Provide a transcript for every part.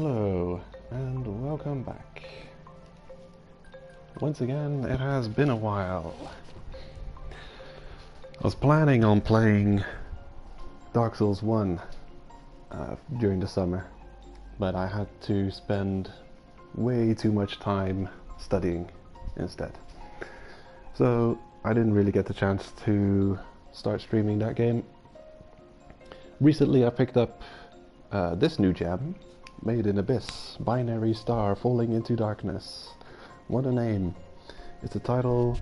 Hello, and welcome back. Once again, it has been a while. I was planning on playing Dark Souls 1 during the summer, but I had to spend way too much time studying instead. So I didn't really get the chance to start streaming that game. Recently I picked up this new gem, Made in Abyss, Binary Star Falling into Darkness. What a name. It's a title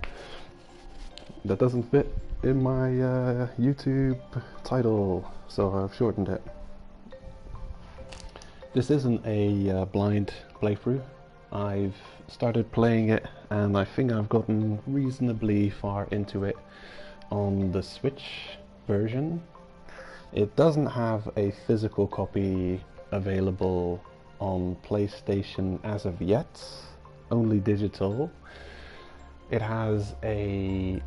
that doesn't fit in my YouTube title, so I've shortened it. This isn't a blind playthrough. I've started playing it and I think I've gotten reasonably far into it on the Switch version. It doesn't have a physical copy available on PlayStation as of yet, only digital. It has I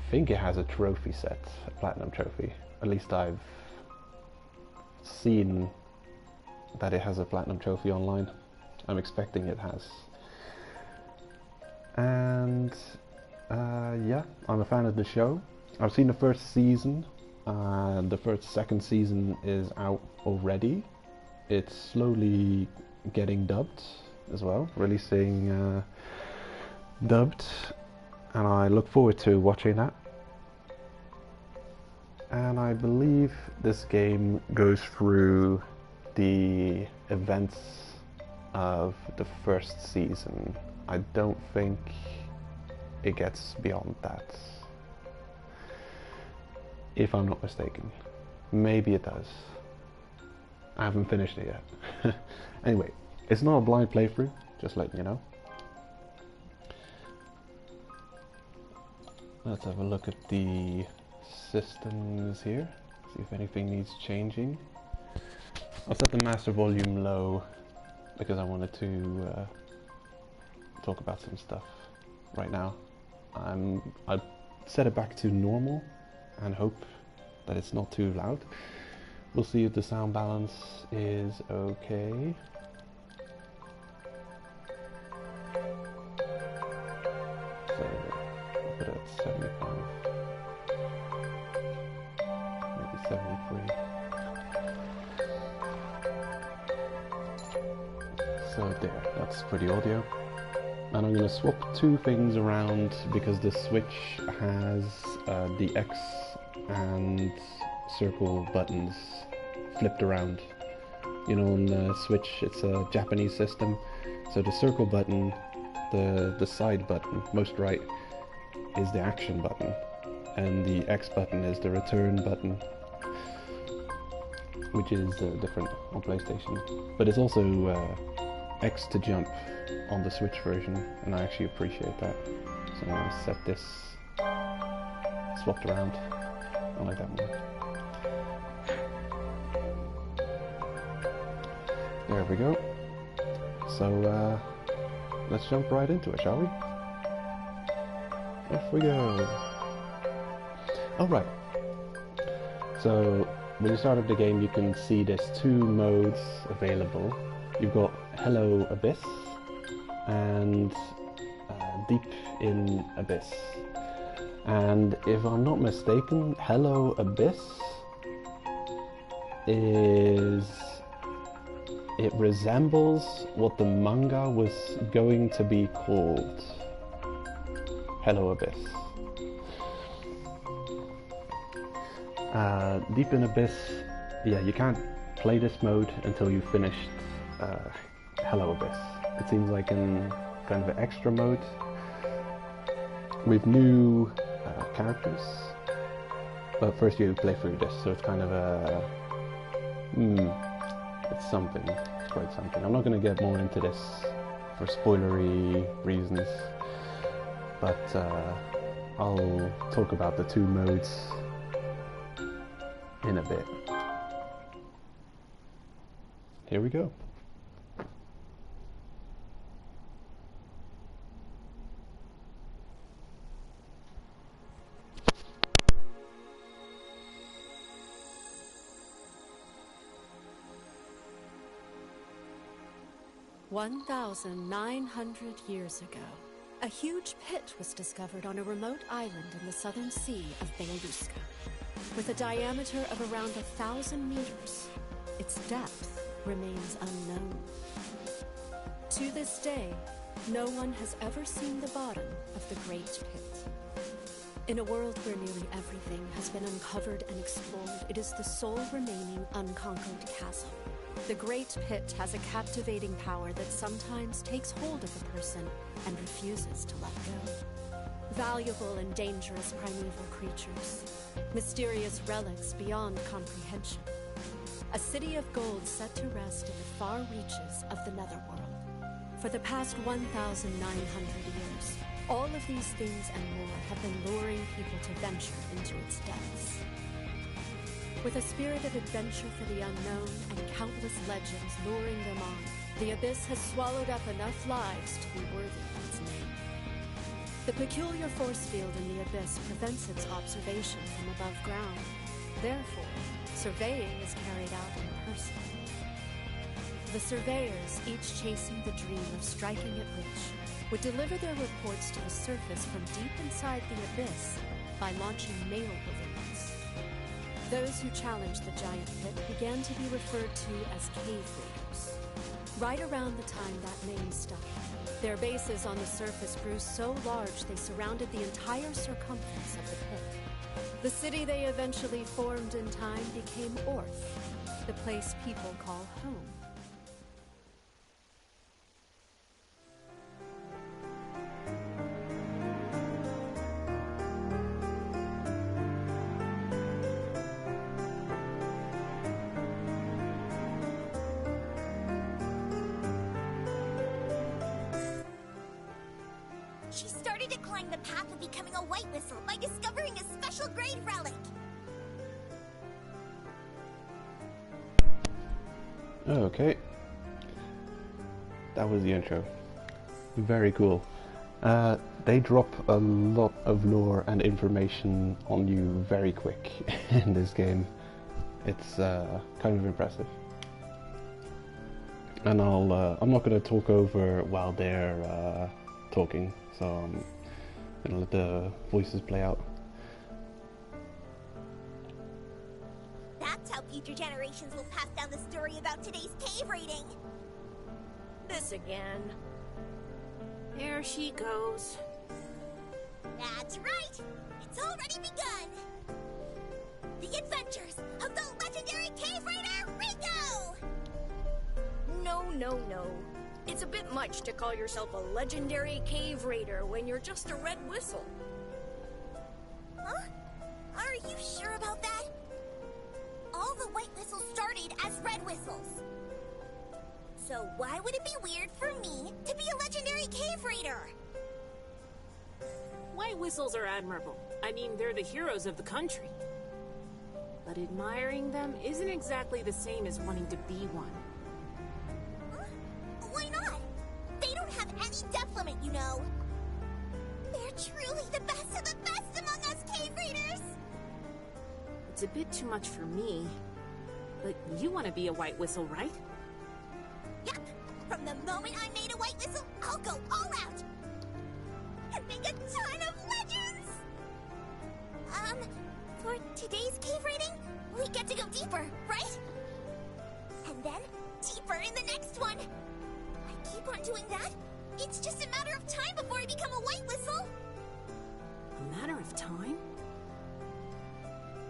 think it has a trophy set, a platinum trophy. At least I've seen that it has a platinum trophy online. I'm expecting it has. And yeah, I'm a fan of the show. I've seen the first season. The second season is out already. It's slowly getting dubbed as well, releasing dubbed, and I look forward to watching that. And I believe this game goes through the events of the first season. I don't think it gets beyond that, if I'm not mistaken. Maybe it does. I haven't finished it yet. Anyway, it's not a blind playthrough, just letting you know. Let's have a look at the systems here, see if anything needs changing. I'll set the master volume low because I wanted to talk about some stuff right now. I'll set it back to normal and hope that it's not too loud. We'll see if the sound balance is okay. So I'll put it at 75, maybe 73. So there, that's for the audio. And I'm going to swap two things around because the Switch has the X and circle buttons flipped around. You know, on the Switch it's a Japanese system, so the circle button, the side button, most right, is the action button, and the X button is the return button, which is different on PlayStation. But it's also X to jump on the Switch version, and I actually appreciate that. So I'm going to set this swapped around. I like that one. There we go. So let's jump right into it, shall we? Off we go. Alright. So when you start up the game, you can see there's two modes available. You've got Hello Abyss and Deep in Abyss. And if I'm not mistaken, Hello Abyss it resembles what the manga was going to be called. Hello Abyss. Deep in Abyss, yeah, you can't play this mode until you've finished Hello Abyss. It seems like in kind of an extra mode with new characters, but first you play through this, so it's kind of a it's something. It's quite something. I'm not going to get more into this for spoilery reasons, but I'll talk about the two modes in a bit. Here we go. 1,900 years ago, a huge pit was discovered on a remote island in the southern sea of Belaruska. With a diameter of around 1,000 meters, its depth remains unknown. To this day, no one has ever seen the bottom of the Great Pit. In a world where nearly everything has been uncovered and explored, it is the sole remaining unconquered chasm. The Great Pit has a captivating power that sometimes takes hold of a person and refuses to let go. Valuable and dangerous primeval creatures, mysterious relics beyond comprehension. A city of gold set to rest in the far reaches of the netherworld. For the past 1,900 years, all of these things and more have been luring people to venture into its depths. With a spirit of adventure for the unknown and countless legends luring them on, the Abyss has swallowed up enough lives to be worthy of its name. The peculiar force field in the Abyss prevents its observation from above ground. Therefore, surveying is carried out in person. The surveyors, each chasing the dream of striking it rich, would deliver their reports to the surface from deep inside the Abyss by launching mail balloons. Those who challenged the giant pit began to be referred to as cave raiders. Right around the time that name stuck, their bases on the surface grew so large they surrounded the entire circumference of the pit. The city they eventually formed in time became Orth, the place people call home. She started to climb the path of becoming a white whistle by discovering a special grade relic. Okay. That was the intro. Very cool. They drop a lot of lore and information on you very quick in this game. It's kind of impressive. And I'm not going to talk over while they're talking, so I'm gonna let the voices play out. That's how future generations will pass down the story about today's cave raiding. This again. There she goes. That's right! It's already begun! The adventures of the legendary cave raider, Rico! No. It's a bit much to call yourself a legendary cave raider when you're just a red whistle. Huh? Are you sure about that? All the white whistles started as red whistles. So why would it be weird for me to be a legendary cave raider? White whistles are admirable. I mean, they're the heroes of the country. But admiring them isn't exactly the same as wanting to be one. Huh? Why not? They don't have any depth limit, you know. They're truly the best of the best among us cave raiders. It's a bit too much for me. But you want to be a white whistle, right? Yep. From the moment I'm made a white whistle, I'll go all out. And make a ton of legends! For today's cave raiding, we get to go deeper, right? And then, deeper in the next one. I keep on doing that. It's just a matter of time before I become a white whistle. A matter of time?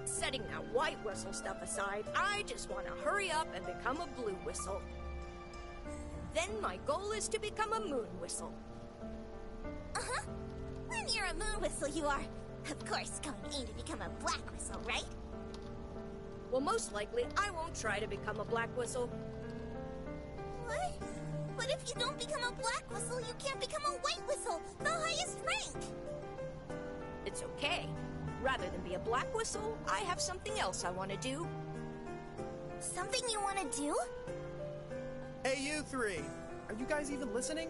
Setting that white whistle stuff aside, I just want to hurry up and become a blue whistle. Then my goal is to become a moon whistle. Uh-huh. When you're a moon whistle, you are, of course, going to aim to become a black whistle, right? Well, most likely, I won't try to become a black whistle. What? But if you don't become a black whistle, you can't become a white whistle, the highest rank! It's okay. Rather than be a black whistle, I have something else I want to do. Something you want to do? Hey, you three! Are you guys even listening?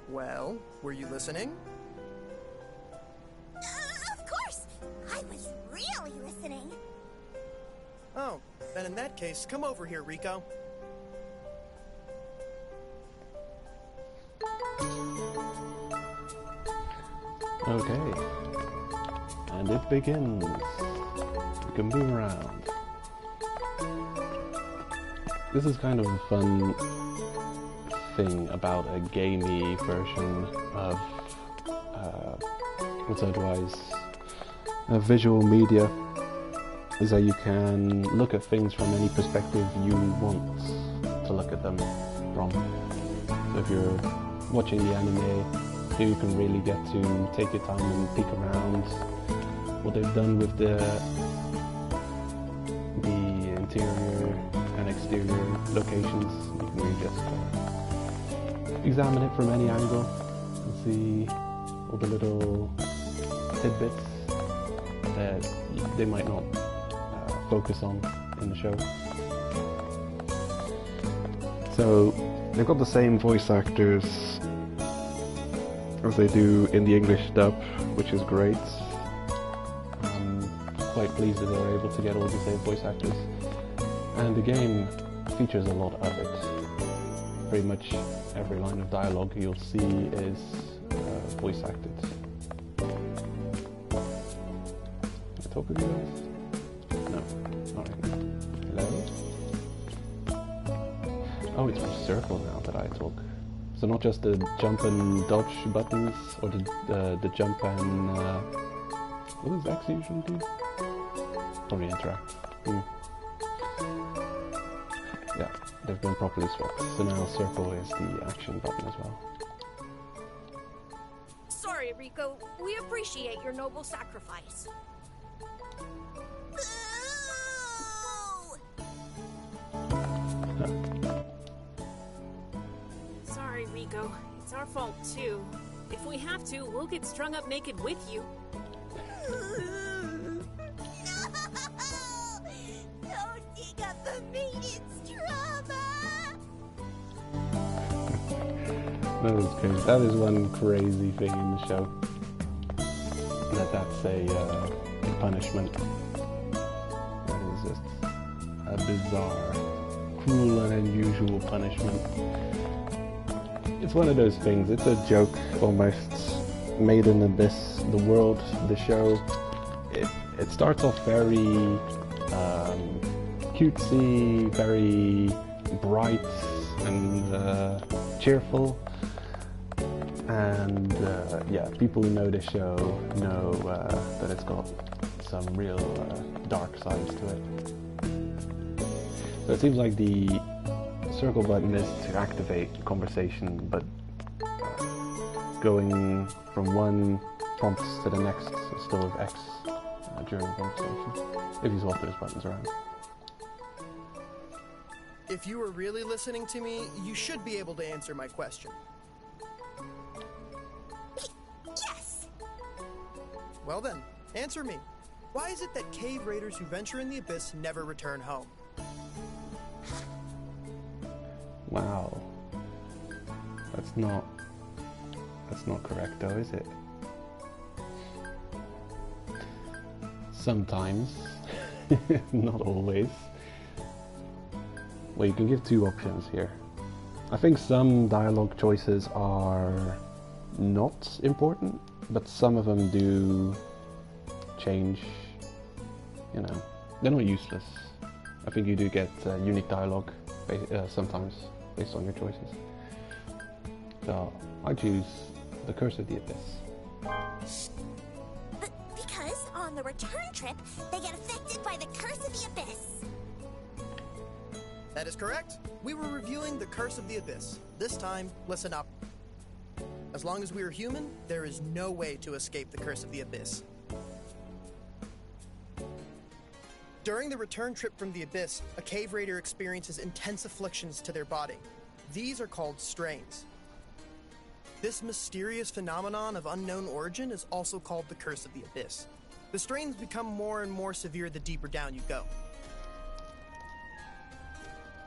Well, were you listening? Of course! I was really listening. Oh, Then in that case, come over here, Rico. Okay. And it begins. You can move around. This is kind of a fun thing about a gamey version of what's otherwise visual media, is that you can look at things from any perspective you want to look at them from. So if you're watching the anime, you can really get to take your time and peek around what they've done with the interior and exterior locations. You can really just examine it from any angle and see all the little tidbits that they might not focus on in the show. So they've got the same voice actors as they do in the English dub, which is great. I'm quite pleased that they were able to get all the same voice actors. And the game features a lot of it. Pretty much every line of dialogue you'll see is voice acted. Can I talk with you guys? No, not right now. Hello? Oh, it's from circle now that I talk. So not just the jump and dodge buttons, or the jump and what does X usually do? Probably interact. Yeah, they've been properly swapped. So now circle is the action button as well. Sorry, Rico. We appreciate your noble sacrifice. Sorry, Rico. It's our fault, too. If we have to, we'll get strung up naked with you. Don't dig up the maiden's trauma! That is crazy. That is one crazy thing in the show. That's a punishment. That is just a bizarre, cruel and unusual punishment. It's one of those things, it's a joke almost. Made in Abyss, the world, the show, it starts off very cutesy, very bright and cheerful. And yeah, people who know the show know that it's got some real dark sides to it. So it seems like the circle button is to activate conversation, but going from one prompt to the next is still with X during the conversation, if you swap those buttons around. If you were really listening to me, you should be able to answer my question. Yes! Well then, answer me. Why is it that cave raiders who venture in the abyss never return home? Wow. That's not correct though, is it? Sometimes. Not always. Well, you can give two options here. I think some dialogue choices are not important, but some of them do change, you know, they're not useless. I think you do get unique dialogue sometimes based on your choices. So I choose the Curse of the Abyss. Because on the return trip, they get affected by the Curse of the Abyss. That is correct. We were reviewing the Curse of the Abyss. This time, listen up. As long as we are human, there is no way to escape the Curse of the Abyss. During the return trip from the Abyss, a cave raider experiences intense afflictions to their body. These are called strains. This mysterious phenomenon of unknown origin is also called the Curse of the Abyss. The strains become more and more severe the deeper down you go.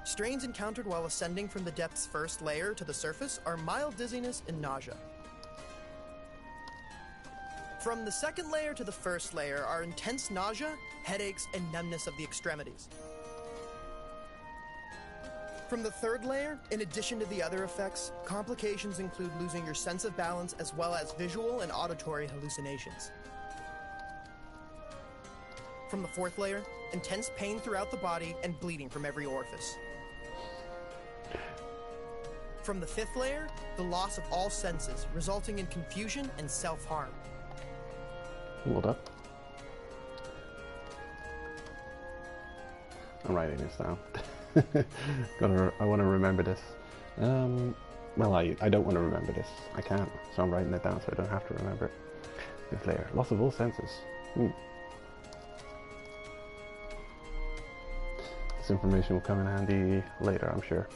Strains encountered while ascending from the depth's first layer to the surface are mild dizziness and nausea. From the second layer to the first layer are intense nausea, headaches, and numbness of the extremities. From the third layer, in addition to the other effects, complications include losing your sense of balance as well as visual and auditory hallucinations. From the fourth layer, intense pain throughout the body and bleeding from every orifice. From the fifth layer, the loss of all senses, resulting in confusion and self-harm. Hold up. I'm writing this down. I want to remember this. Well, I don't want to remember this. I can't, so I'm writing it down so I don't have to remember it. Fifth layer. Loss of all senses. This information will come in handy later, I'm sure.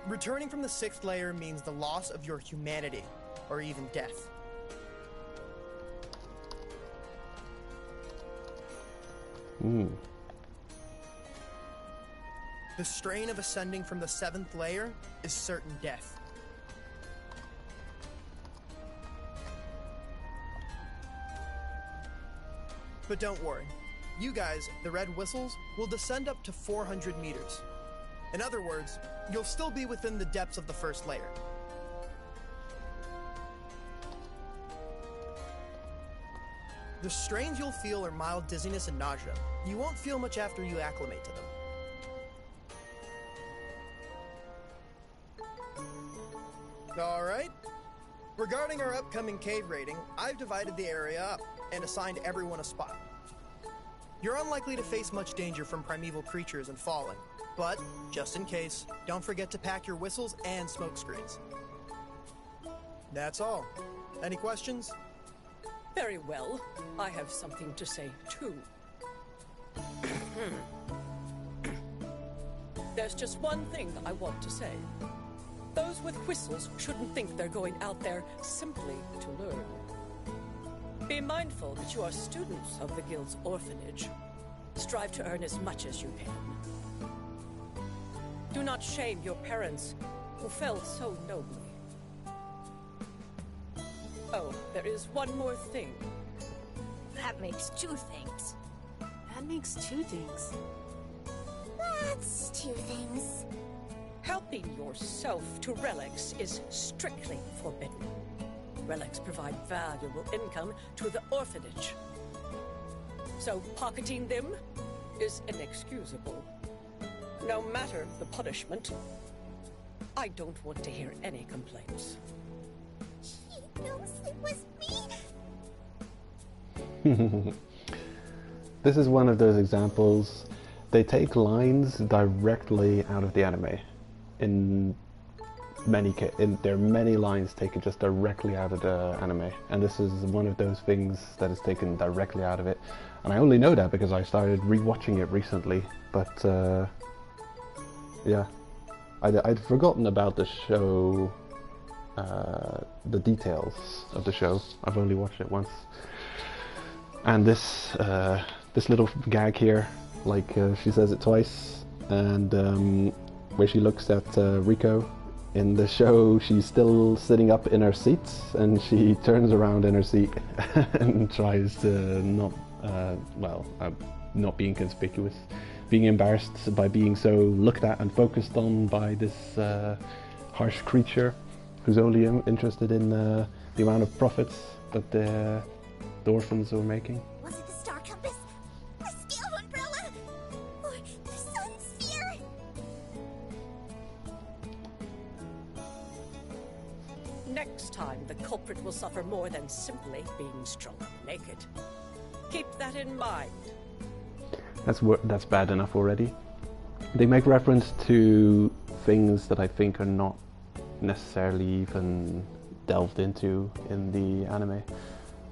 Returning from the sixth layer means the loss of your humanity, or even death. The strain of ascending from the seventh layer is certain death. But don't worry, you guys, the Red Whistles, will descend up to 400 meters. In other words, you'll still be within the depths of the first layer. The strains you'll feel are mild dizziness and nausea. You won't feel much after you acclimate to them. Alright. Regarding our upcoming cave raiding, I've divided the area up and assigned everyone a spot. You're unlikely to face much danger from primeval creatures and falling, but just in case, don't forget to pack your whistles and smoke screens. That's all. Any questions? Very well. I have something to say, too. There's just one thing I want to say. Those with whistles shouldn't think they're going out there simply to learn. Be mindful that you are students of the Guild's orphanage. Strive to earn as much as you can. Do not shame your parents, who fell so nobly. Oh, there is one more thing. That makes two things. That makes two things. That's two things. Helping yourself to relics is strictly forbidden. Relics provide valuable income to the orphanage. So pocketing them is inexcusable. No matter the punishment, I don't want to hear any complaints. She knows it was me. This is one of those examples. They take lines directly out of the anime. There are many lines taken just directly out of the anime, and this is one of those things that is taken directly out of it. And I only know that because I started rewatching it recently. But yeah, I'd forgotten about the show, the details of the show. I've only watched it once, and this little gag here, like she says it twice, and where she looks at Rico. In the show, she's still sitting up in her seat, and she turns around in her seat and tries to not being conspicuous, being embarrassed by being so looked at and focused on by this harsh creature who's only interested in the amount of profits that the orphans were making. Was it the star compass? The scale umbrella? Or the sun sphere? Next time, the culprit will suffer more than simply being struck naked. Keep that in mind. That's bad enough already. They make reference to things that I think are not necessarily even delved into in the anime,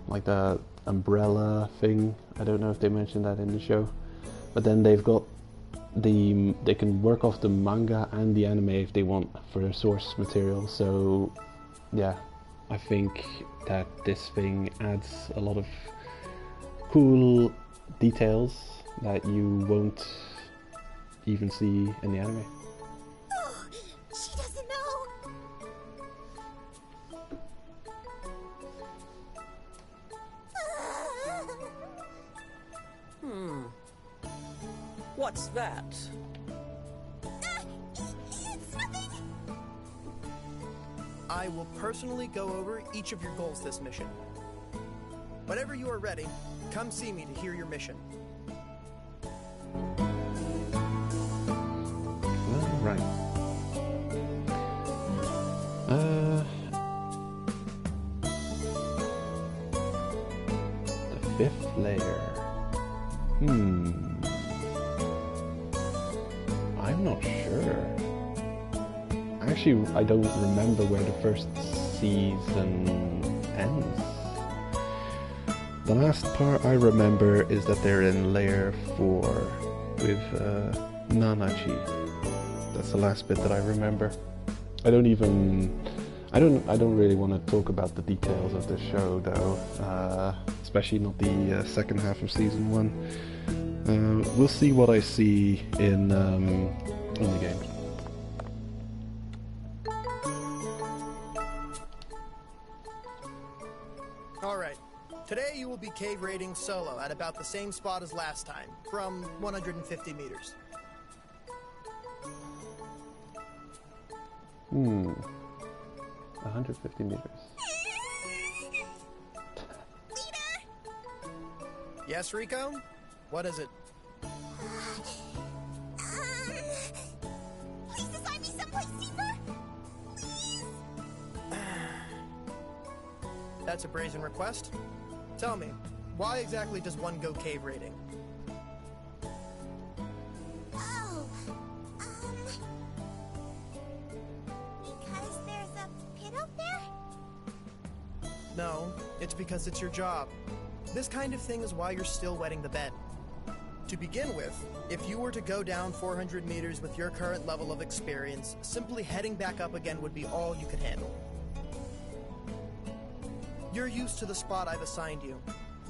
like the umbrella thing. I don't know if they mentioned that in the show, but then they've got they can work off the manga and the anime if they want for their source material. So yeah, I think that this thing adds a lot of cool details that you won't even see in the anime. Oh, she doesn't know. What's that? It's nothing. I will personally go over each of your goals this mission. Whenever you are ready, come see me to hear your mission. All right. The fifth layer. I'm not sure. Actually, I don't remember where the first season ends. The last part I remember is that they're in layer 4 with Nanachi. That's the last bit that I remember. I don't really want to talk about the details of the show though, especially not the second half of season 1. We'll see what I see in the game. Alright, today you will be cave raiding solo at about the same spot as last time, from 150 meters. 150 meters. Leader! Yes, Rico? What is it? Please assign me someplace deeper? Please? That's a brazen request. Tell me, why exactly does one go cave raiding? Oh, because there's a pit out there? No, it's because it's your job. This kind of thing is why you're still wetting the bed. To begin with, if you were to go down 400 meters with your current level of experience, simply heading back up again would be all you could handle. You're used to the spot I've assigned you.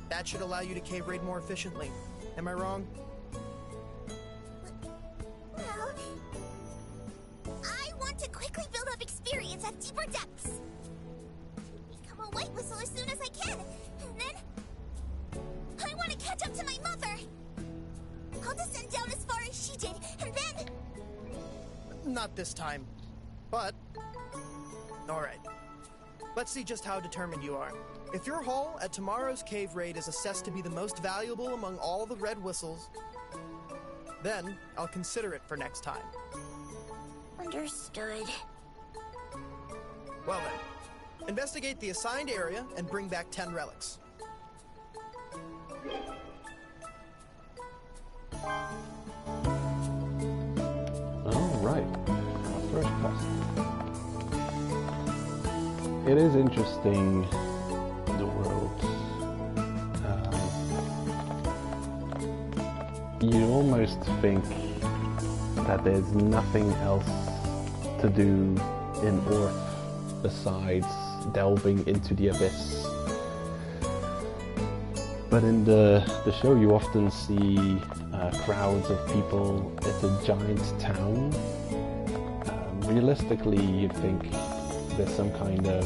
That should allow you to cave raid more efficiently. Am I wrong? Well, I want to quickly build up experience at deeper depths. Become a white whistle as soon as I can, and then I want to catch up to my mother. I'll descend down as far as she did, and then... Not this time. But... Alright. Let's see just how determined you are. If your haul at tomorrow's cave raid is assessed to be the most valuable among all the red whistles, then I'll consider it for next time. Understood. Well then, investigate the assigned area and bring back 10 relics. Alright, our first quest. It is interesting, the world. You almost think that there's nothing else to do in Orth besides delving into the abyss. But in the show you often see crowds of people. It's a giant town. Realistically, you'd think there's some kind of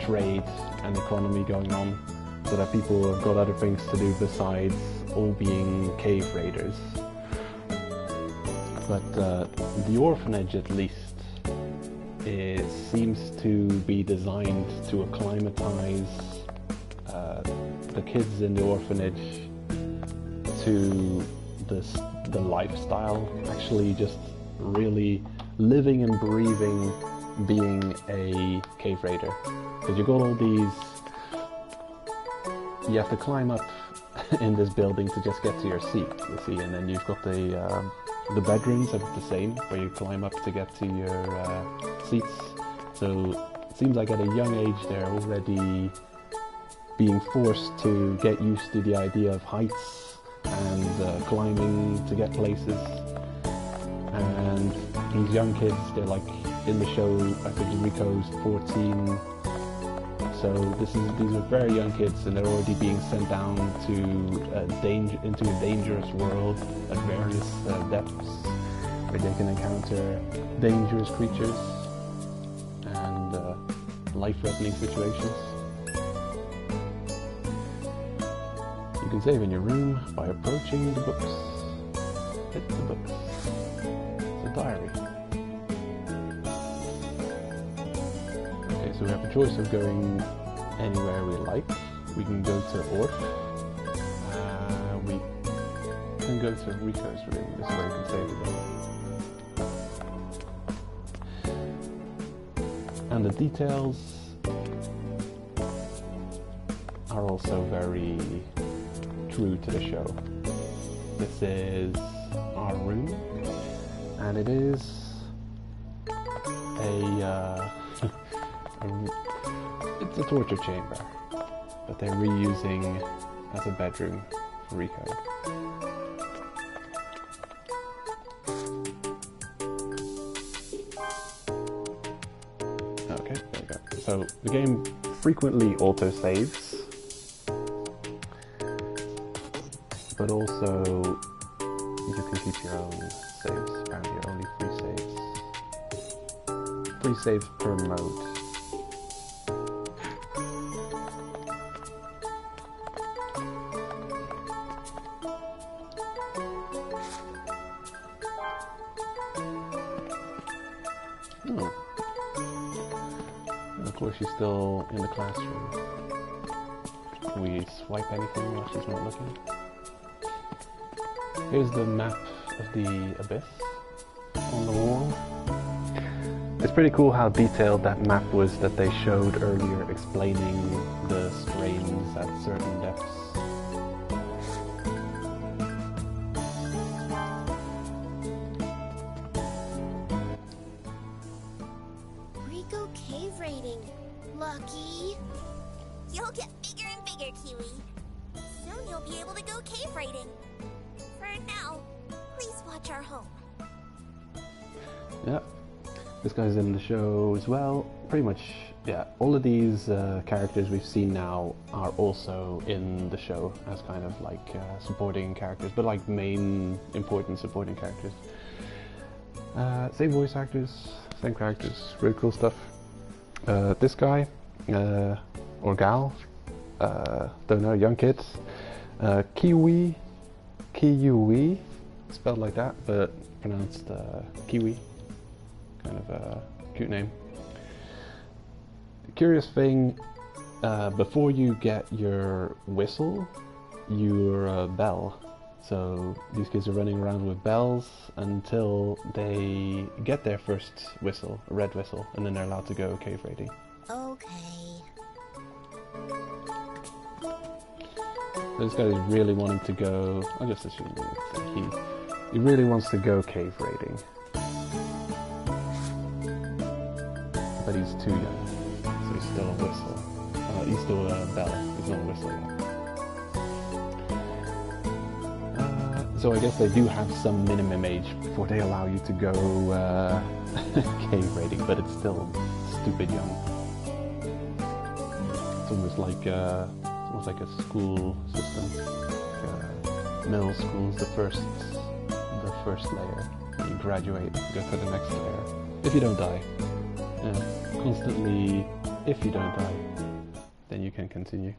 trade and economy going on, so that people have got other things to do besides all being cave raiders. But the orphanage, at least, it seems to be designed to acclimatize the kids in the orphanage to the lifestyle, actually just really living and breathing being a cave raider. Because you got all these, you have to climb up in this building to just get to your seat, you see, and then you've got the bedrooms are the same, where you climb up to get to your seats. So it seems like at a young age they're already being forced to get used to the idea of heights and climbing to get places. And these young kids, they're like, in the show, I think Rico's 14, so these are very young kids, and they're already being sent down to into a dangerous world at various depths, where they can encounter dangerous creatures and life-threatening situations. You You can save in your room by approaching the books. Hit the books. The diary. Okay, so we have a choice of going anywhere we like. We can go to Orc. We can go to Rico's room. This is where you can save again. And the details are also very true to the show. This is our room, and it is it's a torture chamber that they're reusing as a bedroom for Rico. Okay, there we go. So the game frequently auto-saves, but also you can keep your own saves. Apparently only 3 saves. 3 saves per mode. Oh. And of course she's still in the classroom. Can we swipe anything while she's not looking? Here's the map of the abyss on the wall. It's pretty cool how detailed that map was that they showed earlier, explaining the strains at certain depths. Rico cave raiding. Lucky. You'll get bigger and bigger, Kiwi. Soon you'll be able to go cave raiding. For now, please watch our home. Yeah, this guy's in the show as well. Pretty much, yeah, all of these characters we've seen now are also in the show as kind of like supporting characters, but like main important supporting characters. Same voice actors, same characters, really cool stuff. This guy, or gal, don't know, young kids. Kiwi, spelled like that, but pronounced Kiwi. Kind of a cute name. The curious thing, before you get your whistle, your bell. So these kids are running around with bells until they get their first whistle, a red whistle, and then they're allowed to go cave raiding. Okay. This guy is really wanting to go. I guess this shouldn't be a thing. He really wants to go cave raiding, but he's too young, so he's still a whistle. He's still a bell. He's not a whistle yet. So I guess they do have some minimum age before they allow you to go cave raiding, but it's still stupid young. It's almost like a school system. Middle school's the first layer. You graduate, go to the next layer. If you don't die. Yeah, constantly, if you don't die, then you can continue.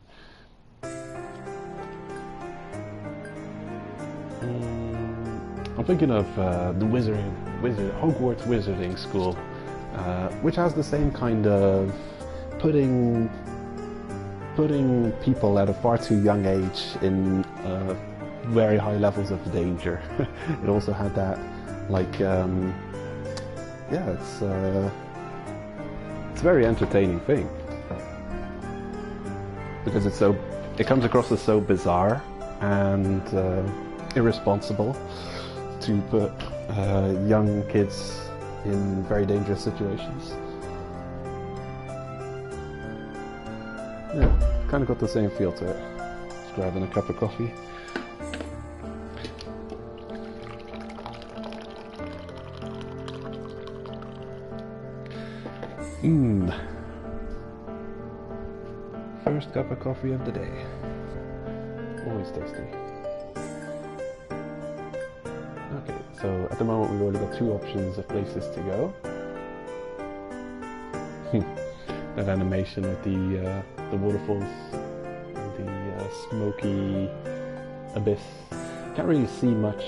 I'm thinking of the Hogwarts Wizarding School, which has the same kind of putting people at a far too young age in very high levels of danger. It also had that, like, yeah, it's a very entertaining thing because it comes across as so bizarre and irresponsible to put young kids in very dangerous situations. Yeah, kind of got the same feel to it. Just grabbing a cup of coffee. First cup of coffee of the day. Always tasty. Okay, so at the moment we've already got 2 options of places to go. That animation with the waterfalls and the smoky abyss. Can't really see much.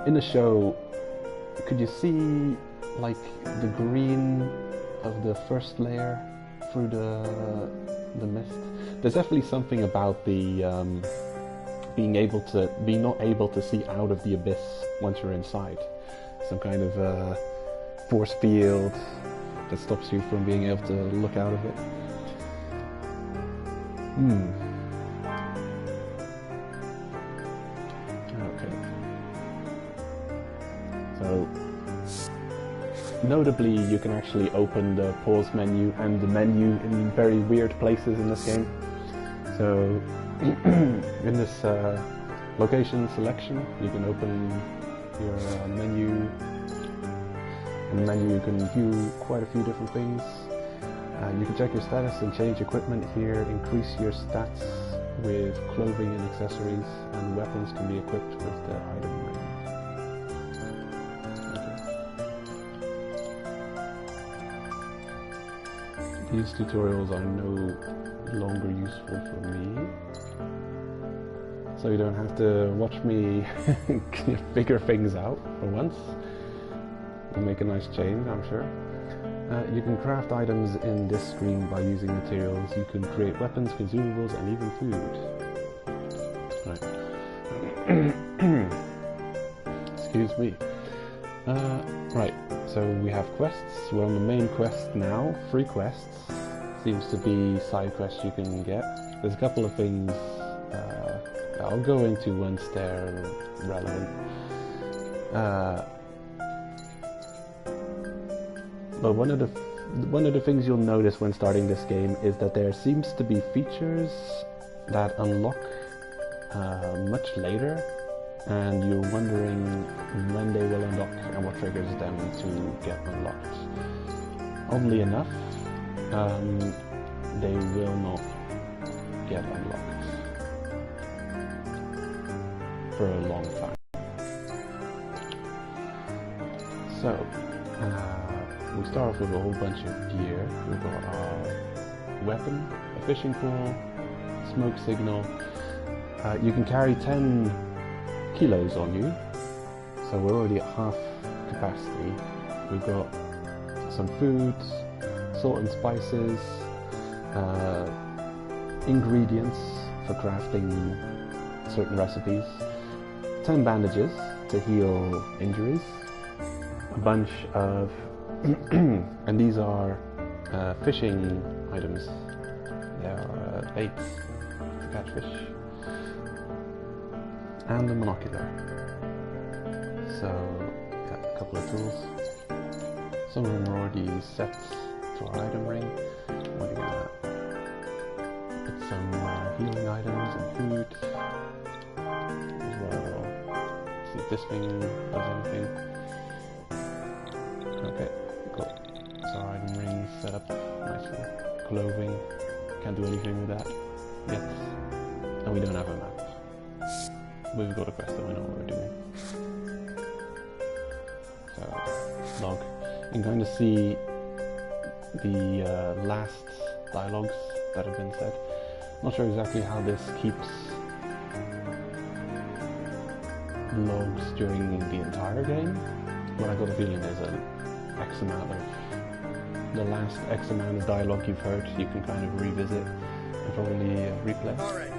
In the show, could you see like the green of the first layer through the mist? There's definitely something about the being not able to see out of the abyss once you're inside. Some kind of force field that stops you from being able to look out of it. Okay. So, notably, you can actually open the pause menu and the menu in very weird places in this game. So, in this location selection, you can open your menu. In the menu you can view quite a few different things. You can check your status and change equipment here, increase your stats with clothing and accessories, and weapons can be equipped with the item ring. Okay. These tutorials are no longer useful for me, so you don't have to watch me figure things out for once. It'll make a nice change, I'm sure. You can craft items in this screen by using materials. You can create weapons, consumables, and even food. Right. Excuse me. Right, so we have quests. We're on the main quest now. 3 quests. Seems to be side quests you can get. There's a couple of things I'll go into once they're relevant. But one of the things you'll notice when starting this game is that there seems to be features that unlock much later, and you're wondering when they will unlock and what triggers them to get unlocked. Oddly enough, they will not get unlocked for a long time. So, we start off with a whole bunch of gear. We've got our weapon, a fishing pole, smoke signal. You can carry 10 kilos on you, so we're already at half capacity. We've got some food, salt and spices, ingredients for crafting certain recipes, 10 bandages to heal injuries, a bunch of and these are fishing items. They are baits to catch fish, and a monocular. So, got a couple of tools. Some of them are already set to our item ring. We're gonna put some healing items and food as well. See if this thing does anything. Okay, cool. So our item ring set up nicely. Clothing, can't do anything with that yet. And we don't have a map. We've got a quest that we know what we're doing. So, log. I'm going to see the last dialogues that have been said. Not sure exactly how this keeps logs during the entire game, but I got a feeling there's an X amount of the last X amount of dialogue you've heard you can kind of revisit and probably replay. Alright,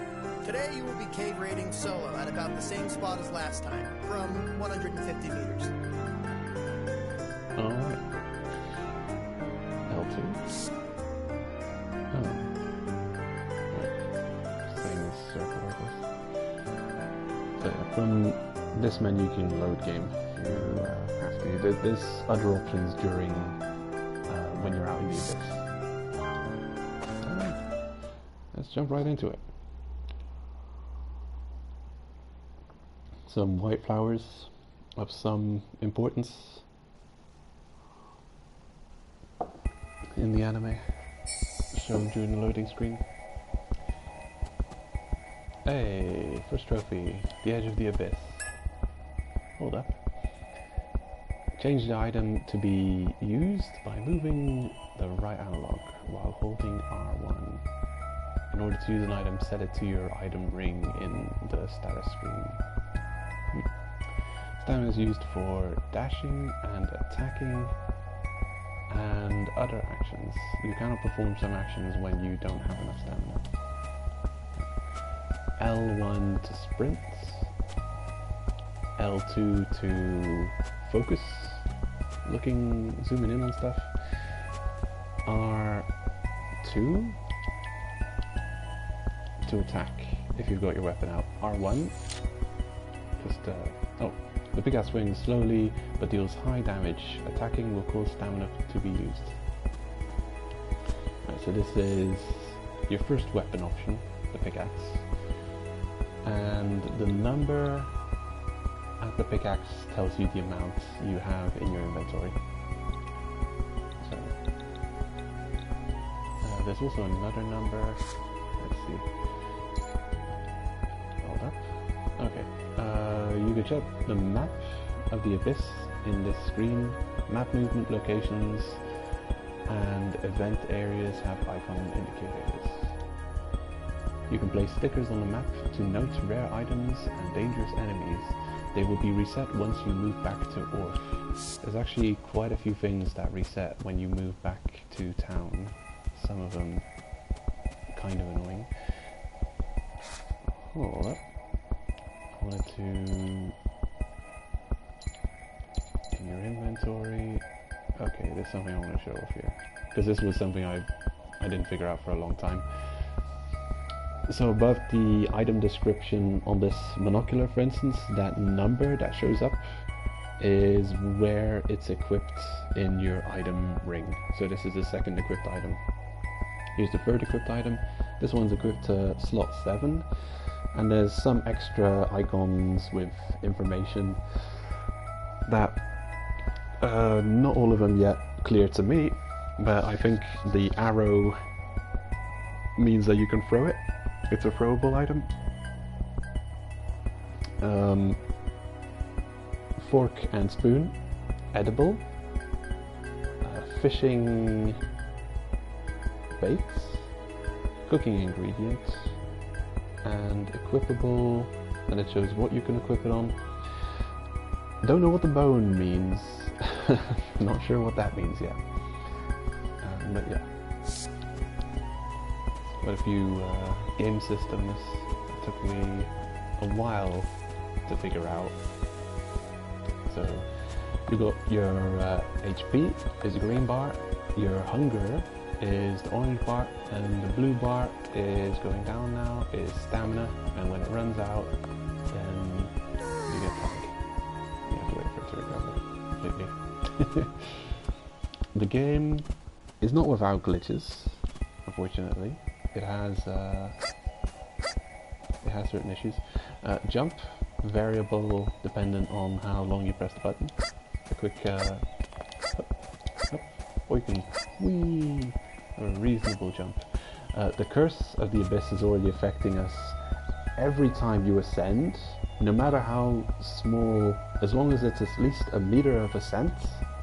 today you will be cave raiding solo at about the same spot as last time, from 150 meters. Alright. L2. Oh. Right. Same as circle, I guess. So yeah, from this menu you can load game. You have to. There's other options during when you're out in the abyss. Alright. Let's jump right into it. Some white flowers of some importance in the anime, shown during the loading screen. Hey, first trophy, the edge of the abyss. Hold up. Change the item to be used by moving the right analog while holding R1. In order to use an item, set it to your item ring in the status screen. Stamina is used for dashing and attacking and other actions. You cannot perform some actions when you don't have enough stamina. L1 to sprint, L2 to focus, zooming in on stuff, R2 to attack if you've got your weapon out, R1 just the pickaxe swings slowly but deals high damage. Attacking will cause stamina to be used. Right, so this is your first weapon option, the pickaxe. And the number at the pickaxe tells you the amount you have in your inventory. So there's also another number. Let's see. Hold up. Okay. You can check the map of the abyss in this screen. Map movement locations and event areas have icon indicators. You can place stickers on the map to note rare items and dangerous enemies. They will be reset once you move back to Orth. There's actually quite a few things that reset when you move back to town. Some of them kind of annoying. Hold up. I wanted to... in your inventory... Okay, there's something I want to show off here. Because this was something I didn't figure out for a long time. So above the item description on this monocular, for instance, that number that shows up is where it's equipped in your item ring. So this is the second equipped item. Here's the third equipped item. This one's equipped to slot 7. And there's some extra icons with information that not all of them yet clear to me, but I think the arrow means that you can throw it. It's a throwable item. Fork and spoon, edible. Fishing baits, cooking ingredients, and equipable, and it shows what you can equip it on. Don't know what the bone means. Not sure what that means yet. But yeah. Quite a few game systems. It took me a while to figure out. So you got your HP is a green bar, your hunger is the orange bar, and the blue bar is going down now, is stamina, and when it runs out, then you get tired. You have to wait for it to recover completely. The game is not without glitches, unfortunately. It has certain issues. Jump, variable dependent on how long you press the button. A quick or you can whee, a reasonable jump. The curse of the abyss is already affecting us every time you ascend, no matter how small, as long as it's at least a meter of ascent,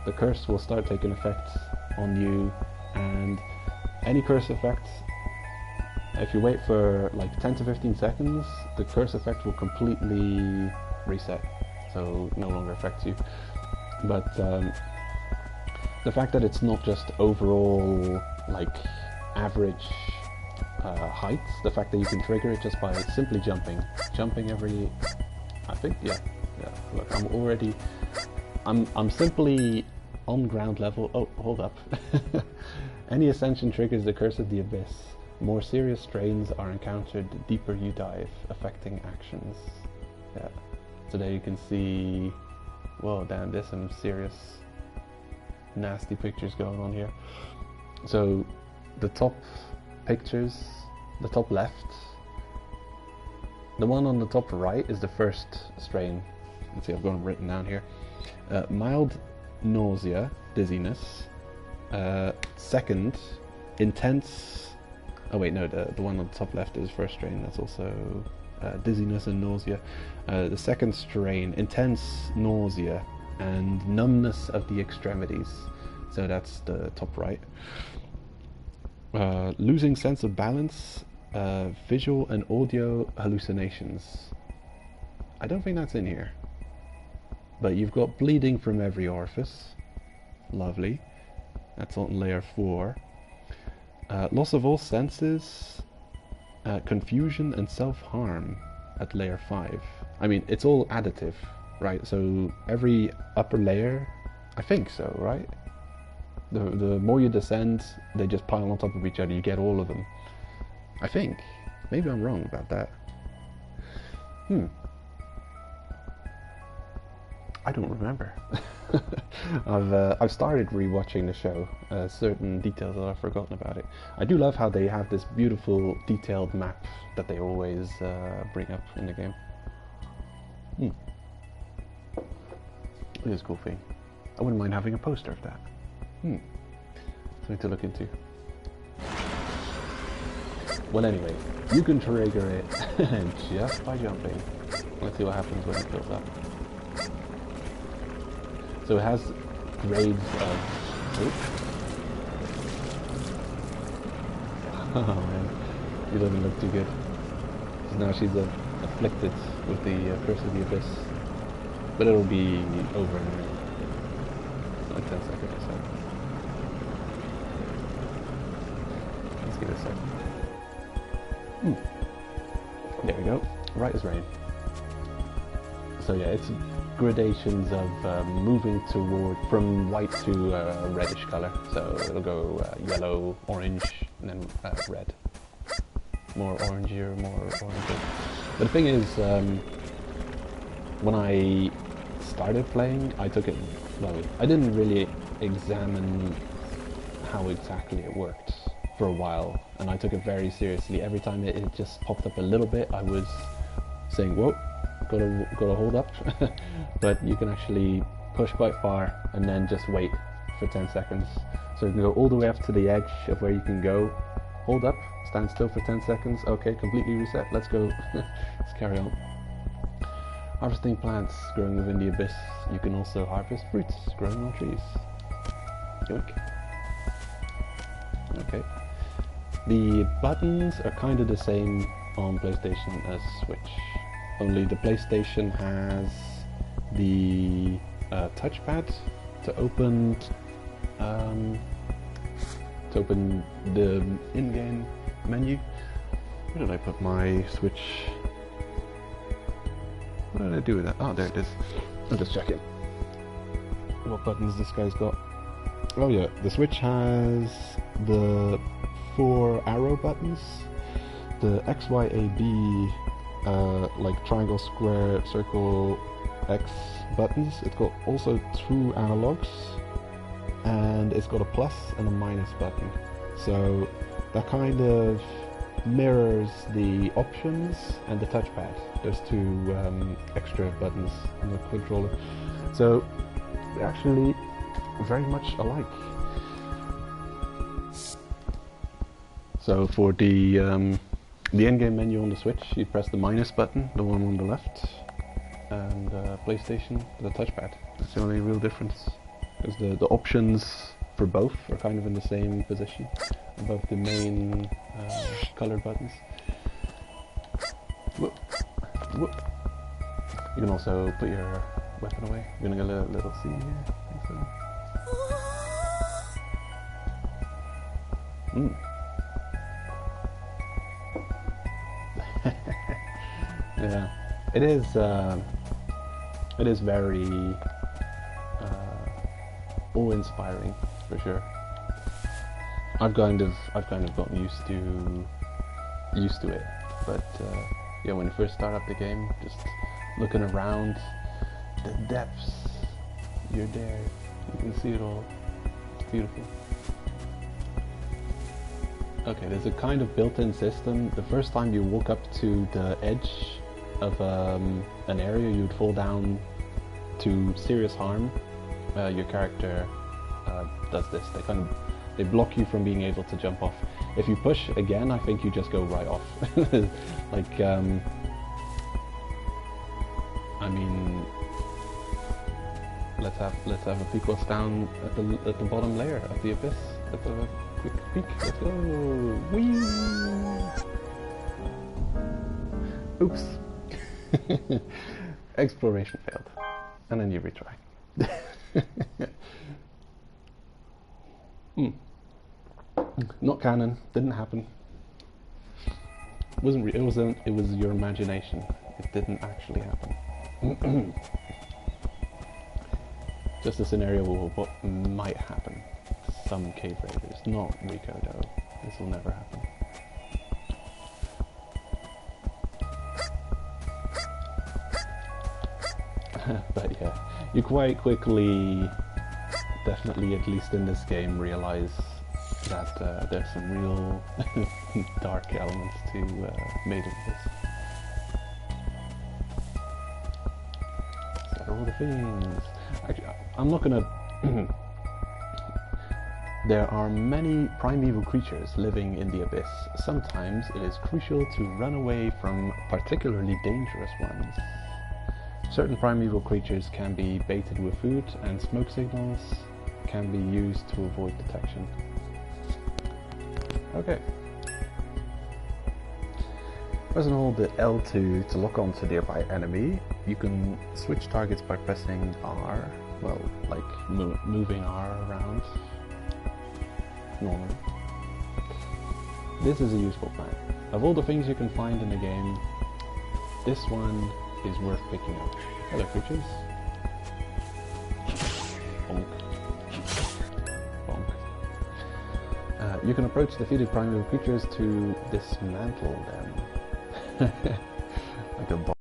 the curse will start taking effect on you, and any curse effect, if you wait for like 10 to 15 seconds, the curse effect will completely reset, so no longer affects you. But the fact that it's not just overall like average heights, the fact that you can trigger it just by simply jumping every, I think, yeah. Look, I'm simply on ground level. Oh, hold up. Any ascension triggers the curse of the abyss. More serious strains are encountered the deeper you dive, affecting actions. Yeah. So there you can see, whoa, damn, there's some serious nasty pictures going on here. So the top pictures, the top left, the one on the top right is the first strain. Let's see, I've got them written down here. Mild nausea, dizziness. Second, intense, oh wait, no, the one on the top left is first strain, that's also dizziness and nausea. The second strain, intense nausea and numbness of the extremities, so that's the top right. Losing sense of balance, visual and audio hallucinations. I don't think that's in here. But you've got bleeding from every orifice. Lovely. That's on layer 4. Loss of all senses, confusion and self-harm at layer 5. I mean, it's all additive, right? So every upper layer, I think so, right? The more you descend, they just pile on top of each other. You get all of them. I think. Maybe I'm wrong about that. I don't remember. I've started rewatching the show. Certain details that I've forgotten about it. I do love how they have this beautiful detailed map that they always bring up in the game. It is a cool thing. I wouldn't mind having a poster of that. Something to look into. Well, anyway, you can trigger it just by jumping. Let's see what happens when it fills up. So it has grades of... Oh man, she doesn't look too good. So now she's afflicted with the curse of the abyss. But it'll be over in like 10 seconds or so. Let's give it a sec. There we go. Right as rain. So yeah, it's gradations of moving toward from white to reddish color. So it'll go yellow, orange, and then red. More orangier, more orange. But the thing is, when I started playing, I took it slowly. I didn't really examine how exactly it worked for a while, and I took it very seriously. Every time it just popped up a little bit, I was saying, whoa, gotta hold up. But you can actually push quite far and then just wait for 10 seconds. So you can go all the way up to the edge of where you can go, hold up, stand still for 10 seconds, okay, completely reset, let's go. Let's carry on. Harvesting plants growing within the abyss. You can also harvest fruits growing on trees. Yoink. Okay. The buttons are kind of the same on PlayStation as Switch. Only the PlayStation has the touchpad to open the in-game menu. Where did I put my Switch? What did I do with that? Oh, there it is. I'm just checking what buttons this guy's got. Oh yeah, the Switch has the 4 arrow buttons, the X, Y, A, B, like triangle, square, circle, X buttons. It's got also 2 analogs, and it's got a plus and a minus button. So that kind of mirrors the options and the touchpad. There's 2 extra buttons on the controller. So they're actually very much alike. So for the in-game menu on the Switch, you press the minus button, the one on the left, and PlayStation, the touchpad. That's the only real difference. Because the options for both are kind of in the same position, above the main colored buttons. Whoop. Whoop. You can also put your weapon away. You're gonna get a little scene here. Yeah, it is very awe-inspiring for sure. I've kind of gotten used to it, but yeah, when you first start up the game, just looking around, the depths, you're there, you can see it all. It's beautiful. Okay, there's a kind of built-in system. The first time you walk up to the edge of an area, you'd fall down to serious harm. Your character does this. They block you from being able to jump off. If you push again, I think you just go right off. Like, I mean, let's have a peek what's down at the bottom layer of the abyss. Let's have a quick peek. Let's go. Whee! Oops. Exploration failed. And then you retry. Not canon. Didn't happen. It was your imagination. It didn't actually happen. Just a scenario of what might happen. Some cave raiders, not Rico though. This will never happen. But yeah, you quite quickly, definitely at least in this game, realize that there's some real dark elements to Made of this. So all the things. Actually, I'm not gonna. There are many primeval creatures living in the abyss. Sometimes it is crucial to run away from particularly dangerous ones. Certain primeval creatures can be baited with food, and smoke signals can be used to avoid detection. Okay. Press and hold the L2 to lock onto the nearby enemy. You can switch targets by pressing R, well, like moving R around normally. This is a useful plan. Of all the things you can find in the game, this one is worth picking up. Hello creatures. Bonk. Bonk. You can approach defeated primeval creatures to dismantle them. Like a bomb.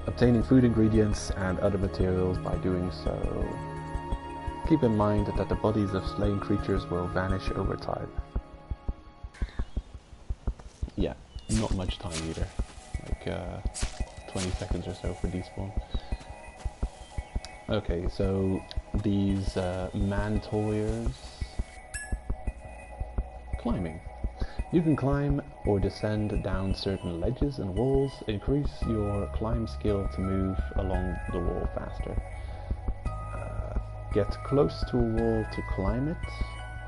Obtaining food ingredients and other materials by doing so. Keep in mind that the bodies of slain creatures will vanish over time. Yeah, not much time either. Like 20 seconds or so for despawn. Okay, so these mantoyers. Climbing. You can climb or descend down certain ledges and walls. Increase your climb skill to move along the wall faster. Get close to a wall to climb it.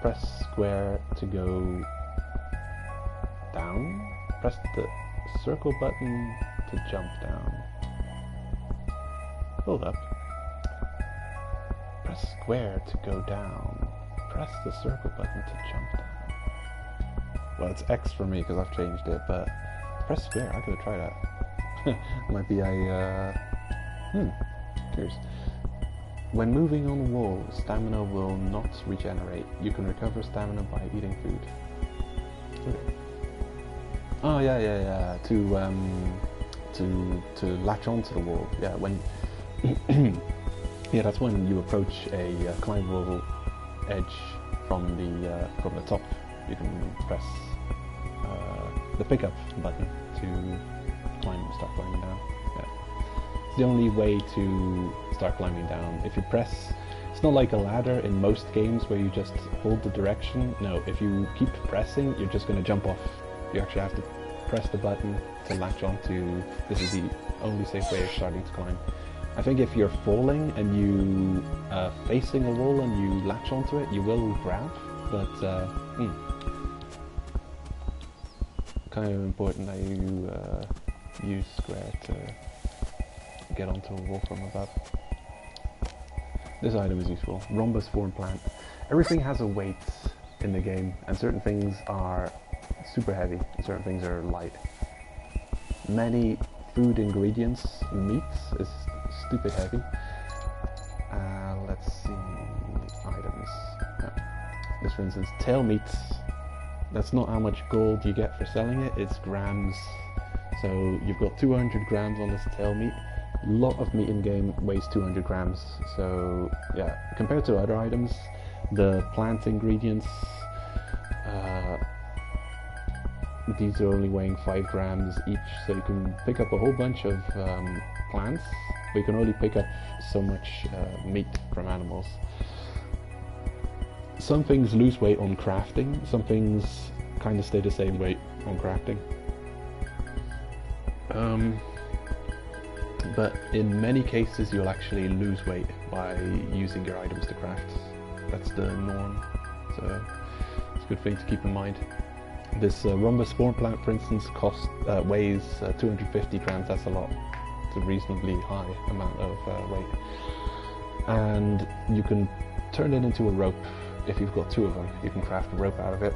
Press square to go down. Press the circle button to jump down. Hold up. Press square to go down. Press the circle button to jump down. Well, it's X for me because I've changed it, but press square. I could try that. Might be Cheers. When moving on a wall, stamina will not regenerate. You can recover stamina by eating food. Okay. Oh yeah. To latch onto the wall. Yeah, when yeah, that's when you approach a climbable edge from the top. You can press the pickup button to start climbing down. Yeah. It's the only way to start climbing down. If you press, it's not like a ladder in most games where you just hold the direction. No, if you keep pressing, you're just going to jump off. You actually have to press the button to latch onto. This is the only safe way of starting to climb. I think if you're falling and you facing a wall and you latch onto it, you will grab, but kind of important that you use square to get onto a wall from above. This item is useful. Rhombus form plant. Everything has a weight in the game, and certain things are super heavy and certain things are light. Many food ingredients, meats is stupid heavy. Let's see, items. This, for instance, tail meats. That's not how much gold you get for selling it, it's grams. So you've got 200 grams on this tail meat. A lot of meat in game weighs 200 grams. So yeah, compared to other items, the plant ingredients, these are only weighing 5 grams each. So you can pick up a whole bunch of plants, but you can only pick up so much meat from animals. Some things lose weight on crafting, some things kind of stay the same weight on crafting. But in many cases you'll actually lose weight by using your items to craft. That's the norm, so it's a good thing to keep in mind. This rhombus spawn plant, for instance, weighs 250 grams. That's a lot. It's a reasonably high amount of weight. And you can turn it into a rope if you've got 2 of them. You can craft a rope out of it.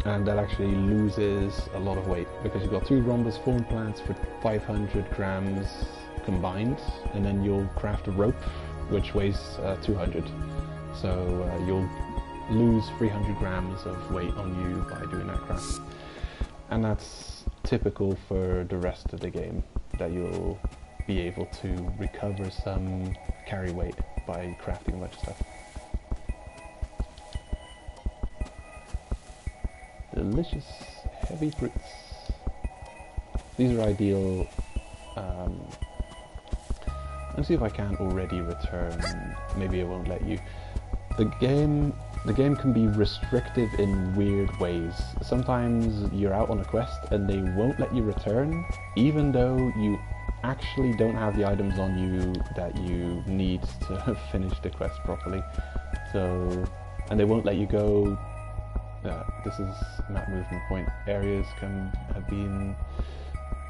And that actually loses a lot of weight because you've got 2 rhombus spawn plants for 500 grams combined. And then you'll craft a rope which weighs 200. So you'll lose 300 grams of weight on you by doing that craft. And that's typical for the rest of the game, that you'll be able to recover some carry weight by crafting a bunch of stuff. Delicious heavy fruits. These are ideal. Let's see if I can already return. Maybe it won't let you. The game can be restrictive in weird ways. Sometimes you're out on a quest and they won't let you return, even though you actually don't have the items on you that you need to finish the quest properly. So, and they won't let you go. This is map movement point. Areas have been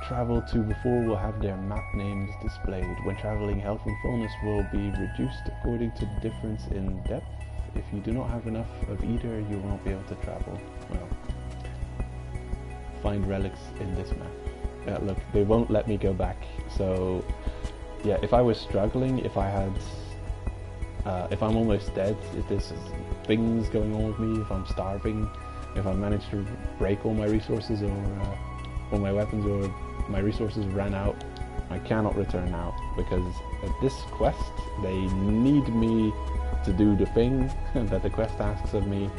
traveled to before will have their map names displayed. When traveling, health and fullness will be reduced according to the difference in depth. If you do not have enough of either, you won't be able to travel. Well, find relics in this map. Look, they won't let me go back. So, yeah, if I was struggling, if I'm almost dead, if there's things going on with me, if I'm starving, if I manage to break all my resources or all my weapons, or my resources ran out, I cannot return now, because at this quest they need me to do the thing that the quest asks of me.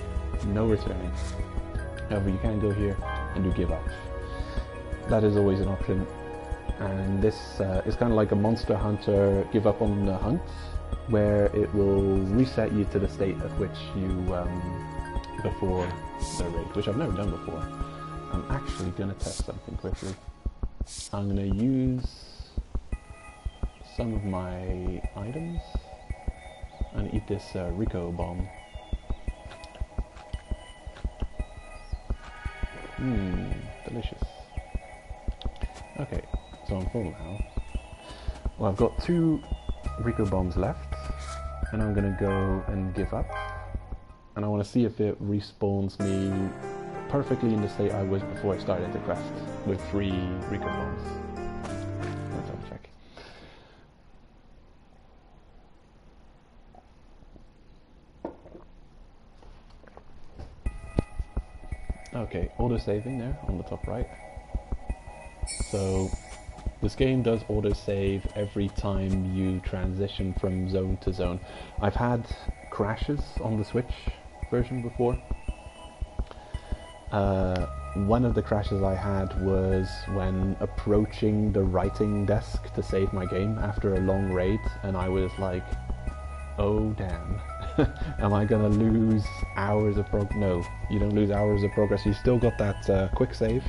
No returning. However, you can go here and do give up. That is always an option, and this is kind of like a Monster Hunter give up on the hunt, where it will reset you to the state at which you before the raid, which I've never done before. I'm actually going to test something quickly. I'm going to use some of my items and eat this Rico bomb. Delicious. Okay, so I'm full now. Well, I've got 2 Rico bombs left, and I'm going to go and give up. And I want to see if it respawns me perfectly in the state I was before I started the quest, with 3 Rico bombs. Let's have a check. Okay, auto-saving there on the top right. So this game does auto-save every time you transition from zone to zone. I've had crashes on the Switch version before. One of the crashes I had was when approaching the writing desk to save my game after a long raid, and I was like, oh damn, am I gonna lose hours of progress? No, you don't lose hours of progress. You still got that quick save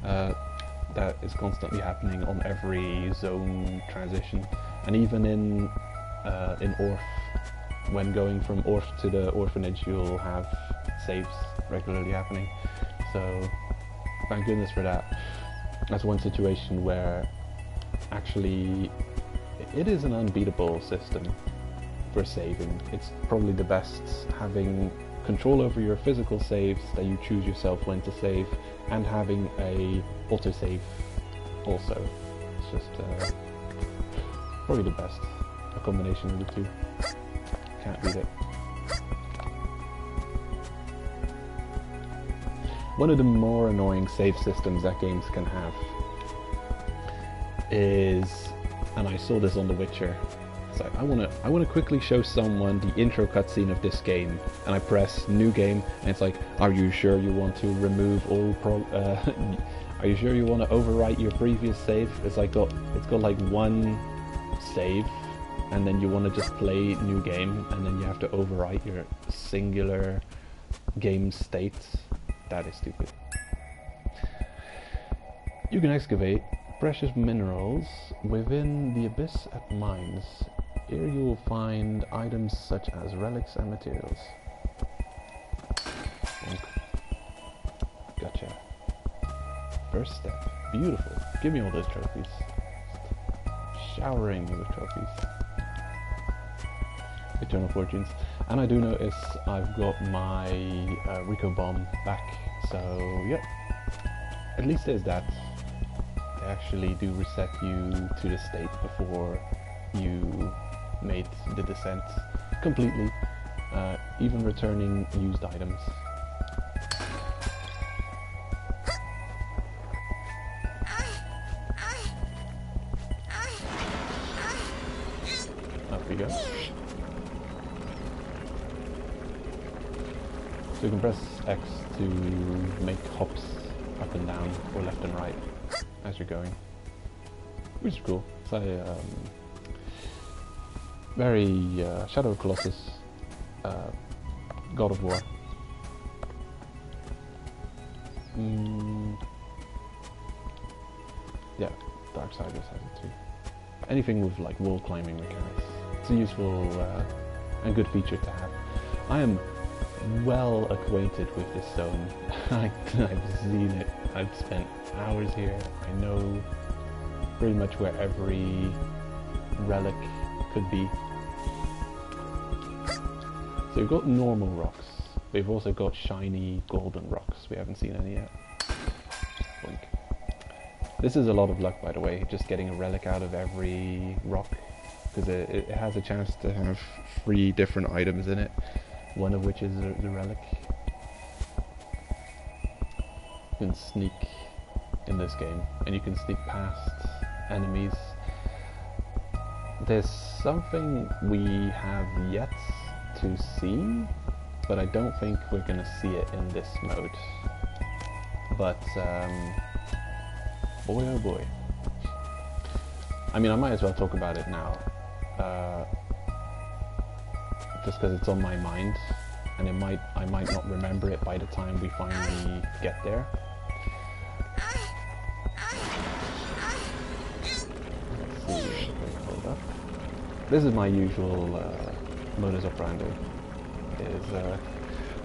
that is constantly happening on every zone transition, and even in Orph, when going from Orph to the orphanage, you'll have saves regularly happening. So thank goodness for that. That's one situation where actually it is an unbeatable system for saving. It's probably the best, having control over your physical saves, that you choose yourself when to save, and having a autosave also. It's just probably the best, a combination of the two. Can't beat it. One of the more annoying save systems that games can have is, and I saw this on The Witcher, it's like, I want to quickly show someone the intro cutscene of this game, and I press new game, and it's like, are you sure you want to remove all are you sure you want to overwrite your previous save? It's like it's got like one save, and then you want to just play new game, and then you have to overwrite your singular game state. That is stupid. You can excavate precious minerals within the abyss at mines. Here you will find items such as relics and materials. Gotcha. first step. Beautiful. Give me all those trophies. Showering me with trophies. Eternal Fortunes. And I do notice I've got my Rico Bomb back. So, yep. At least there's that. They actually do reset you to the state before you made the descent completely. Even returning used items. Up we go. So you can press X to make hops up and down or left and right as you're going, which is cool. It's a very Shadow of Colossus, God of War. Yeah, Darksiders has it too. Anything with like wall climbing mechanics. It's a useful and good feature to have. I am well acquainted with this zone. I've seen it. I've spent hours here. I know pretty much where every relic could be. So we've got normal rocks. We've also got shiny golden rocks. We haven't seen any yet. Blink. This is a lot of luck, by the way, just getting a relic out of every rock, because it has a chance to have 3 different items in it, one of which is the relic. You can sneak in this game, and you can sneak past enemies. There's something we have yet to see, but I don't think we're going to see it in this mode. But boy oh boy. I mean, I might as well talk about it now, just because it's on my mind, and I might not remember it by the time we finally get there. Let's see, hold up. This is my usual modus operandi. Is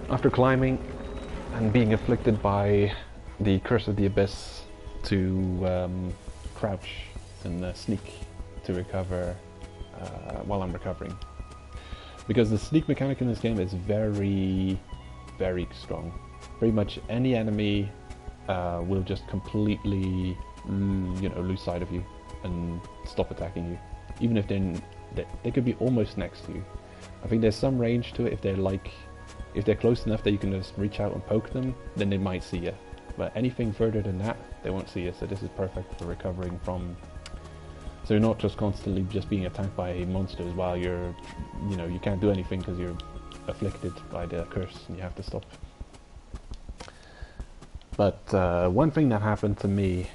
after climbing and being afflicted by the curse of the abyss, to crouch and sneak to recover while I'm recovering, because the sneak mechanic in this game is very, very strong. Pretty much any enemy will just completely, lose sight of you and stop attacking you, even if they could be almost next to you. I think there's some range to it. If they're close enough that you can just reach out and poke them, then they might see you. But anything further than that, they won't see you. So this is perfect for recovering from. So you're not just constantly just being attacked by monsters while you're, you can't do anything because you're afflicted by the curse and you have to stop. But one thing that happened to me,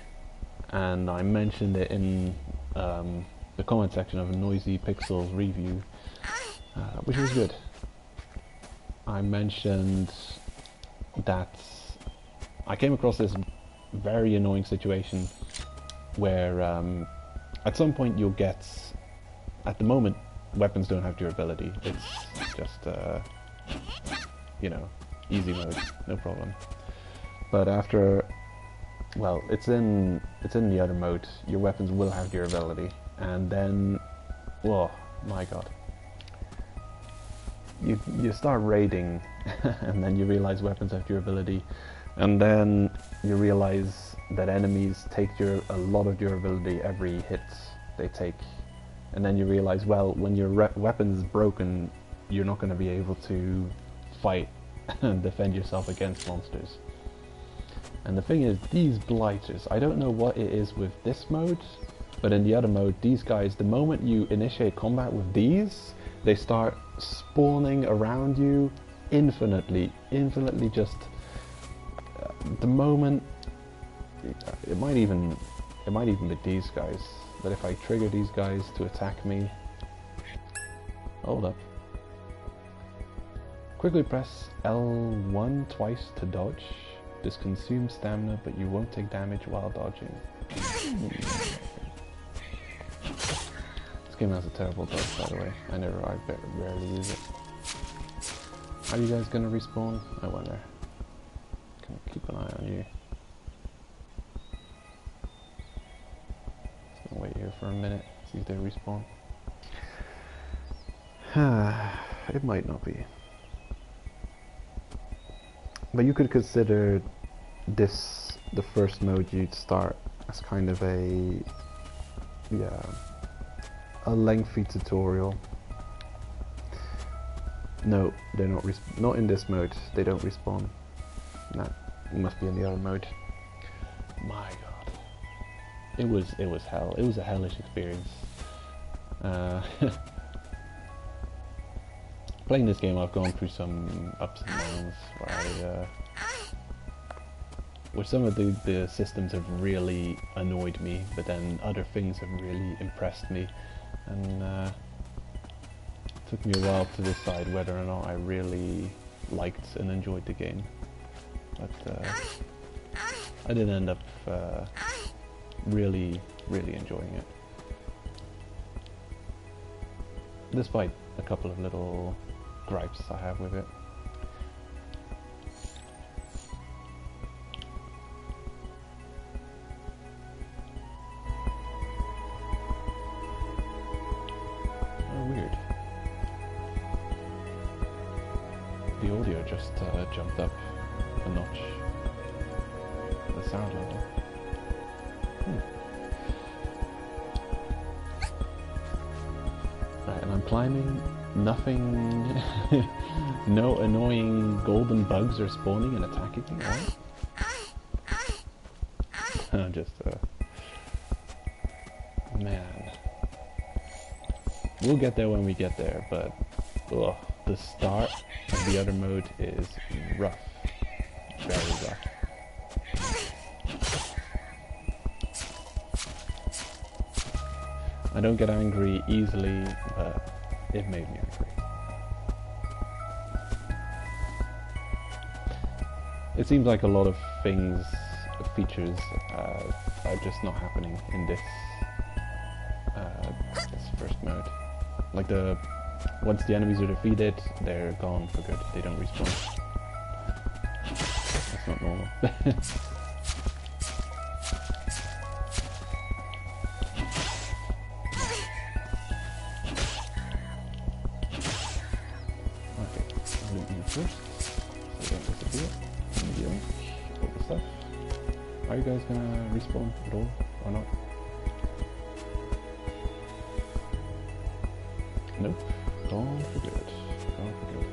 and I mentioned it in the comment section of a Noisy Pixels review, which was good. I mentioned that I came across this very annoying situation where at some point you'll get, at the moment, weapons don't have durability. It's just, easy mode, no problem. But after, well, it's in the other mode, your weapons will have durability. And then, oh my god. You start raiding, and then you realize weapons have durability, and then you realize that enemies take a lot of durability every hit they take, and then you realize, well, when your weapon is broken, you're not going to be able to fight and defend yourself against monsters. And the thing is, these blighters, I don't know what it is with this mode, but in the other mode, these guys, the moment you initiate combat with these, they start spawning around you infinitely just the moment. It might even be these guys, but if I trigger these guys to attack me, hold up, quickly press L1 twice to dodge. This consumes stamina, but you won't take damage while dodging. This game has a terrible dodge, by the way. I rarely use it. Are you guys gonna respawn? I wonder. Can keep an eye on you. for a minute, see if they respawn. It might not be. But you could consider this the first mode you'd start as kind of a lengthy tutorial. No, they're not in this mode. They don't respawn. Nah, it must be in the other mode. My God, it was hell. It was a hellish experience. Playing this game, I've gone through some ups and downs where some of the systems have really annoyed me, but then other things have really impressed me, and it took me a while to decide whether or not I really liked and enjoyed the game. But I did end up really enjoying it, despite a couple of little gripes I have with it. Oh, weird. The audio just jumped up a notch. The sound level. Right, and I'm climbing. Nothing, no annoying golden bugs are spawning and attacking me, right? Just, man. We'll get there when we get there, but ugh, the start of the other mode is rough. Very rough. I don't get angry easily, but it made me angry. It seems like a lot of features are just not happening in this first mode. Like once the enemies are defeated, they're gone for good. They don't respawn. That's not normal. Are you guys gonna respawn at all, or not? Nope. Gone for good. Gone for good.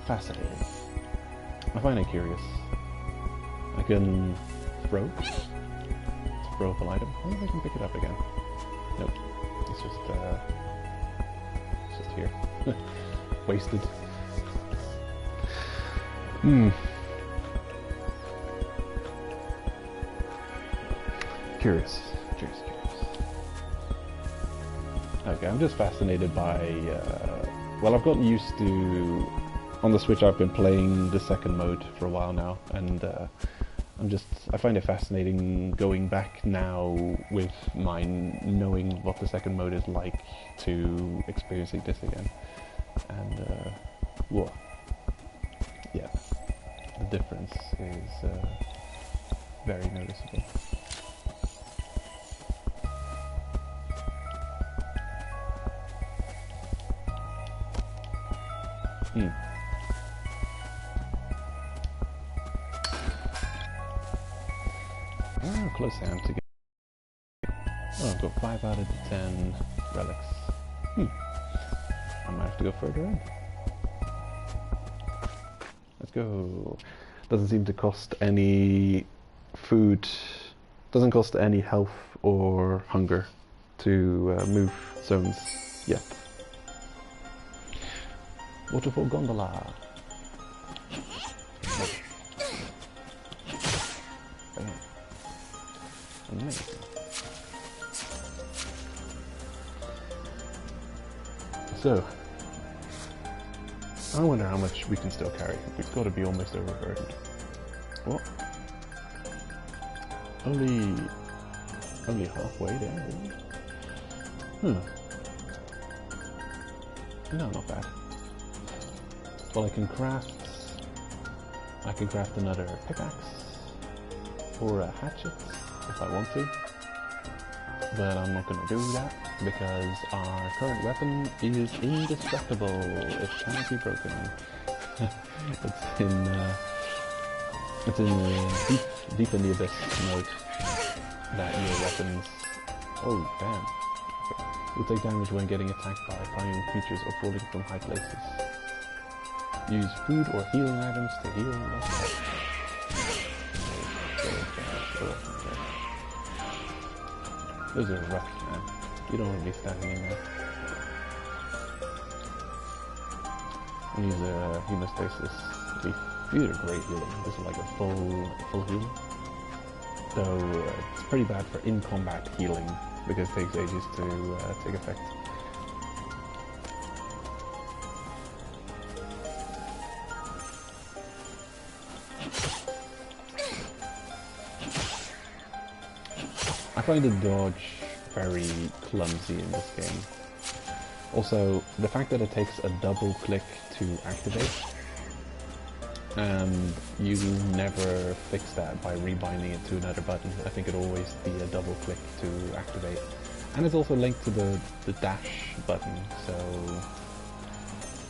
Fascinating. I find it curious. I can throw. It's a throwable item. I wonder if I can pick it up again. Nope. It's just here. Wasted. Curious. Okay, I'm just fascinated by, well, I've gotten used to, on the Switch I've been playing the second mode for a while now, and I find it fascinating going back now with my knowing what the second mode is like to experiencing this again. And, whoa. Yeah, the difference is very noticeable. Oh, close I am to get. Oh, I've got 5 out of the 10 relics. I might have to go further in. Let's go. Doesn't seem to cost any food. Doesn't cost any health or hunger to move zones yet. Waterfall gondola. Amazing. So, I wonder how much we can still carry. We've got to be almost overburdened. What? Only halfway there. No, not bad. Well, I can craft another pickaxe or a hatchet if I want to. but I'm not going to do that because our current weapon is indestructible. It cannot be broken. it's in deep in the abyss mode that your weapons. Oh damn! Okay. You'll take damage when getting attacked by flying creatures or falling from high places. Use food or healing items to heal yourself. Those are rough, man. You don't want to be standing in there. And use hemostasis. These are great healing. This is like a full healing. Though it's pretty bad for in-combat healing because it takes ages to take effect. I find the dodge very clumsy in this game. Also, the fact that it takes a double click to activate, and you never fix that by rebinding it to another button. I think it'll always be a double click to activate. And it's also linked to the dash button, so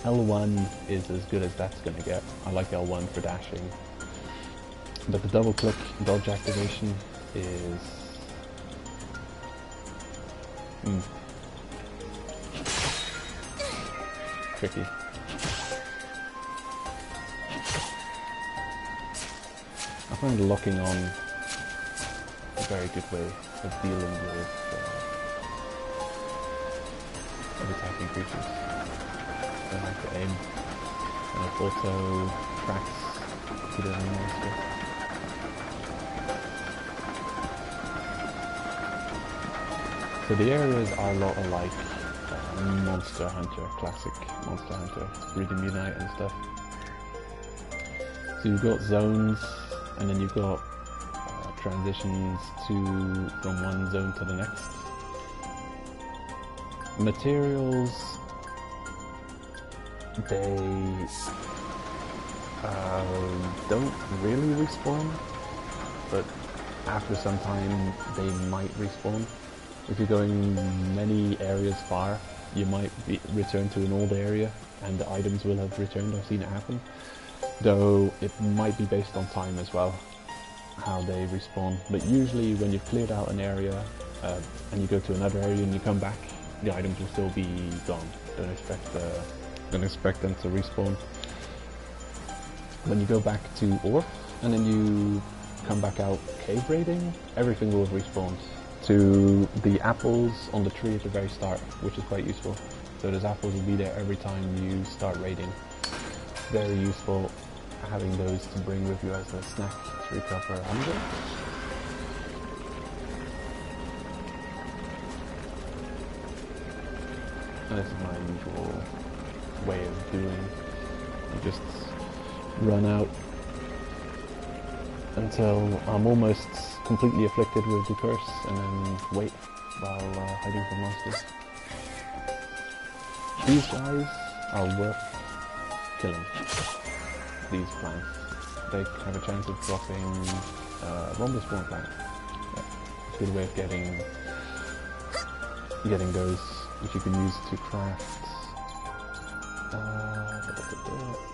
L1 is as good as that's gonna get. I like L1 for dashing. But the double click dodge activation is tricky. I find locking on a very good way of dealing with attacking creatures. Don't have to aim, and it also tracks to the monster. So the areas are a lot like Monster Hunter, classic Monster Hunter, Freedom Unite and stuff. So you've got zones, and then you've got transitions from one zone to the next. Materials, they don't really respawn, but after some time they might respawn. If you're going many areas far, you might return to an old area and the items will have returned. I've seen it happen. Though it might be based on time as well, how they respawn. But usually when you've cleared out an area and you go to another area and you come back, the items will still be gone. Don't expect them to respawn. When you go back to Orth and then you come back out cave raiding, everything will have respawned to the apples on the tree at the very start, which is quite useful. So those apples will be there every time you start raiding. Very useful having those to bring with you as a snack to recover hunger. And this is my usual way of doing. I just run out until I'm almost completely afflicted with the curse, and then wait while hiding from monsters. These guys are worth killing. These plants. They have a chance of dropping rumble spawn plant. Yeah. It's a good way of getting those, which you can use to craft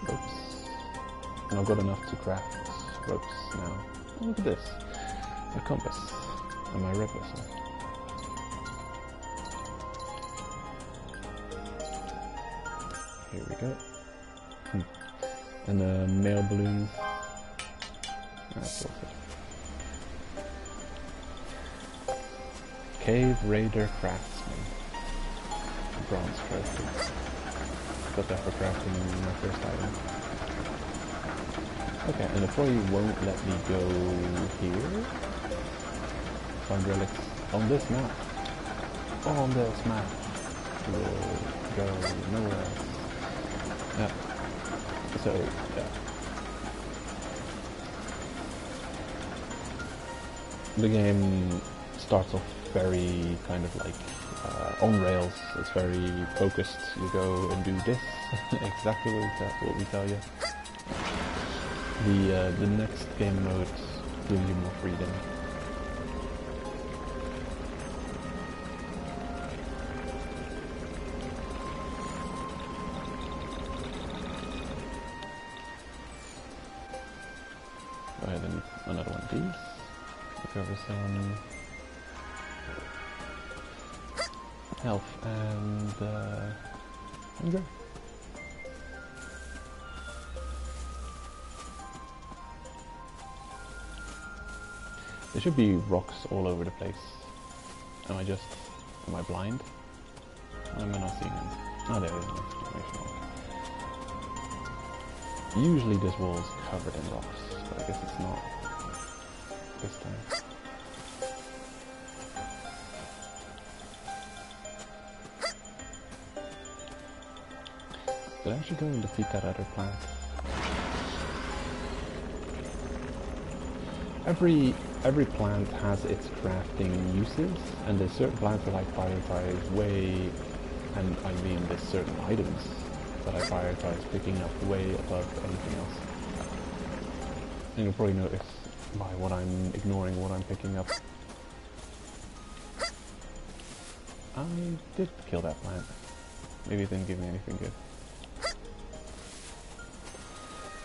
ropes. And I've got enough to craft ropes now. Oh, look at this. A compass and my red whistle. Here we go. And the male balloons. That's awesome. Cave Raider Craftsman. Bronze trophy. Got that for crafting my first item. Okay, and the probably won't let me go here. Find relics on this map. On this map. We'll go nowhere else. Yeah. So, yeah. The game starts off very kind of like on rails. It's very focused. You go and do this exactly what we tell you. The next game mode gives you more freedom. another one of these. Recover some health and go. There should be rocks all over the place. Am I blind? Why am I not seeing them? Oh, there is an exclamation mark. Usually this wall is covered in rocks, but I guess it's not this time. Did I actually go and defeat that other plant? Every plant has its crafting uses, and there's certain plants that I prioritize way, and I mean there's certain items that I prioritize picking up way above anything else. And you'll probably notice by what I'm ignoring, what I'm picking up. I did kill that plant. Maybe it didn't give me anything good.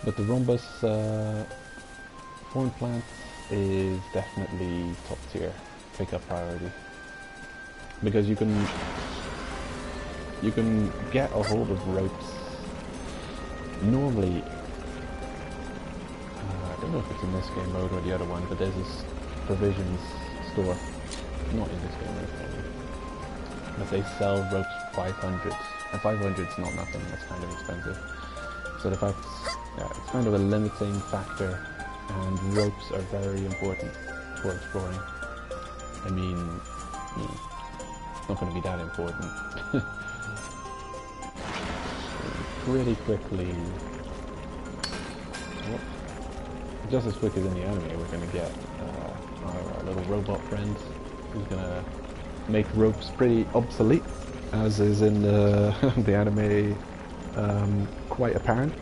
But the rhombus thorn plant is definitely top tier pickup priority, because you can get a hold of ropes. Normally, I don't know if it's in this game mode or the other one, but there's this provisions store, not in this game mode probably, but they sell ropes 500, and 500 is not nothing. That's kind of expensive. So the fact, yeah, it's kind of a limiting factor. And ropes are very important for exploring. I mean, it's not going to be that important. Pretty quickly, just as quick as in the anime, we're going to get our little robot friend who's going to make ropes pretty obsolete, as is in the anime, quite apparent.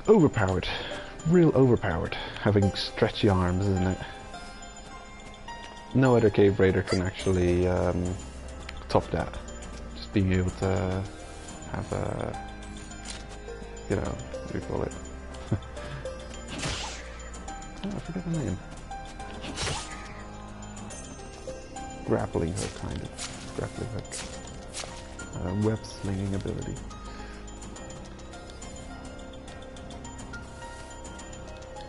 Overpowered. Real overpowered, having stretchy arms, isn't it? No other cave raider can actually top that. Just being able to have a, you know, what do you call it? Oh, I forgot the name. Grappling hook, kind of. Grappling hook. Web slinging ability.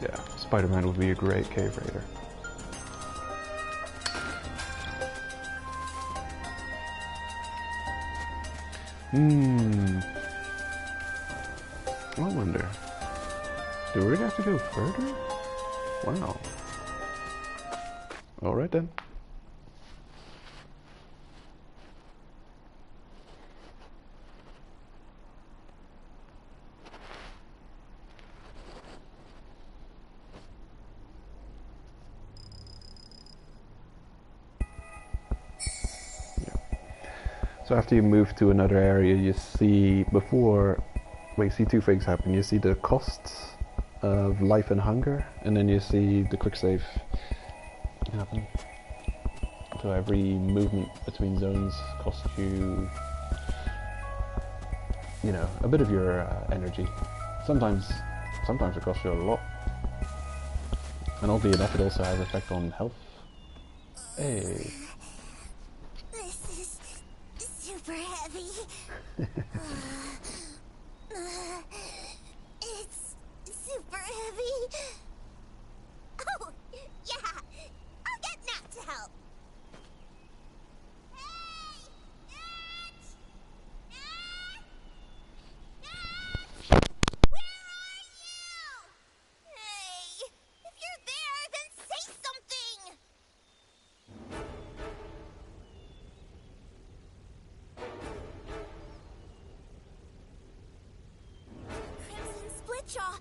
Yeah, Spider-Man would be a great cave raider. I wonder, do we really have to go further? Wow. Alright then. So after you move to another area, you see you see two things happen. You see the costs of life and hunger, and then you see the quick save happen. So every movement between zones costs you, you know, a bit of your energy. Sometimes it costs you a lot. And oddly enough, it also has an effect on health. Hey. Super heavy. It's super heavy. Oh, yeah. I'll get Nat to help. Hey! Nat! Nat! Where are you? Hey! If you're there, then say something! Splitjaw,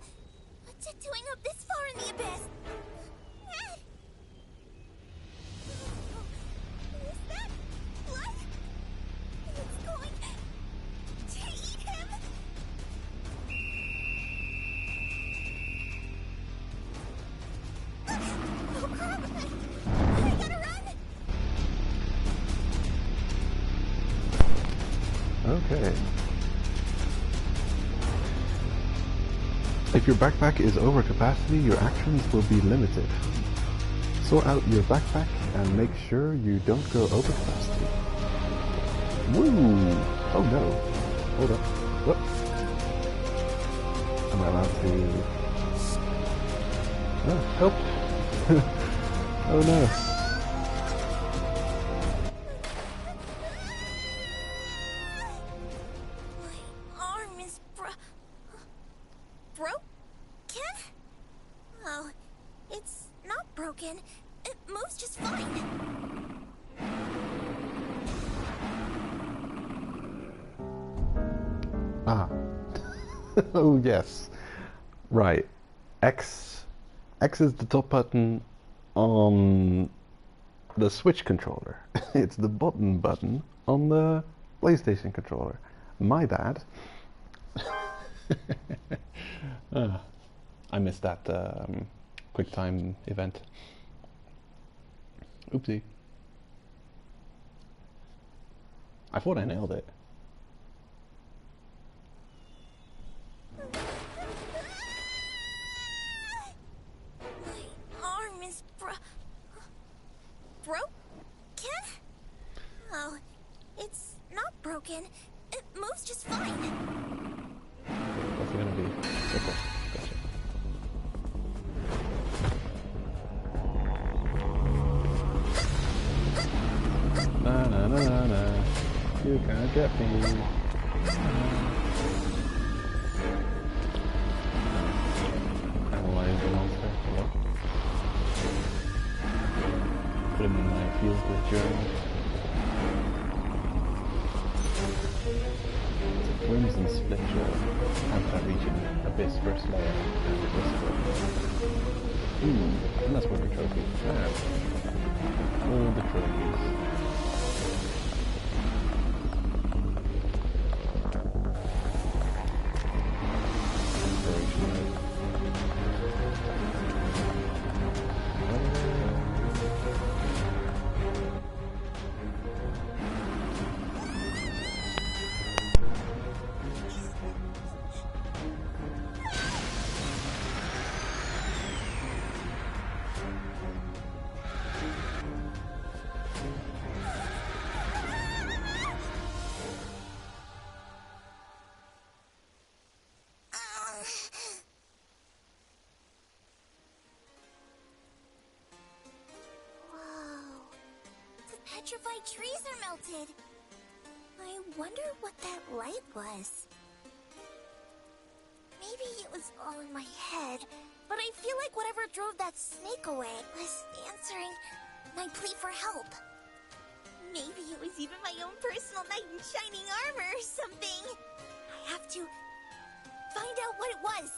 what's it doing up this far in the abyss? Is that blood? It's going to eat him? Oh crap! I gotta run! Okay. If your backpack is over capacity, your actions will be limited. Sort out your backpack and make sure you don't go over capacity. Woo! Oh no. Hold up. Whoop. Am I allowed to... Oh, help! Oh no. My arm is broken? Oh, it's not broken. It moves just fine. Ah. Oh yes. Right. X is the top button on the Switch controller. It's the button on the PlayStation controller. My bad. I missed that quick time event. Oopsie. I thought I nailed it. My arm is broken? Oh, it's not broken. It moves just fine. What's it gonna be? Circle. Gotcha. Na na na na na. You can't get me. Analyze the monster. Hello. Put him in my feel-good journal. Crimson Splinter, after reaching Abyss first layer and Whisper. And that's where the trophy. All the trophies. Inspiration mode. Petrified trees are melted. I wonder what that light was. Maybe it was all in my head, but I feel like whatever drove that snake away was answering my plea for help. Maybe it was even my own personal knight in shining armor or something. I have to find out what it was.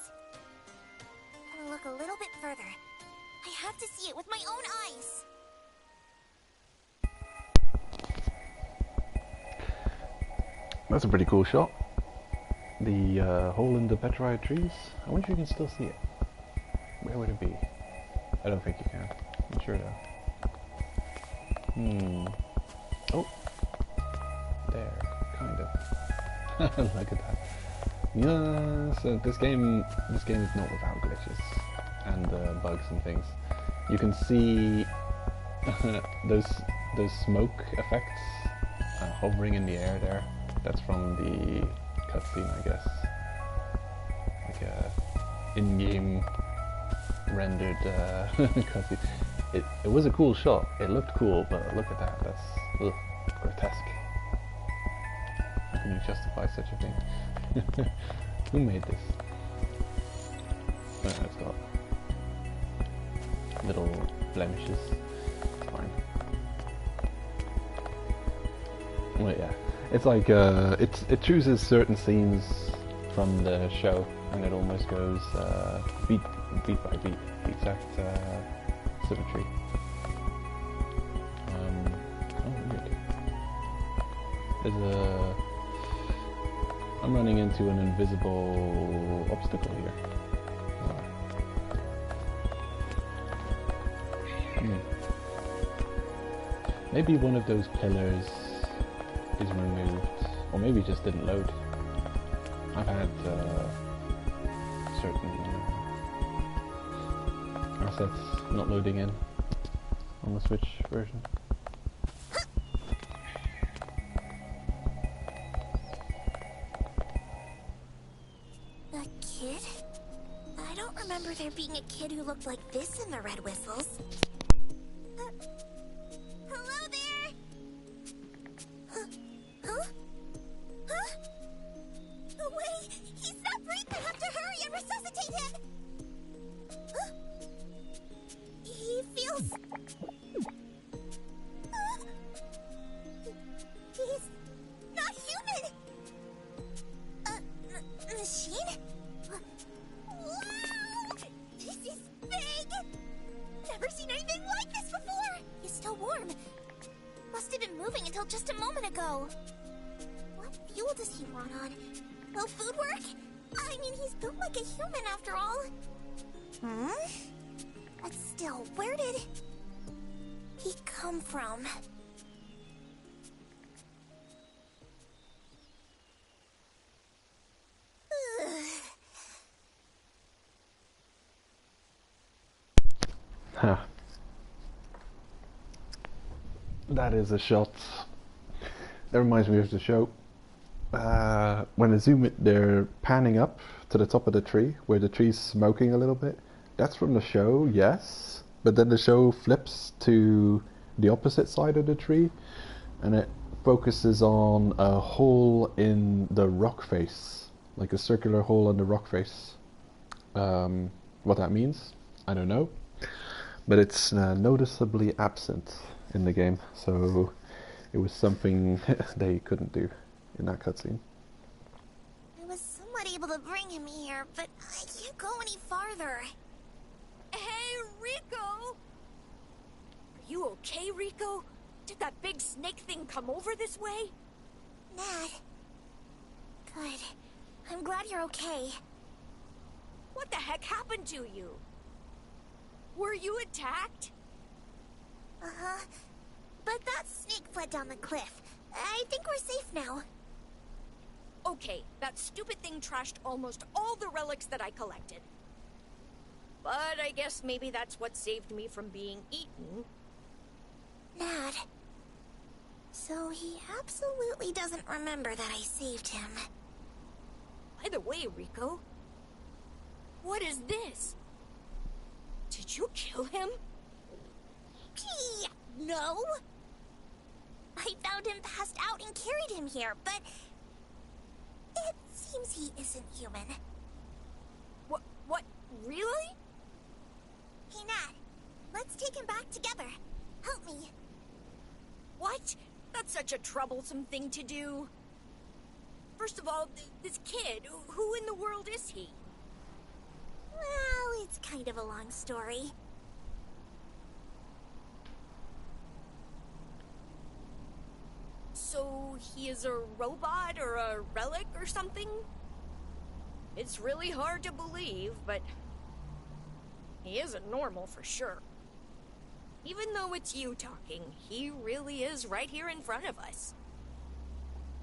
I'll look a little bit further. I have to see it with my own eyes. That's a pretty cool shot. The hole in the petrified trees. I wonder if you can still see it. Where would it be? I don't think you can. I'm sure though. Oh. There. Kind of. Look at that. Yeah, so this game is not without glitches and bugs and things. You can see those smoke effects hovering in the air there. That's from the cutscene, I guess. Like a in-game rendered cutscene. It was a cool shot. It looked cool, but look at that. That's grotesque. How can you justify such a thing? Who made this? Oh, it's got little blemishes. It's fine. Well, yeah. It's like it chooses certain scenes from the show, and it almost goes beat by beat, the exact symmetry. Oh, weird. I'm running into an invisible obstacle here. Maybe one of those pillars is removed, or maybe it just didn't load. I've had certain assets not loading in on the Switch version. A kid? I don't remember there being a kid who looked like this in the Red Whistles. Hello there? Huh? Huh? Huh? Oh, wait! He's not breathing! I have to hurry and resuscitate him! Huh? He feels... He's not human! Machine? Wow! This is big! Never seen anything like this before! He's still warm. Must have been moving until just a moment ago. What fuel does he run on? Will food work? I mean, he's built like a human after all. But still, where did he come from? Huh. That is a shot. That reminds me of the show. When they zoom it, they're panning up to the top of the tree, where the tree's smoking a little bit. That's from the show, yes. But then the show flips to the opposite side of the tree, and it focuses on a hole in the rock face, like a circular hole in the rock face. What that means, I don't know. But it's noticeably absent in the game, so it was something they couldn't do in that cutscene. I was somewhat able to bring him here, but I can't go any farther. Hey, Rico! Are you okay, Rico? Did that big snake thing come over this way? Nat. Good. I'm glad you're okay. What the heck happened to you? Were you attacked? Uh-huh. But that snake fled down the cliff. I think we're safe now. Okay, that stupid thing trashed almost all the relics that I collected. But I guess maybe that's what saved me from being eaten. Nat. So he absolutely doesn't remember that I saved him. By the way, Rico, what is this? Did you kill him? Gee, no. I found him passed out and carried him here, but it seems he isn't human. What? Really? Hey, Nat. Let's take him back together. Help me. What? That's such a troublesome thing to do. First of all, this kid, who in the world is he? Well, it's kind of a long story. So he is a robot or a relic or something? It's really hard to believe, but he isn't normal for sure. Even though it's you talking, he really is right here in front of us.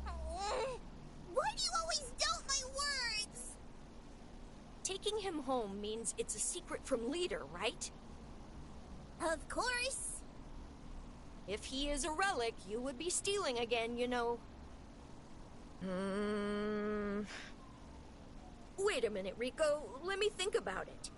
Why do you always doubt my words? Taking him home means it's a secret from Leader, right? Of course. If he is a relic, you would be stealing again, you know. Wait a minute, Rico. Let me think about it.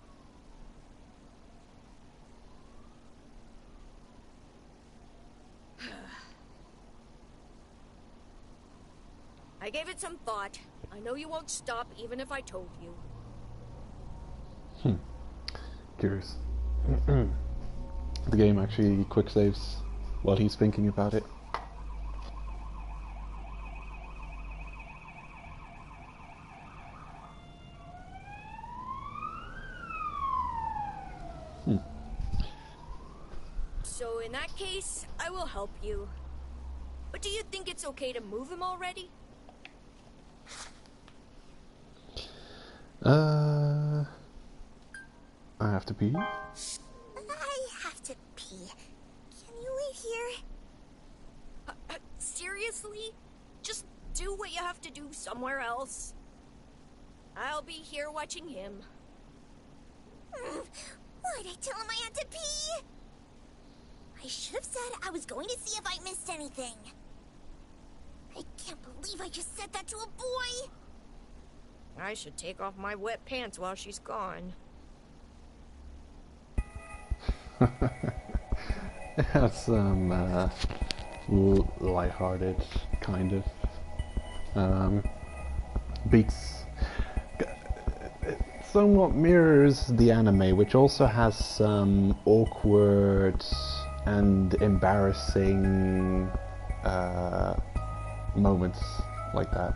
I gave it some thought. I know you won't stop even if I told you. Curious. The game actually quick saves while he's thinking about it. So in that case, I will help you. But do you think it's okay to move him already? I have to pee. I have to pee. Can you wait here? Seriously? Just do what you have to do somewhere else. I'll be here watching him. Why'd I tell him I had to pee? I should have said I was going to see if I missed anything. I can't believe I just said that to a boy. I should take off my wet pants while she's gone. It has some lighthearted kind of beats. It somewhat mirrors the anime, which also has some awkward and embarrassing moments like that.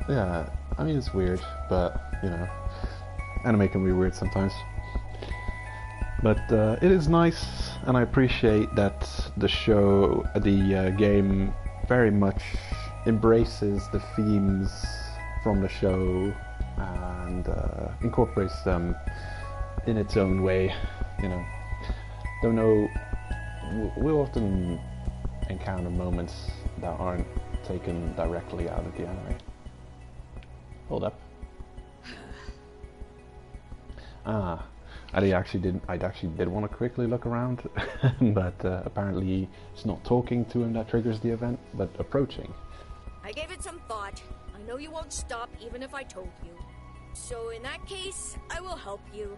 Yeah, I mean it's weird, but you know, anime can be weird sometimes. But it is nice, and I appreciate that the game very much embraces the themes from the show and incorporates them in its own way. You know, don't know. We'll often encounter moments that aren't taken directly out of the anime. Hold up. I actually did want to quickly look around, but apparently it's not talking to him that triggers the event, but approaching. I gave it some thought. I know you won't stop even if I told you. So in that case, I will help you.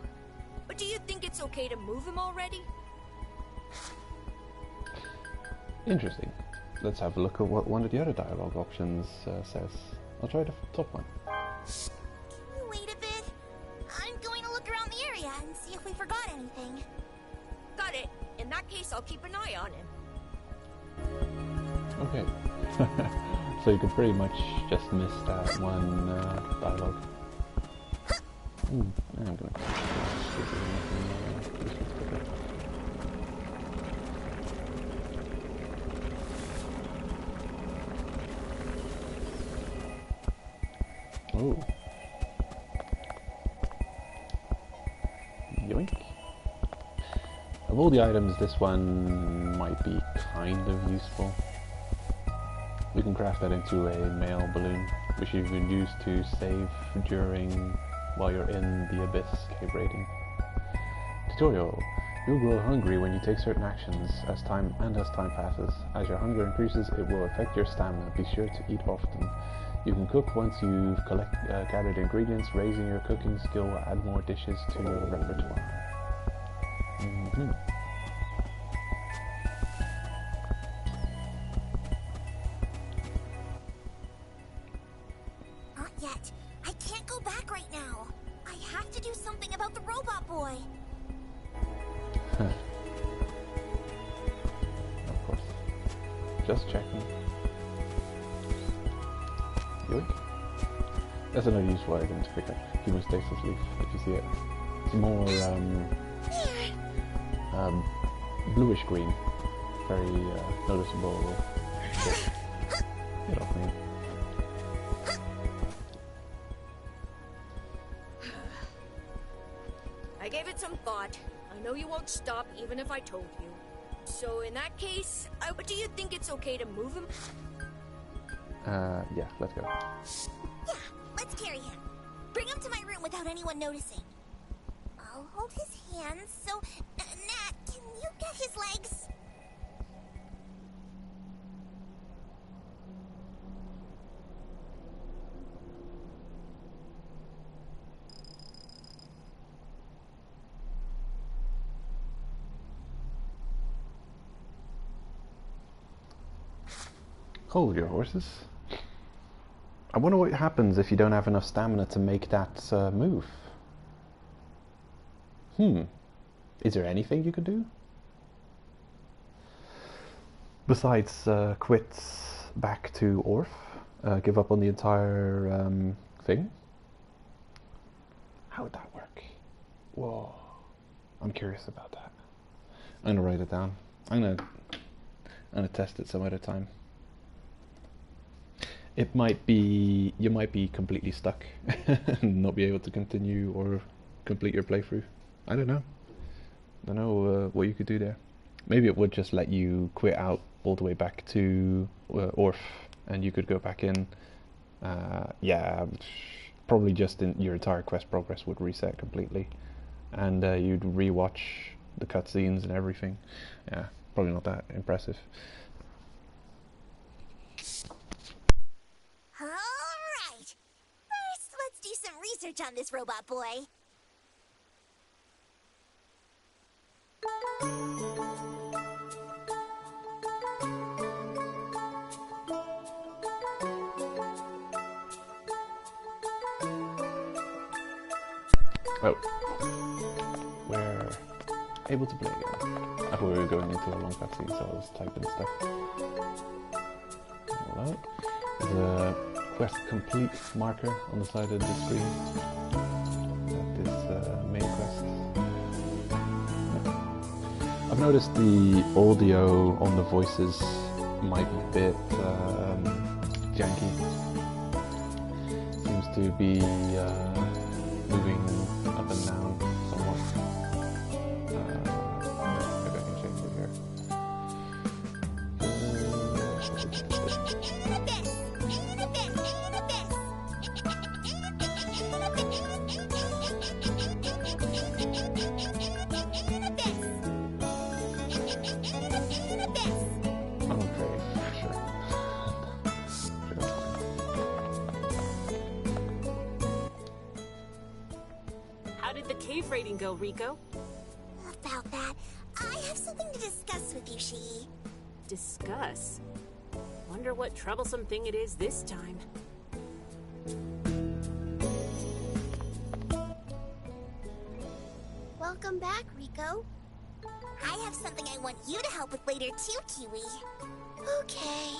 But do you think it's okay to move him already? Interesting. Let's have a look at what one of the other dialogue options says. I'll try the top one. Can you wait a bit? I'm going to look around the area and see if we forgot anything. Got it. In that case, I'll keep an eye on him. Okay. So you could pretty much just miss that one dialogue. I'm gonna see if there's anything Oh. Yoink. Of all the items, this one might be kind of useful. We can craft that into a mail balloon, which you can use to save while you're in the Abyss cave raiding. Tutorial. You'll grow hungry when you take certain actions as time passes. As your hunger increases, it will affect your stamina. Be sure to eat often. You can cook once you've gathered ingredients. Raising your cooking skill will add more dishes to your repertoire. Not yet. I can't go back right now. I have to do something about the robot boy. Of course. Just checking. Yoink. That's another useful item to pick up. Hemostasis leaf, if you see it. It's more bluish green. Very noticeable. Get off me. I gave it some thought. I know you won't stop even if I told you. So in that case, do you think it's okay to move him? Yeah, let's go. Yeah, let's carry him. Bring him to my room without anyone noticing. I'll hold his hands, so... Nat, can you get his legs? Hold your horses. I wonder what happens if you don't have enough stamina to make that move. Is there anything you could do? Besides quit back to Orf, give up on the entire thing? How would that work? Whoa, I'm curious about that. I'm gonna write it down. I'm gonna test it some other time. It might be, you might be completely stuck and not be able to continue or complete your playthrough. I don't know. I don't know what you could do there. Maybe it would just let you quit out all the way back to Orf and you could go back in. Yeah, probably just in your entire quest progress would reset completely. and you'd rewatch the cutscenes and everything. Yeah, probably not that impressive. Alright! First, let's do some research on this robot boy. Oh. We're able to play again. I thought we were going into a long cutscene, so I was typing stuff. Hello. There's a quest complete marker on the side of the screen. That is main quest. Yeah. I've noticed the audio on the voices might be a bit janky. Seems to be moving up and down somewhat. Maybe I can change it here. Okay, sure. How did the cave raiding go, Rico? About that, I have something to discuss with you, Shi. Discuss. Wonder what troublesome thing it is this time. Welcome back, Rico. I have something I want you to help with later too, Kiwi. Okay.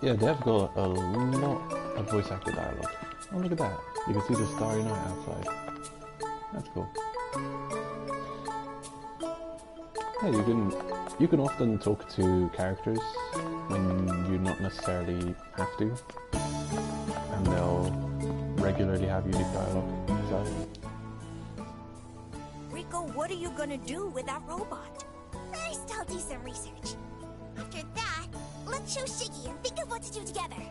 Yeah, they've got a lot of voice acted dialogue. Oh, look at that. You can see the starry night outside. That's cool. Yeah, you can often talk to characters when you not necessarily have to, and they'll regularly have unique dialogue. So, Rico, what are you gonna do with that robot? First, I'll do some research. After that, let's show Shiggy and think of what to do together.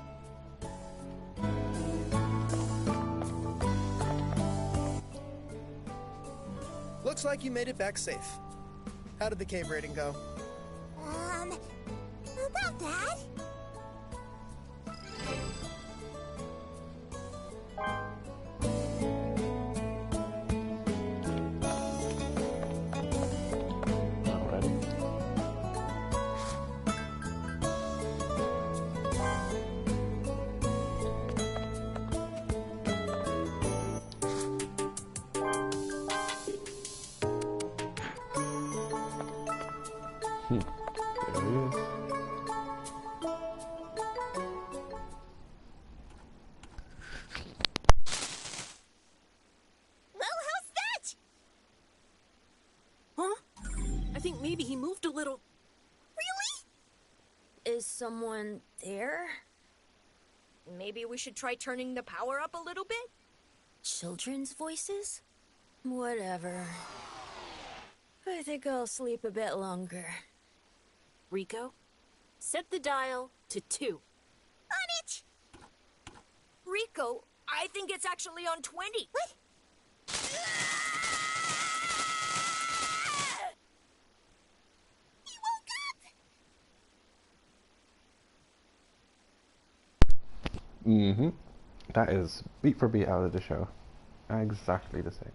Looks like you made it back safe. How did the cave raiding go? About that. already. There he is. Well, how's that? Huh? I think maybe he moved a little. Really? Is someone there? Maybe we should try turning the power up a little bit? Children's voices? Whatever. I think I'll sleep a bit longer. Rico, set the dial to 2. On it! Rico, I think it's actually on 20. What? He woke up! Mm-hmm. That is beat for beat out of the show. Exactly the same.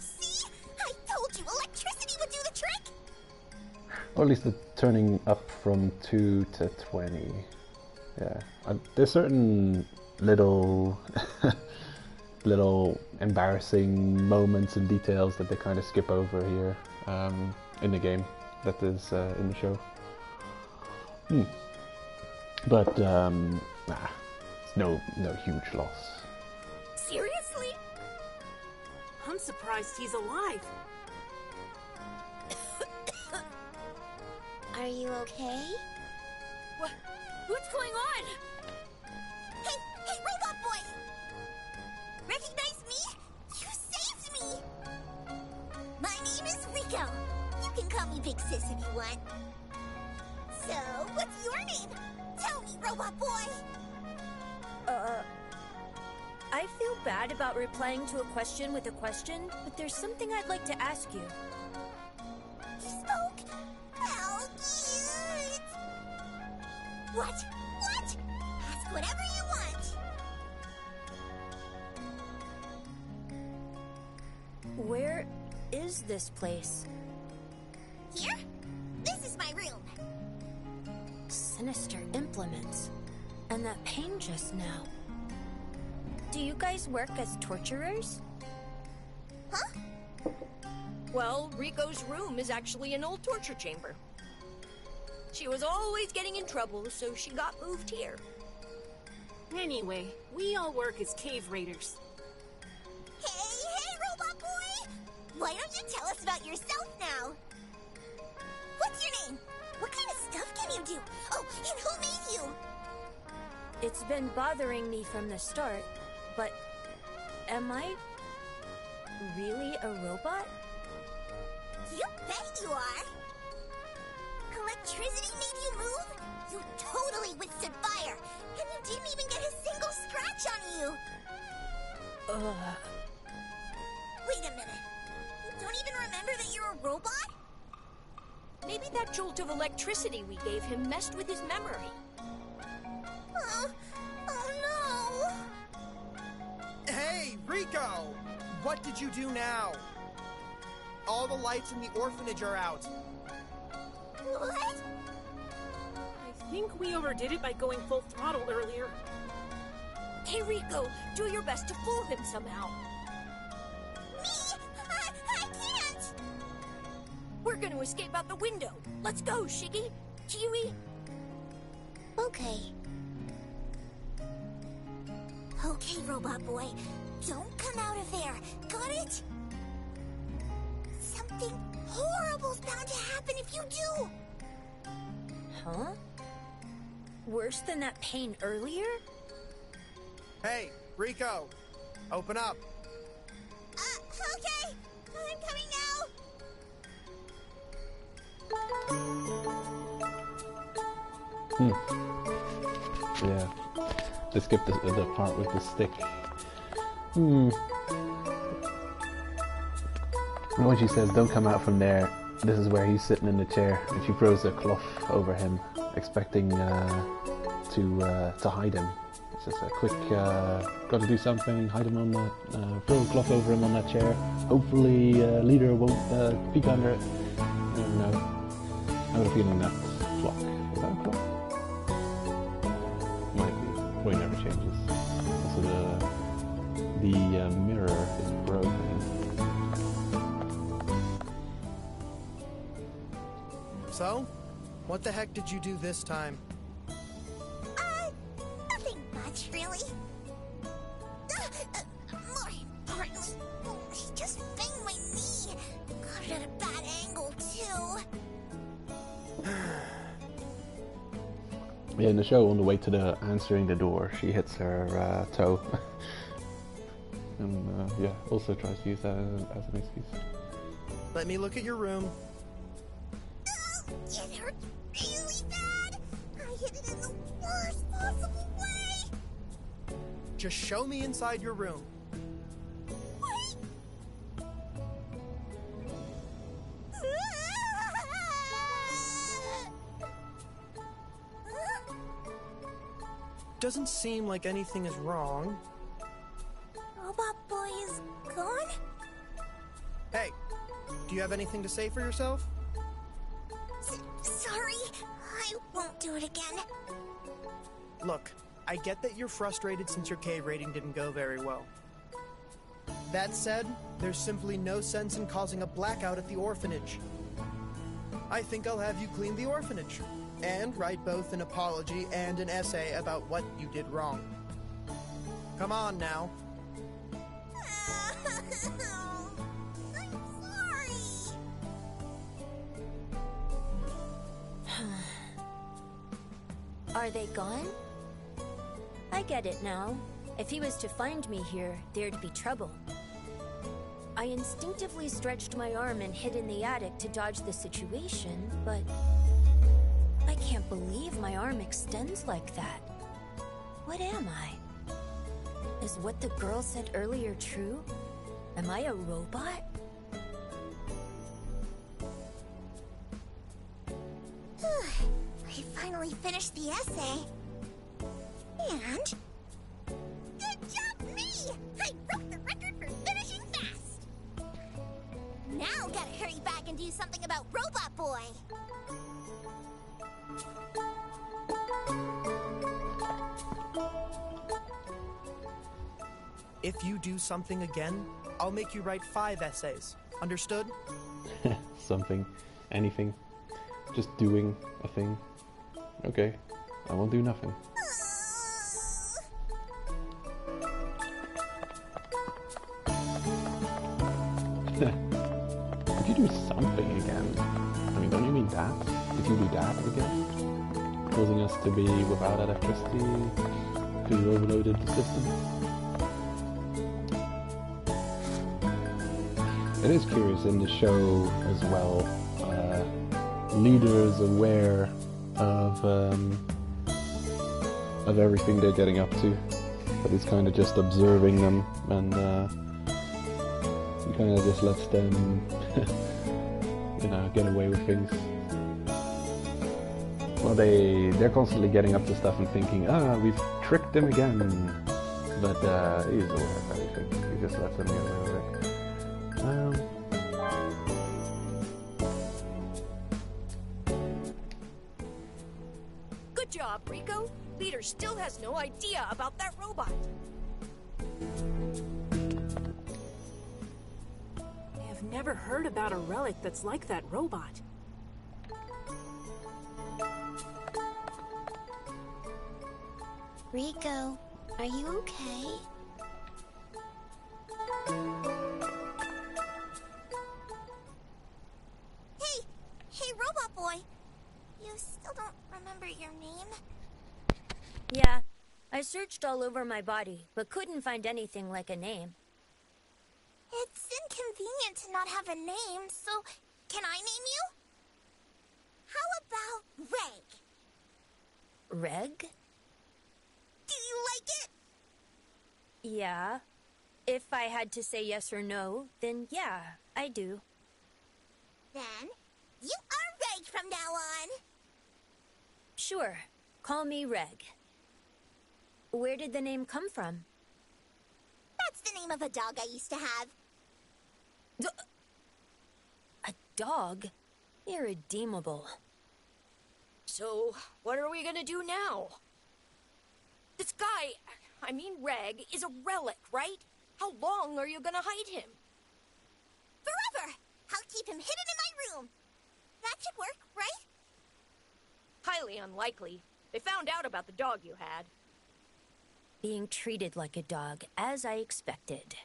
See? I told you electricity would do the trick! Or at least the turning up from 2 to 20. Yeah. There's certain little little embarrassing moments and details that they kind of skip over here in the game that is in the show. But it's no huge loss. Seriously? I'm surprised he's alive. Are you okay? What's going on? Hey, robot boy! Recognize me? You saved me! My name is Rico. You can call me Big Sis if you want. So, what's your name? Tell me, robot boy! I feel bad about replying to a question with a question, but there's something I'd like to ask you. Smoke? How cute! What? What? Ask whatever you want. Where is this place? Here? This is my room. Sinister implements. And that pain just now. Do you guys work as torturers? Huh? Well, Rico's room is actually an old torture chamber. She was always getting in trouble, so she got moved here. Anyway, we all work as cave raiders. Hey, robot boy! Why don't you tell us about yourself now? What's your name? What kind of stuff can you do? Oh, and who made you? It's been bothering me from the start, but am I really a robot? You bet you are! Electricity made you move? You totally withstood fire, and you didn't even get a single scratch on you! Wait a minute. You don't even remember that you're a robot? Maybe that jolt of electricity we gave him messed with his memory. Oh no! Hey, Rico! What did you do now? All the lights in the orphanage are out. What? I think we overdid it by going full throttle earlier. Hey, Rico, do your best to fool him somehow. Me? I can't! We're gonna escape out the window. Let's go, Shiggy. Kiwi. Okay. Okay, robot boy. Don't come out of there. Got it? Something horrible's bound to happen if you do. Huh? Worse than that pain earlier? Hey, Rico! Open up! Okay. I'm coming now. Yeah. They skipped the part with the stick. And when she says, "Don't come out from there," this is where he's sitting in the chair, and she throws a cloth over him, expecting to hide him. It's just a quick, got to do something, hide him on that, throw a cloth over him on that chair. Hopefully, leader won't peek under it. I don't know. I have a feeling that's clock. Is that a clock? Might be. Point never changes. Also, the mirror is broken. So, what the heck did you do this time? Nothing much, really. More importantly, he just banged my knee. Got it at a bad angle, too. Yeah, in the show, on the way to the answering the door, she hits her toe. And yeah, also tries to use that as an excuse. Let me look at your room. It hurt really bad. I hit it in the worst possible way. Just show me inside your room. Wait. Doesn't seem like anything is wrong. Robot boy is gone? Hey, do you have anything to say for yourself? Sorry, I won't do it again. Look, I get that you're frustrated since your cave raiding didn't go very well. That said, there's simply no sense in causing a blackout at the orphanage. I think I'll have you clean the orphanage, and write both an apology and an essay about what you did wrong. Come on now. I'm sorry. Are they gone? I get it now. If he was to find me here, there'd be trouble. I instinctively stretched my arm and hid in the attic to dodge the situation, but I can't believe my arm extends like that. What am I? Is what the girl said earlier true? Am I a robot? I finally finished the essay. And... good job, me! I broke the record for finishing fast! Now gotta hurry back and do something about Robot Boy! If you do something again, I'll make you write 5 essays. Understood? Something. Anything. Just doing a thing. Okay. I won't do nothing. If you do something again, I mean, don't you mean that? If you do that again, causing us to be without electricity because you overloaded the system. It is curious in the show as well. Leader is aware of everything they're getting up to, but he's kind of just observing them, and he kind of just lets them, you know, get away with things. Well, they're constantly getting up to stuff and thinking, we've tricked him again, but he's aware of everything. He just lets them get away with it. Good job, Rico. Leader still has no idea about that robot. I have never heard about a relic that's like that robot. Rico, are you okay? Hey, Robot Boy. You still don't remember your name? Yeah, I searched all over my body, but couldn't find anything like a name. It's inconvenient to not have a name, so can I name you? How about Reg? Reg? Do you like it? Yeah. If I had to say yes or no, then yeah, I do. Then, you are Reg from now on. Sure, call me Reg. Where did the name come from? That's the name of a dog I used to have. A dog? Irredeemable. So, what are we gonna do now? This guy, I mean Reg, is a relic, right? How long are you gonna hide him? Forever! I'll keep him hidden in my room. That should work, right? Highly unlikely. They found out about the dog you had. Being treated like a dog, as I expected.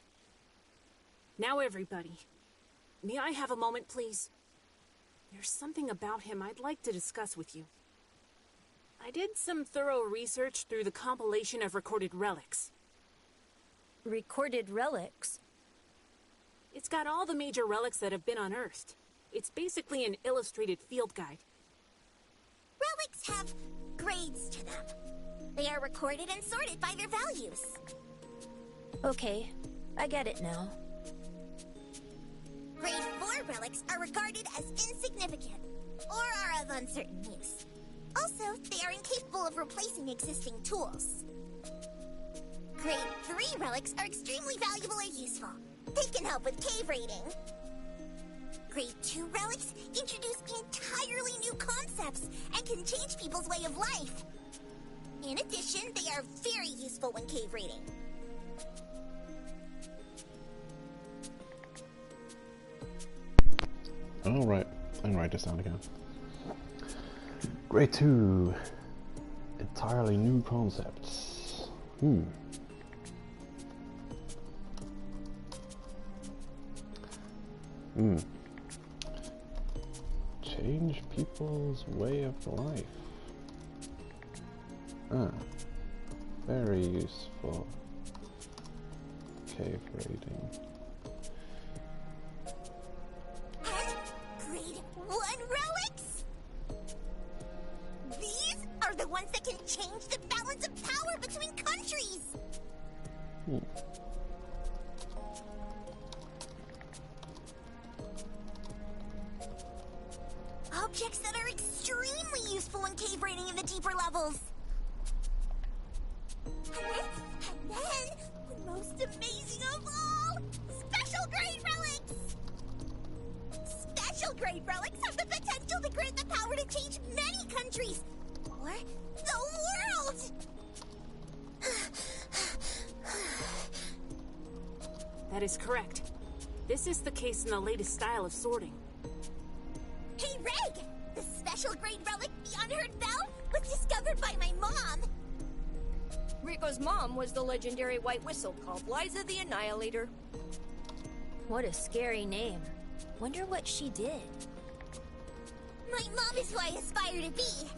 Now everybody, may I have a moment, please? There's something about him I'd like to discuss with you. I did some thorough research through the compilation of recorded relics. Recorded relics? It's got all the major relics that have been unearthed. It's basically an illustrated field guide. Relics have grades to them. They are recorded and sorted by their values. Okay, I get it now. Grade 4 relics are regarded as insignificant, or are of uncertain use. Also, they are incapable of replacing existing tools. Grade 3 relics are extremely valuable or useful. They can help with cave raiding. Grade 2 relics introduce entirely new concepts and can change people's way of life. In addition, they are very useful when cave raiding. Alright, I'm write this down again. Grade 2. Entirely new concepts. Change people's way of life. Very useful. Cave raiding. And Grade 1 relics? These are the ones that can change the balance of power between countries. objects that are extremely useful in cave raiding in the deeper levels. And then, the most amazing of all, special grade relics! Special grade relics have the potential to grant the power to change many countries, or the world! That is correct. This is the case in the latest style of sorting. Hey, Reg! The special grade relic, the Unheard Bell, was discovered by my mom! Rico's mom was the legendary white whistle called Liza the Annihilator. What a scary name. Wonder what she did. My mom is who I aspire to be!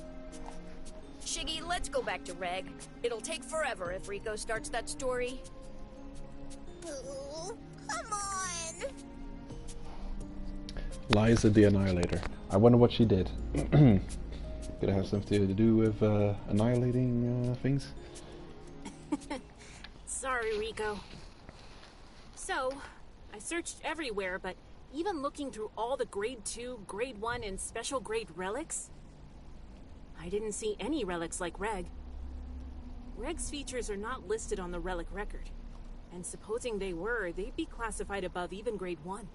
Shiggy, let's go back to Reg. It'll take forever if Rico starts that story. Oh, come on! Liza the Annihilator. I wonder what she did. Could it have something to do with annihilating things? Sorry, Rico. So, I searched everywhere, but even looking through all the Grade 2, Grade 1, and Special Grade relics, I didn't see any relics like Reg. Reg's features are not listed on the relic record, and supposing they were, they'd be classified above even Grade 1.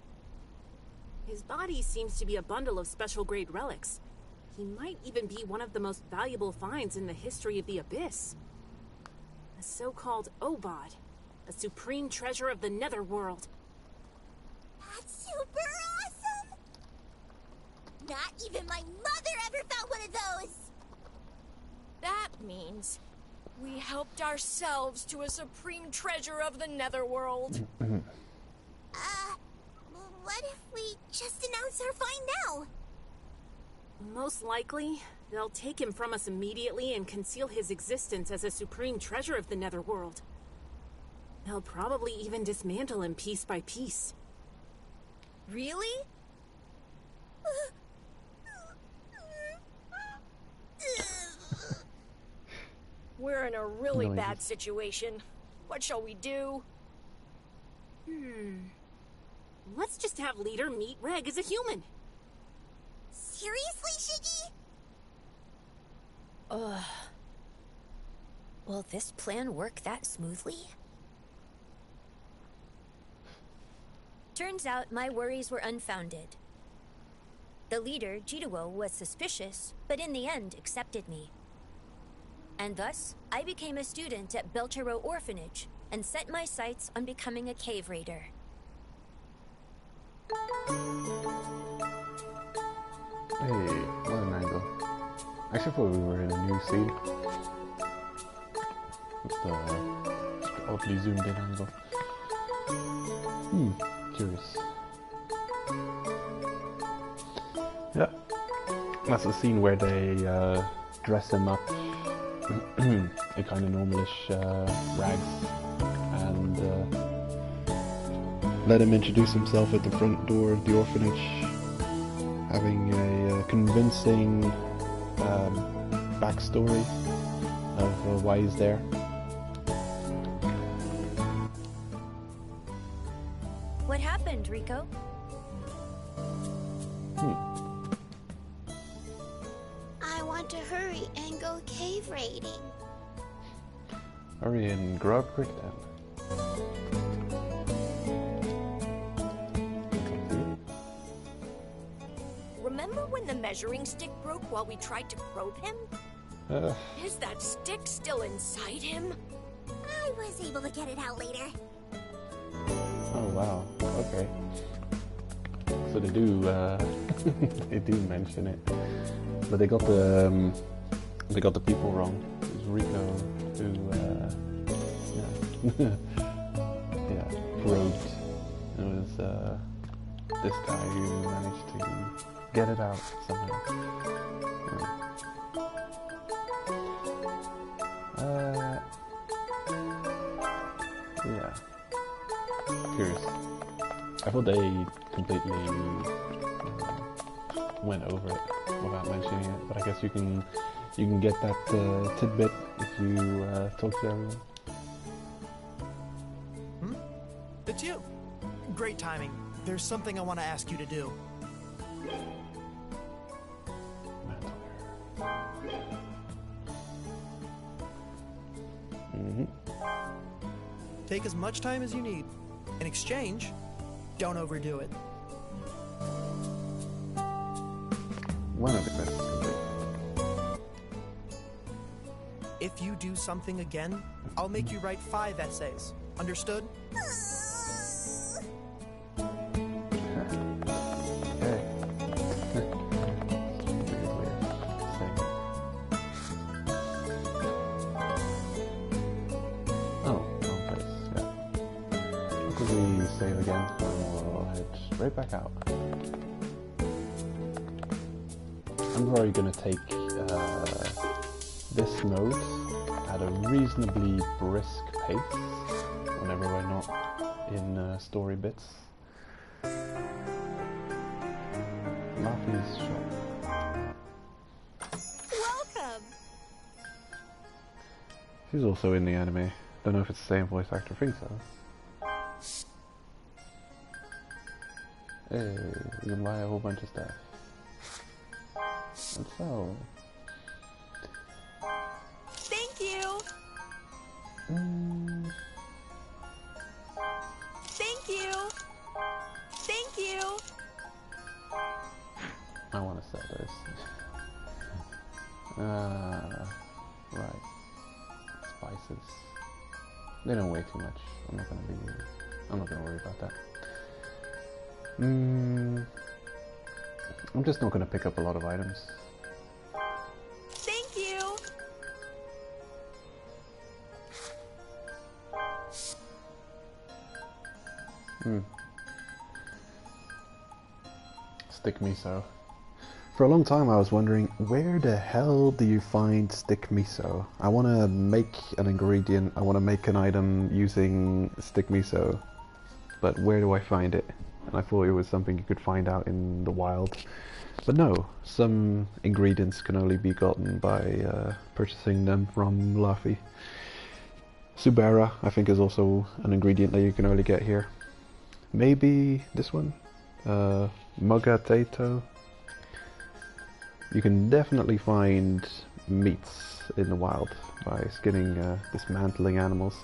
His body seems to be a bundle of Special Grade relics. He might even be one of the most valuable finds in the history of the Abyss. A so-called Obod, a supreme treasure of the Netherworld. That's super awesome! Not even my mother ever found one of those! That means we helped ourselves to a supreme treasure of the Netherworld. What if we just announce our find now? Most likely, they'll take him from us immediately and conceal his existence as a supreme treasure of the Netherworld. They'll probably even dismantle him piece by piece. Really? We're in a really bad situation. What shall we do? Let's just have Leader meet Reg as a human. Seriously, Shiggy? Will this plan work that smoothly? Turns out my worries were unfounded. The leader, Jituo, was suspicious, but in the end accepted me. And thus, I became a student at Belchero Orphanage and set my sights on becoming a cave raider. Hey, what an angle. I actually thought we were in a new scene. With the oddly zoomed in angle. Curious. Yeah. That's the scene where they dress him up in kind of normalish rags and let him introduce himself at the front door of the orphanage, having a convincing backstory of why he's there. What happened, Rico? I want to hurry and go cave raiding. Hurry and grow up quick then. Remember when the measuring stick broke while we tried to probe him? Is that stick still inside him? I was able to get it out later. Oh wow, okay. So they do, they do mention it, but they got the people wrong. It was Rico who, yeah, probed. It was this guy who managed to get it out somehow. Yeah. Curious. I thought they completely went over it without mentioning it, but I guess you can get that tidbit if you talk to everyone. It's you. Great timing. There's something I want to ask you to do. Take as much time as you need. In exchange, don't overdo it. One of the quests is complete. If you do something again, I'll make you write 5 essays. Understood? Okay. Weird way of saying it. Oh, wrong place, yeah. After we save again, we'll head right back out. I'm probably going to take this mode at a reasonably brisk pace whenever we're not in story bits. Laffy's shop. Welcome! She's also in the anime. Don't know if it's the same voice actor. I think so. Hey, you can buy a whole bunch of stuff. And so... Thank you! Thank you! Thank you! I want to sell those. Right. Spices. They don't weigh too much. I'm not gonna worry about that. I'm just not gonna pick up a lot of items. Thank you! Stick miso. For a long time I was wondering, where the hell do you find stick miso? I want to make an ingredient, I want to make an item using stick miso, but where do I find it? And I thought it was something you could find out in the wild. But no, some ingredients can only be gotten by purchasing them from Laffy. Subera, I think, is also an ingredient that you can only get here. Maybe this one? Manga. You can definitely find meats in the wild by skinning, dismantling animals.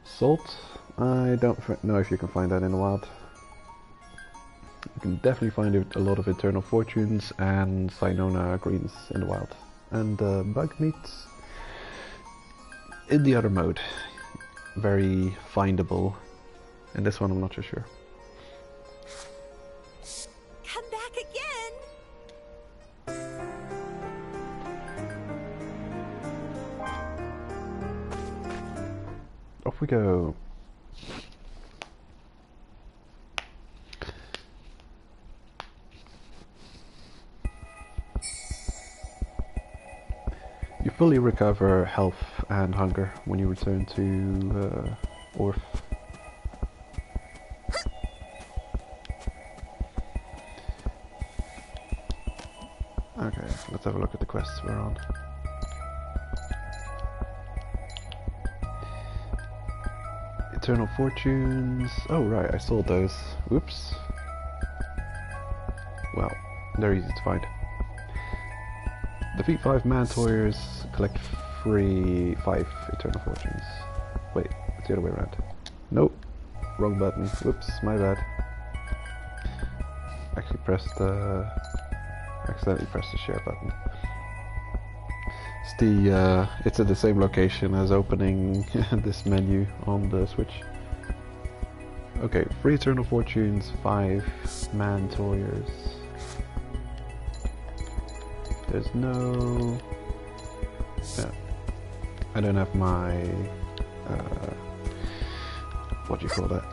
Salt? I don't know if you can find that in the wild. You can definitely find a lot of Eternal Fortunes and Cynona greens in the wild. And bug meats in the other mode. Very findable. In this one I'm not too sure. Come back again! Off we go. You fully recover health and hunger when you return to Orf. Okay, let's have a look at the quests we're on. Eternal Fortunes. Oh right, I sold those. Oops. Well, they're easy to find. Defeat 5 man-toyers, collect 5 Eternal Fortunes. Wait, it's the other way around. Nope, wrong button. Whoops, my bad. Actually accidentally pressed the share button. It's at the same location as opening this menu on the Switch. Okay, 3 Eternal Fortunes, 5 man-toyers. There's no... Yeah. I don't have my... what do you call that?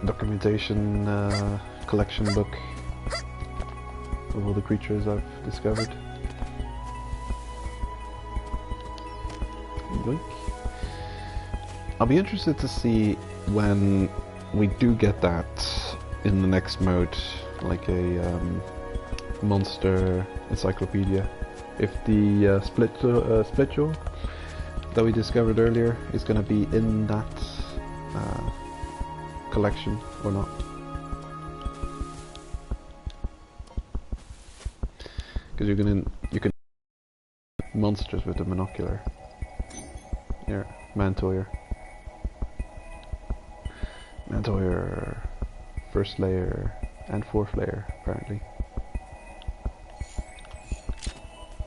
Documentation collection book of all the creatures I've discovered. Yoink. I'll be interested to see when we do get that in the next mode, like a monster encyclopedia. If the split jaw that we discovered earlier is going to be in that collection or not. Because you can monsters with the monocular. Here, Mantoyer. entire first layer and fourth layer, apparently.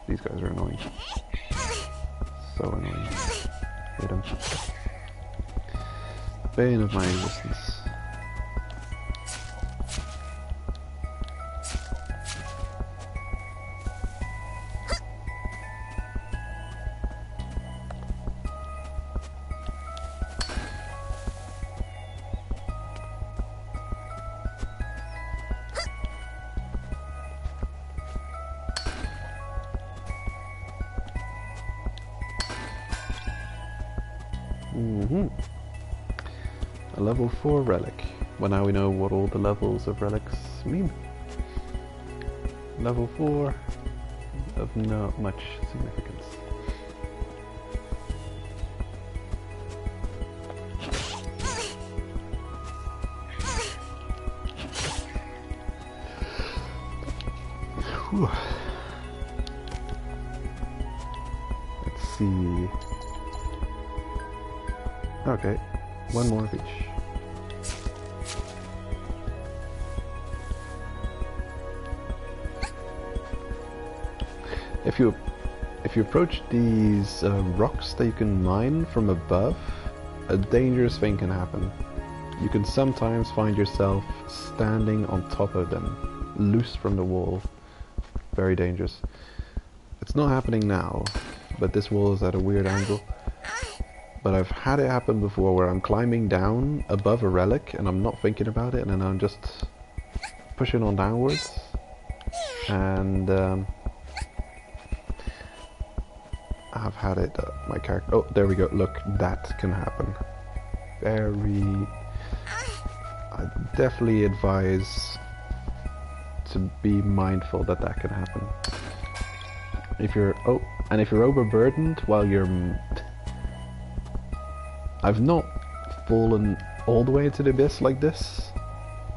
These guys are annoying. So annoying. Hate them. Bane of my existence. A level 4 relic. Well, now we know what all the levels of relics mean. Level 4 of not much significance. Whew. Let's see. Okay, one more of each. If you approach these rocks that you can mine from above, a dangerous thing can happen. You can sometimes find yourself standing on top of them, loose from the wall. Very dangerous. It's not happening now, but this wall is at a weird angle. But I've had it happen before where I'm climbing down above a relic and I'm not thinking about it, and then I'm just pushing on downwards. And I've had it, my character, oh, there we go, look, that can happen. I definitely advise to be mindful that that can happen. If you're, and if you're overburdened while you're, I've not fallen all the way into the abyss like this,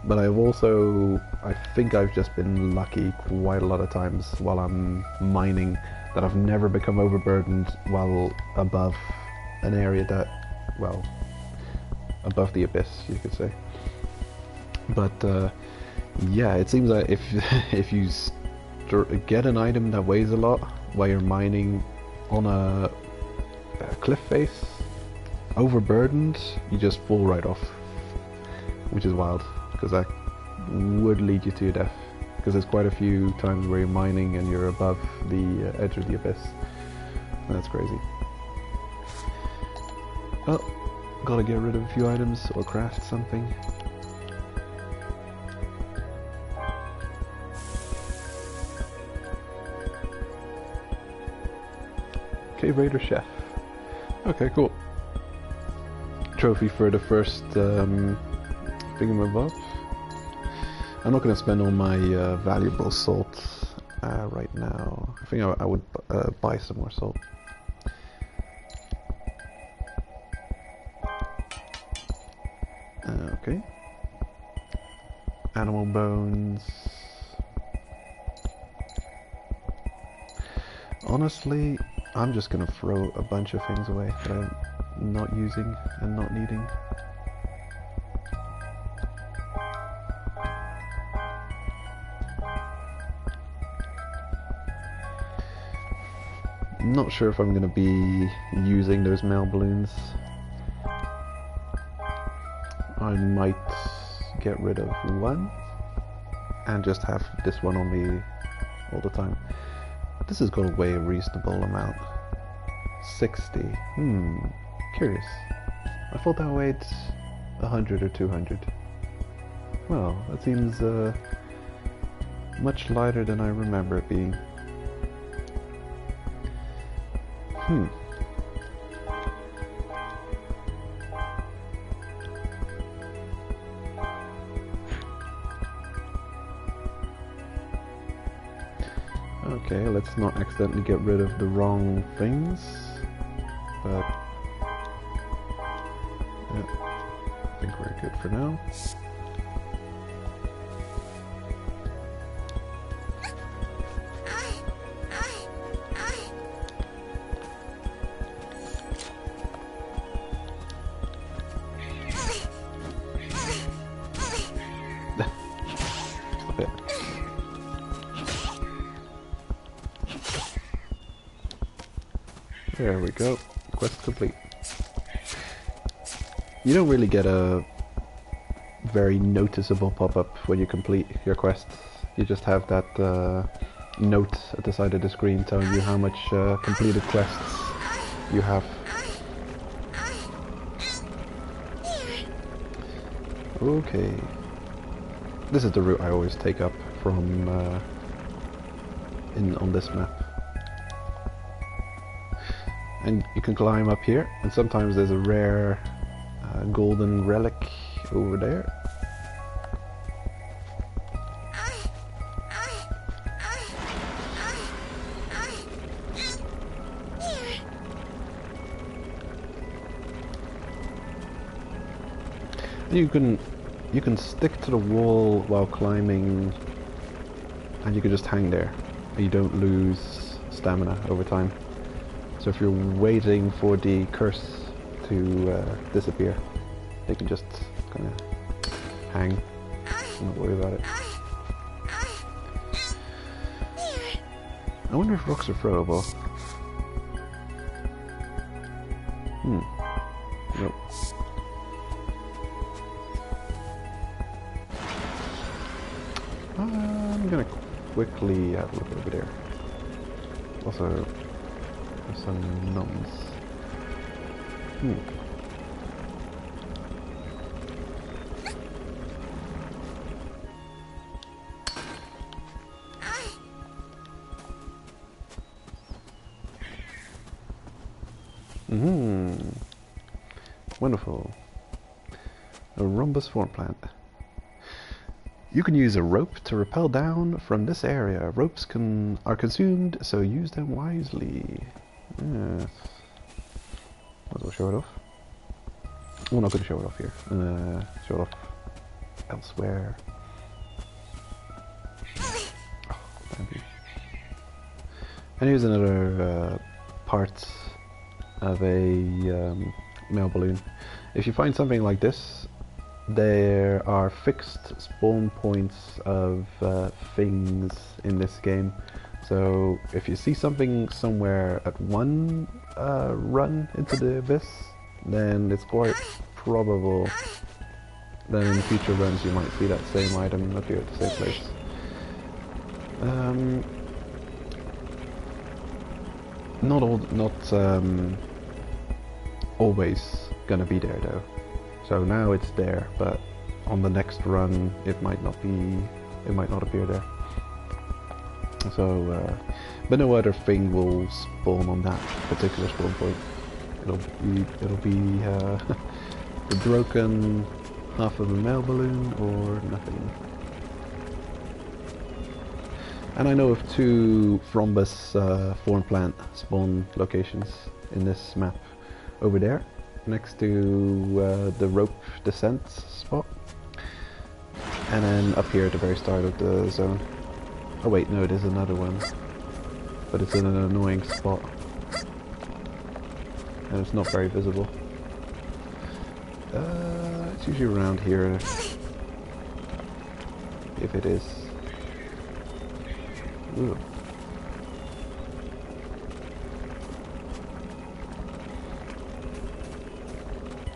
but I've also, I think I've just been lucky quite a lot of times while I'm mining that I've never become overburdened while above an area that, well, above the abyss, you could say. But yeah, it seems that if you get an item that weighs a lot while you're mining on a cliff face, overburdened, you just fall right off, which is wild, because that would lead you to your death. Because there's quite a few times where you're mining and you're above the edge of the abyss. That's crazy. Oh, gotta get rid of a few items or craft something. Cave Raider Chef. Okay, cool. Trophy for the first thingamabob. I'm not going to spend all my valuable salt right now. I think I would buy some more salt. Okay. Animal bones. Honestly, I'm just going to throw a bunch of things away that I'm not using and not needing. Not sure if I'm going to be using those mail balloons. I might get rid of one and just have this one on me all the time. This has got to weigh a reasonable amount. 60. Curious. I thought that weighed 100 or 200. Well, that seems much lighter than I remember it being. Okay, let's not accidentally get rid of the wrong things, but yeah, I think we're good for now. There we go. Quest complete. You don't really get a very noticeable pop-up when you complete your quests. You just have that note at the side of the screen telling you how much completed quests you have. Okay. This is the route I always take up from on this map. And you can climb up here, and sometimes there's a rare golden relic over there. And you can stick to the wall while climbing, and you can just hang there. You don't lose stamina over time. So if you're waiting for the curse to disappear, you can just kind of hang and not worry about it. I wonder if rocks are throwable. Nope. I'm gonna quickly have a look over there. Also, there's some nuns. Wonderful. A rhombus form plant. You can use a rope to rappel down from this area. Ropes are consumed, so use them wisely. Yes. Might as well show it off. We're not going to show it off here. Show it off elsewhere. Oh, thank you. And here's another part of a mail balloon. If you find something like this, there are fixed spawn points of things in this game. So if you see something somewhere at one run into the abyss, then it's quite probable that in future runs you might see that same item appear at the same place. Not always gonna be there though. So now it's there, but on the next run it might not appear there. So, but no other thing will spawn on that particular spawn point. It'll be the broken half of a mail balloon or nothing. And I know of 2 Thrombus form plant spawn locations in this map. Over there, next to the rope descent spot, and then up here at the very start of the zone. Oh wait, no, there's another one, but it's in an annoying spot, and it's not very visible. It's usually around here, if it is. Ooh.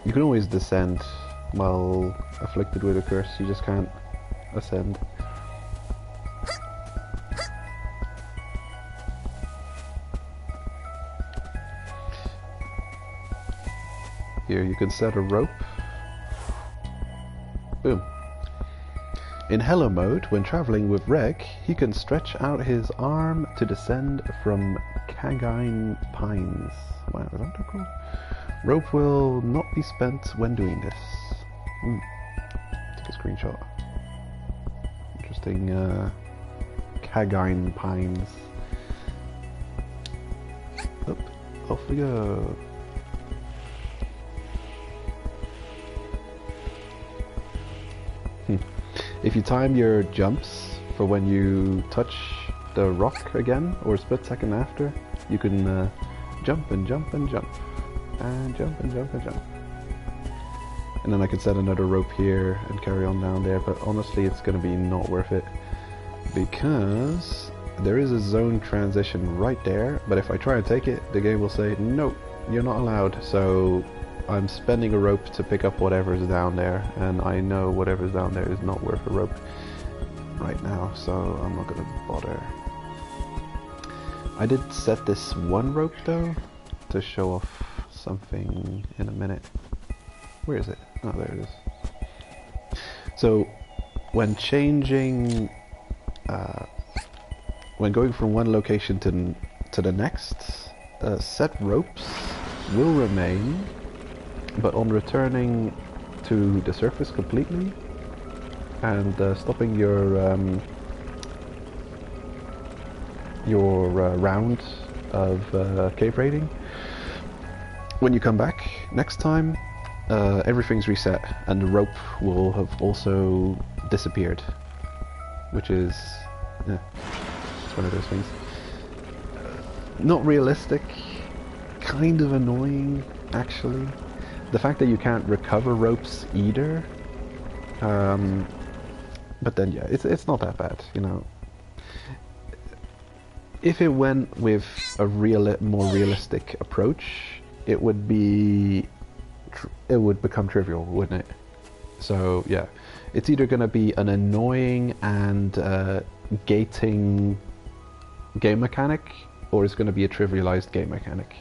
You can always descend while afflicted with a curse, you just can't ascend. Here you can set a rope. Boom. In Hello mode, when traveling with Reg, he can stretch out his arm to descend from Cagine Pines. Wow, is that what they're called? Rope will not be spent when doing this. Take a screenshot. Interesting, Cagine Pines. Up, off we go. If you time your jumps for when you touch the rock again, or a split second after, you can jump and jump and jump. And jump and jump and jump. And then I can set another rope here and carry on down there, but honestly it's going to be not worth it, because there is a zone transition right there, but if I try and take it, the game will say, no, you're not allowed. So I'm spending a rope to pick up whatever's down there, and I know whatever's down there is not worth a rope right now, so I'm not gonna bother. I did set this one rope though, to show off something in a minute. Where is it? Oh, there it is. So, when changing, when going from one location to the next, set ropes will remain, but on returning to the surface completely and stopping your round of cave raiding, when you come back next time, everything's reset and the rope will have also disappeared, which is, yeah, it's one of those things. Not realistic, kind of annoying actually. The fact that you can't recover ropes either, but then yeah, it's not that bad, you know. If it went with a more realistic approach, it would become trivial, wouldn't it? So yeah, it's either going to be an annoying and gating game mechanic, or it's going to be a trivialized game mechanic.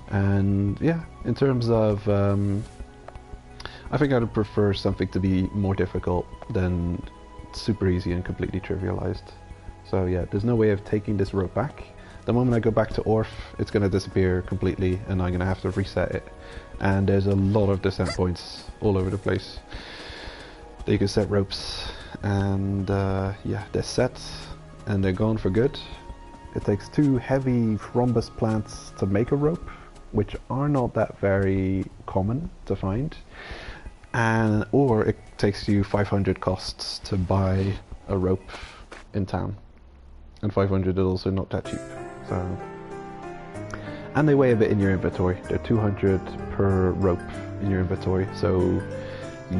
And yeah, in terms of, I think I'd prefer something to be more difficult than super easy and completely trivialized. So yeah, there's no way of taking this rope back. The moment I go back to Orf, it's going to disappear completely and I'm going to have to reset it. And there's a lot of descent points all over the place that you can set ropes. And yeah, they're set and they're gone for good. It takes 2 heavy thrombus plants to make a rope, which are not that very common to find. Or it takes you 500 costs to buy a rope in town. And 500 is also not that cheap. So, and they weigh a bit in your inventory. They're 200 per rope in your inventory. So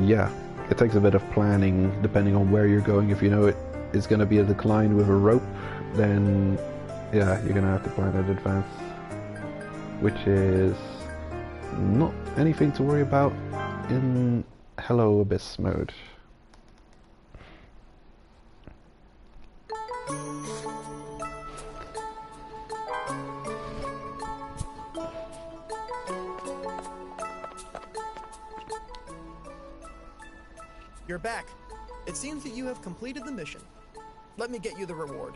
yeah, it takes a bit of planning depending on where you're going. If you know it is going to be a decline with a rope, then yeah, you're going to have to plan in advance, which is not anything to worry about in Hello Abyss mode. You're back. It seems that you have completed the mission. Let me get you the reward.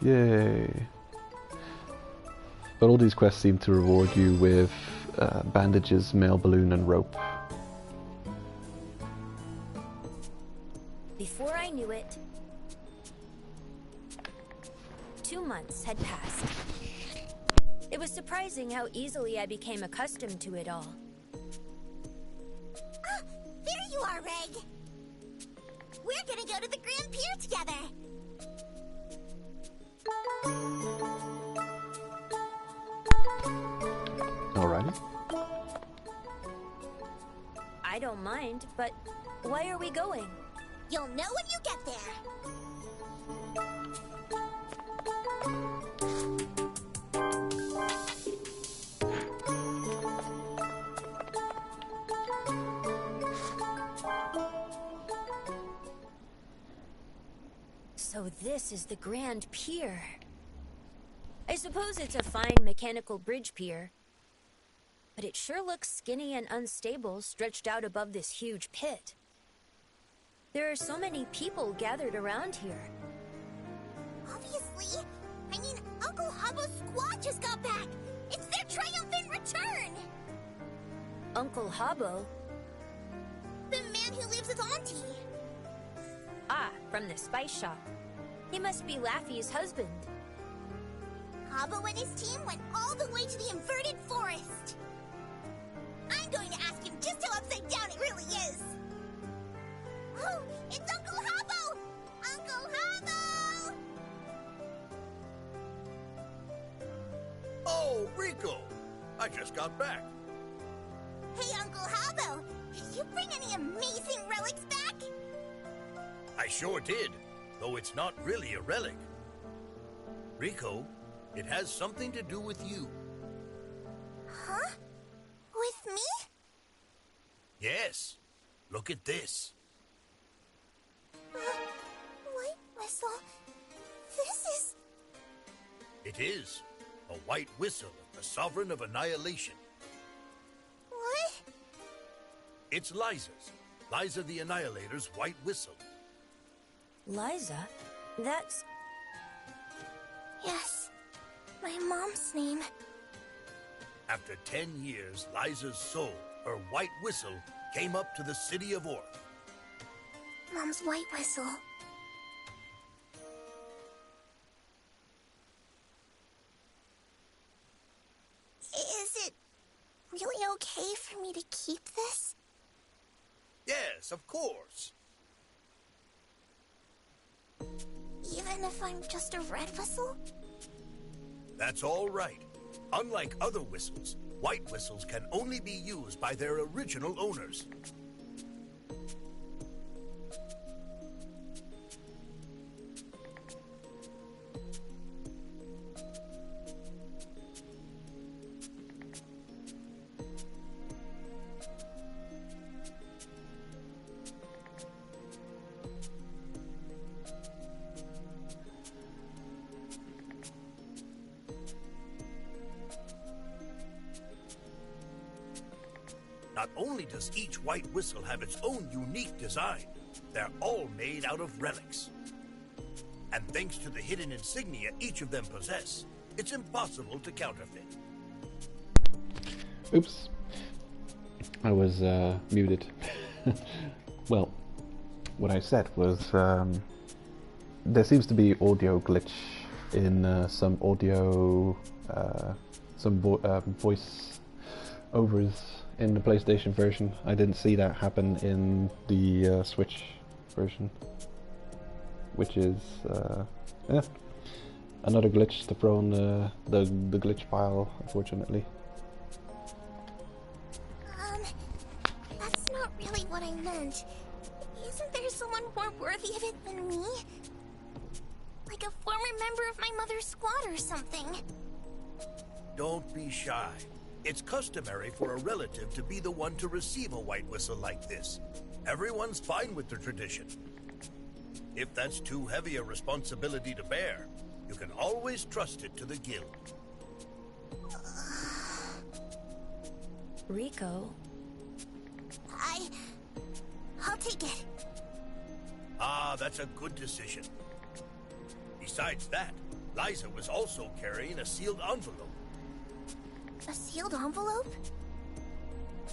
Yay. But all these quests seem to reward you with bandages, mail balloon, and rope. Before I knew it, 2 months had passed. It was surprising how easily I became accustomed to it all. Ah, there you are, Reg. We're gonna go to the Grand Pier together. Alrighty. I don't mind, but why are we going? You'll know when you get there. So this is the Grand Pier. I suppose it's a fine mechanical bridge pier, but it sure looks skinny and unstable stretched out above this huge pit. There are so many people gathered around here. Obviously. I mean, Uncle Habbo's squad just got back. It's their triumphant return. Uncle Habbo? The man who lives with Auntie. Ah, from the spice shop. He must be Laffy's husband. Habbo and his team went all the way to the inverted forest. I'm going to ask him just how upside down it really is. Oh, it's Uncle Habbo! Uncle Habbo! Oh, Rico! I just got back. Hey, Uncle Habbo! Did you bring any amazing relics back? I I sure did, though it's not really a relic. Rico, it has something to do with you. Huh? With me? Yes. Look at this. White whistle. This is... It is a white whistle of the Sovereign of Annihilation. What? It's Liza's. Liza the Annihilator's white whistle. Liza? That's... Yes. My mom's name. After 10 years, Liza's soul, her white whistle, came up to the city of Orth. Mom's white whistle. Is it really okay for me to keep this? Yes, of course. Even if I'm just a red whistle? That's all right. Unlike other whistles, white whistles can only be used by their original owners. Not only does each white whistle have its own unique design, they're all made out of relics. And thanks to the hidden insignia each of them possess, it's impossible to counterfeit. Oops. I was muted. Well, what I said was there seems to be audio glitch in some audio, voice overs in the PlayStation version. I didn't see that happen in the Switch version, which is yeah, another glitch to throw on the glitch pile, unfortunately. That's not really what I meant. Isn't there someone more worthy of it than me? Like a former member of my mother's squad or something. Don't be shy. It's customary for a relative to be the one to receive a white whistle like this. Everyone's fine with the tradition. If that's too heavy a responsibility to bear, you can always trust it to the guild. Rico. I'll take it. Ah, that's a good decision. Besides that, Liza was also carrying a sealed envelope. A sealed envelope?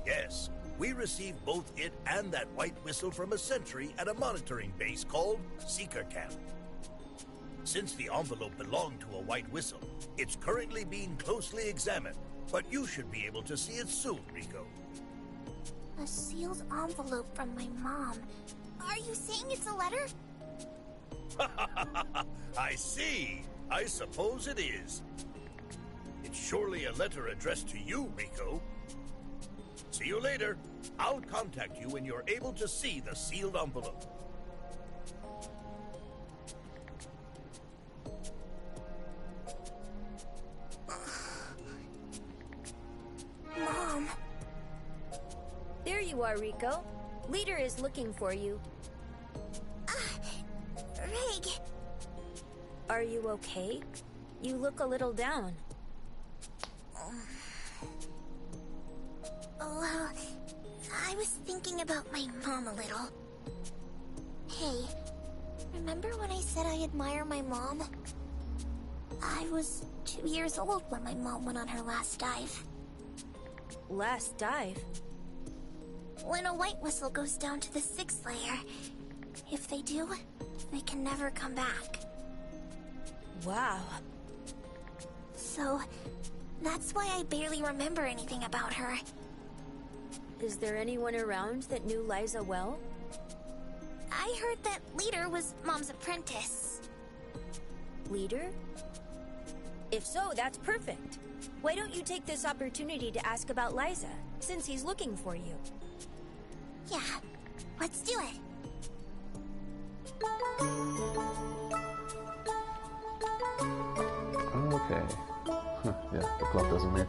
Yes, we received both it and that white whistle from a sentry at a monitoring base called Seeker Camp. Since the envelope belonged to a white whistle, it's currently being closely examined, but you should be able to see it soon, Rico. A sealed envelope from my mom. Are you saying it's a letter? I see. I suppose it is. It's surely a letter addressed to you, Rico. See you later. I'll contact you when you're able to see the sealed envelope. Mom. There you are, Rico. Leader is looking for you. Rig. Are you okay? You look a little down. Well, I was thinking about my mom a little. Hey, remember when I said I admire my mom? I was 2 years old when my mom went on her last dive. Last dive? When a white whistle goes down to the 6th layer, if they do, they can never come back. Wow. So, that's why I barely remember anything about her. Is there anyone around that knew Liza well? I heard that Leader was Mom's apprentice. Leader? If so, that's perfect. Why don't you take this opportunity to ask about Liza, since he's looking for you? Yeah, let's do it. clock doesn't move.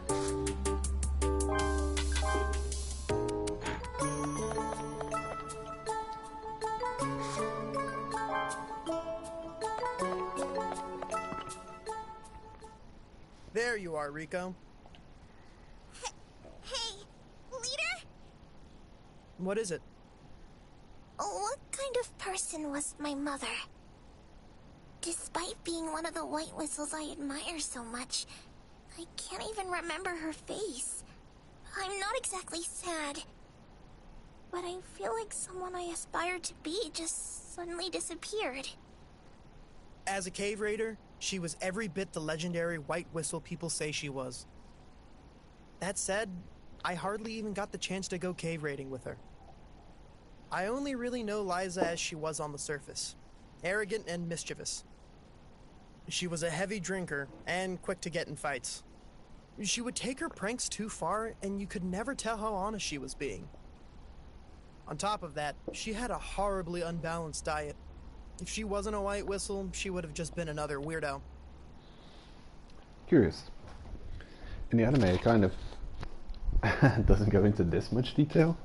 There you are, Rico. Hey, leader? What is it? What kind of person was my mother? Despite being one of the White Whistles I admire so much, I can't even remember her face. I'm not exactly sad, but I feel like someone I aspired to be just suddenly disappeared. As a cave raider, she was every bit the legendary White Whistle people say she was. That said, I hardly even got the chance to go cave raiding with her. I only really know Liza as she was on the surface. Arrogant and mischievous. She was a heavy drinker and quick to get in fights. She would take her pranks too far, and you could never tell how honest she was being. On top of that, she had a horribly unbalanced diet. If she wasn't a White Whistle, she would have just been another weirdo. Curious. In the anime, it kind of doesn't go into this much detail.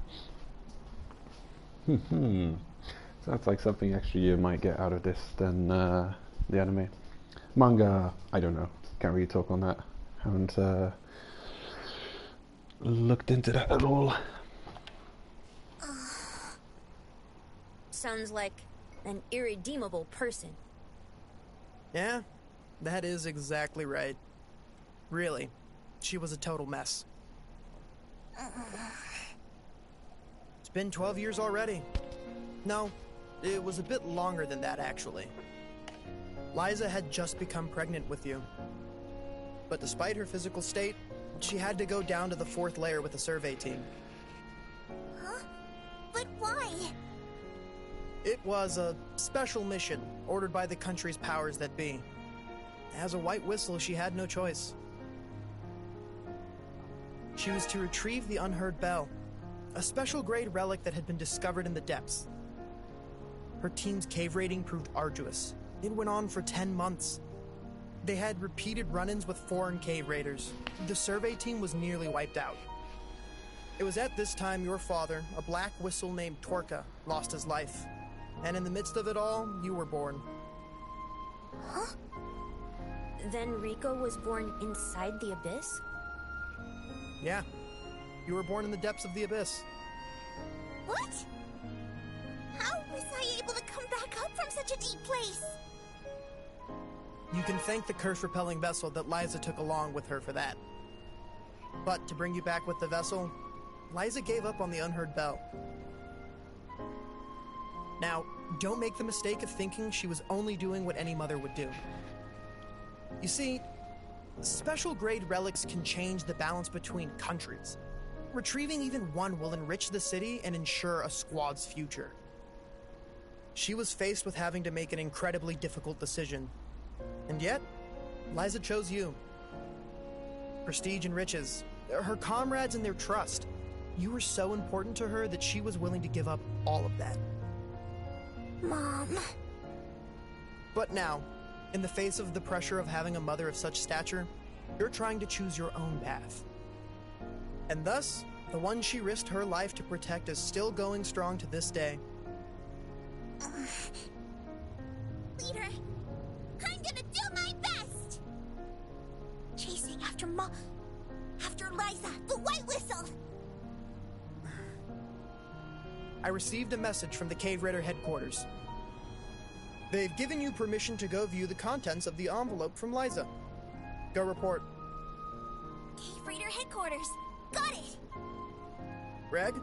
Sounds like something extra you might get out of this than the anime. Manga, I don't know. Can't really talk on that. Haven't looked into that at all. Sounds like an irredeemable person. Yeah, that is exactly right. Really, she was a total mess. It's been 12 years already. No, it was a bit longer than that, actually. Liza had just become pregnant with you. But despite her physical state, she had to go down to the 4th layer with a survey team. Huh? But why? It was a special mission ordered by the country's powers that be. As a White Whistle, she had no choice. She was to retrieve the Unheard Bell, a special grade relic that had been discovered in the depths. Her team's cave raiding proved arduous. It went on for 10 months. They had repeated run-ins with foreign cave raiders. The survey team was nearly wiped out. It was at this time your father, a Black Whistle named Torka, lost his life. And in the midst of it all, you were born. Huh? Then Rico was born inside the abyss? Yeah. You were born in the depths of the abyss. What? How was I able to come back up from such a deep place? You can thank the curse-repelling vessel that Liza took along with her for that. But to bring you back with the vessel, Liza gave up on the Unheard Bell. Now, don't make the mistake of thinking she was only doing what any mother would do. You see, special grade relics can change the balance between countries. Retrieving even one will enrich the city and ensure a squad's future. She was faced with having to make an incredibly difficult decision. And yet, Liza chose you. Prestige and riches, her comrades and their trust. You were so important to her that she was willing to give up all of that. Mom. But now, in the face of the pressure of having a mother of such stature, you're trying to choose your own path. And thus, the one she risked her life to protect is still going strong to this day. Leader, I'm gonna do my best! Chasing after after Liza, the White Whistle! I received a message from the Cave Raider headquarters. They've given you permission to go view the contents of the envelope from Liza. Go report. Cave Raider headquarters. Got it! Reg,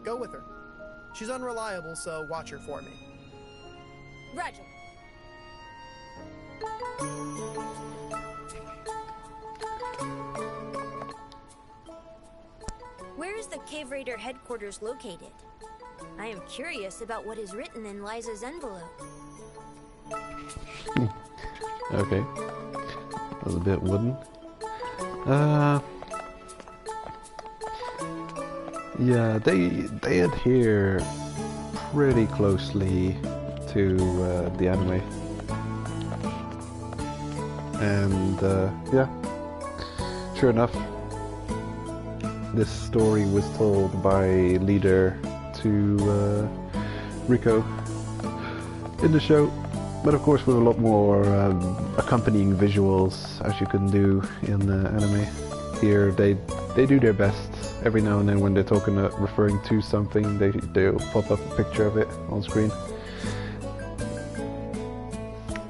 go with her. She's unreliable, so watch her for me. Roger. Where is the Cave Raider headquarters located? I am curious about what is written in Liza's envelope. Okay. That was a bit wooden. Yeah, they adhere pretty closely to the anime. And yeah, sure enough, this story was told by leader to Rico in the show, but of course with a lot more accompanying visuals, as you can do in the anime. Here they do their best. Every now and then when they're talking, referring to something, they'll pop up a picture of it on screen.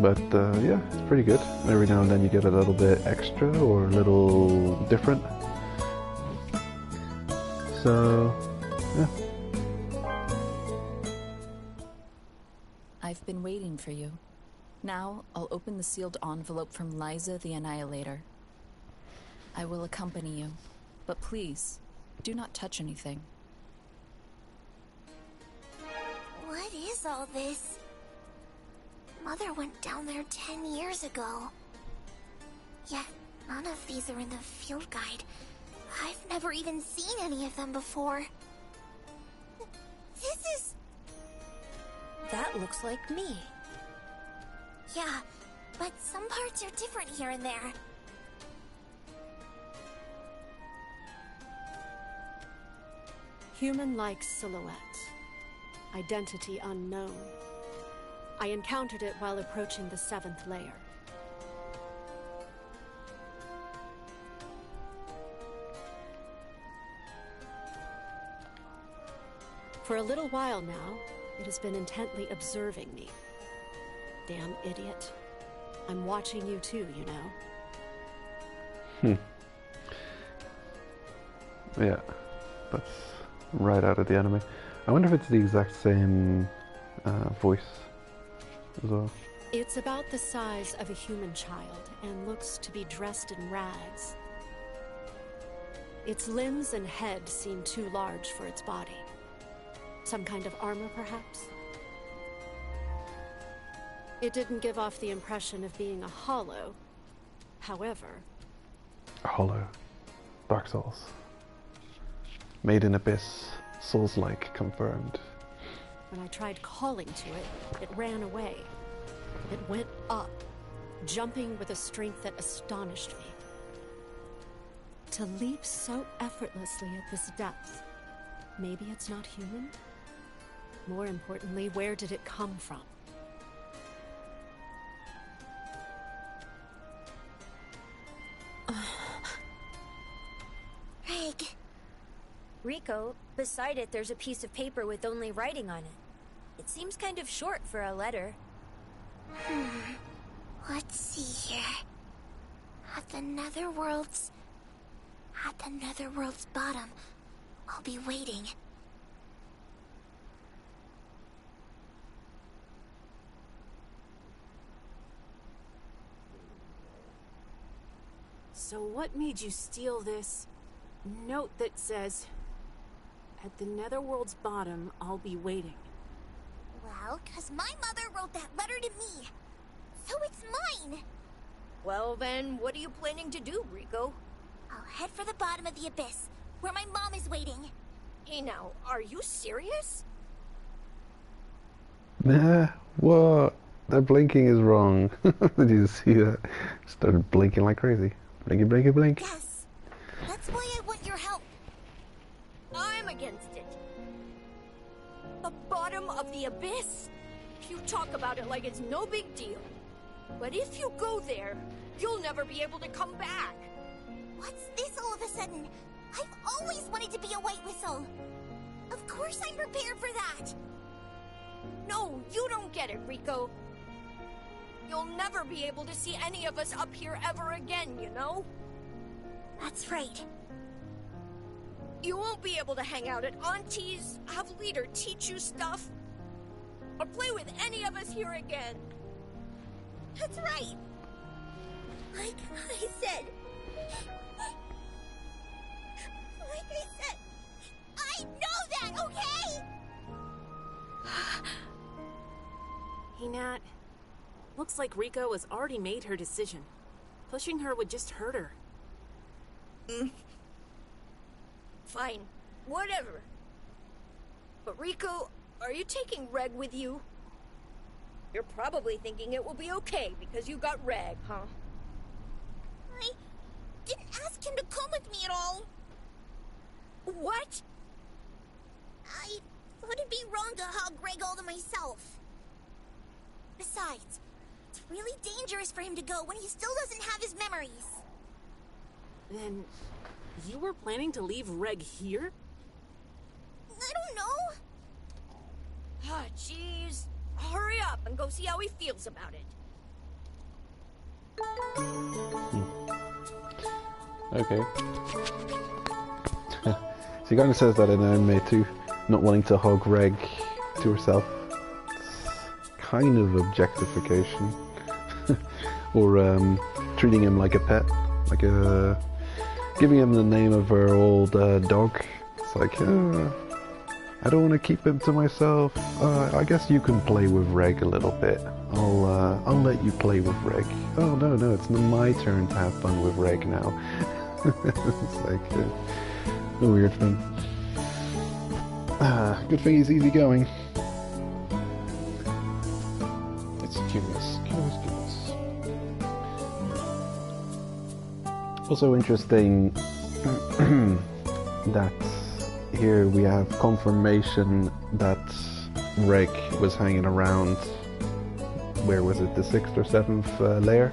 But yeah, it's pretty good. Every now and then you get a little bit extra or a little different. So, yeah. I've been waiting for you. Now, I'll open the sealed envelope from Liza the Annihilator. I will accompany you, but please, do not touch anything. What is all this? Mother went down there 10 years ago. Yet, none of these are in the field guide. I've never even seen any of them before. This is... That looks like me. Yeah, but some parts are different here and there. Human-like silhouette. Identity unknown. I encountered it while approaching the 7th layer. For a little while now, it has been intently observing me. Damn idiot. I'm watching you too, you know. Yeah, that's right out of the anime. I wonder if it's the exact same voice as well. It's about the size of a human child and looks to be dressed in rags. Its limbs and head seem too large for its body. Some kind of armor, perhaps? It didn't give off the impression of being a hollow. However... A hollow. Dark Souls. Made in Abyss. Souls-like confirmed. When I tried calling to it, it ran away. It went up, jumping with a strength that astonished me. To leap so effortlessly at this depth, maybe it's not human? More importantly, where did it come from? Reg. Rico, beside it there's a piece of paper with only writing on it. It seems kind of short for a letter. Let's see here. At the Netherworld's bottom, I'll be waiting. So what made you steal this note that says, "At the Netherworld's bottom, I'll be waiting"? Well, 'cause my mother wrote that letter to me. So it's mine. Well then, what are you planning to do, Rico? I'll head for the bottom of the abyss, where my mom is waiting. Hey now, are you serious? Nah, what? That blinking is wrong. Did you see that? Started blinking like crazy. Blinky, blinky, blink. Yes. That's why I want your help. I'm against it. The bottom of the abyss? You talk about it like it's no big deal. But if you go there, you'll never be able to come back. What's this all of a sudden? I've always wanted to be a white whistle. Of course I'm prepared for that. No, you don't get it, Rico. You'll never be able to see any of us up here ever again, you know? That's right. You won't be able to hang out at Auntie's, have Leader teach you stuff, or play with any of us here again. That's right. Like I said, I know that, okay? Hey, Nat. Looks like Rico has already made her decision. Pushing her would just hurt her. Fine, whatever. But Rico, are you taking Reg with you? You're probably thinking it will be okay because you got Reg, huh? didn't ask him to come with me at all. What? I thought it'd be wrong to hog Greg all to myself. Besides, it's really dangerous for him to go when he still doesn't have his memories. Then, you were planning to leave Reg here? I don't know. Ah, jeez. Hurry up and go see how he feels about it. Okay. She kind of says that in anime too, not wanting to hog Reg to herself. It's kind of objectification. Or treating him like a pet, like giving him the name of her old dog. It's like, I don't want to keep him to myself. I guess you can play with Reg a little bit. I'll let you play with Reg. Oh no, it's my turn to have fun with Reg now. It's like a weird thing. Good thing he's easygoing. It's curious. Also interesting that here we have confirmation that Reg was hanging around, where was it, the 6th or 7th layer,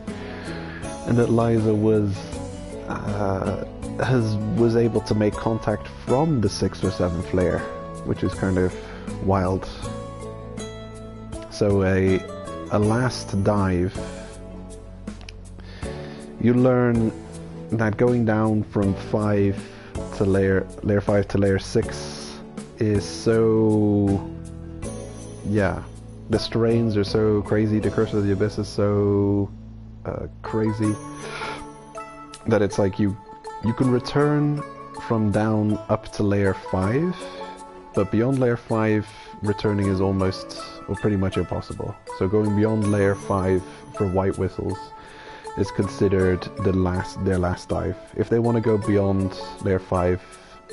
and that Liza was able to make contact from the 6th or 7th layer, which is kind of wild. So a last dive, you learn that going down from 5 to layer 5 to layer 6 is so, yeah, the strains are so crazy, the Curse of the Abyss is so crazy that it's like you can return from down up to layer 5, but beyond layer 5 returning is almost or pretty much impossible. So going beyond layer 5 for white whistles is considered their last dive. If they want to go beyond layer 5,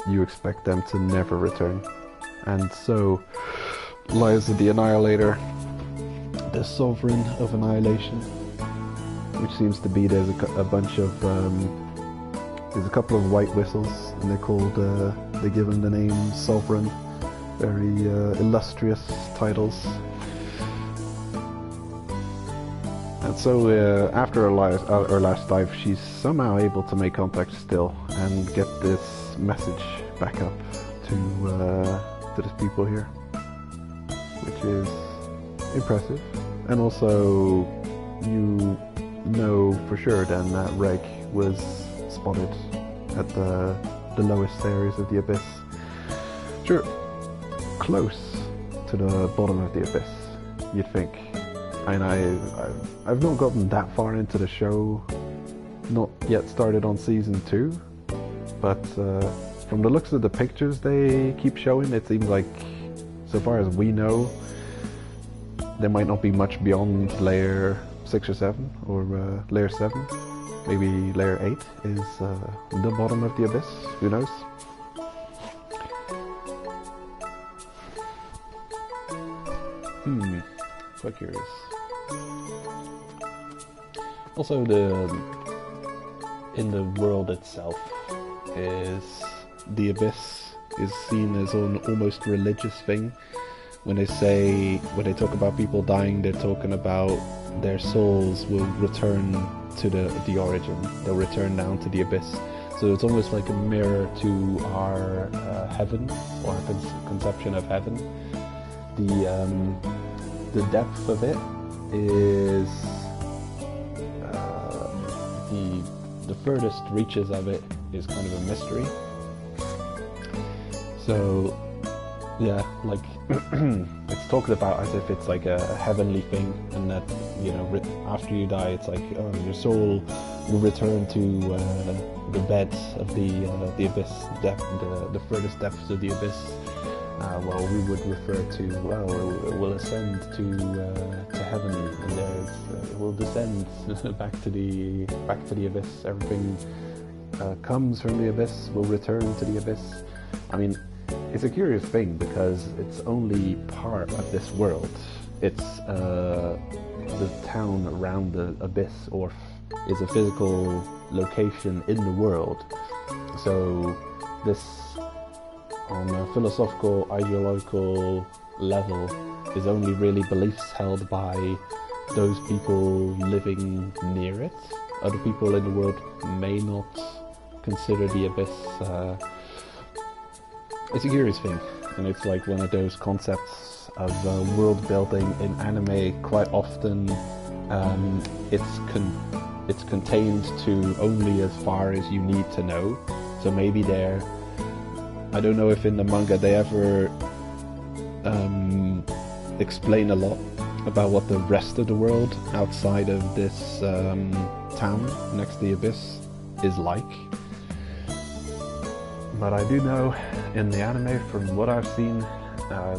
you expect them to never return. And so Liza the Annihilator, the Sovereign of Annihilation, which seems to be there's a bunch of there's a couple of white whistles, and they're called they give them the name Sovereign. Very illustrious titles. And so after her last dive, she's somehow able to make contact still and get this message back up to these people here, which is impressive. And also, you know for sure then that Reg was spotted at the lowest areas of the Abyss. Sure, close to the bottom of the Abyss, you'd think. And I've not gotten that far into the show, not yet started on season 2, but from the looks of the pictures they keep showing, it seems like, so far as we know, there might not be much beyond layer 6 or 7, or layer 7. Maybe layer 8 is the bottom of the Abyss, who knows? Quite curious. Also, in the world itself, is the Abyss is seen as an almost religious thing. When they talk about people dying, they're talking about their souls will return to the origin. They'll return down to the Abyss. So it's almost like a mirror to our heaven, or our conception of heaven. The depth of it is the furthest reaches of it is kind of a mystery. So yeah, like it's talked about as if it's like a heavenly thing, and that, you know, after you die, it's like your soul will return to the bed of the abyss, the furthest depths of the abyss. Well, we would refer to, well, it will ascend to heaven, and it will descend back to the abyss. Everything comes from the abyss, will return to the abyss. I mean, it's a curious thing because it's only part of this world. It's the town around the abyss, Orf, is a physical location in the world. So this, on a philosophical, ideological level, is only really beliefs held by those people living near it. Other people in the world may not consider the abyss. It's a curious thing, and it's like one of those concepts of world building in anime. Quite often it's contained to only as far as you need to know. So maybe there, I don't know if in the manga they ever explain a lot about what the rest of the world outside of this town next to the abyss is like. But I do know in the anime, from what I've seen,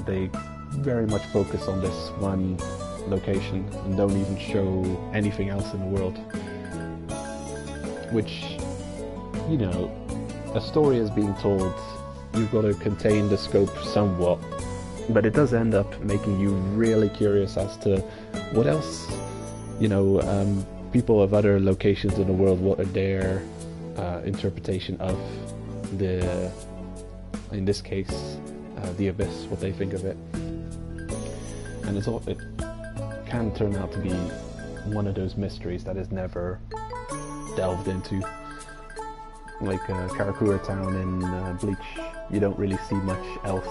they very much focus on this one location and don't even show anything else in the world. Which, you know, a story is being told, you've got to contain the scope somewhat, but it does end up making you really curious as to what else, you know, people of other locations in the world, what are their interpretation of the, in this case, the abyss, what they think of it. And it can turn out to be one of those mysteries that is never delved into. Like Karakura Town in Bleach, you don't really see much else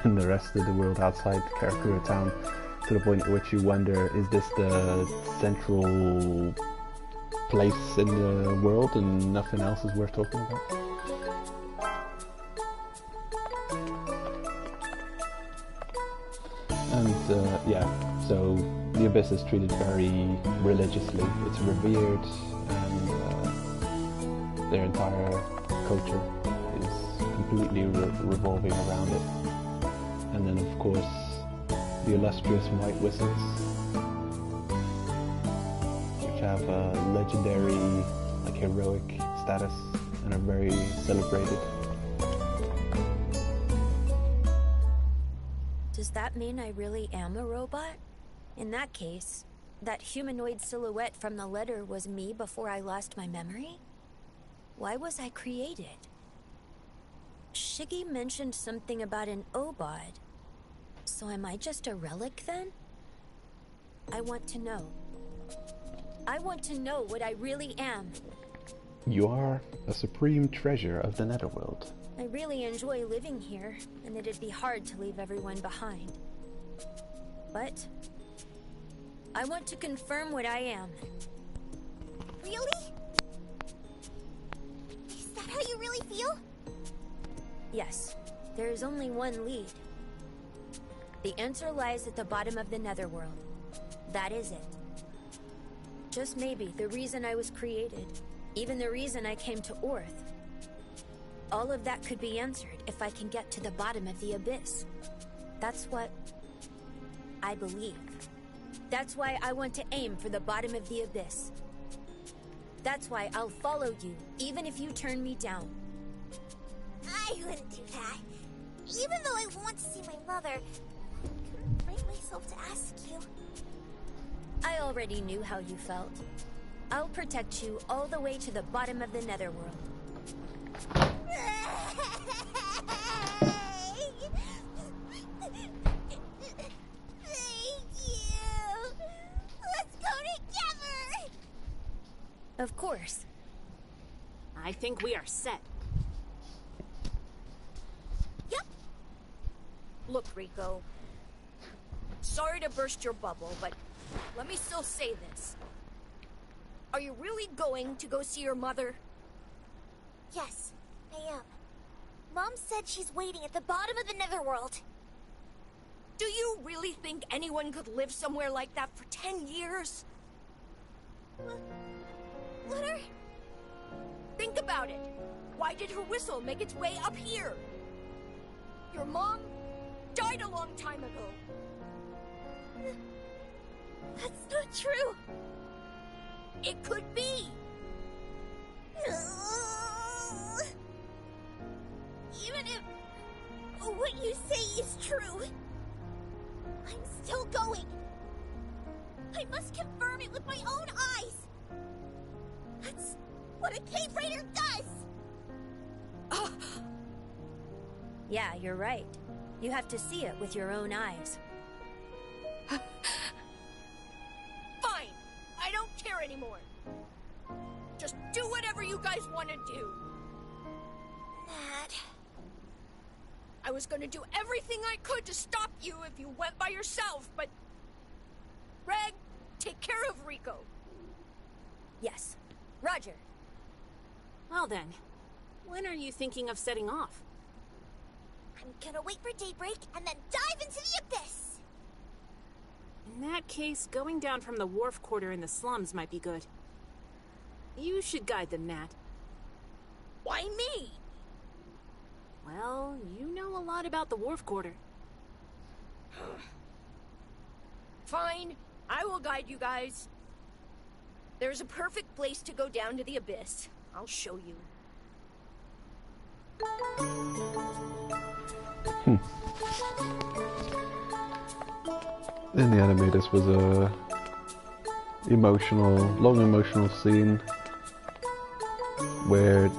in the rest of the world outside Karakura Town, to the point at which you wonder, is this the central place in the world and nothing else is worth talking about? And yeah, so the abyss is treated very religiously. It's revered, and their entire culture is completely revolving around it. And then of course the illustrious white whistles, which have a legendary, like, heroic status and are very celebrated. Does that mean I really am a robot? In that case, that humanoid silhouette from the letter was me before I lost my memory? Why was I created? Shiggy mentioned something about an Obod. So am I just a relic then? I want to know. I want to know what I really am. You are a supreme treasure of the Netherworld. I really enjoy living here, and it'd be hard to leave everyone behind. But I want to confirm what I am. Really? Is that how you really feel? Yes, there is only one lead. The answer lies at the bottom of the Netherworld. That is it. Just maybe the reason I was created, even the reason I came to Orth. All of that could be answered if I can get to the bottom of the abyss. That's what I believe. That's why I want to aim for the bottom of the abyss. That's why I'll follow you, even if you turn me down. I wouldn't do that. Even though I want to see my mother, I couldn't bring myself to ask you. I already knew how you felt. I'll protect you all the way to the bottom of the Netherworld. Thank you. Let's go together. Of course. I think we are set. Yep. Look, Rico. Sorry to burst your bubble, but let me still say this. Are you really going to go see your mother? Yes, I am. Mom said she's waiting at the bottom of the Netherworld. Do you really think anyone could live somewhere like that for 10 years? What are... Think about it. Why did her whistle make its way up here? Your mom died a long time ago. That's not true. It could be. Even if what you say is true, I'm still going. I must confirm it with my own eyes. what a cave raider does! Yeah, you're right. You have to see it with your own eyes. Fine! I don't care anymore. Just do whatever you guys want to do. Matt... I was gonna do everything I could to stop you if you went by yourself, but... Reg, take care of Rico. Yes. Roger. Well then, when are you thinking of setting off? I'm gonna wait for daybreak and then dive into the abyss! In that case, going down from the wharf quarter in the slums might be good. You should guide them, Nat. Why me? Well, you know a lot about the wharf quarter. Fine, I will guide you guys. There's a perfect place to go down to the abyss. I'll show you. In the anime, this was a long emotional scene where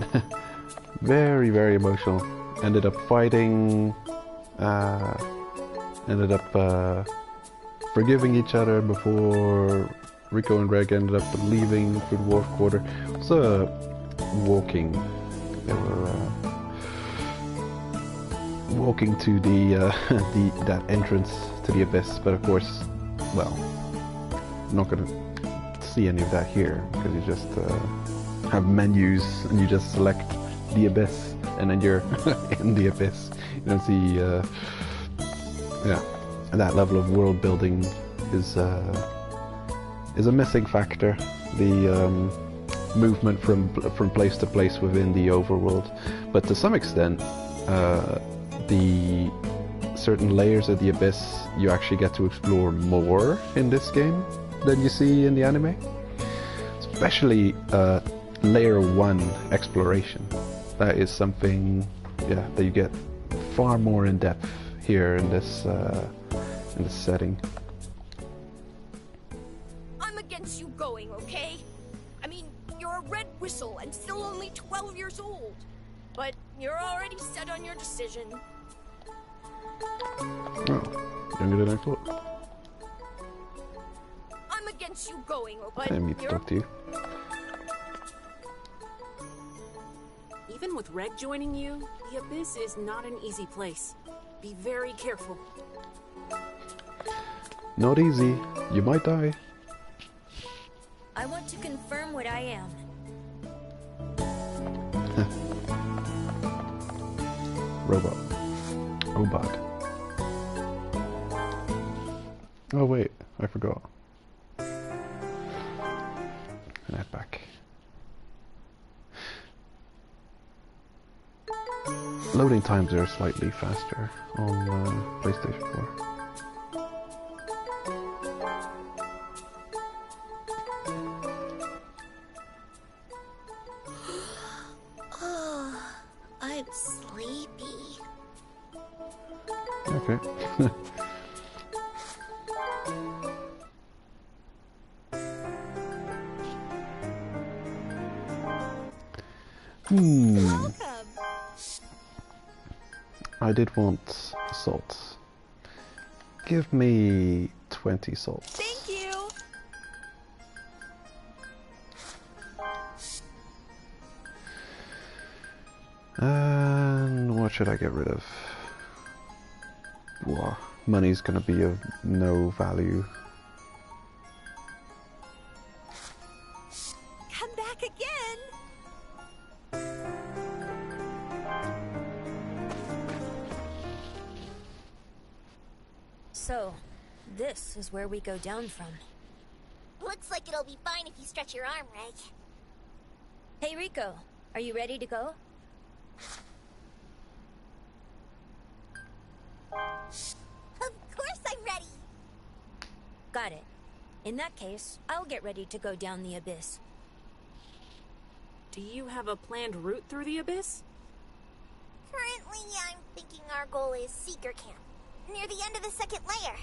very, very emotional. Ended up fighting, ended up forgiving each other before Rico and Reg ended up leaving for the wharf quarter. It was walking. They were walking to that entrance to the abyss, but of course, well, I'm not gonna see any of that here because you just have menus and you just select the abyss and then you're in the abyss. You don't see, yeah, that level of world building is a missing factor. The movement from place to place within the overworld, but to some extent, the certain layers of the abyss you actually get to explore more in this game than you see in the anime. Especially layer 1 exploration. That is something, yeah, that you get far more in depth here in this setting. I'm against you going, okay? I mean, you're a red whistle and still only 12 years old. But you're already set on your decision. Oh, younger than I thought. I'm against you going, but I need to talk to you. Even with Reg joining you, the abyss is not an easy place. Be very careful. Not easy. You might die. I want to confirm what I am. Robot. Oh wait, I forgot. Head back. Loading times are slightly faster on PlayStation 4. Oh, I'm sleepy. Okay. Welcome. I did want salt. Give me 20 salt. Thank you. And what should I get rid of? Wow, money's gonna be of no value. Come back again. So, this is where we go down from. Looks like it'll be fine if you stretch your arm, Reg. Hey Rico, are you ready to go? Of course I'm ready. Got it. In that case, I'll get ready to go down the abyss. Do you have a planned route through the abyss? Currently, I'm thinking our goal is Seeker Camp, near the end of the second layer.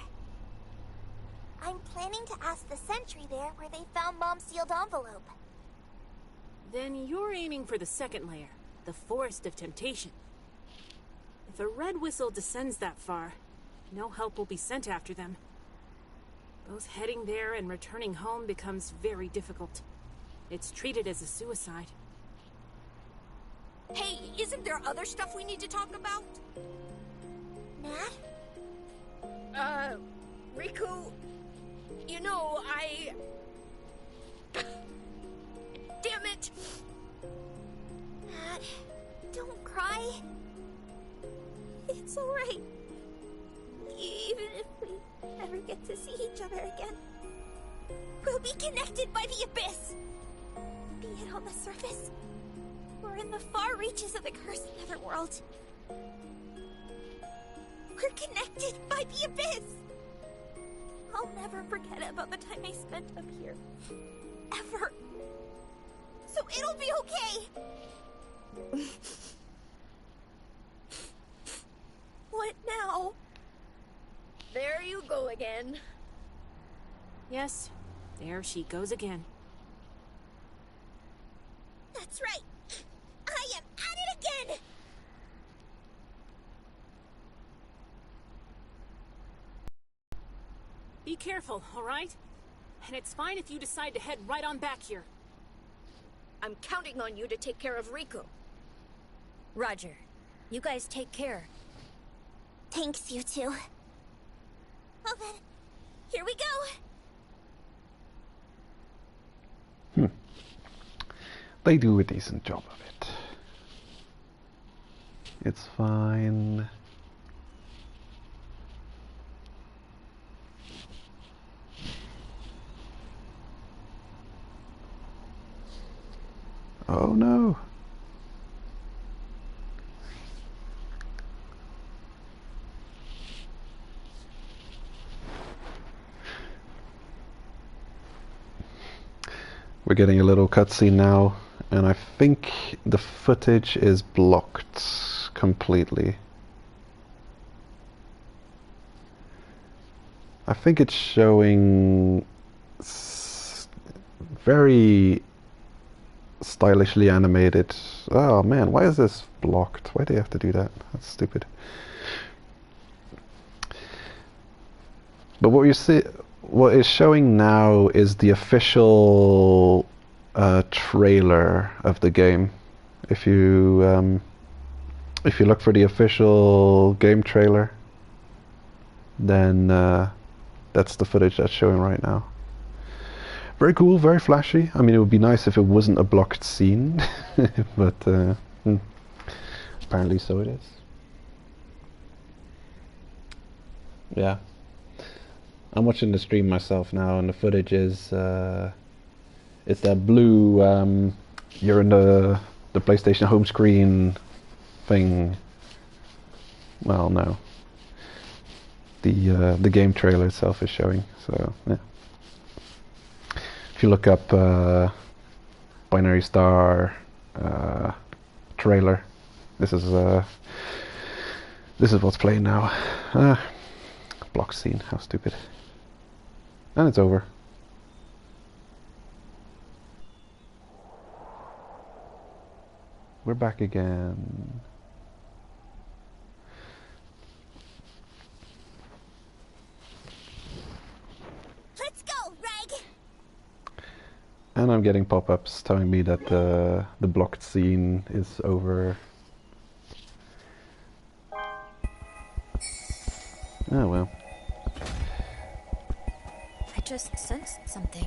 I'm planning to ask the sentry there where they found Mom's sealed envelope. Then you're aiming for the second layer, the Forest of Temptation. If a red whistle descends that far, no help will be sent after them. Both heading there and returning home becomes very difficult. It's treated as a suicide. Hey, isn't there other stuff we need to talk about? Nat? Riku, you know, Damn it! Nat, don't cry. It's alright. Even if we never get to see each other again, we'll be connected by the abyss. Be it on the surface, or in the far reaches of the cursed netherworld. We're connected by the abyss. I'll never forget about the time I spent up here. Ever. So it'll be okay. What now? There you go again. Yes, there she goes again. That's right. I am at it again. Be careful, alright? And it's fine if you decide to head right on back here. I'm counting on you to take care of Riku. Roger. You guys take care. Thanks, you two. Well then, here we go. They do a decent job of it. It's fine. Oh no. We're getting a little cutscene now, and I think the footage is blocked completely. I think it's showing very stylishly animated. Oh man, why is this blocked? Why do you have to do that? That's stupid. But what you see, what is showing now is the official trailer of the game. If you look for the official game trailer, then that's the footage that's showing right now. Very cool, very flashy. I mean, it would be nice if it wasn't a blocked scene, but apparently so it is. Yeah. I'm watching the stream myself now, and the footage is it's that blue you're in the PlayStation home screen thing. Well, no. The game trailer itself is showing, so yeah. If you look up Binary Star trailer, this is what's playing now. Block scene, how stupid. And it's over. We're back again. Let's go, Reg! And I'm getting pop-ups telling me that the blocked scene is over. Oh well. I just sensed something.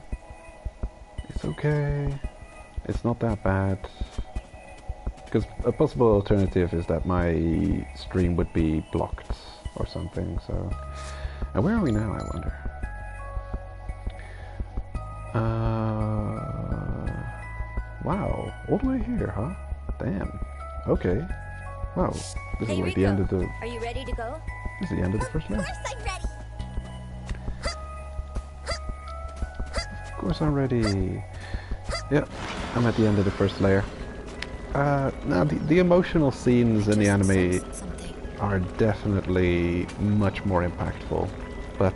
It's okay. It's not that bad. Because a possible alternative is that my stream would be blocked or something, so... And where are we now, I wonder? Wow, all the way here, huh? Damn. Okay. Wow, this Hey, is like the Rico, end of the... are you ready to go? This is the end of the first layer. Of course I'm ready! Of course I'm ready. Yep, I'm at the end of the first layer. Now the emotional scenes in the anime are definitely much more impactful, but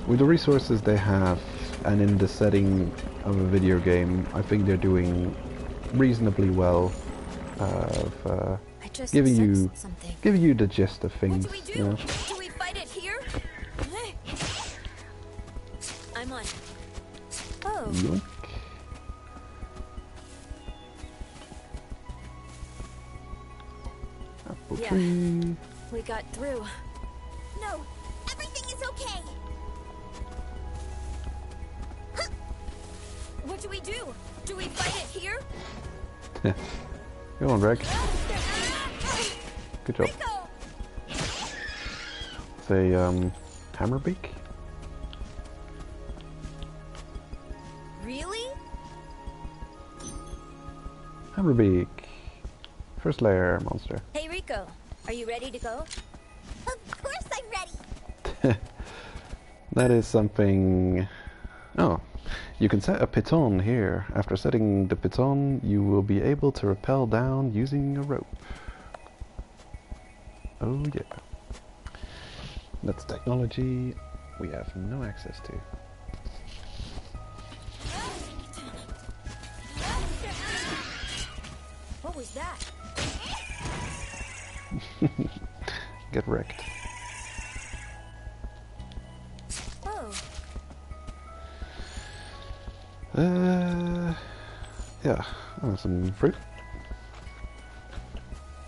with the resources they have, and in the setting of a video game, I think they're doing reasonably well of giving you the gist of things. What do we do? You know? Do we fight it here? I'm on. Oh. Yoink. Apple Yeah. tree. We got through. No, everything is okay. Huh. What do we do? Do we fight it here? Go on, Greg. Good job. Rico! Say, Hammerbeak? Really? Hammerbeak. First layer monster. Hey Rico, are you ready to go? Of course I'm ready. That is something... Oh, you can set a piton here. After setting the piton, you will be able to rappel down using a rope. Oh yeah. That's technology we have no access to. What was that? Get wrecked. Oh, Yeah, some fruit.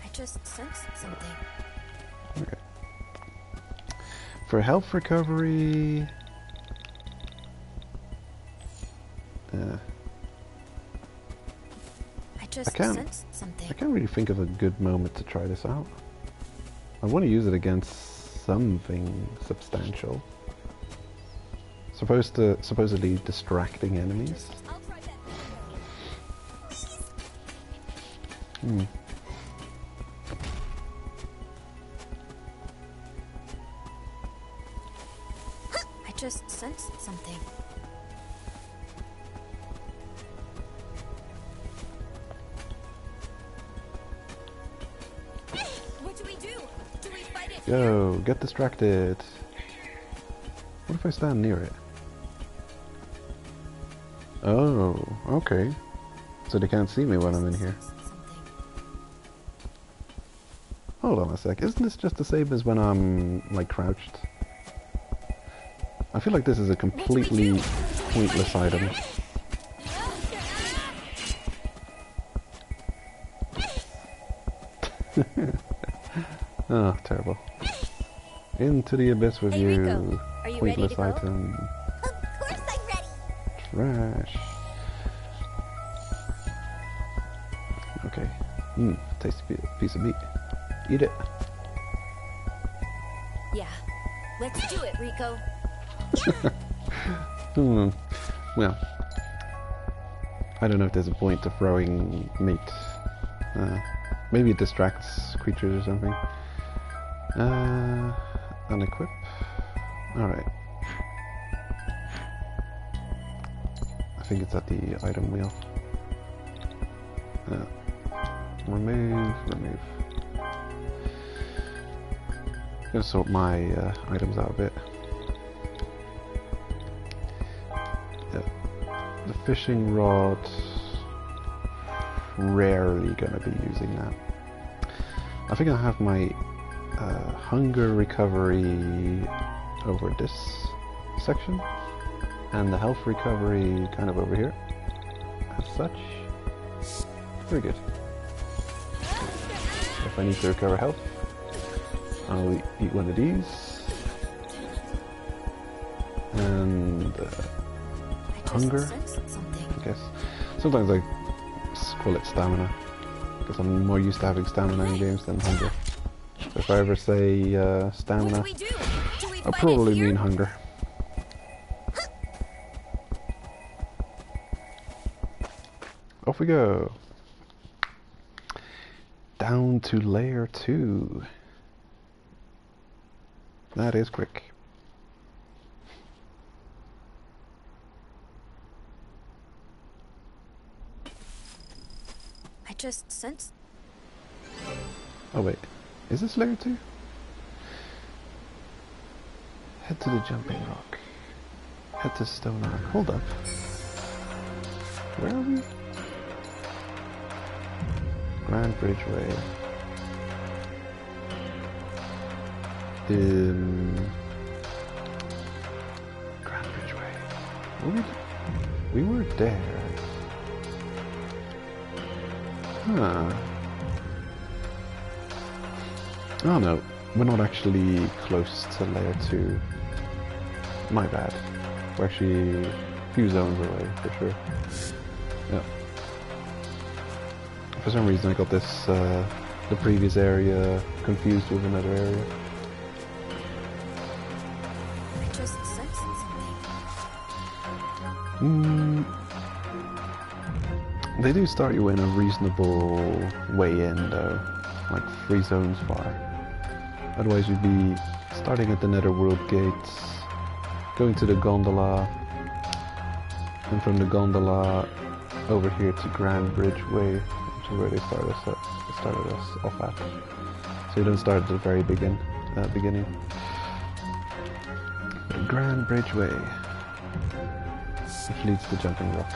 I just sensed something. Okay. For health recovery... I just can't- sensed something. I can't really think of a good moment to try this out. I want to use it against something substantial. Supposedly distracting enemies. I'll try that. Please. Hmm. I just sensed something. What do we do? Do we fight it? Yo, get distracted. What if I stand near it? Oh, okay. So they can't see me when I'm in here. Hold on a sec, isn't this just the same as when I'm, like, crouched? I feel like this is a completely pointless item. Oh, terrible. Into the abyss with Hey, you, Rico, are you ready pointless to go? item. Of course I'm ready. Trash. Okay. Tasty piece of meat. Eat it. Yeah. Let's do it, Rico. Well, I don't know if there's a point to throwing meat. Maybe it distracts creatures or something. Unequip. Alright. I think it's at the item wheel. Remove. Gonna sort my items out a bit. The fishing rod, rarely gonna be using that. I think I have my hunger recovery over this section, and the health recovery kind of over here, as such. Very good. If I need to recover health, I'll eat one of these. And hunger, I guess. Sometimes I call it stamina, because I'm more used to having stamina in games than hunger. So if I ever say stamina, I probably mean hunger. Off we go. Down to layer 2. That is quick. I just sensed. Oh wait, is this layer 2? Head to the jumping rock. head to Stone Arc. Hold up. Where are we? Grand Bridgeway. Grand Bridgeway. We were there. Huh. Oh no, we're not actually close to layer 2. My bad. We're actually a few zones away, for sure. Yeah. For some reason I got this, the previous area confused with another area. I just sensed something. They do start you in a reasonable way in, though. Like 3 zones far. Otherwise you'd be starting at the Netherworld gates, going to the gondola, and from the gondola over here to Grand Bridgeway, which is where they started us off at. So you don't start at the very beginning. Grand Bridgeway, which leads to Jumping Rock.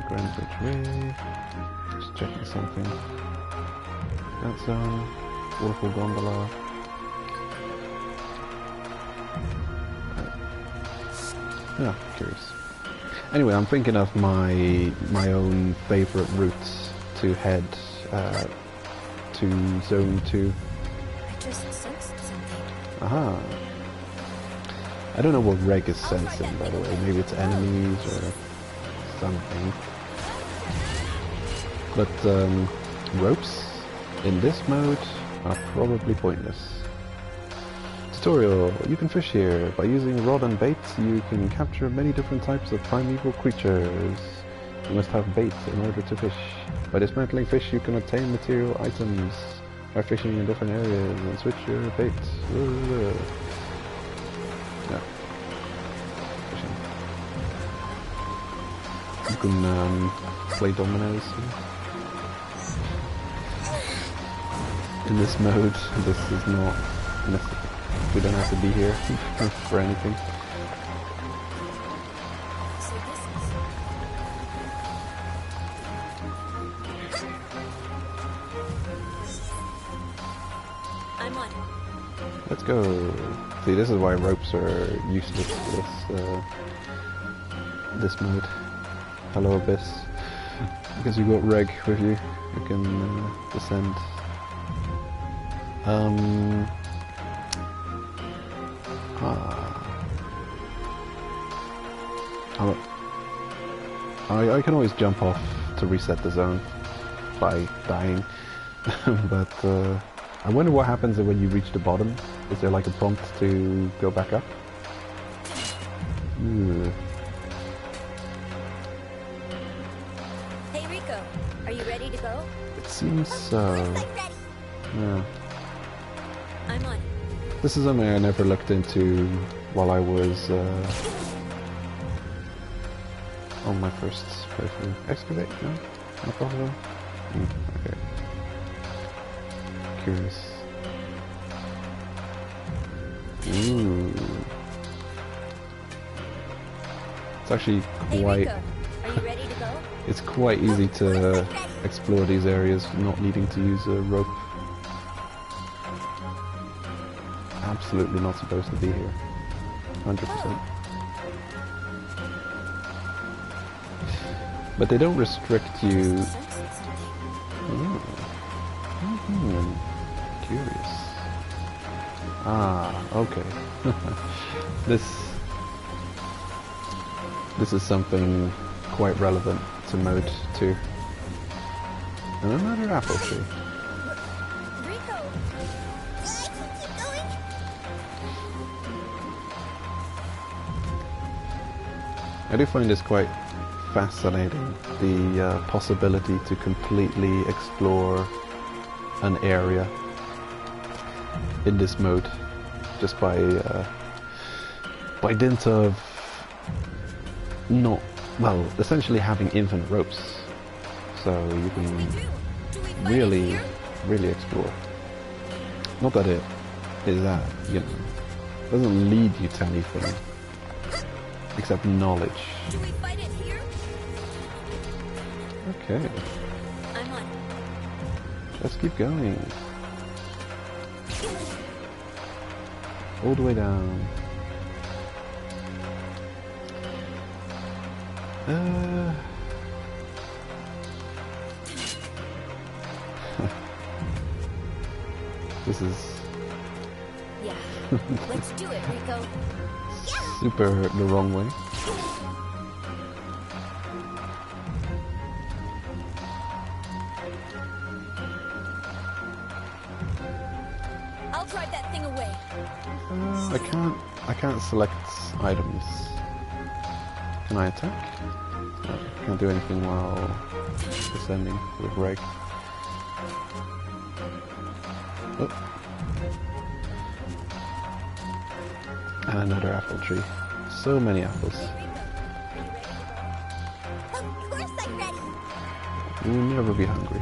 Grand Bridgeway. Just checking something. That zone. Waterfall gondola. Yeah, curious. Anyway, I'm thinking of my own favorite routes to head to Zone 2. I just sensed something. Aha. I don't know what Reg is sensing, by the way. Maybe it's enemies or something. But ropes in this mode are probably pointless. Tutorial. You can fish here. By using rod and bait, you can capture many different types of primeval creatures. You must have bait in order to fish. By dismantling fish, you can obtain material items. By fishing in different areas and switch your bait. Yeah. Fishing. You can play dominoes in this mode. This is not necessary. We don't have to be here for anything. I'm on. Let's go. See, this is why ropes are useless this mode. Hello Abyss. Because you got Reg with you, you can descend. I can always jump off to reset the zone by dying, but I wonder what happens when you reach the bottom. Is there like a prompt to go back up? Hey Rico, are you ready to go? It seems so. Yeah. I'm on. This is something I never looked into while I was on my first playthrough. Excavate? No? Not possible? Okay. Curious. Ooh. It's actually quite... Hey Rico, are you ready to go? It's quite easy to explore these areas not needing to use a rope. Absolutely not supposed to be here. 100%. But they don't restrict you. Curious. Ah, okay. This is something quite relevant to Mode 2. And another apple tree. Rico! I can keep going? I do find this quite fascinating, the possibility to completely explore an area in this mode just by dint of not, well, essentially having infinite ropes, so you can really explore. Not that it is that, you know, doesn't lead you to anything except knowledge. Do we fight it here? Okay, I'm on. let's keep going. All the way down. This is Yeah. Let's do it, Rico. super the wrong way. I'll drive that thing away. I can't select items. Can I attack? No, I can't do anything while descending with Greg. Oh. And another apple tree. So many apples. Of course I'm ready. We'll never be hungry.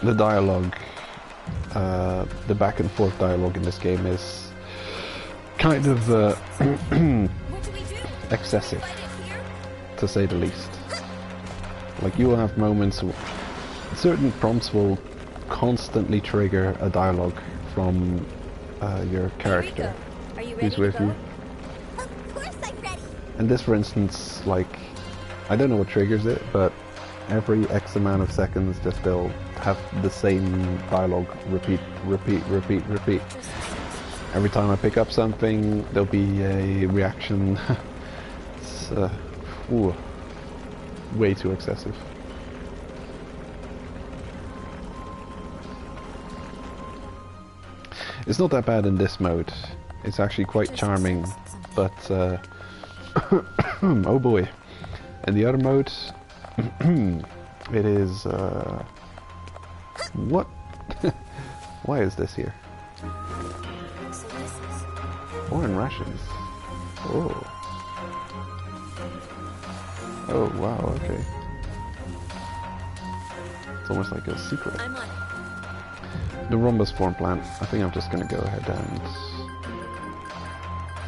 The dialogue, the back and forth dialogue in this game is kind of What do we do? excessive, Fight it here? to say the least. Like, you will have moments, certain prompts will constantly trigger a dialogue from your character Rico, are you ready who's to with go? you. Of course I'm ready. And this, for instance, like, I don't know what triggers it, but every X amount of seconds, just they'll have the same dialogue repeat. Every time I pick up something, there'll be a reaction. It's way too excessive. It's not that bad in this mode. It's actually quite charming, but oh boy. In the other mode, it is what? Why is this here? So this is... Foreign rations. Oh. Oh wow, okay. It's almost like a secret. I'm on it. The rhombus form plant. I think I'm just gonna go ahead and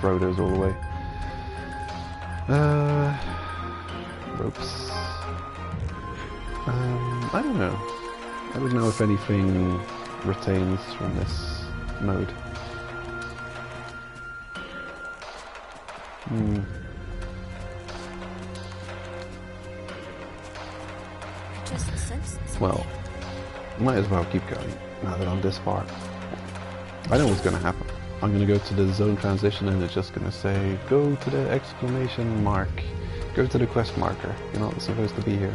throw those all away. Ropes. I don't know. I don't know if anything retains from this mode. I just sensed something. Well, might as well keep going now that I'm this far. I know what's gonna happen. I'm gonna go to the zone transition and it's just gonna say, go to the exclamation mark. Go to the quest marker. You're not supposed to be here.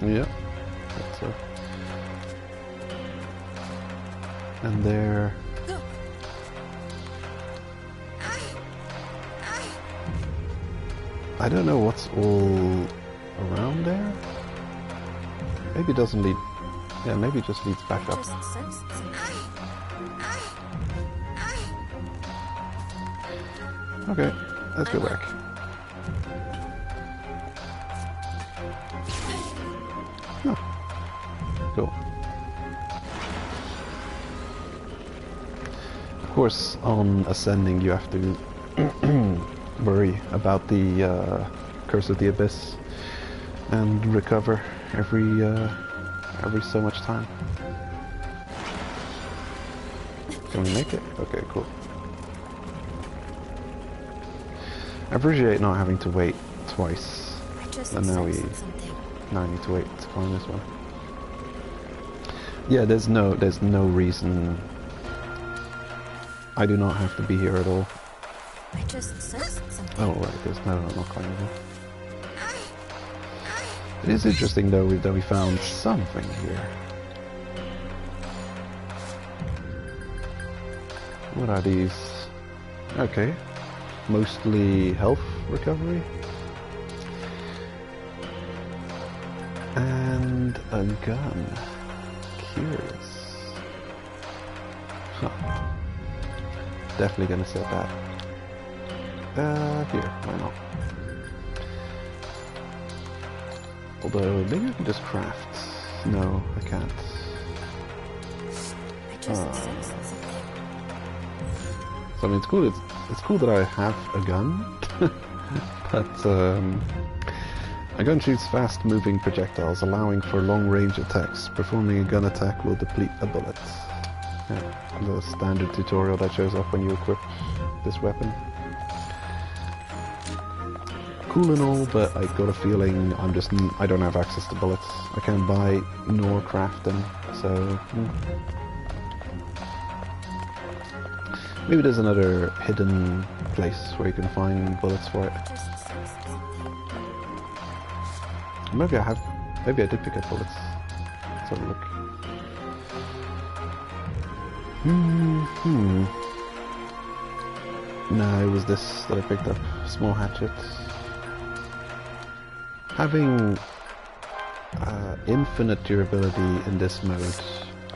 Yep. That's so. And there. I don't know what's all around there. Maybe it doesn't lead. Yeah, maybe it just leads back I up. just sensed something. Okay, let's go back. Oh. Cool. Of course, on ascending, you have to worry about the Curse of the Abyss and recover every so much time. Can we make it? Okay, cool. I appreciate not having to wait twice. I just And now sensed something. I need to wait to climb this one. Yeah, there's no reason. I do not have to be here at all. I just sensed something. Oh right, there's no, I'm not climbing here. It is interesting though that we found something here. What are these? Okay. Mostly health recovery. And And a gun. Curious. Huh. Definitely gonna set that. Here, why not? Although, maybe I can just craft. No, I can't. So I mean, it's cool. It's cool that I have a gun, but a gun shoots fast-moving projectiles, allowing for long-range attacks. Performing a gun attack will deplete a bullet. Yeah, the standard tutorial that shows up when you equip this weapon. Cool and all, but I got a feeling I don't have access to bullets. I can't buy nor craft them, so. Maybe there's another hidden place where you can find bullets for it. Maybe I did pick up bullets. Let's have a look. No, it was this that I picked up. Small hatchet. Having infinite durability in this mode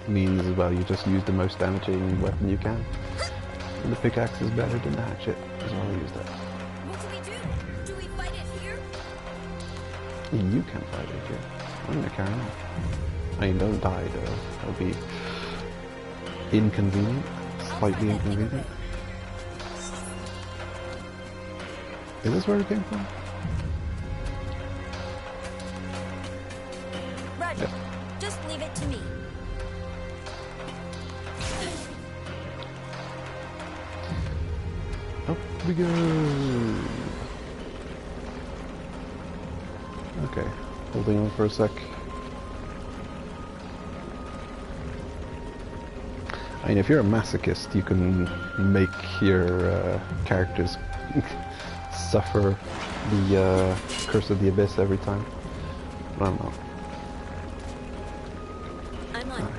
means, well, you just use the most damaging weapon you can. And the pickaxe is better than the hatchet, so I'll use that. What do we do? Do we fight it here? You can fight it here. I'm gonna carry on. I mean, don't die though. That'll be inconvenient. Slightly inconvenient. Is this where it came from? Roger. Yep. Just leave it to me. Up we go. Okay, holding on for a sec. I mean, if you're a masochist, you can make your characters suffer the curse of the abyss every time. But I don't know. I'm on.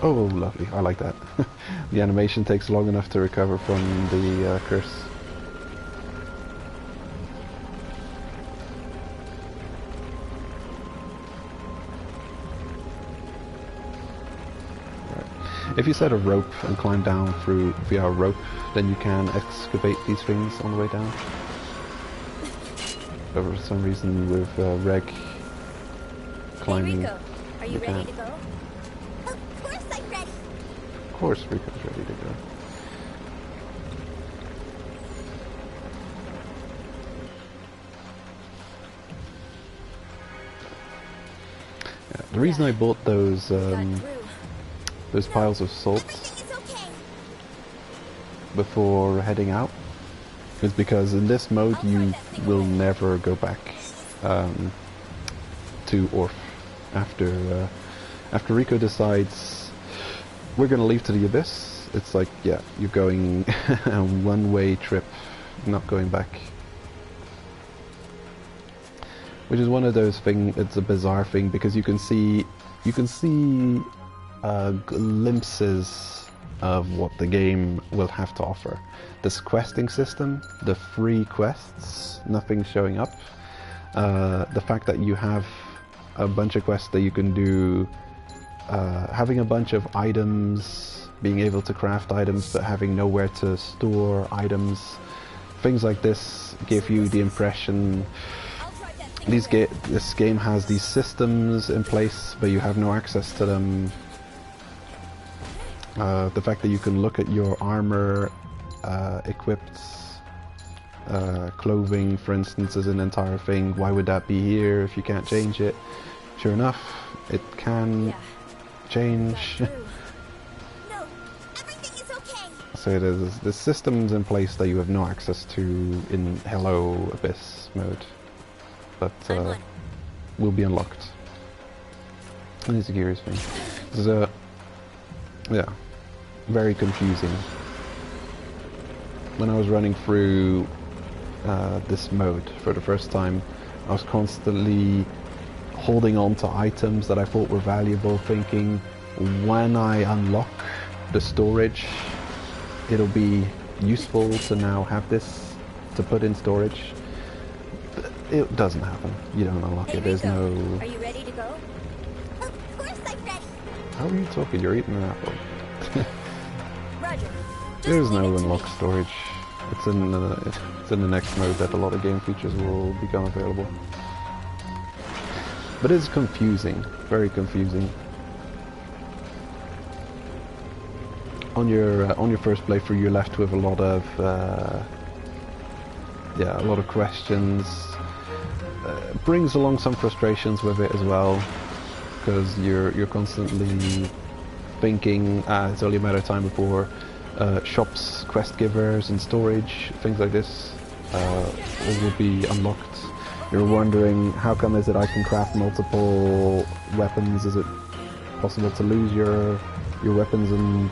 Oh, lovely. I like that. The animation takes long enough to recover from the curse. Right. If you set a rope and climb down through via a rope, then you can excavate these things on the way down. But for some reason with Reg climbing... Hey Rico, are you ready to go? Of course I'm ready. Of course Rico's ready to go. Yeah, the reason I bought those piles of salt before heading out is because in this mode you will never go back to Orf after Rico decides we're gonna leave to the Abyss. It's like, yeah, you're going a one-way trip, not going back. Which is one of those things. It's a bizarre thing because you can see glimpses of what the game will have to offer. This questing system, the free quests, nothing showing up. The fact that you have a bunch of quests that you can do, having a bunch of items, being able to craft items but having nowhere to store items, things like this give you the impression this game has these systems in place but you have no access to them. The fact that you can look at your armor equipped clothing, for instance, is an entire thing. Why would that be here if you can't change it? Sure enough, it can change. No, everything is okay. So there's systems in place that you have no access to in Hello Abyss mode, but will be unlocked. And it's a curious thing. There's yeah, very confusing. When I was running through this mode for the first time, I was constantly holding on to items that I thought were valuable, thinking when I unlock the storage, it'll be useful to now have this to put in storage. it doesn't happen. You don't unlock Hey, it. There's Rico, no... are you ready to go? Of course I'm ready. How are you talking? You're eating an apple. Roger. Just There's leave no it to unlocked me. storage. It's in the next mode that a lot of game features will become available. But it's confusing, very confusing. On your first playthrough, you're left with a lot of questions. Brings along some frustrations with it as well, because you're constantly thinking it's only a matter of time before shops, quest givers, and storage, things like this, all will be unlocked. You're wondering, how come is it I can craft multiple weapons? Is it possible to lose your weapons and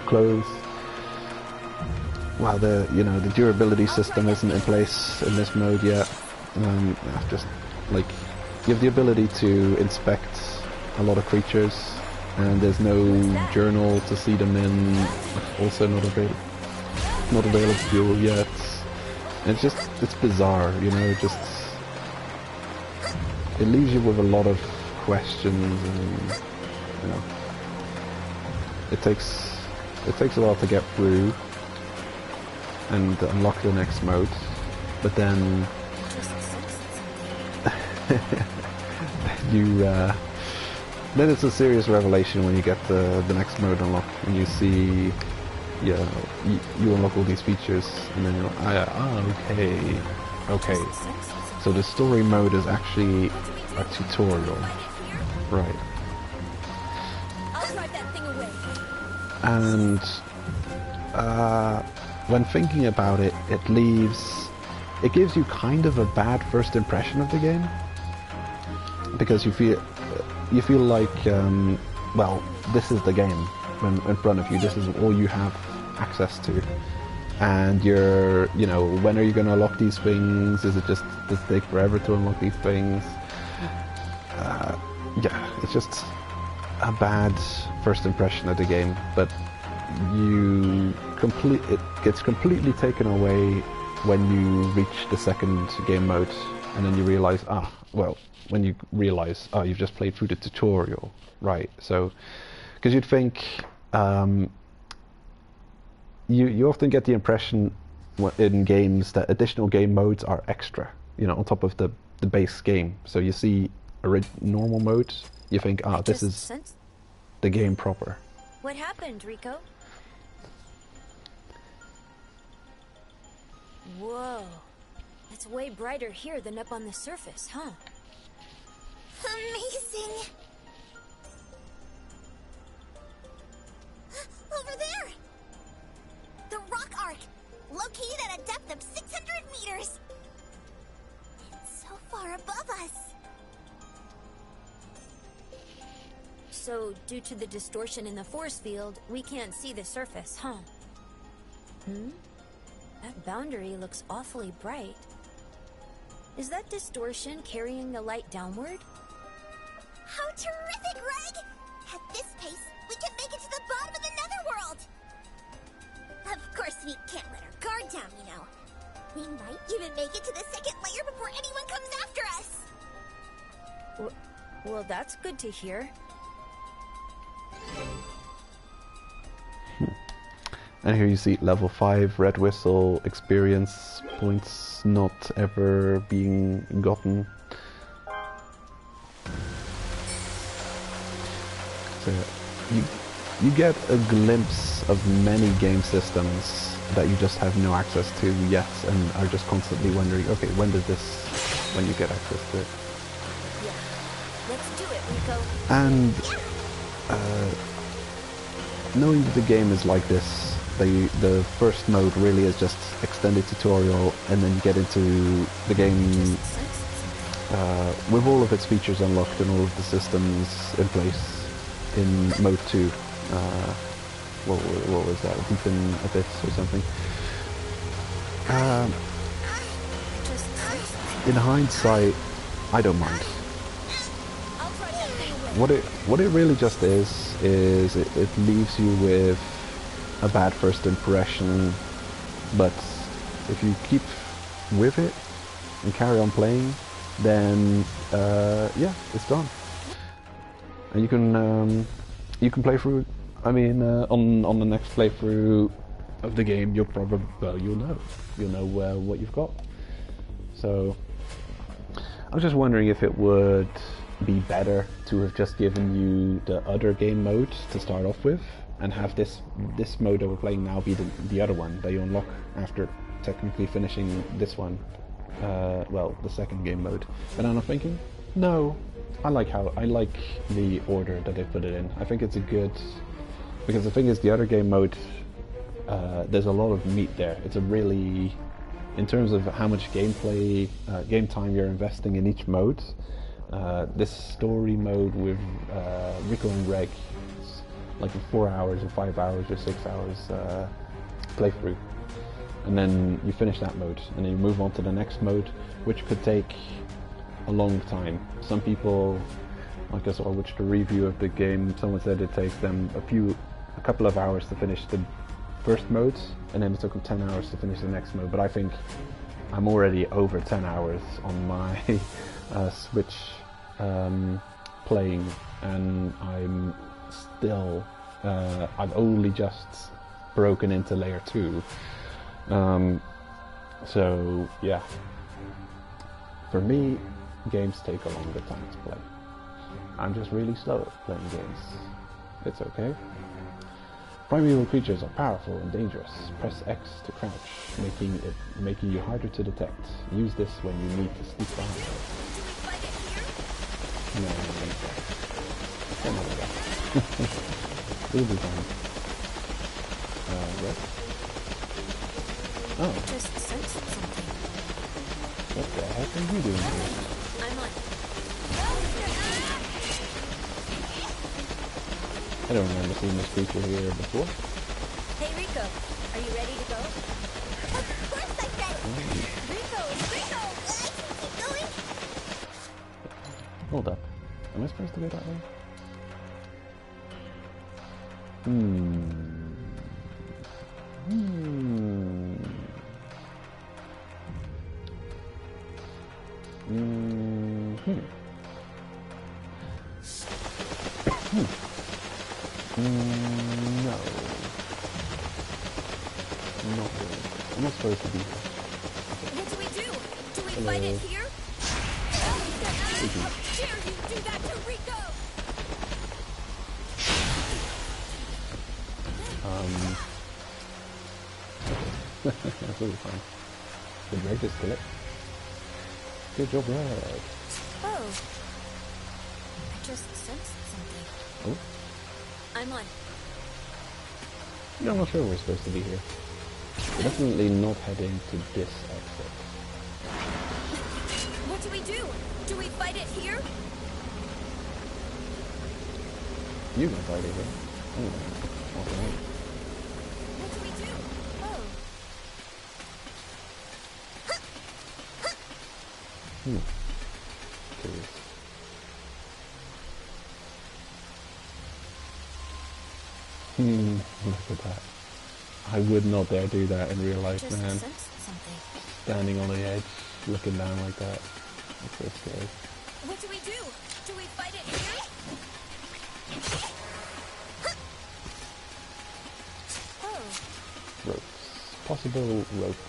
clothes? Well, the durability system isn't in place in this mode yet. Just like you have the ability to inspect a lot of creatures, and there's no journal to see them in. Also not available to you yet. It's bizarre, it leaves you with a lot of questions, and it takes a while to get through and unlock the next mode, but then then it's a serious revelation when you get the next mode unlocked, and you see you unlock all these features, and then you're like, okay. So the story mode is actually a tutorial, right? I'll drive that thing away. And when thinking about it, it gives you kind of a bad first impression of the game, because you feel like, well, this is the game in front of you. This is all you have access to, and when are you going to unlock these things? Is it just does it take forever to unlock these things? Yeah, it's just a bad first impression of the game, but it gets completely taken away when you reach the second game mode, and then you realize, you've just played through the tutorial, right? So, because you'd think, you often get the impression in games that additional game modes are extra, on top of the base game. So you see a normal mode, you think, this is the game proper. What happened, Rico? Whoa. It's way brighter here than up on the surface, huh? Amazing! Over there! The rock arc! Located at a depth of 600 meters! It's so far above us! So, due to the distortion in the force field, we can't see the surface, huh? That boundary looks awfully bright. Is that distortion carrying the light downward? How terrific, Greg! At this pace, we can make it to the bottom of the netherworld! Of course, we can't let our guard down, We might even make it to the second layer before anyone comes after us! Well, that's good to hear. And here you see level 5 Red Whistle experience points not ever being gotten. So you get a glimpse of many game systems that you just have no access to yet, and are just constantly wondering, okay, when you get access to it? Yeah, let's do it, Rico. And knowing that the game is like this, the first mode really is just extended tutorial, and then you get into the game with all of its features unlocked and all of the systems in place in Mode 2. What was that? Deep in Abyss or something. In hindsight, I don't mind. What it really just is it leaves you with a bad first impression, but if you keep with it and carry on playing, then yeah, it's gone. And you can play through. I mean, on the next playthrough of the game, you'll probably you'll know what you've got. So I was just wondering if it would be better to have just given you the other game mode to start off with, and have this mode that we're playing now be the other one that you unlock after technically finishing this one. Well, the second game mode. But then I'm thinking, no, I like the order that they put it in. I think it's a good, because the thing is, the other game mode, there's a lot of meat there. It's a really, in terms of how much gameplay, game time you're investing in each mode, this story mode with Rico and Greg, it's like a 4 hours or 5 hours or 6 hours playthrough. And then you finish that mode, and then you move on to the next mode, which could take a long time. Some people, like I saw, watched a review of the game, someone said it takes them a couple of hours to finish the first mode, and then it took them 10 hours to finish the next mode. But I think I'm already over 10 hours on my Switch playing, and I'm still, I've only just broken into layer 2. So yeah, for me, games take a longer time to play. I'm just really slow at playing games. It's okay. Primeval creatures are powerful and dangerous. Press X to crouch, making you harder to detect. Use this when you need to sneak behind. No, don't know that. It'll be fine. What? Oh. Just sensed something. What the heck are you doing here? I'm on. I don't remember seeing this creature here before. Hey Rico, are you ready to go? Of course I said it! Rico! I can keep going! Hold up. Am I supposed to go that way? No. Not really. I'm not supposed to be here. What do we do? Do we fight it here? How dare you do that to Rico? That's really fine. Did Red just kill it? Good job, Red. Oh. I just sensed something. Oh? I'm on. Yeah, I'm not sure we're supposed to be here. We're definitely not heading to this exit. What do we do? Do we fight it here? You can fight it here. Okay. What do we do? Oh. Curious. Look at that. I would not dare do that in real life, Just man. sensed something. Standing on the edge, looking down like that. That's so scary. What do we do? Do we fight it here? Oh. Ropes. Possible rope.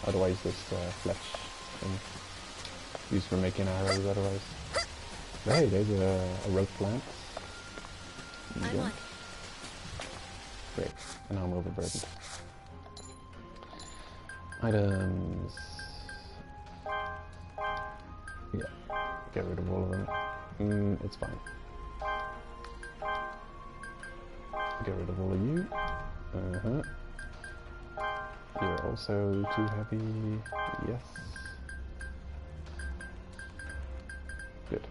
Otherwise this fletch thing. Used for making arrows otherwise. But hey, there's a rope plant. I'm on. Great. And now I'm overburdened. Items. Yeah. Get rid of all of them. It's fine. Get rid of all of you. You're also too heavy. Yes. Good.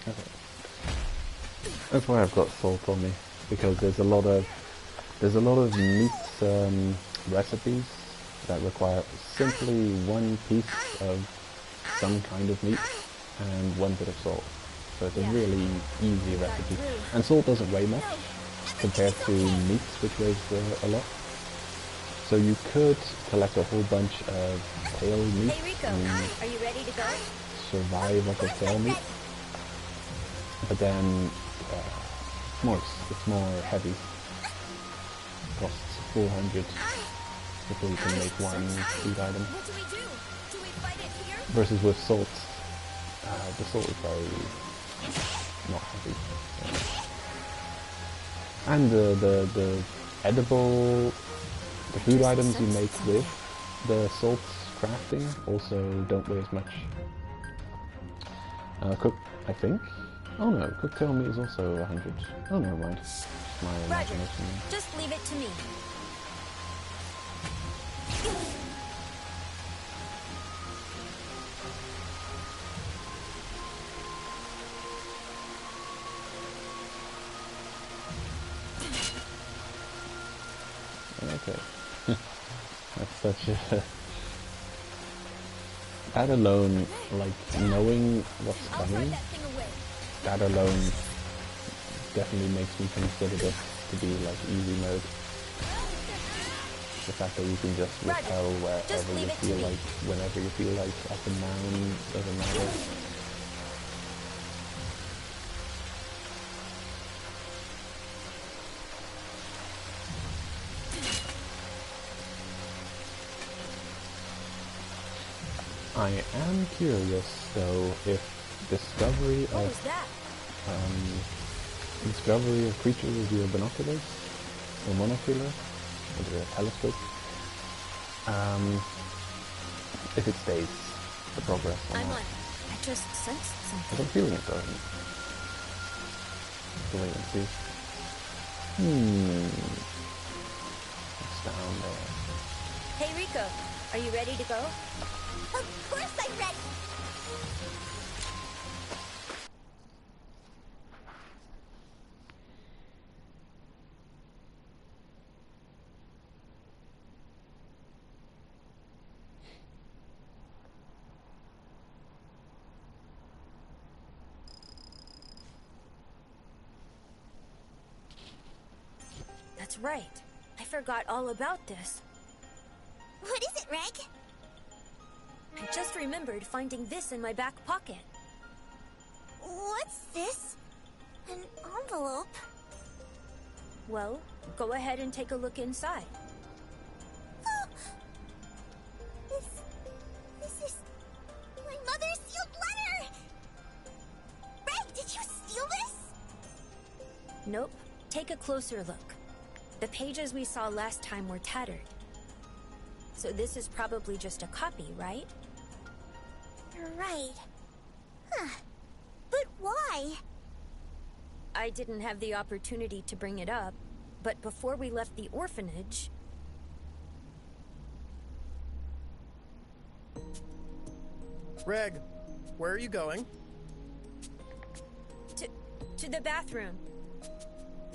Okay. That's why I've got salt on me, because there's a lot of meat recipes that require simply one piece of some kind of meat and one bit of salt. So it's a really easy recipe. And salt doesn't weigh much compared to meat, which weighs a lot. So you could collect a whole bunch of tail meat Hey Rico, and are you ready to go? survive off of tail meat. But then it's more heavy. Costs 400 before you can make one food item. What do we do? Do we fight it here? Versus with salt, the salt is very not heavy. And the edible, the food items you make with the salt crafting also don't weigh as much. Cooked, I think. Oh no, cooked tail meat is also 100. Oh, never mind. My imagination. Just leave it to me. Okay. That's such a... That alone, like, knowing what's coming, that alone definitely makes me consider this to be, like, easy mode. The fact that you can just repel wherever you feel like, whenever you feel like, up and down, doesn't matter. I am curious, though, if discovery of creatures with your binoculars or monocular with your telescope, if it stays the progress or not. I just sensed something. I have a feeling it doesn't. Let's wait and see. It's down there. Hey Rico, are you ready to go? Of course I'm ready! That's right. I forgot all about this. What is it, Reg? I just remembered finding this in my back pocket. What's this? An envelope? Well, go ahead and take a look inside. Oh, this is my mother's sealed letter! Reg, did you steal this? Nope. Take a closer look. The pages we saw last time were tattered. So this is probably just a copy, right? Right. Huh. But why? I didn't have the opportunity to bring it up, but before we left the orphanage... Reg, where are you going? To the bathroom.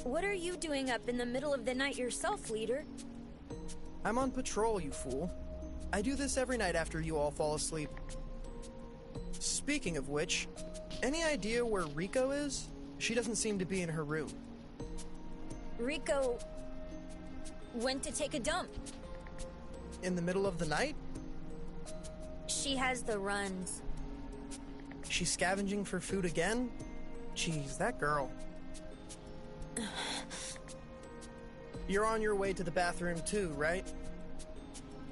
What are you doing up in the middle of the night yourself, leader? I'm on patrol, you fool. I do this every night after you all fall asleep. Speaking of which, any idea where Rico is? She doesn't seem to be in her room. Rico went to take a dump. In the middle of the night? She has the runs. She's scavenging for food again? Jeez, that girl. You're on your way to the bathroom too, right?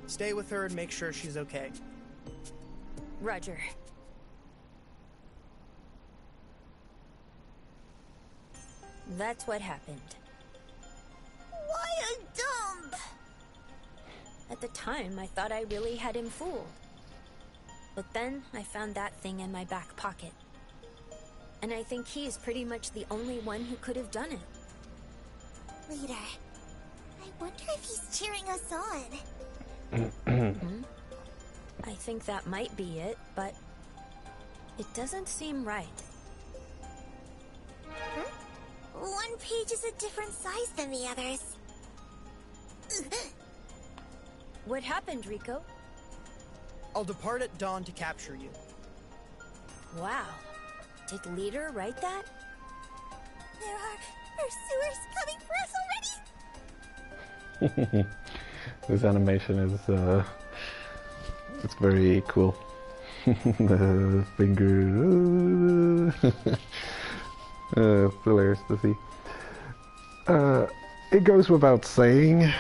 Stay with her and make sure she's okay. Roger. That's what happened. Why a dump? At the time, I thought I really had him fooled. But then, I found that thing in my back pocket. And I think he's pretty much the only one who could have done it. Leader, I wonder if he's cheering us on. I think that might be it, but it doesn't seem right. Huh? One page is a different size than the others. What happened, Rico? I'll depart at dawn to capture you. Wow. Did Leader write that? There are pursuers coming for us already? This animation is, it's very cool. The finger, hilarious to see. It goes without saying,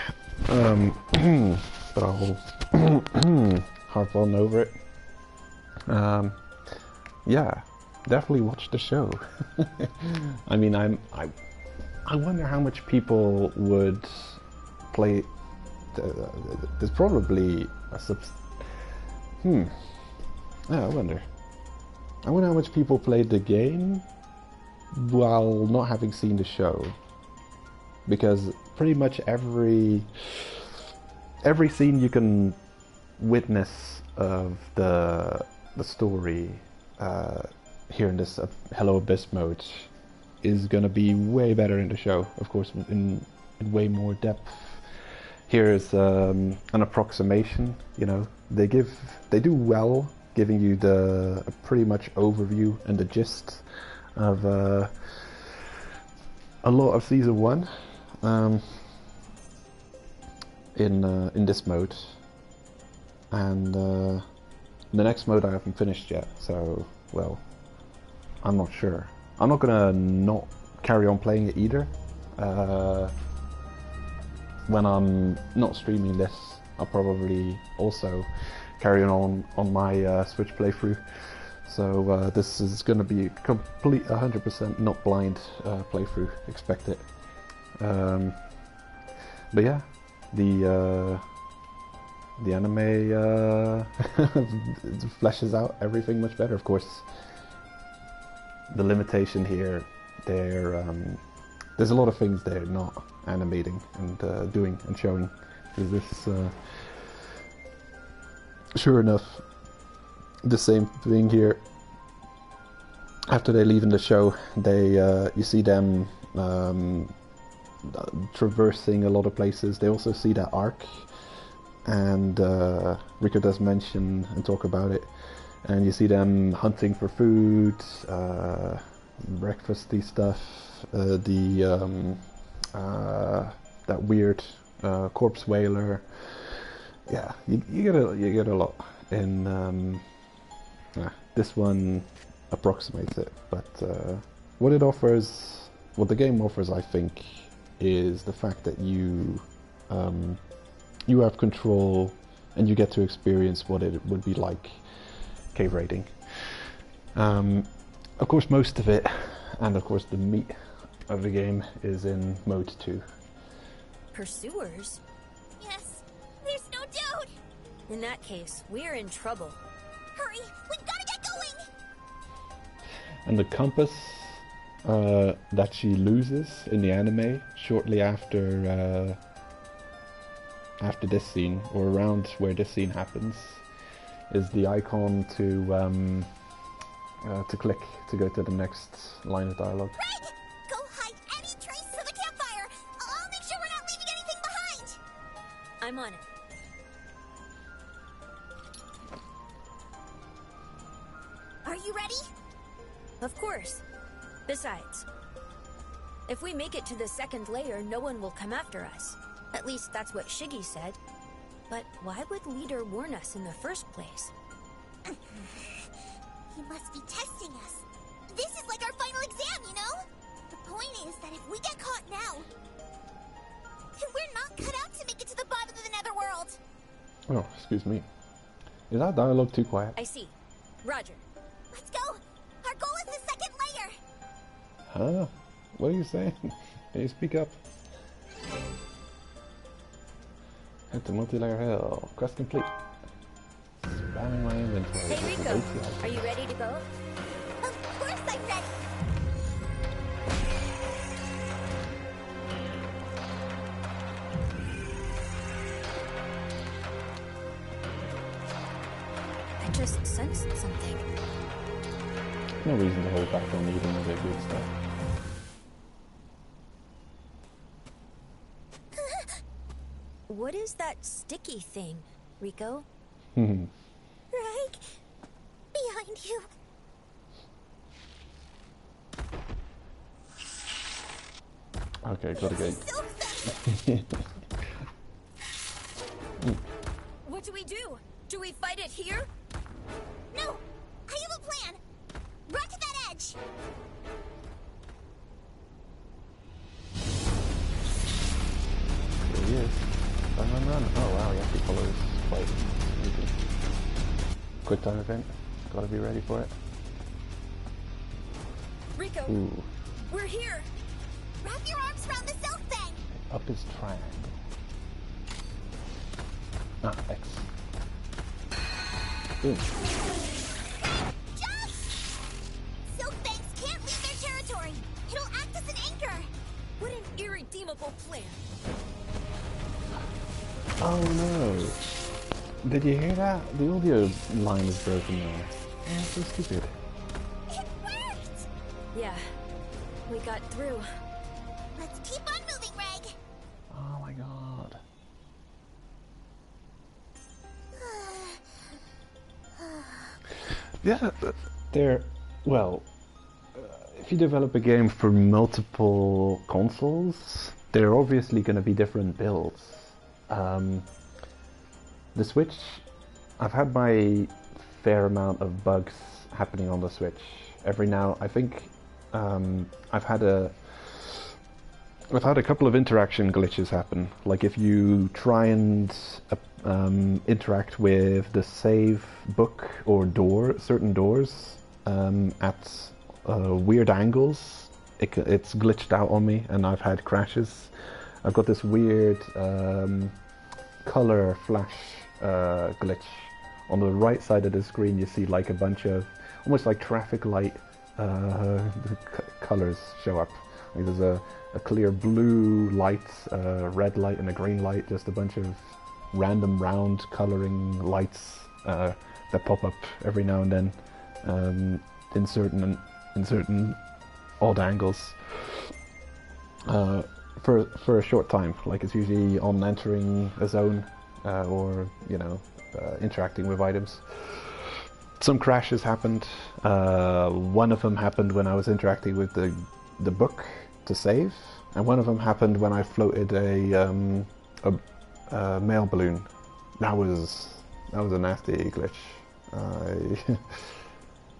but I'll harp on over it. Yeah, definitely watch the show. I mean, I wonder how much people would play. There's probably a yeah, I wonder how much people played the game while not having seen the show, because pretty much every scene you can witness of the story here in this Hello Abyss mode is gonna be way better in the show, of course, in way more depth. Here's an approximation. You know, they do well giving you the pretty much overview and the gist of a lot of season 1 in this mode, and the next mode I haven't finished yet, so well, I'm not sure. I'm not gonna not carry on playing it either. When I'm not streaming this, I'll probably also carry on my Switch playthrough. So this is going to be a complete 100% not blind playthrough. Expect it. But yeah, the anime fleshes out everything much better. Of course, the limitation here, there's a lot of things they're not animating and doing and showing. Is this sure enough the same thing here? After they leave in the show, they you see them traversing a lot of places. They also see that arc, and Rico does mention and talk about it, and you see them hunting for food, breakfasty stuff, that weird corpse whaler. Yeah, you get a lot in this one. Approximates it, but what it offers, what the game offers, I think, is the fact that you have control and you get to experience what it would be like cave raiding. Of course, most of it, and of course the meat of the game, is in Mode 2. Pursuers? Yes, there's no doubt. In that case, we're in trouble. Hurry, we've got to get going. And the compass that she loses in the anime shortly after this scene, or around where this scene happens, is the icon to click to go to the next line of dialogue. Red, go hide any traces of the campfire. I'll make sure we're not leaving anything behind. I'm on it. Are you ready? Of course. Besides, if we make it to the second layer, no one will come after us. At least that's what Shiggy said. But why would Leader warn us in the first place? He must be testing us. This is like our final exam, you know? The point is that if we get caught now, we're not cut out to make it to the bottom of the netherworld. Oh, excuse me. Is that dialogue too quiet? I see. Roger. Let's go. Our goal is the second layer. Huh? What are you saying? Can you speak up? Head to multi-layer hell. Quest complete. Spamming my inventory. Hey Rico, are you ready to go? Of course I'm ready. I just sensed something. No reason to hold back on even the good stuff. What is that sticky thing, Rico? Right behind you. Okay, got a gate. What do we do? Do we fight it here? No! I have a plan! Run to that edge! There he is. Run, run, run. Oh wow, he actually follows quite easy. Quick time event. Gotta be ready for it. Rico, Ooh. we're here. Wrap your arms around the silk thing! Up is triangle. Ah, X. Boom. Jump! Silk fangs can't leave their territory. It'll act as an anchor. What an irredeemable plan. Oh no. Did you hear that? The audio line is broken there. Oh, so stupid. It worked! Yeah, we got through. Let's keep on moving, Reg. Oh my god. Yeah, they're, well, if you develop a game for multiple consoles, there are obviously going to be different builds. The Switch, I've had my fair amount of bugs happening on the Switch. Every now, I think I've had a couple of interaction glitches happen. Like if you try and interact with the save book or certain doors at weird angles, it's glitched out on me, and I've had crashes. I've got this weird color flash glitch. On the right side of the screen you see like a bunch of almost like traffic light colors show up. Like there's a clear blue light, red light and a green light, just a bunch of random round coloring lights that pop up every now and then in certain odd angles for a short time. Like it's usually on entering a zone or interacting with items. Some crashes happened. One of them happened when I was interacting with the book to save, and one of them happened when I floated a mail balloon. That was a nasty glitch.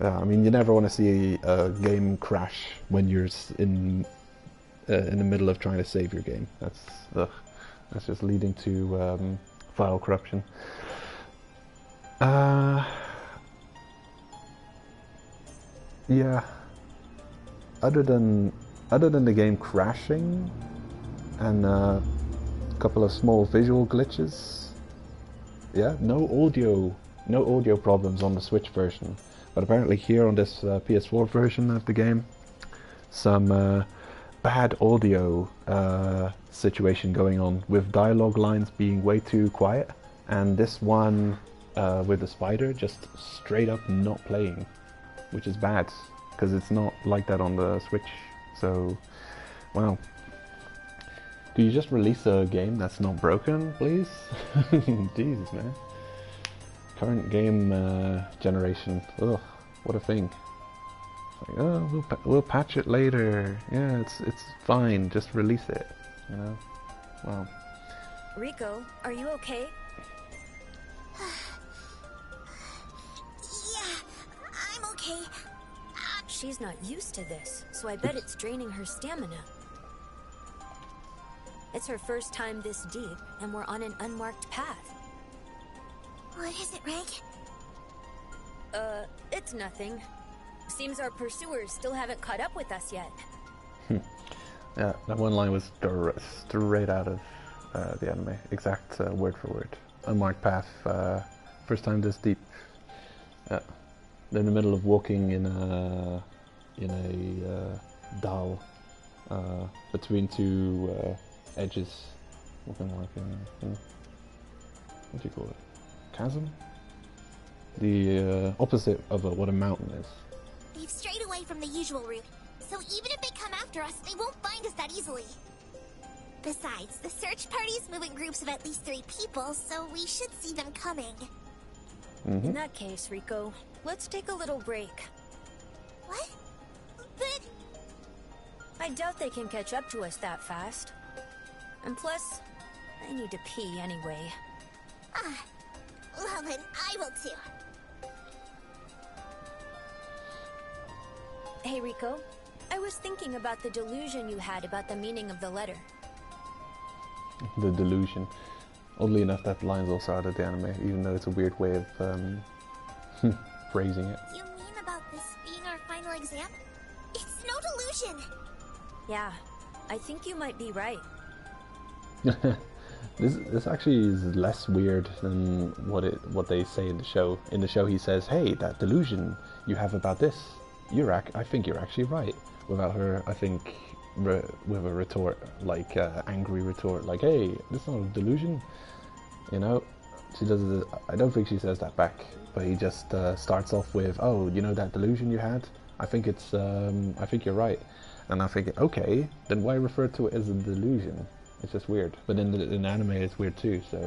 I mean, you never want to see a game crash when you're in the middle of trying to save your game. That's just leading to file corruption. Yeah. Other than the game crashing and a couple of small visual glitches, yeah, no audio problems on the Switch version. But apparently here on this PS4 version of the game, some bad audio situation going on with dialogue lines being way too quiet, and this one with the spider just straight up not playing, which is bad because it's not like that on the Switch. So, wow. Do you just release a game that's not broken, please? Jesus, man. Current game generation. Ugh, what a thing. It's like, oh, we'll patch it later. Yeah, it's fine. Just release it. You know. Wow. Rico, are you okay? Yeah, I'm okay. She's not used to this, so I bet it's draining her stamina. It's her first time this deep, and we're on an unmarked path. What is it, Reg? It's nothing. Seems our pursuers still haven't caught up with us yet. Yeah, that one line was straight out of the anime. Exact word for word. Unmarked path, first time this deep. They're in the middle of walking in a dal between two edges. Looking like a, what do you call it? Chasm? The opposite of what a mountain is. We've strayed away from the usual route, so even if they come after us, they won't find us that easily. Besides, the search parties move in groups of at least 3 people, so we should see them coming. Mm-hmm. In that case, Rico, let's take a little break. What? But... I doubt they can catch up to us that fast. And plus, I need to pee anyway. Ah, well then I will too. Hey, Rico. I was thinking about the delusion you had about the meaning of the letter. The delusion. Oddly enough, that line's also out of the anime, even though it's a weird way of phrasing it. You mean about this being our final exam? It's no delusion! Yeah, I think you might be right. This actually is less weird than what they say in the show. In the show, he says, "Hey, that delusion you have about this, I think you're actually right." Without her, I think, with a retort, like angry retort, like, "Hey, this is not a delusion," you know. She does. I don't think she says that back, but he just starts off with, "Oh, you know that delusion you had? I think it's. I think you're right." And I think, okay, then why refer to it as a delusion? It's just weird. But in anime, it's weird too. So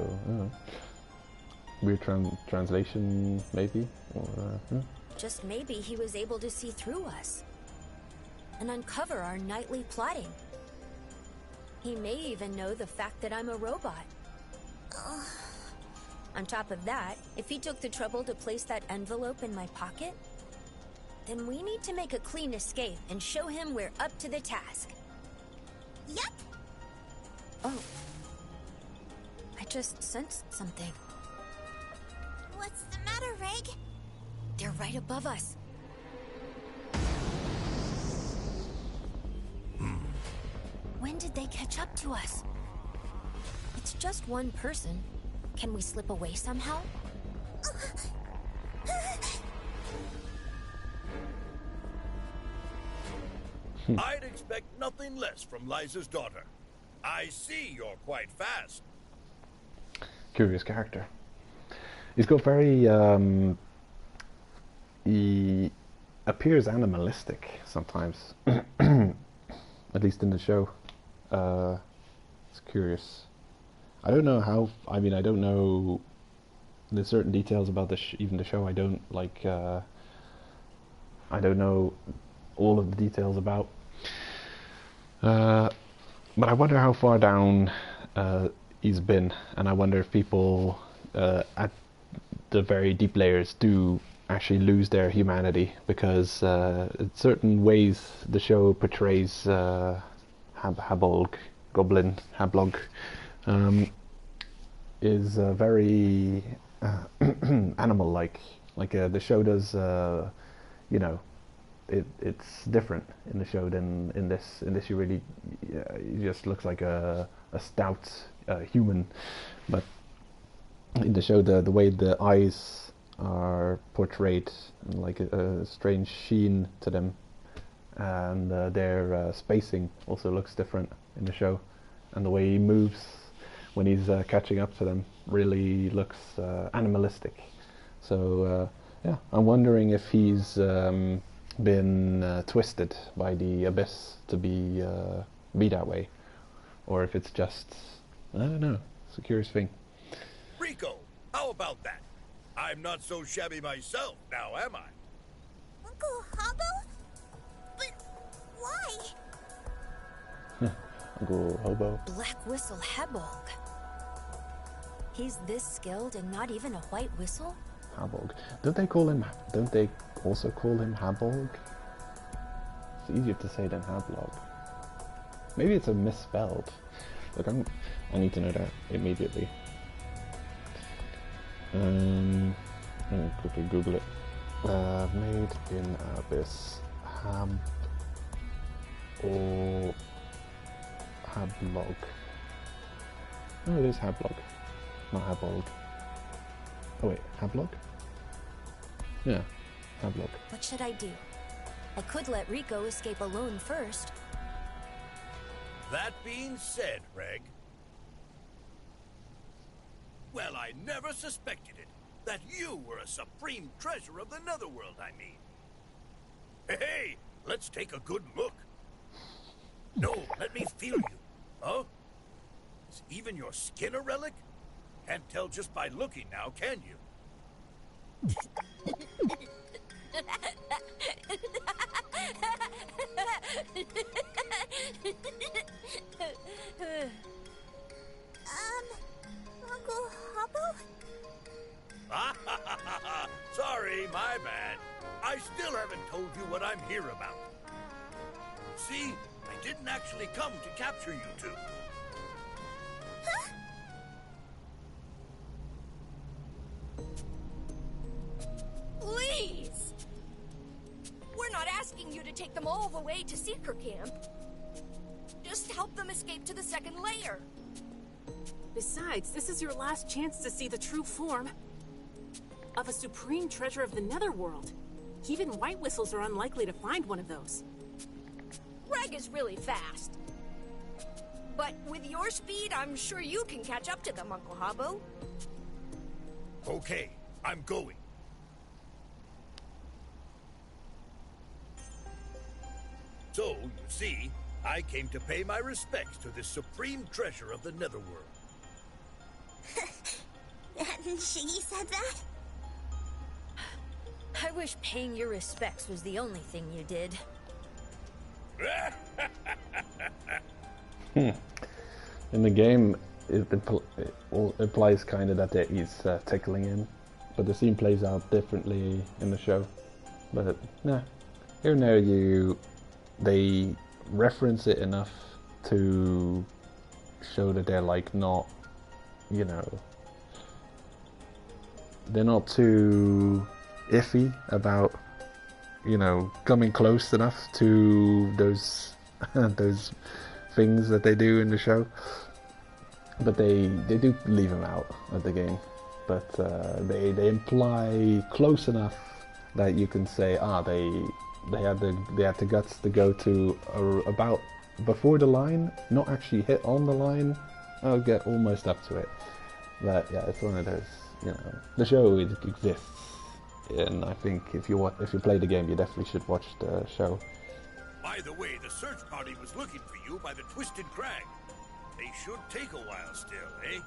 weird translation, maybe, or Just maybe he was able to see through us and uncover our nightly plotting. He may even know the fact that I'm a robot. On top of that, if he took the trouble to place that envelope in my pocket, then we need to make a clean escape and show him we're up to the task. Yep. Oh. I just sensed something. What's the matter, Reg? They're right above us. When did they catch up to us? It's just one person. Can we slip away somehow? I'd expect nothing less from Liza's daughter. I see you're quite fast. Curious character. He's got very he appears animalistic sometimes. At least in the show. It's curious. I don't know how. I mean, I don't know. There's certain details about even the show. I don't like. I don't know all of the details about. But I wonder how far down he's been, and I wonder if people at the very deep layers do actually lose their humanity, because in certain ways the show portrays Habolg, Goblin, Hablog, is very animal-like. Like the show does, you know, it's different in the show than in this. In this, you really, he just looks like a stout human, but in the show, the way the eyes are portrayed, like a strange sheen to them, and their spacing also looks different in the show, and the way he moves when he's catching up to them really looks animalistic. So yeah, I'm wondering if he's been twisted by the Abyss to be that way, or if it's just, I don't know. It's a curious thing. Rico, how about that? I'm not so shabby myself now, am I? Uncle Hobo? But why? Uncle Hobo. Black Whistle Habolg. He's this skilled and not even a white whistle? Habolg. Don't they also call him Habolg? It's easier to say than Hablog. Maybe it's a misspelled. Look, I need to know that immediately. I'm gonna quickly Google it. Made in Abyss. Or Hablog. Oh, it is Hablog, not Habolg. Oh wait, Hablog? Yeah, Hablog. What should I do? I could let Rico escape alone first. That being said, Reg, well, I never suspected it. That you were a supreme treasure of the Netherworld, I mean. Hey, let's take a good look. No, let me feel you. Huh? Is even your skin a relic? Can't tell just by looking now, can you? Uncle Hoppo? Sorry, my bad. I still haven't told you what I'm here about. See, I didn't actually come to capture you two. Huh? Please! We're not asking you to take them all the way to Seeker Camp. Just help them escape to the second layer. Besides, this is your last chance to see the true form of a supreme treasure of the Netherworld. Even White Whistles are unlikely to find one of those. Greg is really fast. But with your speed, I'm sure you can catch up to them, Uncle Habbo. Okay, I'm going. So, you see, I came to pay my respects to this supreme treasure of the Netherworld. Hadn't Shiggy said that? I wish paying your respects was the only thing you did. In the game, it implies kind of that he's tickling him, but the scene plays out differently in the show. But nah, here and there they reference it enough to show that they're like not, you know, they're not too iffy about, you know, coming close enough to those those things that they do in the show. But they do leave them out of the game. But they imply close enough that you can say, they had the guts to go to about before the line, not actually hit on the line. I'll get almost up to it. But yeah, it's one of those, you know, the show exists, and I think if you play the game, you definitely should watch the show. By the way, the search party was looking for you by the Twisted Crag. They should take a while still, eh?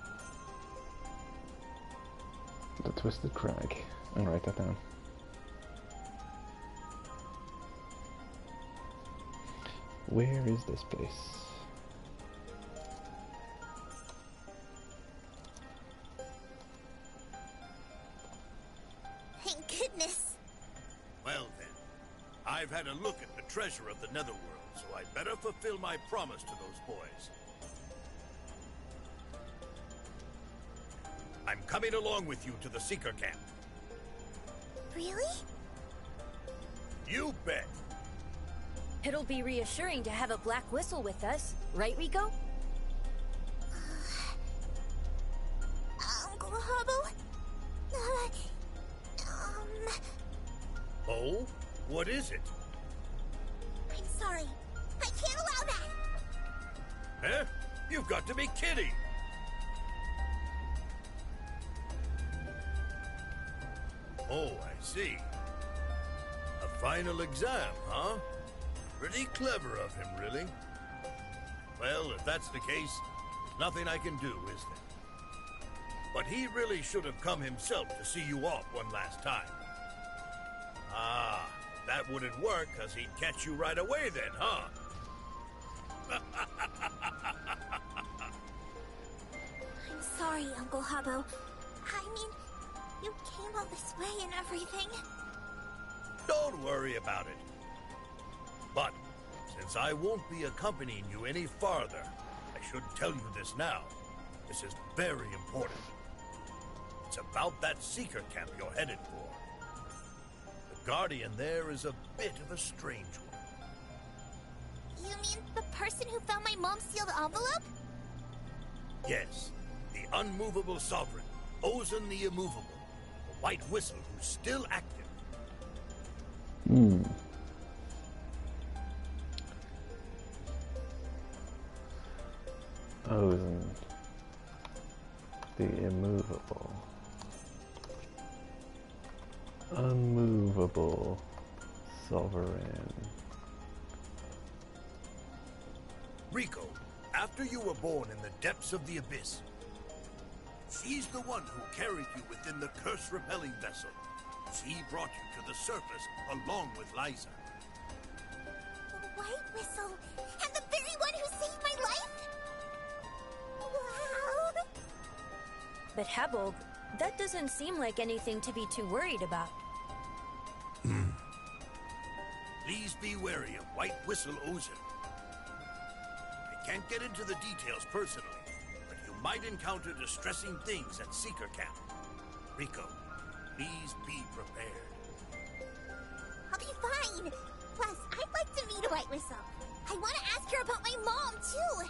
The Twisted Crag. I'll write that down. Where is this place? Thank goodness. Well then, I've had a look at the treasure of the Netherworld, so I'd better fulfill my promise to those boys. I'm coming along with you to the Seeker Camp. Really? You bet. It'll be reassuring to have a black whistle with us, right, Rico? Uncle Hubble? Oh? What is it? I'm sorry. I can't allow that! Huh? You've got to be kidding! Oh, I see. A final exam, huh? Pretty clever of him, really. Well, if that's the case, there's nothing I can do, is there? But he really should have come himself to see you off one last time. Ah, that wouldn't work, because he'd catch you right away then, huh? I'm sorry, Uncle Hubbo. I mean, you came all this way and everything. Don't worry about it. But, since I won't be accompanying you any farther, I should tell you this now. This is very important. It's about that Seeker Camp you're headed for. The Guardian there is a bit of a strange one. You mean the person who found my mom's sealed envelope? Yes, the unmovable sovereign, Ozan the Immovable, the White Whistle who's still active. Ozan the Immovable. Unmovable Sovereign. Rico, after you were born in the depths of the Abyss, she's the one who carried you within the curse-repelling vessel. She brought you to the surface along with Liza. The White Whistle and the But Habolg, that doesn't seem like anything to be too worried about. Please be wary of White Whistle Ozen. I can't get into the details personally, but you might encounter distressing things at Seeker Camp. Rico, please be prepared. I'll be fine. Plus, I'd like to meet a White Whistle. I want to ask her about my mom, too.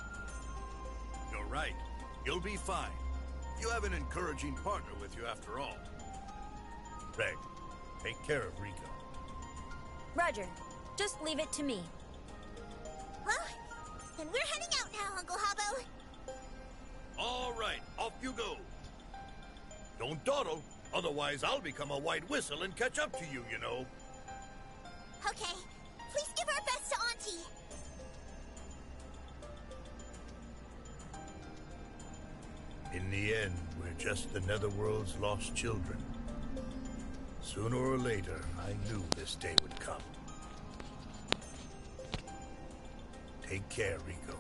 You're right. You'll be fine. You have an encouraging partner with you after all. Reg, take care of Rico. Roger. Just leave it to me. Well, then we're heading out now, Uncle Habbo. All right, off you go. Don't dawdle, otherwise I'll become a White Whistle and catch up to you, you know. Okay, please give our best to Auntie. In the end, we're just the Netherworld's lost children. Sooner or later, I knew this day would come. Take care, Rico.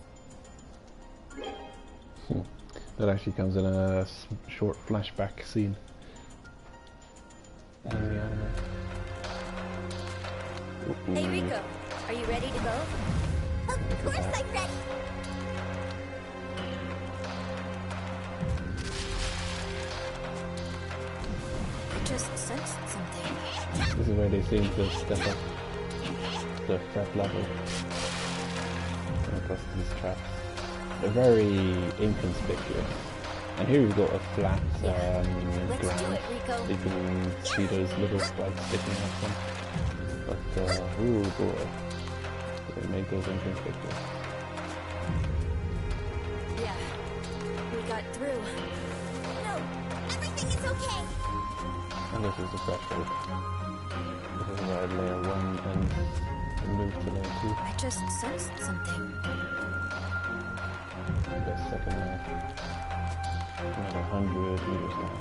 That actually comes in a short flashback scene in the anime. Hey Rico, are you ready to go? Of course I'm ready. I just sensed something. This is where they seem to step up the threat level. Across these traps. They're very inconspicuous. And here we've got a flat Let's do ground. it, Rico. You can see those little spikes sticking out from. But, ooh boy. They make those inconspicuous. Yeah, we got through. No, everything is okay. And this is the threshold. This is where layer 1 ends and move to layer 2. I just sensed something. The second layer. Another 100 meters long.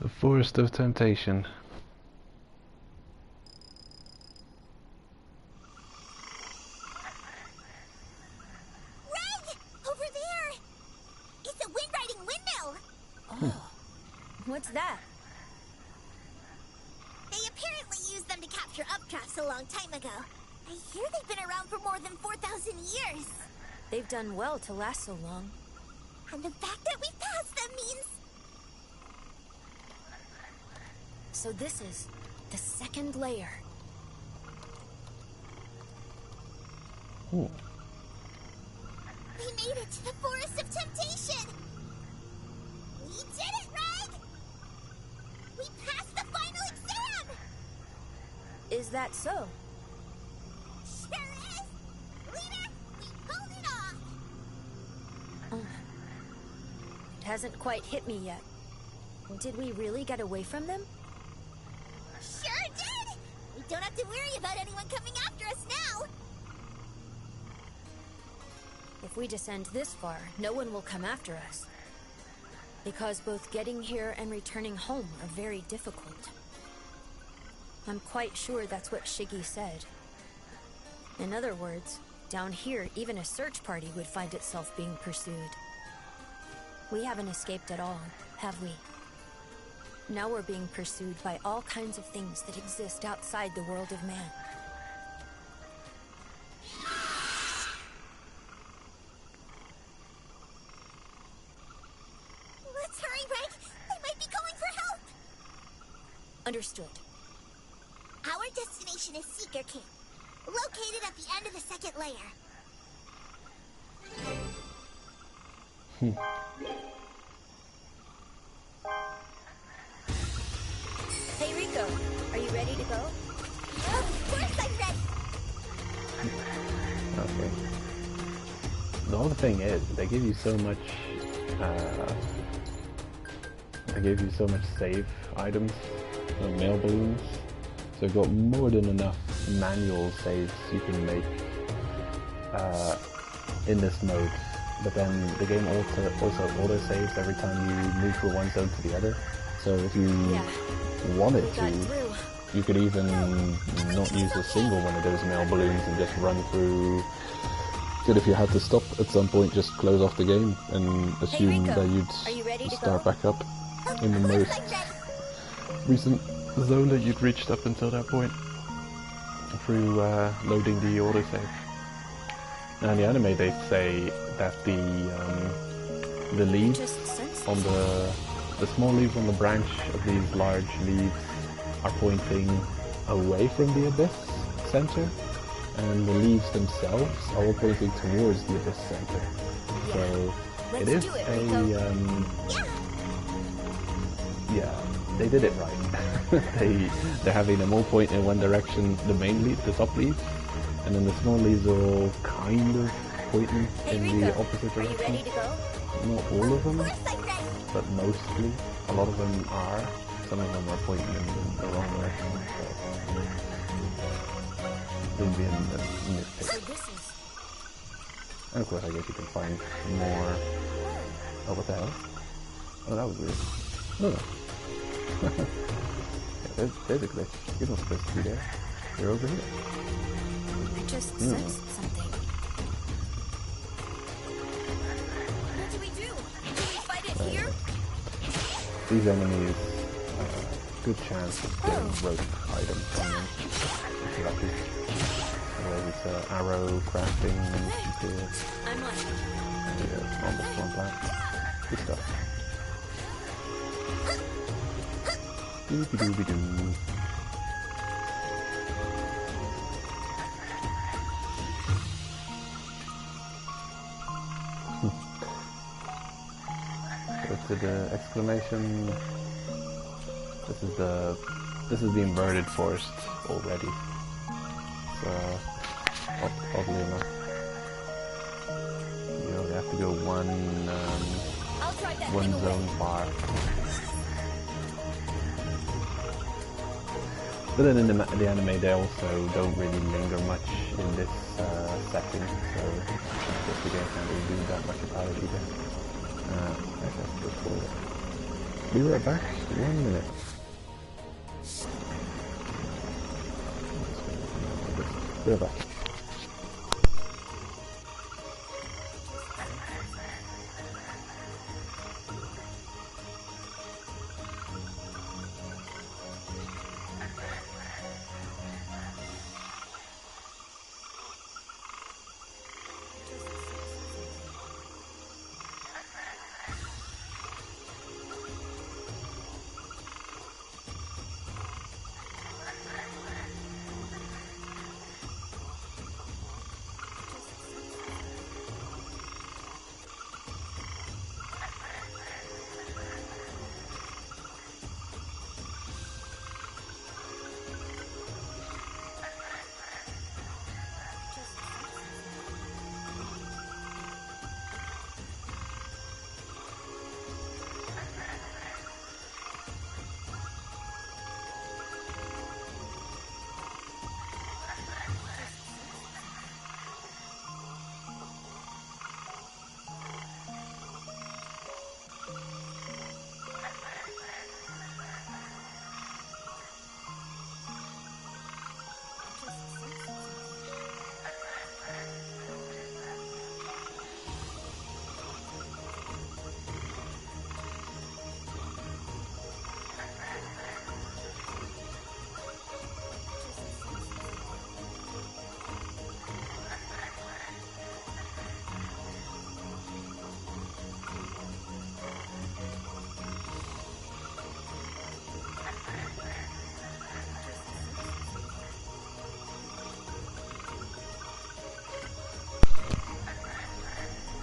The Forest of Temptation. Reg! Over there! It's a wind-riding windmill! Oh, what's that? They apparently used them to capture updrafts a long time ago. I hear they've been around for more than 4,000 years. They've done well to last so long. And the fact that we passed them means... So this is the second layer. Ooh. We made it to the Forest of Temptation! We did it, Reg! We passed the final exam! Is that so? Sure is! Leader, we pulled it off! It hasn't quite hit me yet. Did we really get away from them? Sure did! We don't have to worry about anyone coming after us now! If we descend this far, no one will come after us. Because both getting here and returning home are very difficult. I'm quite sure that's what Shiggy said. In other words, down here, even a search party would find itself being pursued. We haven't escaped at all, have we? Now we're being pursued by all kinds of things that exist outside the world of man. Let's hurry, Reg! They might be going for help! Understood. Our destination is Seeker Camp, located at the end of the second layer. Hey Rico, are you ready to go? Of course I'm ready! Okay. The whole thing is, they give you so much, save items, mail balloons, so you've got more than enough manual saves you can make in this mode. But then the game also auto-saves every time you move from one zone to the other. So if you wanted to, You could even not use a single one of those mail balloons and just run through. Good, if you had to stop at some point, just close off the game and assume that you'd start back up in the most recent zone that you'd reached up until that point through loading the autosave. Now in the anime they say that the leaves on the small leaves on the branch of these large leaves are pointing away from the abyss center, and the leaves themselves are all pointing towards the abyss center. So it is yeah, they did it right. they're having them all point in one direction, the main leaf, the top leaves, and then the small leaves are all kind of pointing in the opposite direction. Not all of them, but mostly. A lot of them are. Some of them are pointing in the wrong direction. So they'll be in this picture. And of course I guess you can find more... Oh, what the hell? Oh, that was weird. Oh. Yeah, there's a glitch. You're not supposed to be there. You're over here. I just sensed something. What do we do? Do we fight it here? These enemies, good chance of getting rope items from them. If you're lucky. Otherwise it's arrow crafting and shit. I'm lucky. Yeah, normal storm plant. Good stuff. Doobie doobie doo. Go to the exclamation. This is the inverted forest already. So oddly enough, you only have to go one zone far. But then in the anime they also don't really linger much in this setting, so I guess the game can't really do that much about it either. Let's have to go forward. Be right back, 1 minute. Be right back.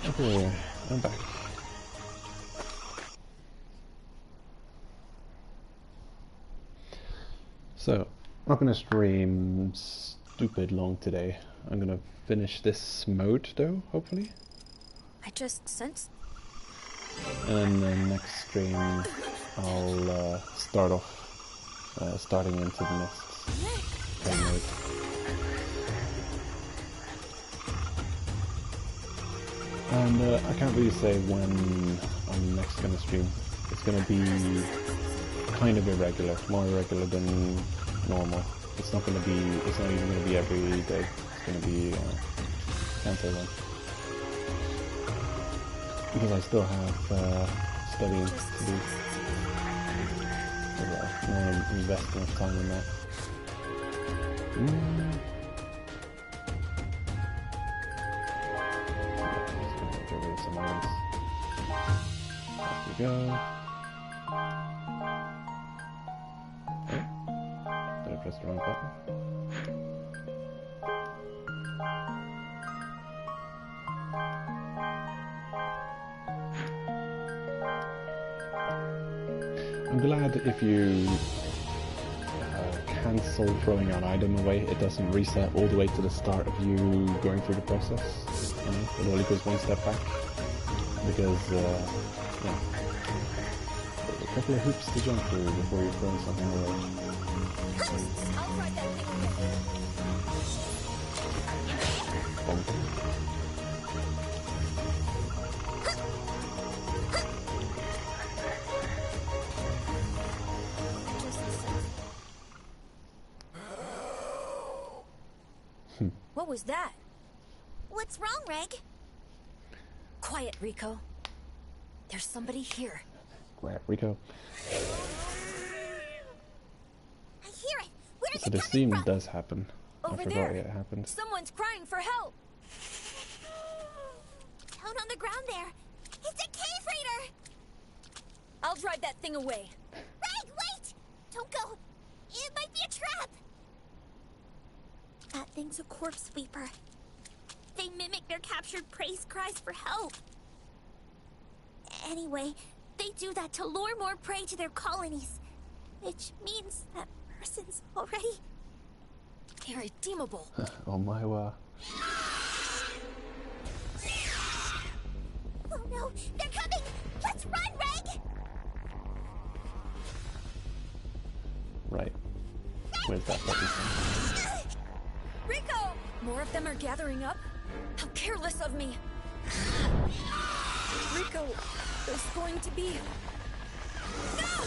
Okay, I'm back. So, not gonna stream stupid long today. I'm gonna finish this mode though, hopefully. I just sensed. And then next stream I'll start off starting into the next mode. And I can't really say when I'm next going to stream. It's going to be kind of irregular, more irregular than normal. It's not even gonna be every day. It's gonna be can't say when. Because I still have studying to do. So I don't want to invest enough time in that. Just gonna get rid of some items. Off we go. Oh, did I press the wrong button? I'm glad if you cancel throwing an item away, it doesn't reset all the way to the start of you going through the process. You know, it only goes one step back. Because, yeah, there's a couple of hoops to jump through before you're throwing something away. What was that? What's wrong, Reg? Quiet, Rico. There's somebody here. Quiet, Rico. I hear it. Where is So it this coming scene from? does happen. Over I forgot there. it happened. Someone's crying for help. Down on the ground there. It's a cave raider. I'll drive that thing away. Reg, wait! Don't go. It might be a trap. That thing's a corpse sweeper. They mimic their captured prey's cries for help. Anyway, they do that to lure more prey to their colonies. Which means that person's already irredeemable. Oh my word. Oh no, they're coming! Let's run, Reg! Right. Where's that button? Rico! More of them are gathering up? How careless of me! Rico, there's going to be... No!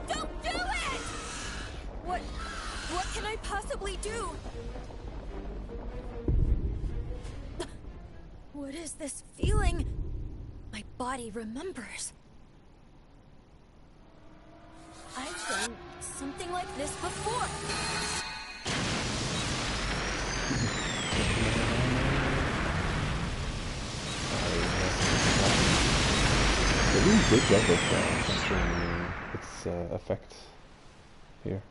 Don't do it! What can I possibly do? What is this feeling? My body remembers. I've done something like this before. They're doing a good job of capturing its effect here.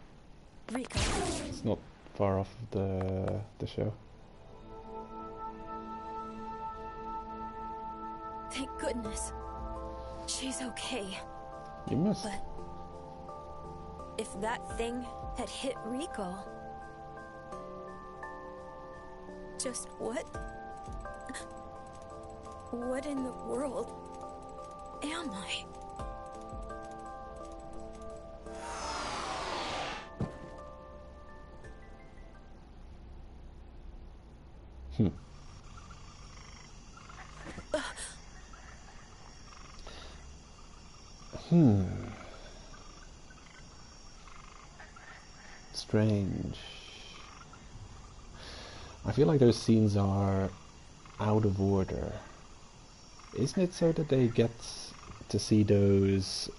Rico. It's not far off the show. Thank goodness. She's okay. You missed. But if that thing had hit Rico, just what in the world am I? Strange. I feel like those scenes are out of order. Isn't it so that they get to see those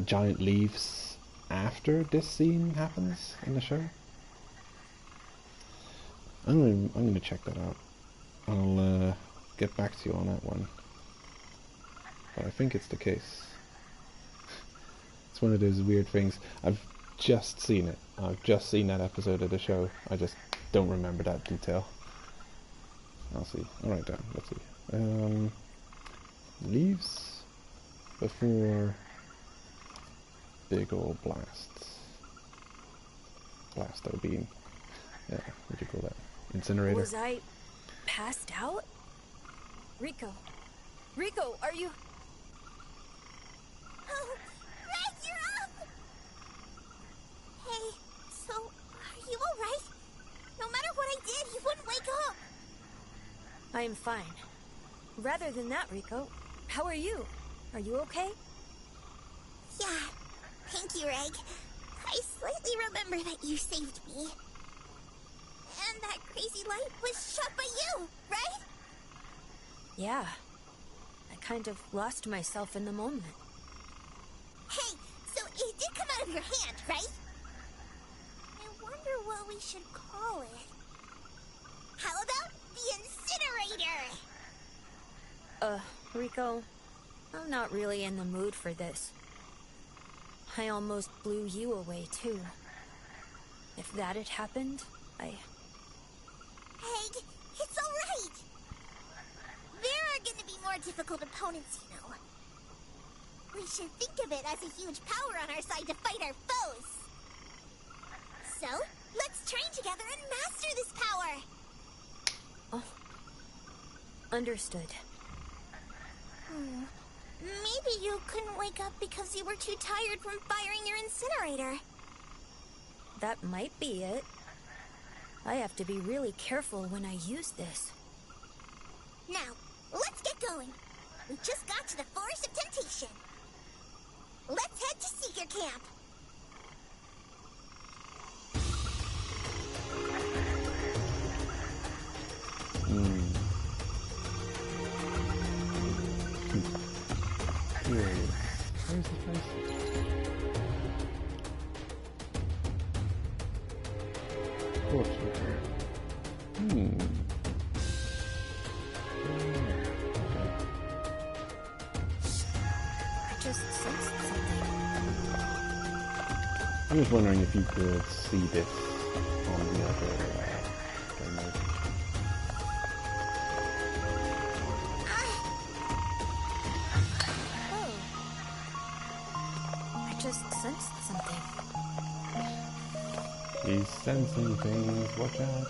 giant leaves after this scene happens in the show? I'm gonna check that out. I'll get back to you on that one. But I think it's the case. It's one of those weird things. I've just seen it. I've just seen that episode of the show. I just don't remember that detail. I'll see. I'll write down. Let's see. Leaves before big ol' blasts. Blasto beam. Yeah, what do you call that? Incinerator. Was I passed out? Rico, are you... Oh, Reg, you're up! Hey, so, are you alright? No matter what I did, you wouldn't wake up! I am fine. Rather than that, Rico, how are you? Are you okay? Yeah, thank you, Reg. I slightly remember that you saved me. And that crazy light was shot by you, right? Yeah. I kind of lost myself in the moment. Hey, so it did come out of your hand, right? I wonder what we should call it. How about the incinerator? Rico, I'm not really in the mood for this. I almost blew you away, too. If that had happened, Peg, it's alright. There are gonna be more difficult opponents, you know. We should think of it as a huge power on our side to fight our foes. So, let's train together and master this power. Oh. Understood. Maybe you couldn't wake up because you were too tired from firing your incinerator. That might be it. I have to be really careful when I use this. Now, let's get going. We just got to the Forest of Temptation. Let's head to Seeker Camp. Where's the place? I just sensed something. I'm just wondering if you could see this on the other remote. I just sensed something. He's sensing things, watch out.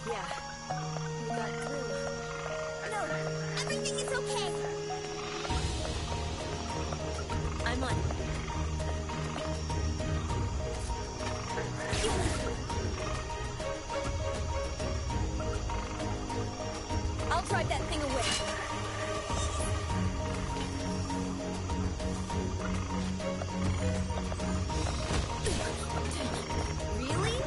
Yeah, we got through. No, everything is okay. I'm on. I'll drive that thing away. Really?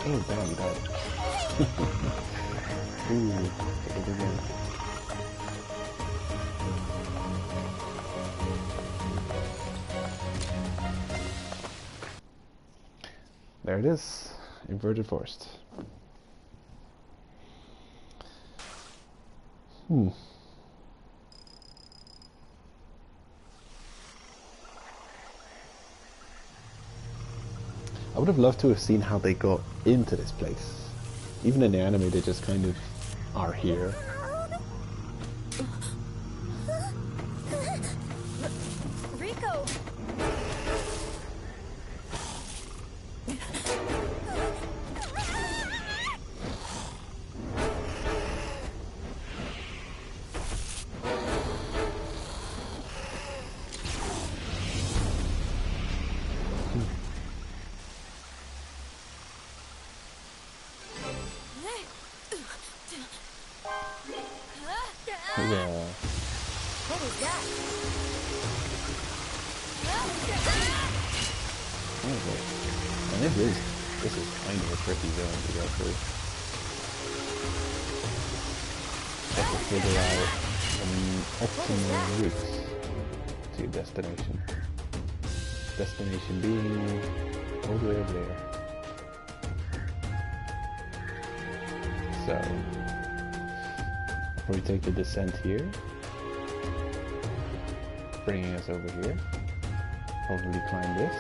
Oh, damn, got it. Ooh, take it again. There it is, inverted forest. I would have loved to have seen how they got into this place. Even in the anime, they just kind of are here. Rico! Yeah. What was that? Okay. And this is kind of a tricky zone to go through. Have to figure out an optimal route to your destination. Destination being all the way over there. So, I'll probably take the descent here, bringing us over here. Probably climb this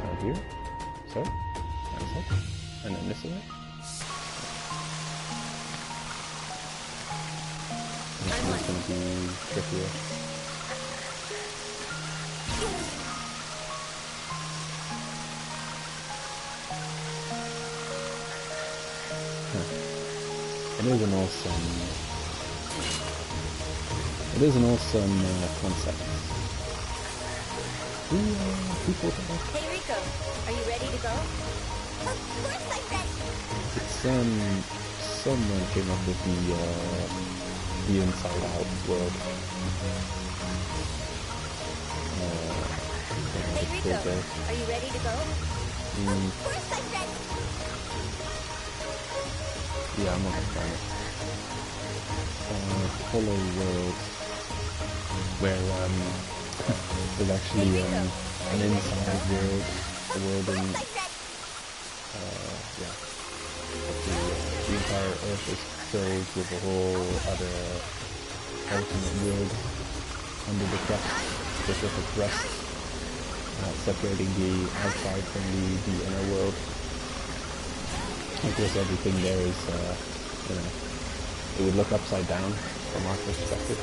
out here, so, and so, and then this way. This one's going to be trickier. It is an awesome concept. People Hey Rico, are you ready to go? Of course I'm ready. It's someone came up with the Inside Out world. Hey Rico, are you ready to go? Of course I'm ready. Yeah, I'm on the planet. Hollow world, where there's actually an inside world, a world in yeah. The entire Earth is filled with a whole other alternate world under the crust, specific crust, separating the outside from the inner world. Of course, everything there is, you know, it would look upside down from our perspective.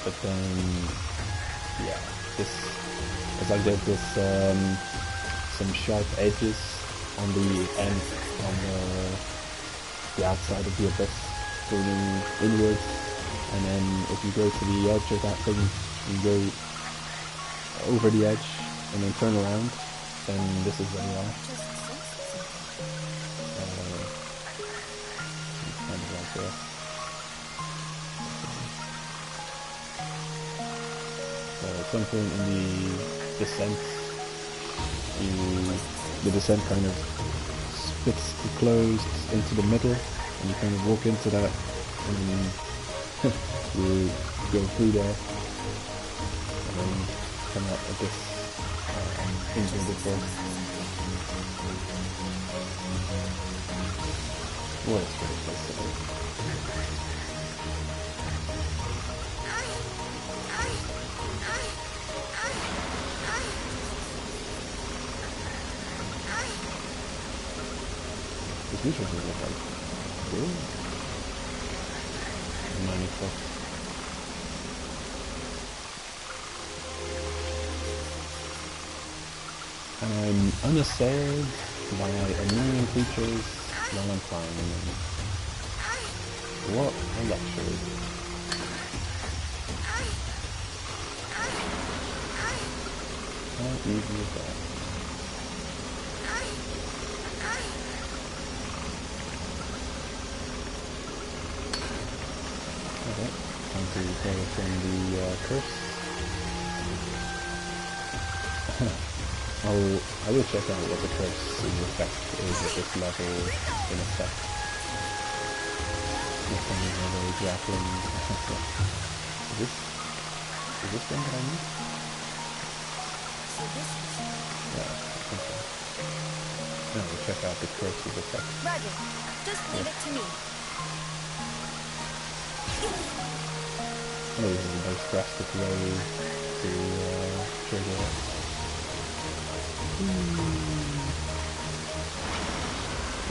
But then, yeah, it's like there's this, some sharp edges on the end, on the outside of the abyss, going inwards, and then if you go to the edge of that thing, you go over the edge, and then turn around, then this is where you are. Kind of like there. At some point in the descent, the descent kind of spits closed into the middle, and you kind of walk into that, and then you go through there, and then come out of this inverted force. What is really close to it? This usually look like gold. 94. And I'm unassailed by annoying creatures while I'm climbing them. What a luxury. How easy is that? Okay, time to go from the curse. I will check out what the curse's effect is at this level in effect. If I need another grappling. Is this one that I need? Yeah, I think so. Now we'll check out the curse's effect. Roger, just leave it to me. Oh, this is the most drastic way to trigger it.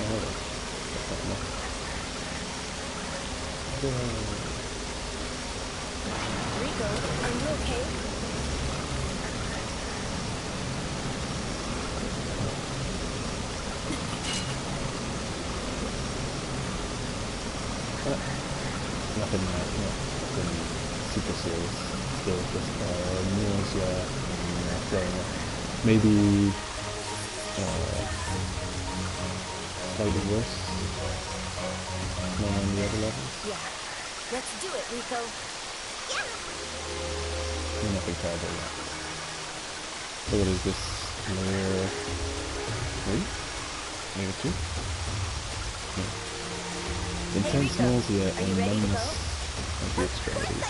Oh, that's not enough. Rico, are you okay? Nothing super serious. Still just nausea and throwing up. Maybe slightly worse than on the other levels. Yeah. Let's do it, Rico. Nothing terrible yet. So what is this? Layer 3? Layer 2? No. Intense nausea and numbness of the extremities.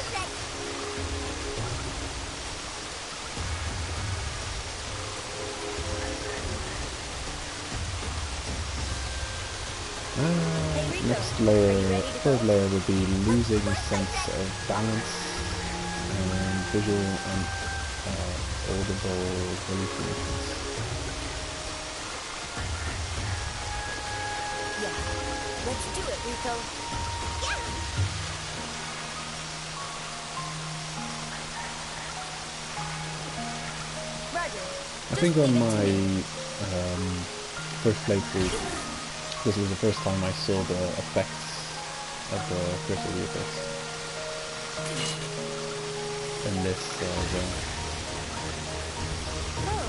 Next layer, third layer would be losing sense of balance and visual and audible hallucinations. Yeah. Let's do it, Rico. Roger. I think on my first playthrough, this was the first time I saw the effects of the Curse of the Abyss in this zone. Oh.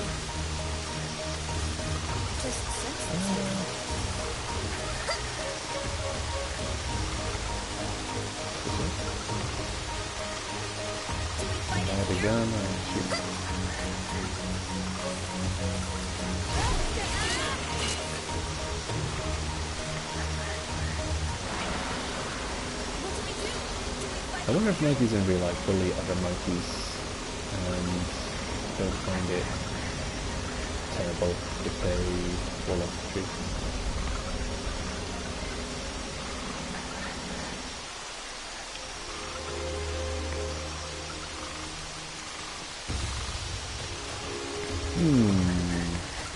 the gun and shoot. I wonder if monkeys in real life bully other monkeys and don't find it terrible if they fall off the tree.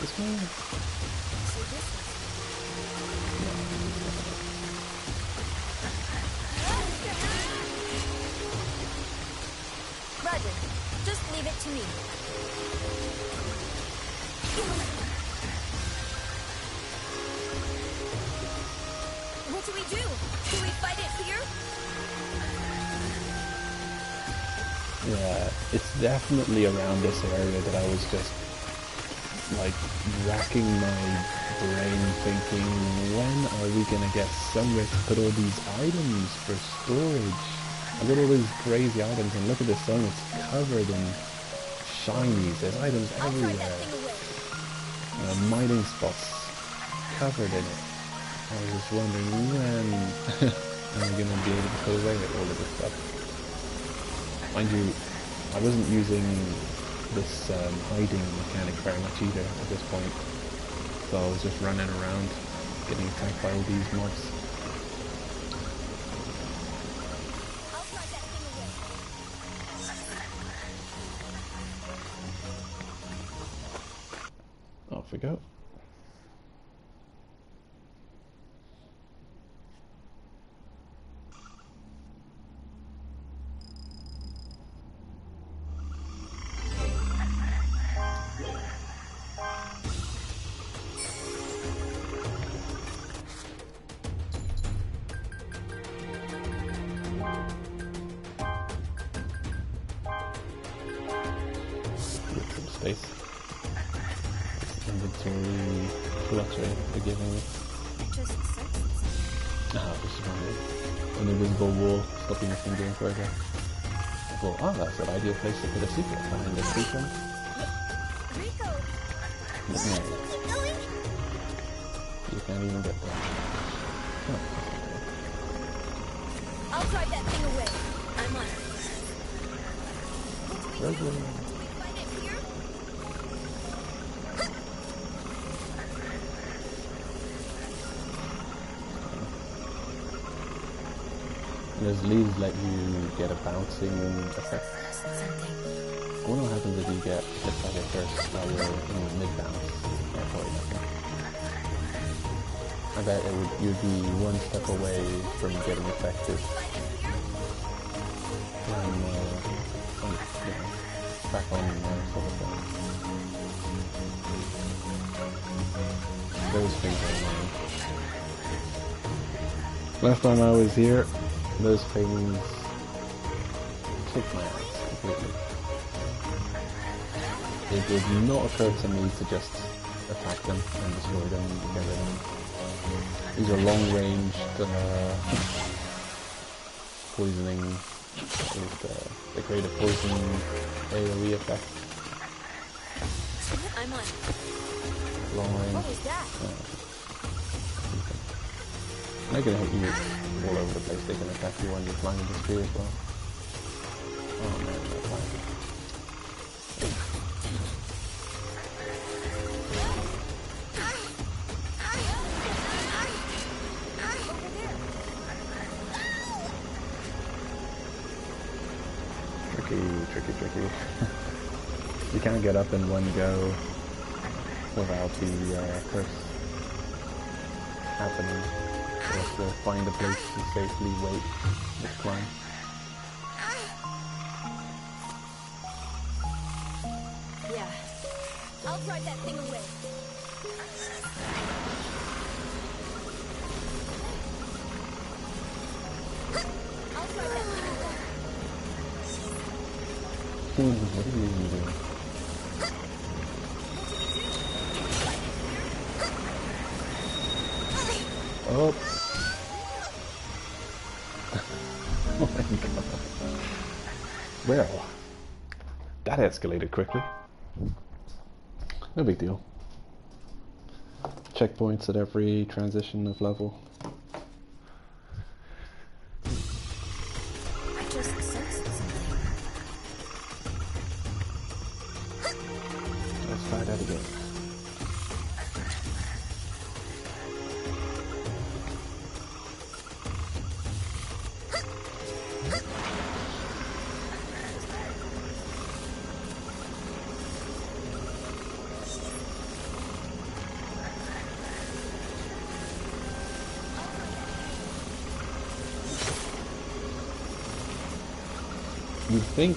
This one? Roger. Just leave it to me. What do we do? Do we fight it here? Yeah, it's definitely around this area that I was just like racking my brain thinking, when are we gonna get somewhere to put all these items for storage? I've got all these crazy items and look at this zone, it's covered in shinies, there's items everywhere. Mining spots covered in it. I was just wondering when am I gonna be able to put away all of this stuff. Mind you, I wasn't using this hiding mechanic very much either at this point, so I was just running around getting attacked by all these mobs. Off we go. Space. Inventory clutter, forgiving me. Just Ah, this is one. An invisible wall stopping us from going further. I thought, oh, that's an ideal place to put a secret behind this beacon. Rico! No, Keep going! you can't even get there. Oh. I'll drive that thing away. I'm on it. Where's the... Do we fight it here? Those leaves let you get a bouncing effect. I wonder what happens if you get hit by it first while you're in mid-bounce. Yeah, probably nothing. I bet you'd be one step away from getting affected when, back on sort of thing. Those things are annoying. Last time I was here, those things kicked my ass completely. It did not occur to me to just attack them and destroy them and get rid of them. These are long-range poisoning. They create a poison AoE effect. I'm on. Long range. What was that? They're gonna hit you all over the place. They can attack you when you're flying in the tree as well. Oh man, they're flying. Tricky. You can't get up in one go without the curse happening. You have to find a place to safely wait and climb. Yeah. I'll drive that thing away. I'll drive that thing away. What are you even doing? Oh! Oh my god. Well, That escalated quickly. No big deal. Checkpoints at every transition of level. I just sensed something. Let's try that again. You'd think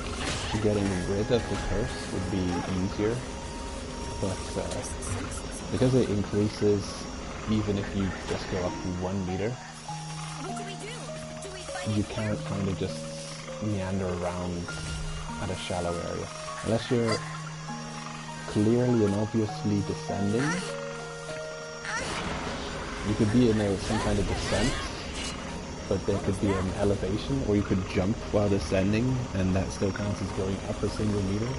getting rid of the curse would be easier, but because it increases even if you just go up to 1 meter, What do we do? Do we fight you it here? can't kind of just meander around at a shallow area. Unless you're clearly and obviously descending, you could be in some kind of descent, but there could be an elevation, or you could jump while descending, and that still counts as going up a single meter,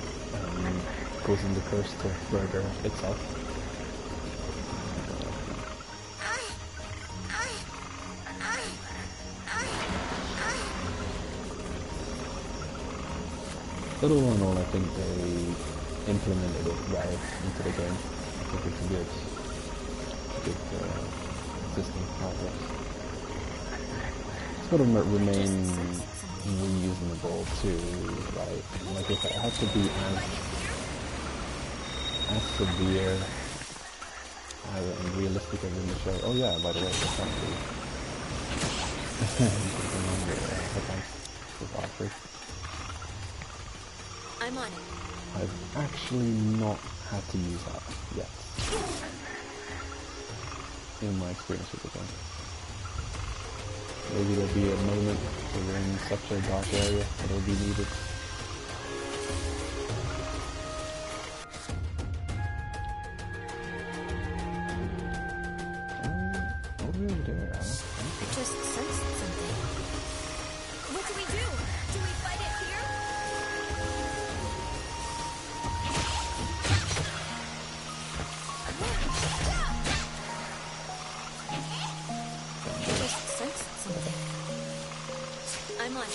causing the curse to further itself. But all in all, I think they implemented it well into the game. I think it's a good system how it works. It's got to remain reasonable too, right? Like if it had to be as severe and realistic as in the show. Oh yeah, by the way, that's actually I'm on it. I've actually not had to use that yet in my experience with the game. Maybe there'll be a moment where we're in such a dark area that it'll be needed. Over there, I just sensed something. What do we do? Do we fight it here? I just sensed something. I'm on it.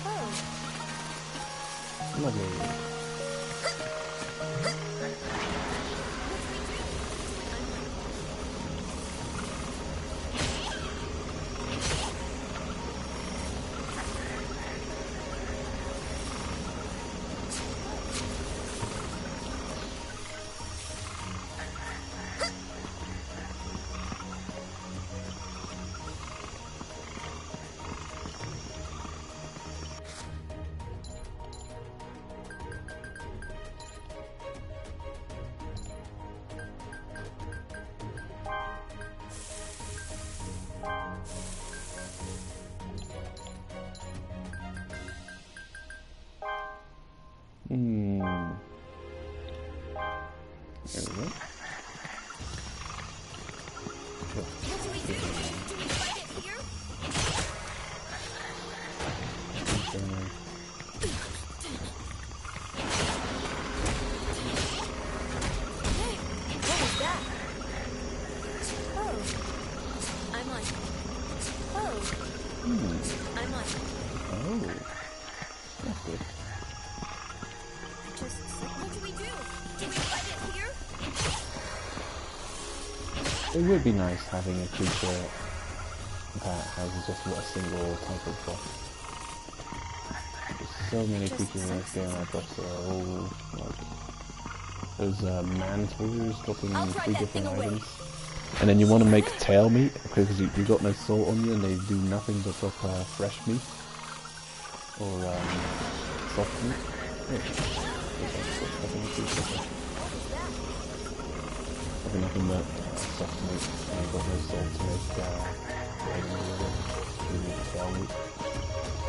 Oh, lovely. There we go. What do we do? Do we fight it here? hey, what was that? Oh, I'm on it. Oh, I'm on it. Oh, that's good. Just What do we do? Do we fight it here? It would be nice having a creature that has just a single type of buff. There's so many creatures in this game that buffs are all like those man-twigers dropping I'll try 3 that different thing away. items. And then you want to make tail meat because you got no salt on you, and they do nothing but drop fresh meat or soft meat. Probably nothing but soft meat, and I've got no salt to make you need tail meat.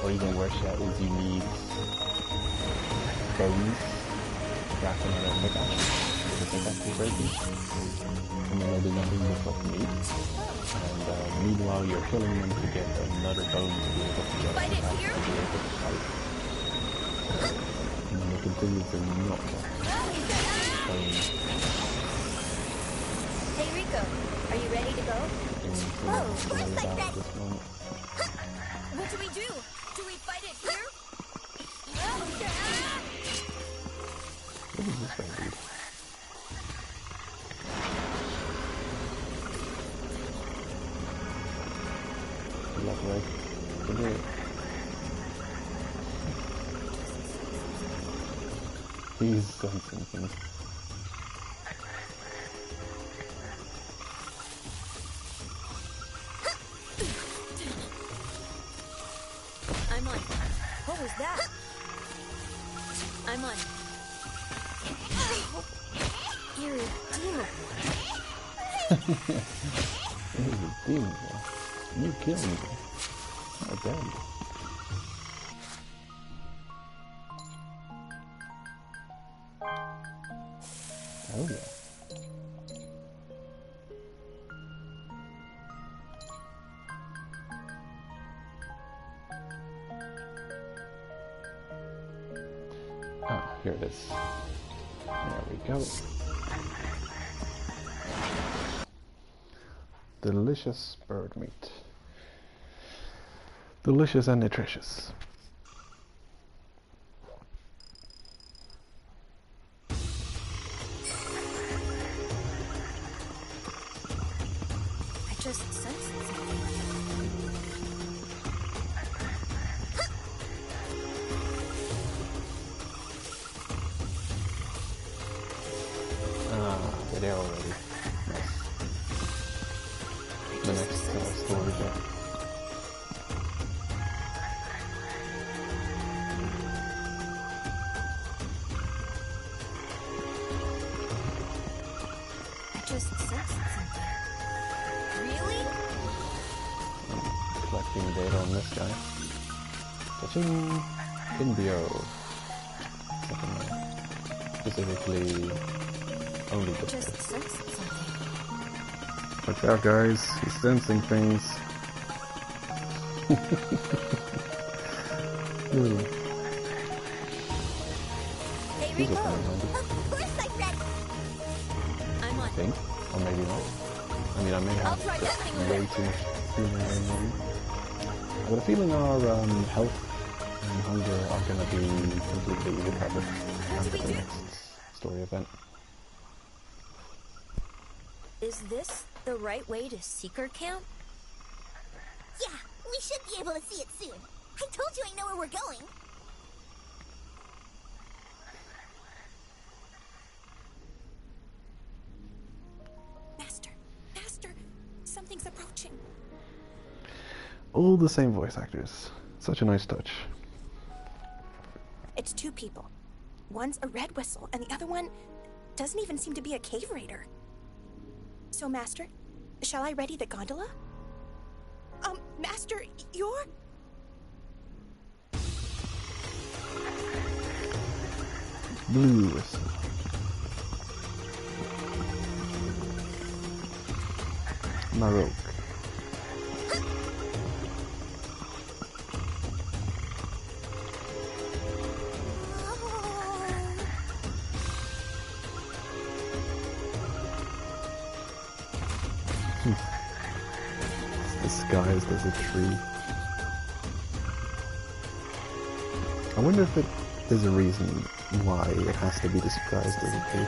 Or even worse yet is you need bones wrapped in a pickaxe. The pickaxe is breaking. And then there'll be nothing but soft meat. And meanwhile you're killing them to get another bone to be able to get Fight it here? to be able to fight. And they continue to not Hey Rico, are you ready to go? Oh, of course I'm ready. this moment. What do we do? Do we fight it here? What is this guy do? Good luck, Ray. Good day. He's sensing things. I'm on. What was that? I'm on. Irredeemable. Irredeemable. You killed me. Oh, damn. Oh yeah. Ah, here it is. There we go. Delicious bird meat. Delicious and nutritious. I just sensed something. They're there already. Nice. The next story bit. I just sensed something. Really? I'm collecting data on this guy. Touching Inbio. Specifically, only the Just sensed something. Watch out, guys. He's sensing things. Ooh. Hey These Rico, are kind of handy. of course I'm ready. I'm I on. think. Or maybe not. I mean, I may I'll have try that thing way over. too much feeling in them. I've got a feeling our health and hunger are going to be completely recovered after the next story event. Is this the right way to Seeker Camp? Yeah, we should be able to see it soon. I told you I know where we're going. Master, Master, something's approaching. All the same voice actors. Such a nice touch. It's two people. One's a red whistle, and the other one doesn't even seem to be a cave raider. So, Master, shall I ready the gondola? Master, you're... Blue whistle. Maroc. It's disguised as a tree. I wonder if there's a reason why it has to be disguised as a tree.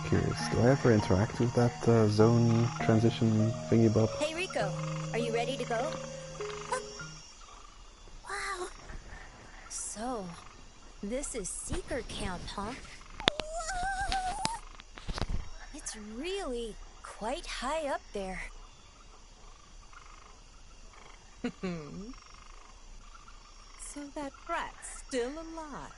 Curious, do I ever interact with that zone transition thingy bob? Hey Rico, are you ready to go? Wow. So, this is Seeker Camp, huh? Whoa. It's really quite high up there. So that brat's still alive.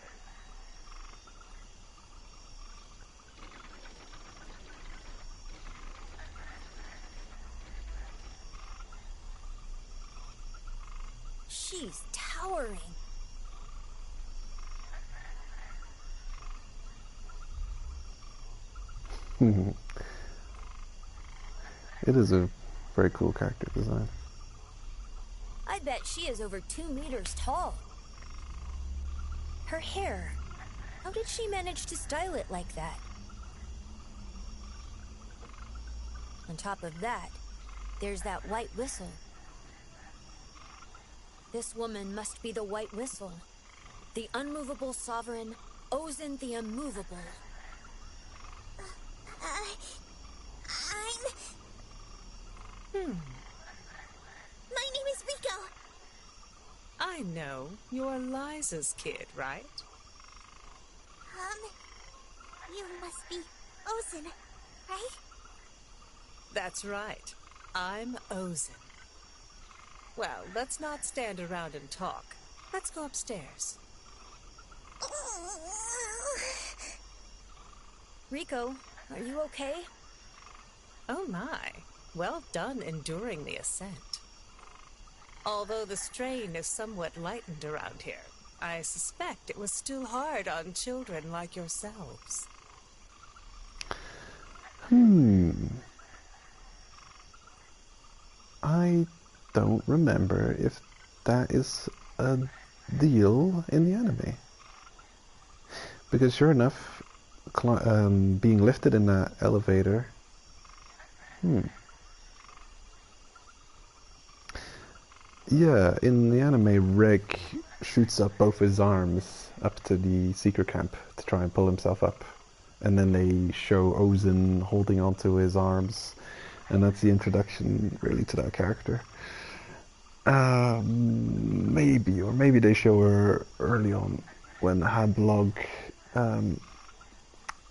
She's towering. It is a very cool character design. bet she is over 2 meters tall. Her hair. How did she manage to style it like that? On top of that, there's that white whistle. This woman must be the White Whistle. The unmovable sovereign, Ozin the Immovable. My name is Rico. I know. You're Liza's kid, right? You must be Ozin, right? That's right. I'm Ozin. Well, let's not stand around and talk. Let's go upstairs. Rico, are you okay? Oh my. Well done enduring the ascent. Although the strain is somewhat lightened around here, I suspect it was still hard on children like yourselves. I don't remember if that is a deal in the anime. Because sure enough, being lifted in that elevator... Yeah, in the anime, Reg shoots up both his arms up to the seeker camp to try and pull himself up. And then they show Ozin holding onto his arms. And that's the introduction, really, to that character. Maybe they show her early on when Hablog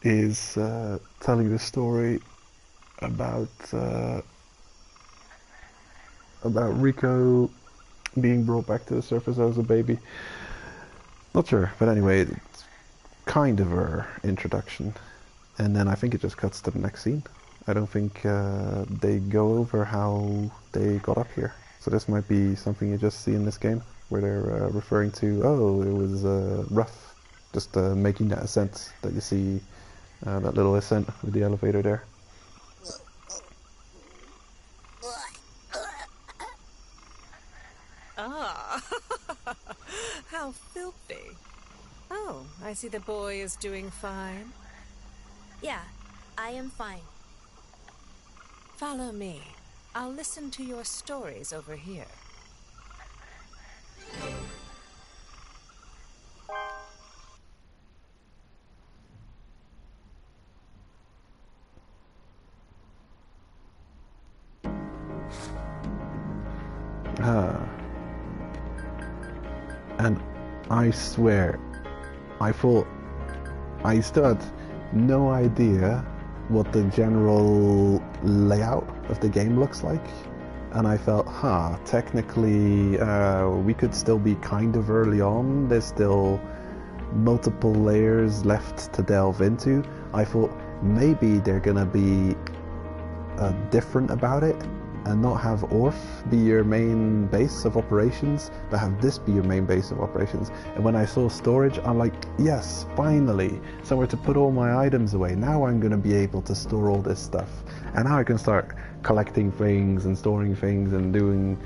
is telling the story about Rico being brought back to the surface as a baby. Not sure, but anyway, it's kind of her introduction. And then I think it just cuts to the next scene. I don't think they go over how they got up here. So this might be something you just see in this game, where they're referring to, oh, it was rough, just making that ascent that you see, that little ascent with the elevator there. Ah, how filthy. Oh, I see the boy is doing fine. Yeah, I am fine. Follow me. I'll listen to your stories over here. And I swear, I thought I still had no idea what the general layout of the game looks like, and I felt, technically we could still be kind of early on, there's still multiple layers left to delve into. I thought maybe they're gonna be different about it and not have Orf be your main base of operations, but have this be your main base of operations. And when I saw storage, I'm like, yes, finally, somewhere to put all my items away. Now I'm going to be able to store all this stuff. And now I can start collecting things and storing things and doing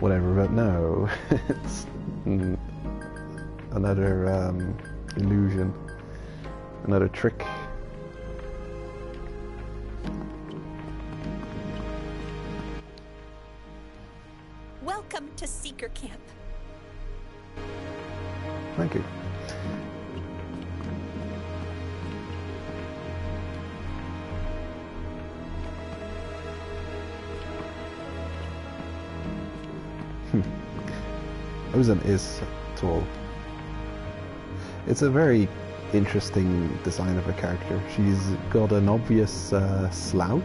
whatever, but no, it's another illusion, another trick. Welcome to Seeker Camp. Thank you. Ozin is tall. It's a very interesting design of a character. She's got an obvious slouch,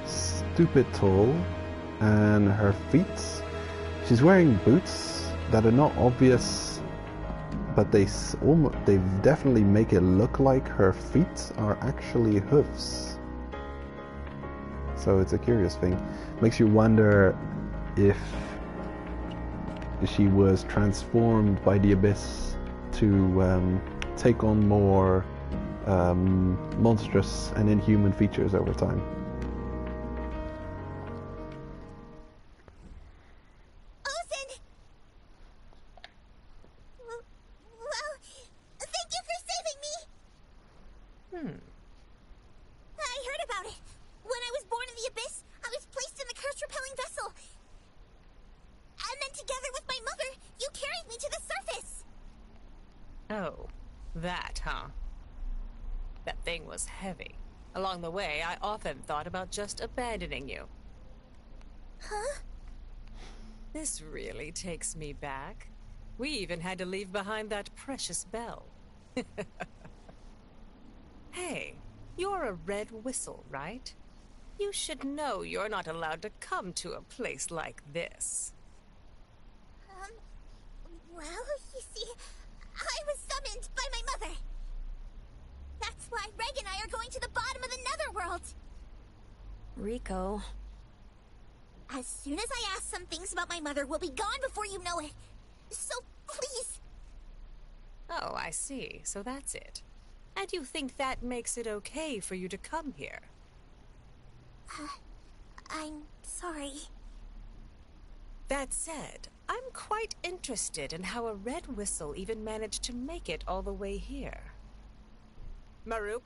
stupid tall, and her feet, she's wearing boots that are not obvious, but they definitely make it look like her feet are actually hoofs. So it's a curious thing. Makes you wonder if she was transformed by the Abyss to take on more monstrous and inhuman features over time. about it. When I was born in the Abyss, I was placed in the curse-repelling vessel. And then together with my mother, you carried me to the surface. Oh, that, huh? That thing was heavy. Along the way, I often thought about just abandoning you. Huh? This really takes me back. We even had to leave behind that precious bell. Hey, you're a red whistle, right? You should know you're not allowed to come to a place like this. Well, you see, I was summoned by my mother. That's why Reg and I are going to the bottom of the netherworld. Rico. As soon as I ask some things about my mother, we'll be gone before you know it. So, please. Oh, I see. So that's it. And you think that makes it okay for you to come here? I'm sorry. That said, I'm quite interested in how a red whistle even managed to make it all the way here. Maruk?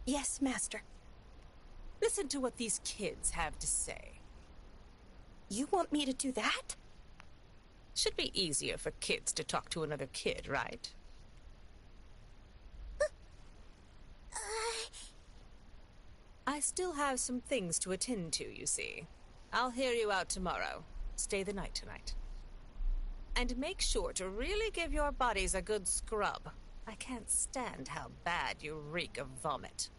Yes, Master. Listen to what these kids have to say. You want me to do that? Should be easier for kids to talk to another kid, right? I still have some things to attend to, you see. I'll hear you out tomorrow. Stay the night tonight. And make sure to really give your bodies a good scrub. I can't stand how bad you reek of vomit.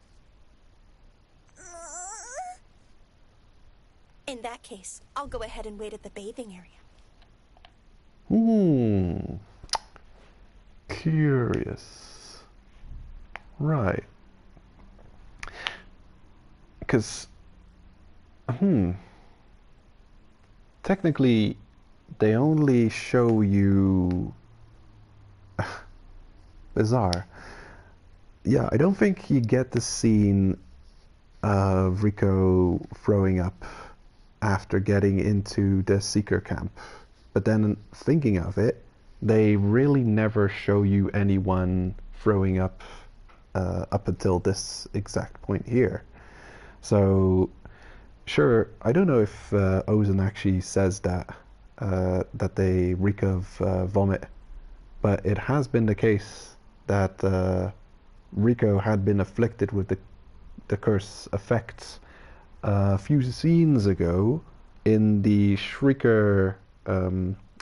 In that case, I'll go ahead and wait at the bathing area. Curious. Right. Because, technically, they only show you... Bizarre. Yeah, I don't think you get the scene of Rico throwing up after getting into the Seeker camp. But then, thinking of it, they really never show you anyone throwing up up until this exact point here. So, sure, I don't know if Ozen actually says that they reek of vomit, but it has been the case that Rico had been afflicted with the curse effects a few scenes ago in the Shrieker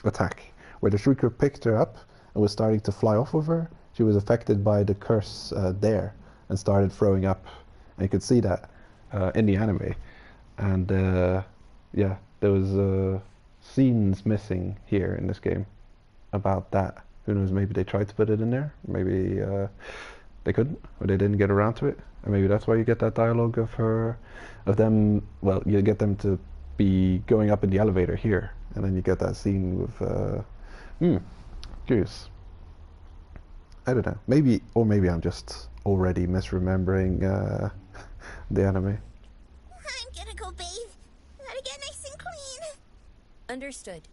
attack, where the Shrieker picked her up and was starting to fly off of her. She was affected by the curse there and started throwing up. And you could see that in the anime. And yeah, there was scenes missing here in this game about that. Who knows, maybe they tried to put it in there. Maybe they couldn't, or they didn't get around to it. And maybe that's why you get that dialogue of them, well, you get them to be going up in the elevator here. And then you get that scene with, curious. I don't know. Maybe I'm just already misremembering the anime. I'm gonna go bathe. Gotta get nice and clean. Understood.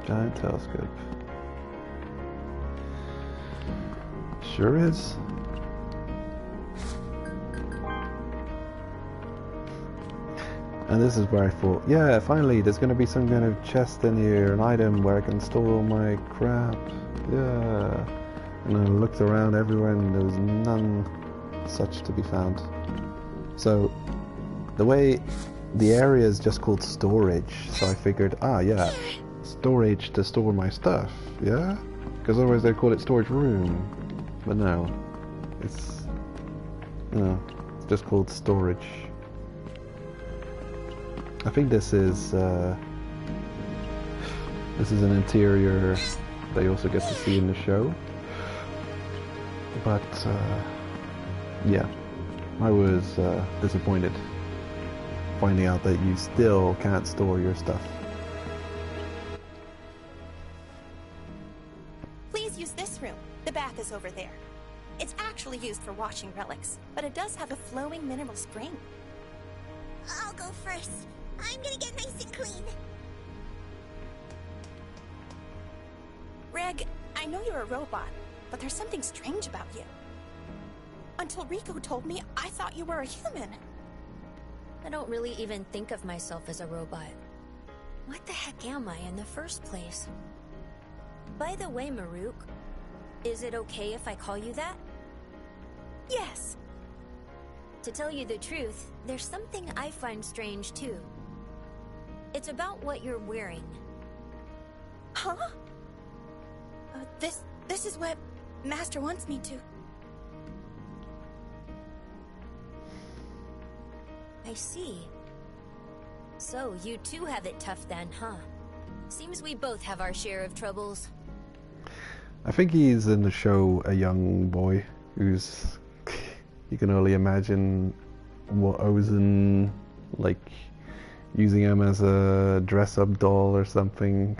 Giant telescope. Sure is. And this is where I thought, yeah, finally, there's going to be some kind of chest in here, an item where I can store all my crap. Yeah. And I looked around everywhere and there was none such to be found. So, the way the area is just called storage, so I figured, yeah, storage to store my stuff, yeah? Because otherwise they'd call it storage room. But no, it's just called storage. I think this is an interior that you also get to see in the show. But yeah, I was disappointed finding out that you still can't store your stuff. Please use this room. The bath is over there. It's actually used for washing relics, but it does have a flowing mineral spring. I'll go first. I'm gonna get nice and clean. Reg, I know you're a robot, but there's something strange about you. Until Rico told me, I thought you were a human. I don't really even think of myself as a robot. What the heck am I in the first place? By the way, Maruk, is it okay if I call you that? Yes. To tell you the truth, there's something I find strange too. It's about what you're wearing. Huh? This is what Master wants me to. I see. So, you too have it tough then, huh? Seems we both have our share of troubles. I think he's in the show a young boy who's... You can only imagine what Ozen, like, using him as a dress-up doll or something,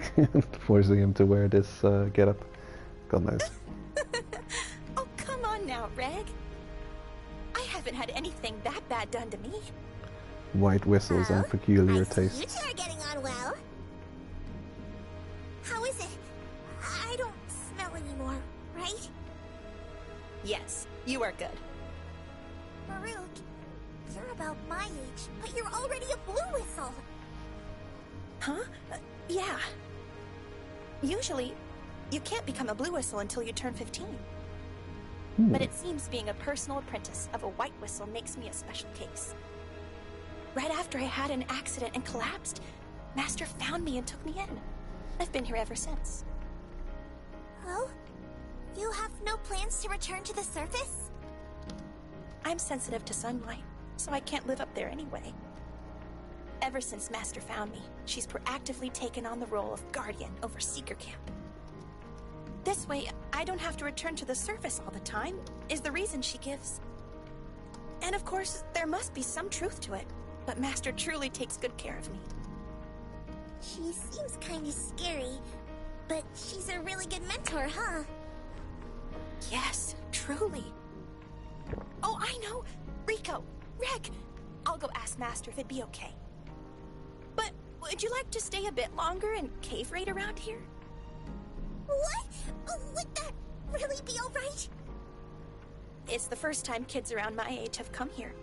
forcing him to wear this getup. God knows. Oh, come on now, Reg. I haven't had anything that bad done to me. White whistles and peculiar I see tastes. you two are getting on well. How is it? I don't smell anymore, right? Yes, you are good. Maruk, you're about my age, but you're already a blue whistle. Huh? Yeah. Usually, you can't become a blue whistle until you turn 15. But it seems being a personal apprentice of a white whistle makes me a special case. Right after I had an accident and collapsed, Master found me and took me in. I've been here ever since. Oh? You have no plans to return to the surface? I'm sensitive to sunlight, so I can't live up there anyway. Ever since Master found me, she's proactively taken on the role of guardian over Seeker Camp. This way, I don't have to return to the surface all the time, is the reason she gives. And of course, there must be some truth to it, but Master truly takes good care of me. She seems kinda scary, but she's a really good mentor, huh? Yes, truly. Oh, I know! Rico! Reg! I'll go ask Master if it'd be okay. But would you like to stay a bit longer and cave raid around here? What? Would that really be alright? It's the first time kids around my age have come here.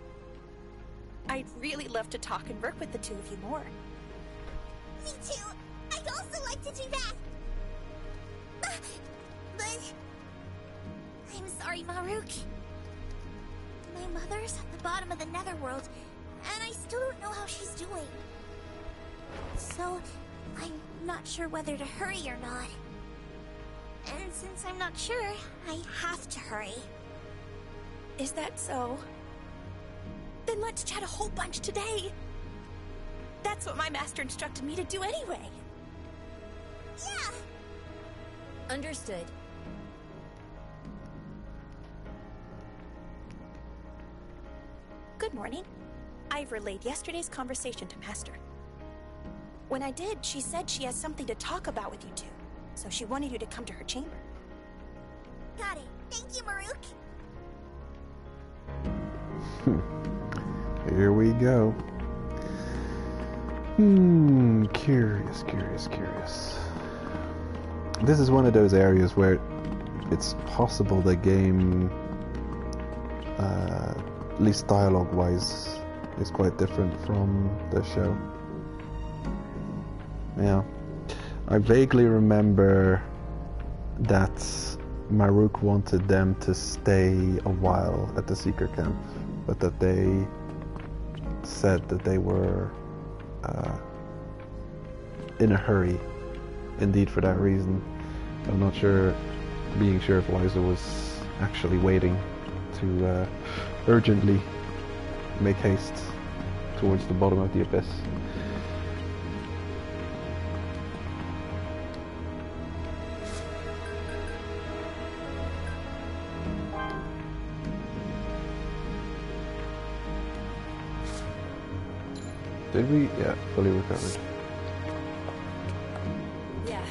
I'd really love to talk and work with the two of you more. Me too! I'd also like to do that! But... I'm sorry, Maruk. My mother's at the bottom of the netherworld, and I still don't know how she's doing. So, I'm not sure whether to hurry or not. And since I'm not sure, I have to hurry. Is that so? Then let's chat a whole bunch today. That's what my master instructed me to do anyway. Yeah! Understood. Good morning. I've relayed yesterday's conversation to Master. When I did, she said she has something to talk about with you two, so she wanted you to come to her chamber. Got it. Thank you, Maruk. Here we go. Curious. This is one of those areas where it's possible the game, at least dialogue-wise, is quite different from the show. Yeah. I vaguely remember that Maruk wanted them to stay a while at the Seeker Camp, but that they said that they were in a hurry, indeed for that reason. I'm not sure, being sure if Liza was actually waiting to urgently make haste towards the bottom of the abyss. Did we? Yeah, fully recovered. Yeah,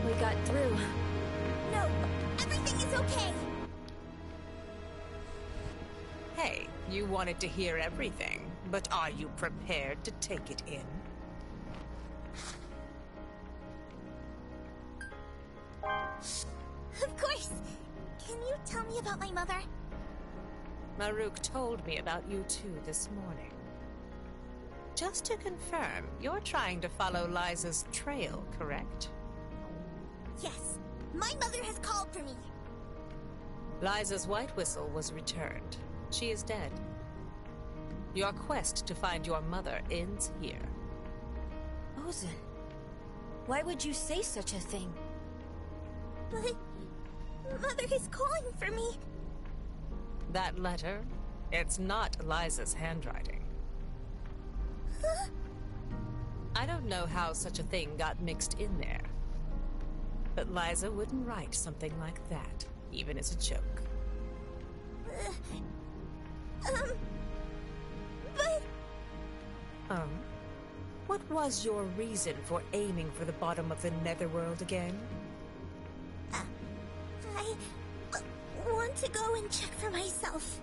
we got through. No, everything is okay. You wanted to hear everything, but are you prepared to take it in? Of course! Can you tell me about my mother? Maruk told me about you too this morning. Just to confirm, you're trying to follow Liza's trail, correct? Yes. My mother has called for me. Liza's white whistle was returned. She is dead. Your quest to find your mother ends here. Ozan, why would you say such a thing? But Mother is calling for me. That letter? It's not Liza's handwriting. Huh? I don't know how such a thing got mixed in there. But Liza wouldn't write something like that, even as a joke. But... What was your reason for aiming for the bottom of the netherworld again? I want to go and check for myself.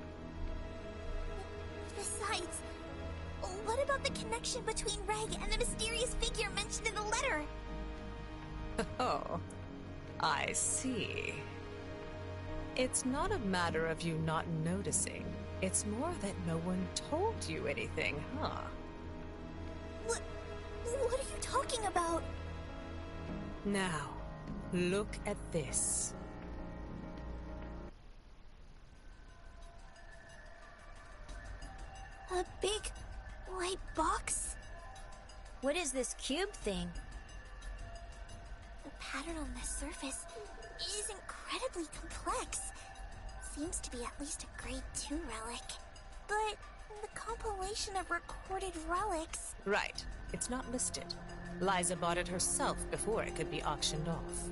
Besides, what about the connection between Reg and the mysterious figure mentioned in the letter? Oh, I see. It's not a matter of you not noticing. It's more that no one told you anything, huh? What are you talking about? Now, look at this. A big white box? What is this cube thing? The pattern on the surface is incredibly complex. Seems to be at least a grade 2 relic. But the compilation of recorded relics... Right. It's not listed. Liza bought it herself before it could be auctioned off.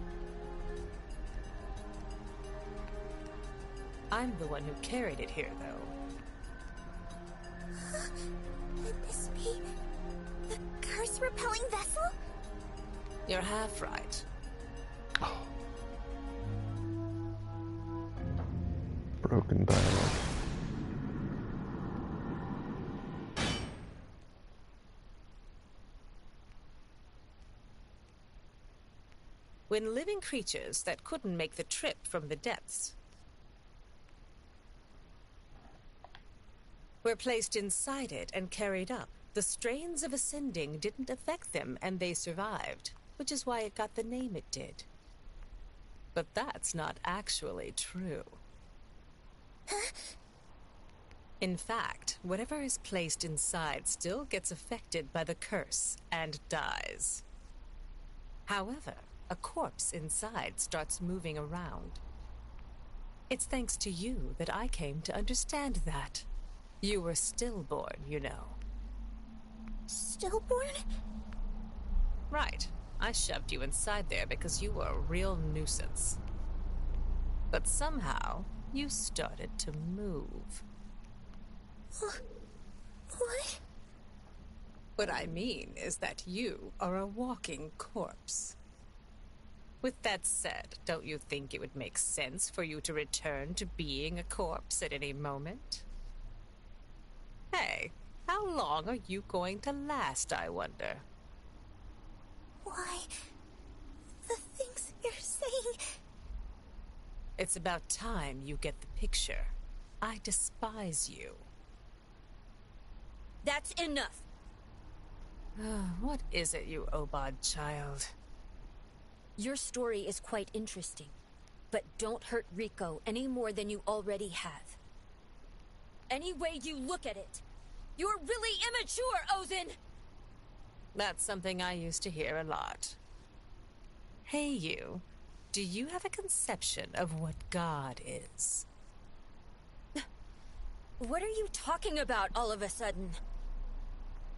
I'm the one who carried it here, though. Could this be the curse-repelling vessel? You're half right. Broken dialogue. When living creatures that couldn't make the trip from the depths were placed inside it and carried up, the strains of ascending didn't affect them and they survived, which is why it got the name it did. But that's not actually true. In fact, whatever is placed inside still gets affected by the curse and dies. However, a corpse inside starts moving around. It's thanks to you that I came to understand that. You were stillborn, you know. Stillborn? Right. I shoved you inside there because you were a real nuisance. But somehow, you started to move. What? What I mean is that you are a walking corpse. With that said, don't you think it would make sense for you to return to being a corpse at any moment? Hey, how long are you going to last, I wonder? Why? The things you're saying... It's about time you get the picture. I despise you. That's enough! What is it, you Obad child? Your story is quite interesting, but don't hurt Rico any more than you already have. Any way you look at it, you're really immature, Ozan! That's something I used to hear a lot. Hey, you. Do you have a conception of what God is? What are you talking about all of a sudden?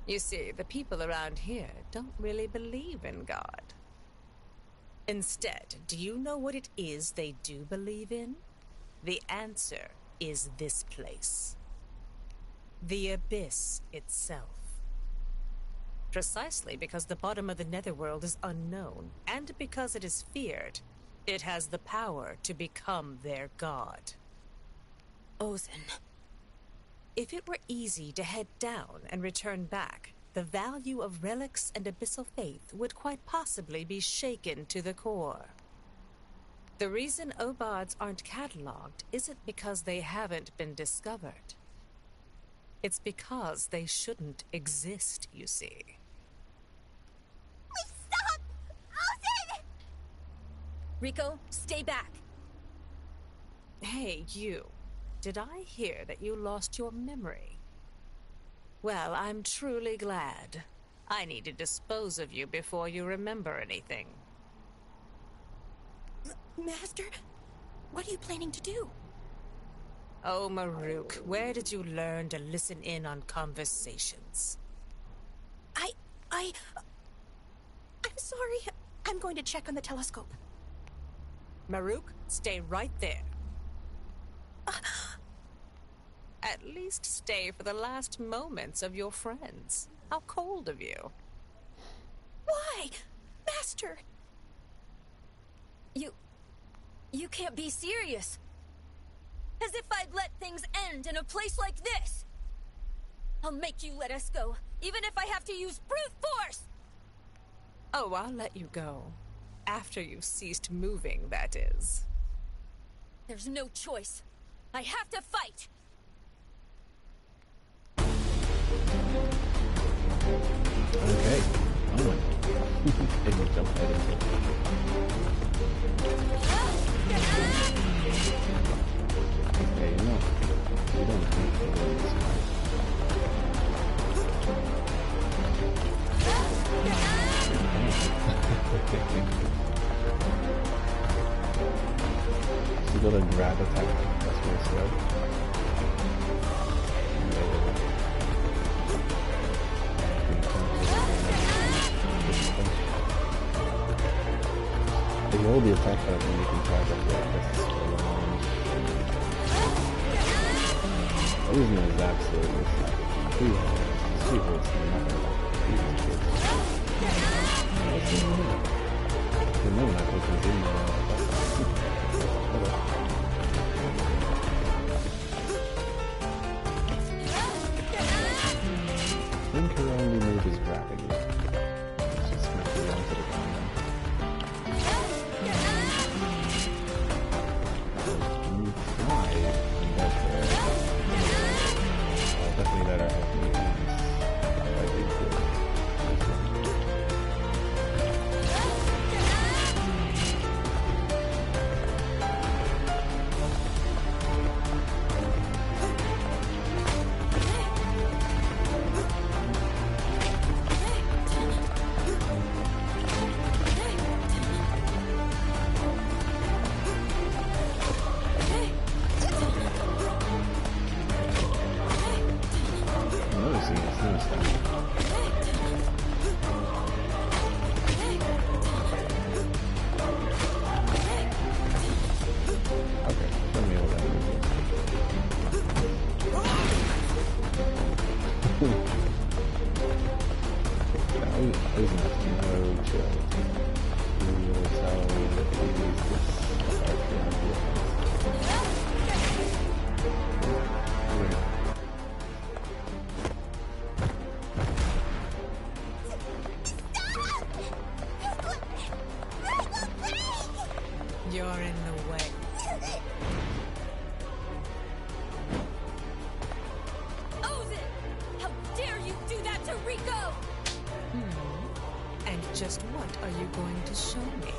You see, the people around here don't really believe in God. Instead, do you know what it is they do believe in? The answer is this place. The Abyss itself. Precisely because the bottom of the netherworld is unknown, and because it is feared, it has the power to become their god. Ozan, If it were easy to head down and return back, the value of relics and abyssal faith would quite possibly be shaken to the core. The reason obards aren't cataloged isn't because they haven't been discovered. It's because they shouldn't exist, you see. Please stop! Ozen! Rico, stay back. Hey, you. Did I hear that you lost your memory? Well, I'm truly glad. I need to dispose of you before you remember anything. Master, what are you planning to do? Oh, Maruk, where did you learn to listen in on conversations? I'm sorry. I'm going to check on the telescope. Maruk, stay right there. At least stay for the last moments of your friends. How cold of you. Why? Master! You can't be serious. As if I'd let things end in a place like this. I'll make you let us go, even if I have to use brute force! Oh, I'll let you go. After you've ceased moving, that is. There's no choice. I have to fight! Okay. Oh my. It will jump right into it. Okay, you know, you don't have to win this fight. So go to grab attack. That's my slow. If you hold the attack button, you can try to grab it. I'm using his absolute. He holds me up. The moment I put his in there, I think her only move is grabbing you. Let's just smack you onto the ground now. Definitely better at the You're in the way. Ozen! How dare you do that to Rico! And just what are you going to show me?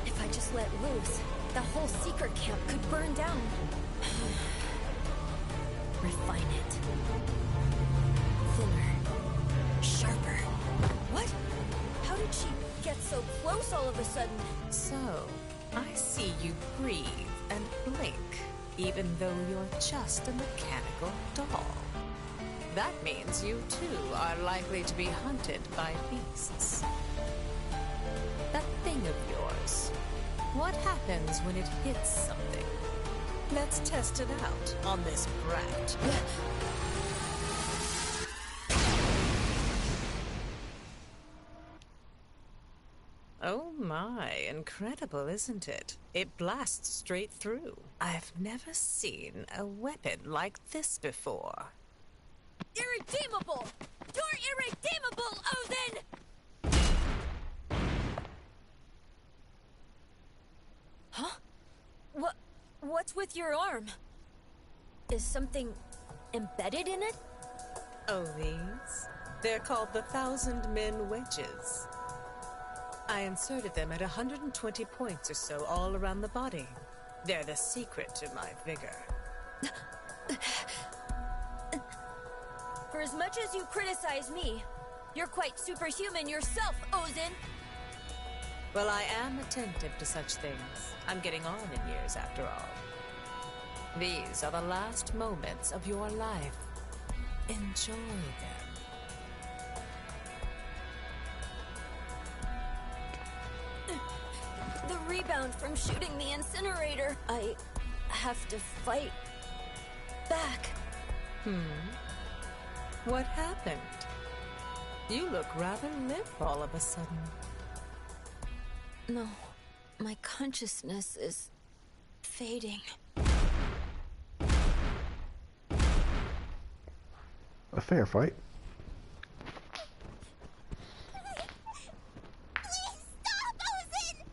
If I just let loose, the whole secret camp could burn down. Refine it. Thinner. Sharper. What? How did she get so close all of a sudden? So, I see you breathe and blink, even though you're just a mechanical doll. That means you too are likely to be hunted by beasts. That thing of yours, what happens when it hits something? Let's test it out on this brat. Oh my, incredible, isn't it? It blasts straight through. I've never seen a weapon like this before. Irredeemable! You're irredeemable, Odin! Huh? What's with your arm? Is something embedded in it? Oh, these? They're called the 1,000 Men Wedges. I inserted them at 120 points or so all around the body. They're the secret to my vigor. For as much as you criticize me, you're quite superhuman yourself, Ozin. Well, I am attentive to such things. I'm getting on in years after all. These are the last moments of your life. Enjoy them. The rebound from shooting the incinerator. I have to fight back. What happened? You look rather limp all of a sudden. No, my consciousness is fading. A fair fight. Please stop, Ozin!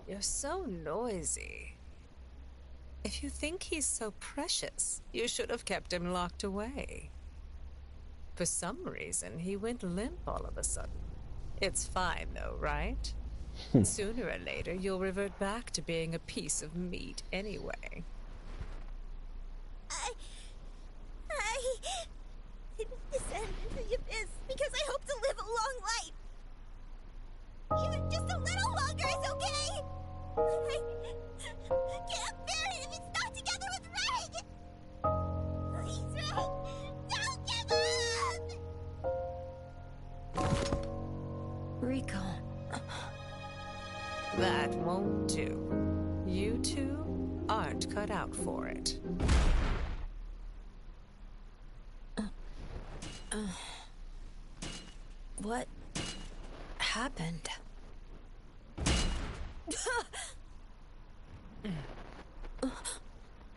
You're so noisy. If you think he's so precious, you should have kept him locked away. For some reason, he went limp all of a sudden. It's fine though, right? Sooner or later, you'll revert back to being a piece of meat anyway. I didn't descend into the abyss because I hope to live a long life. Even just a little longer is okay. I can't bear it if it's not together with Reg. Please, Reg, don't give up. Rico. That won't do. You two aren't cut out for it. What happened?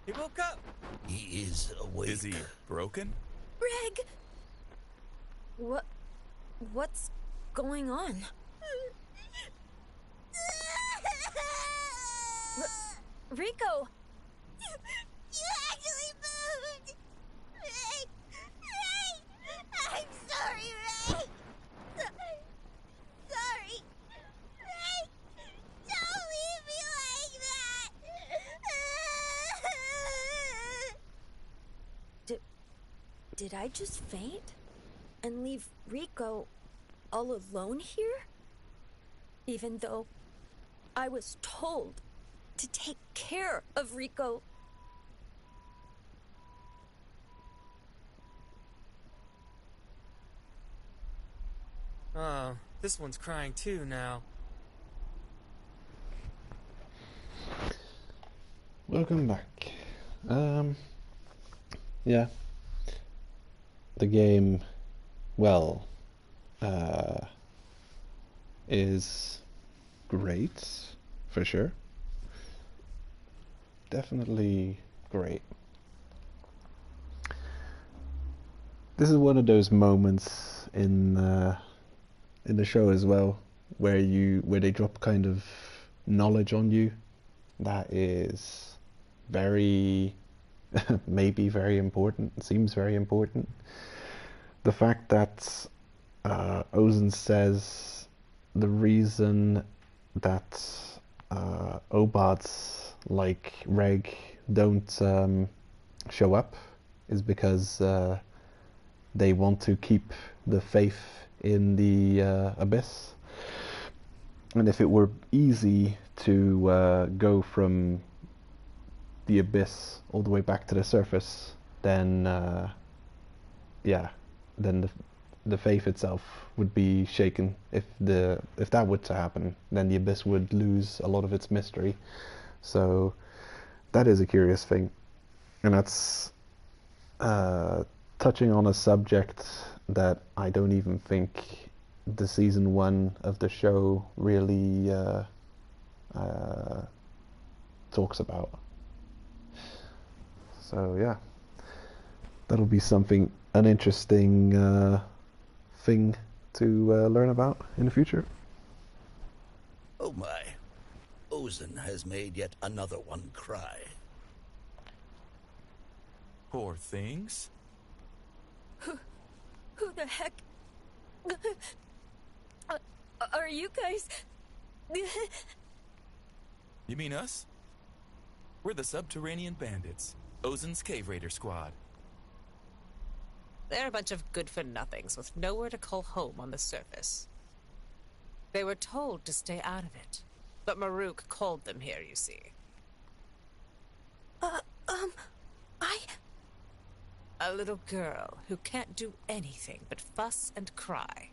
He woke up. He is awake. Is he broken? Reg! What's going on? Rico! You actually moved! Ray! I'm sorry, Ray! Sorry! Ray! Don't leave me like that! Did I just faint? And leave Rico all alone here? Even though I was told to take care of Rico. Oh, this one's crying too now. Welcome back. Yeah. The game, well, is great, for sure. Definitely great. This is one of those moments in the show as well, where they drop kind of knowledge on you that is very maybe very important. It seems very important. The fact that Ozen says the reason that Obots like Reg don't show up is because they want to keep the faith in the abyss. And if it were easy to go from the abyss all the way back to the surface, then then the faith itself would be shaken. If that were to happen, then the abyss would lose a lot of its mystery. So that is a curious thing, and that's touching on a subject that I don't even think the season 1 of the show really talks about. So yeah, that'll be an interesting thing to learn about in the future. Oh my. Ozen has made yet another one cry. Poor things. Who the heck are you guys? You mean us? We're the Subterranean Bandits, Ozen's Cave Raider Squad. They're a bunch of good-for-nothings with nowhere to call home on the surface. They were told to stay out of it, but Maruk called them here, you see. A little girl who can't do anything but fuss and cry.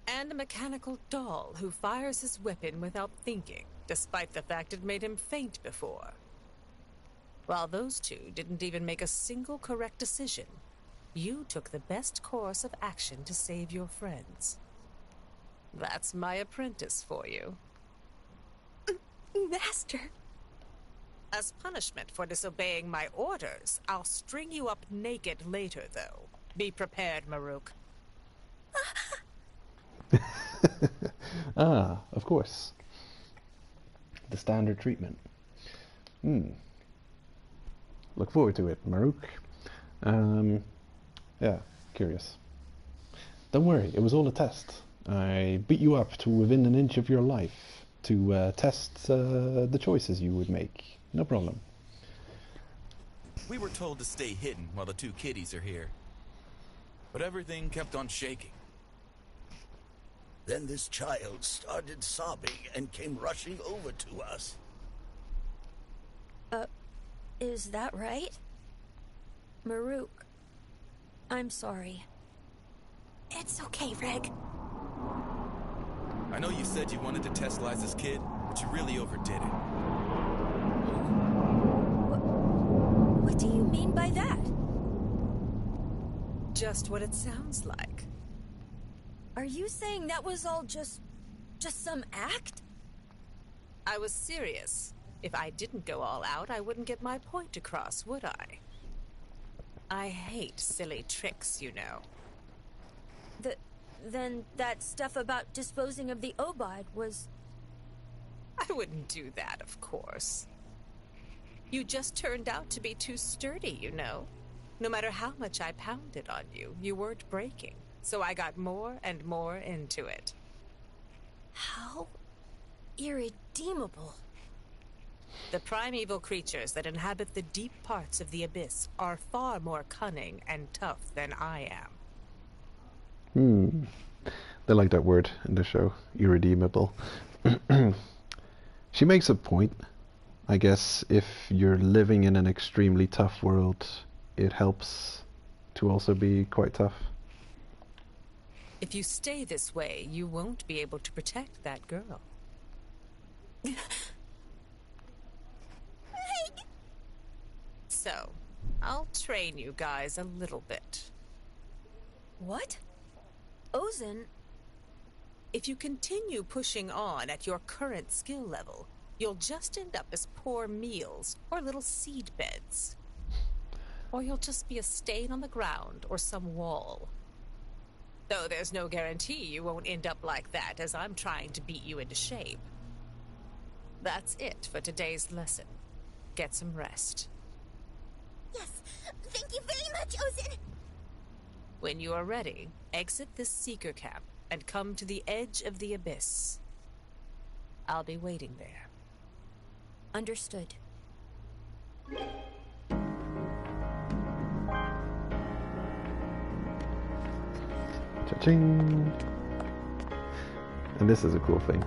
And a mechanical doll who fires his weapon without thinking, despite the fact it made him faint before. While those two didn't even make a single correct decision, you took the best course of action to save your friends. That's my apprentice for you. Master. As punishment for disobeying my orders, I'll string you up naked later, though. Be prepared, Maruk. Ah, of course. The standard treatment. Look forward to it, Maruk. Yeah, curious. Don't worry, it was all a test. I beat you up to within an inch of your life to test the choices you would make. No problem. We were told to stay hidden while the two kiddies are here. But everything kept on shaking. Then this child started sobbing and came rushing over to us. Is that right? Maruk, I'm sorry. It's okay, Reg. I know you said you wanted to test Liza's kid, but you really overdid it. What do you mean by that? Just what it sounds like. Are you saying that was all just some act? I was serious. If I didn't go all out, I wouldn't get my point across, would I? I hate silly tricks, you know. Then that stuff about disposing of the Obide was... I wouldn't do that, of course. You just turned out to be too sturdy, you know. No matter how much I pounded on you, you weren't breaking. So I got more and more into it. How irredeemable. The primeval creatures that inhabit the deep parts of the abyss are far more cunning and tough than I am. They like that word in the show, irredeemable. She makes a point. I guess if you're living in an extremely tough world, it helps to also be quite tough. If you stay this way, you won't be able to protect that girl. So, I'll train you guys a little bit. What? Ozen? If you continue pushing on at your current skill level, you'll just end up as poor meals or little seed beds. Or you'll just be a stain on the ground or some wall. Though there's no guarantee you won't end up like that, as I'm trying to beat you into shape. That's it for today's lesson. Get some rest. Yes, thank you very much, Ozen. When you are ready, exit this seeker camp and come to the edge of the abyss. I'll be waiting there. Understood. Cha-ching! And this is a cool thing.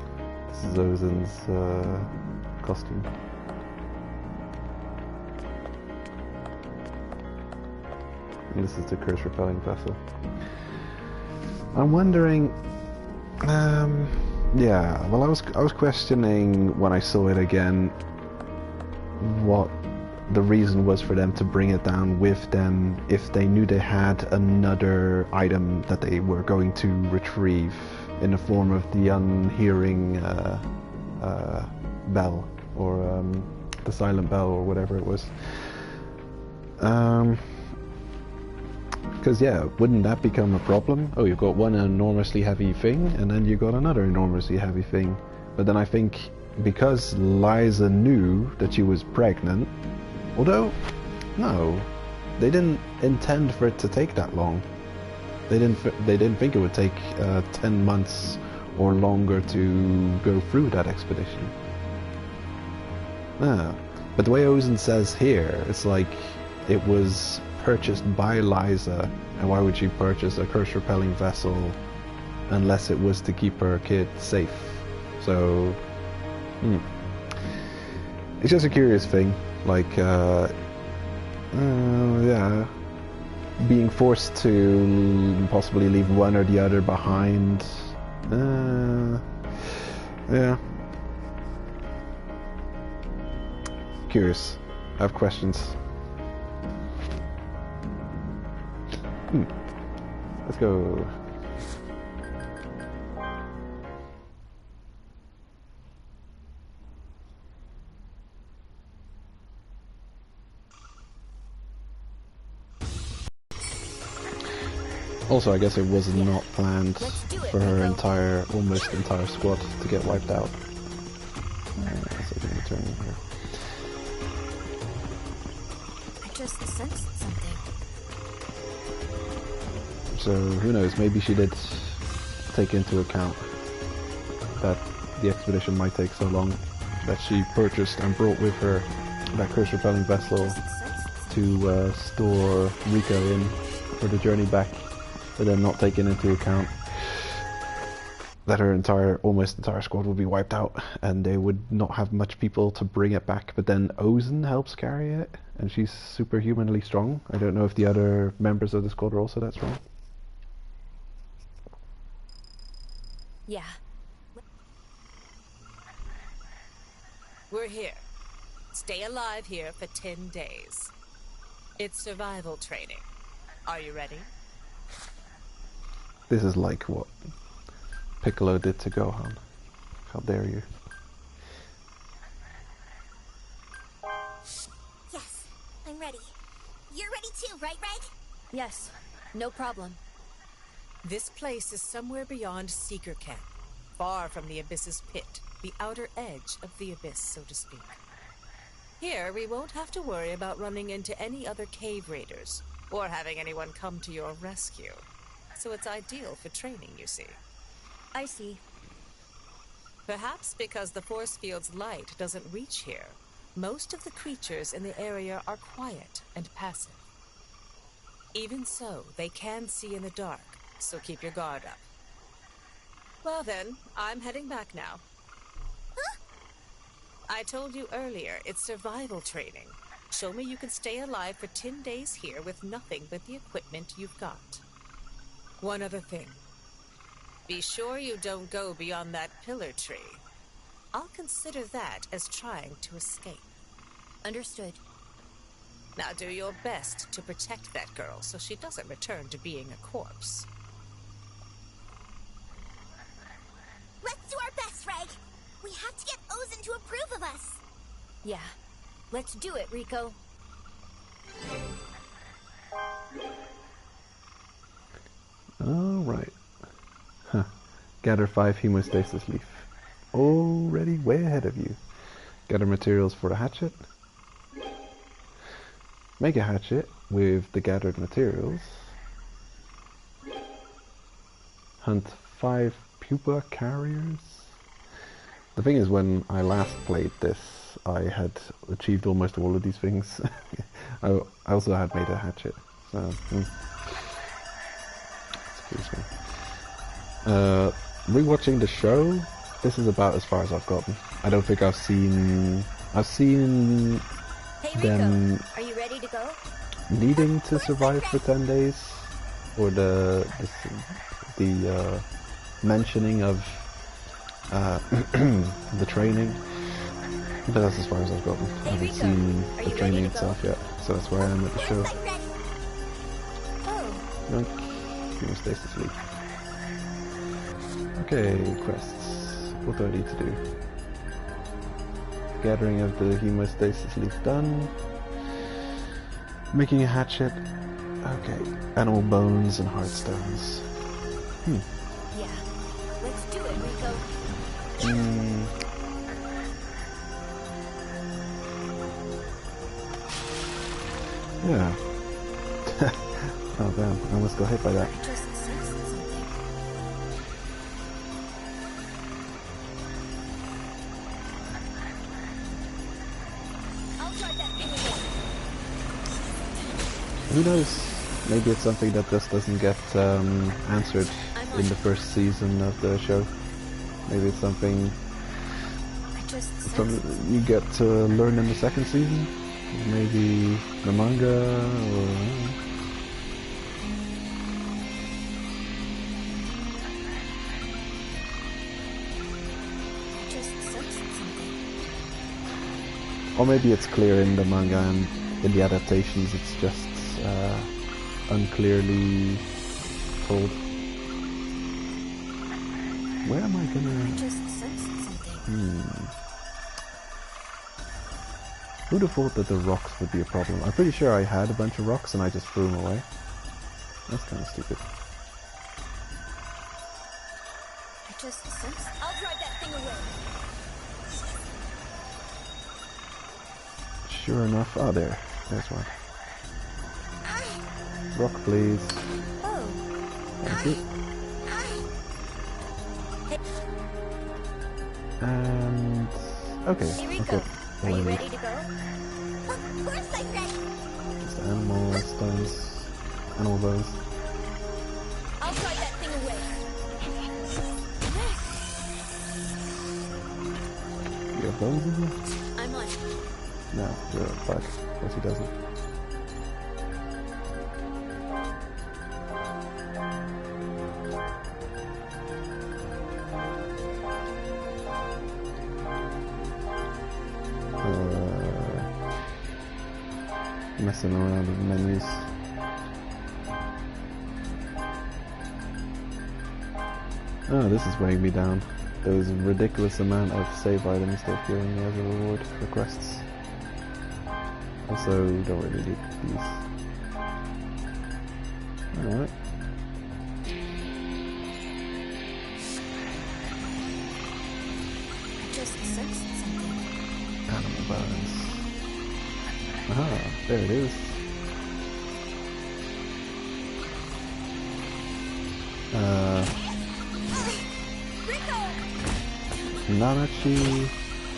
This is Ozen's costume. And this is the curse repelling vessel. I'm wondering, yeah, well I was questioning when I saw it again what the reason was for them to bring it down with them if they knew they had another item that they were going to retrieve in the form of the unhearing bell, or the silent bell, or whatever it was. Because yeah, wouldn't that become a problem? Oh, you've got one enormously heavy thing, and then you got another enormously heavy thing. But then I think because Liza knew that she was pregnant, although, no, they didn't intend for it to take that long. They didn't think it would take 10 months or longer to go through that expedition. No, but the way Ozen says here, it's like it was purchased by Liza, and why would she purchase a curse-repelling vessel unless it was to keep her kid safe? So, it's just a curious thing, like, yeah, being forced to possibly leave one or the other behind, yeah. Curious. I have questions. Let's go. Also, I guess it was not planned for her almost entire squad to get wiped out. So let me turn in here. I just sensed something. So who knows? Maybe she did take into account that the expedition might take so long that she purchased and brought with her that curse-repelling vessel to store Rico in for the journey back, but then not taking into account that her almost entire squad would be wiped out and they would not have much people to bring it back. But then Ozen helps carry it, and she's superhumanly strong. I don't know if the other members of the squad are also that strong. Yeah. We're here. Stay alive here for 10 days. It's survival training. Are you ready? This is like what Piccolo did to Gohan. How dare you? Yes, I'm ready. You're ready too, right, Reg? Yes, no problem. This place is somewhere beyond Seeker Camp, far from the Abyss's pit, the outer edge of the Abyss, so to speak. Here, we won't have to worry about running into any other cave raiders, or having anyone come to your rescue. So it's ideal for training, you see. I see. Perhaps because the force field's light doesn't reach here, most of the creatures in the area are quiet and passive. Even so, they can see in the dark, so keep your guard up. Well then, I'm heading back now. Huh? I told you earlier, it's survival training. Show me you can stay alive for 10 days here with nothing but the equipment you've got. One other thing. Be sure you don't go beyond that pillar tree. I'll consider that as trying to escape. Understood. Now do your best to protect that girl so she doesn't return to being a corpse. Let's do our best, Reg. We have to get Ozen to approve of us. Yeah. Let's do it, Rico. Alright. Huh. Gather 5 hemostasis leaf. Already way ahead of you. Gather materials for the hatchet. Make a hatchet with the gathered materials. Hunt 5 pupa carriers. The thing is, when I last played this, I had achieved almost all of these things. I also had made a hatchet. So, excuse me. Rewatching the show, this is about as far as I've gotten. I don't think I've seen Hey, them Rico, are you ready to go? needing to survive for 10 days, or the mentioning of the training. But that's as far as I've gotten. I haven't seen the training itself yet, so that's where I am at the show. Yoink. Hemostasis leak. Okay, quests. What do I need to do? Gathering of the hemostasis leaf done. Making a hatchet. Okay. Animal bones and heartstones. Yeah. Let's do it, Rico. Yeah. Oh damn, I almost got hit by that. I just sensed something. I'll drive that thing away. Who knows? Maybe it's something that just doesn't get answered in the first season of the show. Maybe it's something you get to learn in the second season. Maybe the manga or... Or maybe it's clear in the manga and in the adaptations it's just unclearly told. Where am I gonna... I just sensed something. Who'd have thought that the rocks would be a problem? I'm pretty sure I had a bunch of rocks and I just threw them away. That's kind of stupid. I just sensed... I'll drive that thing away. Sure enough. Oh, there's one. Rock, please. Oh. Thank you. And... okay. Here we I've go. got Are all I you need. ready to go? Of course I'm ready. Just animal stones. Animal bones. I'll drive that thing away. You have bones in here? I'm on. No, you're a bug. Guess he doesn't. Messing around with menus. Oh, this is weighing me down. Those ridiculous amount of save items they're giving me as a reward for quests. Also, don't really need these. Alright. I just sensed something. Animal bones. Aha, there it is. Nanachi,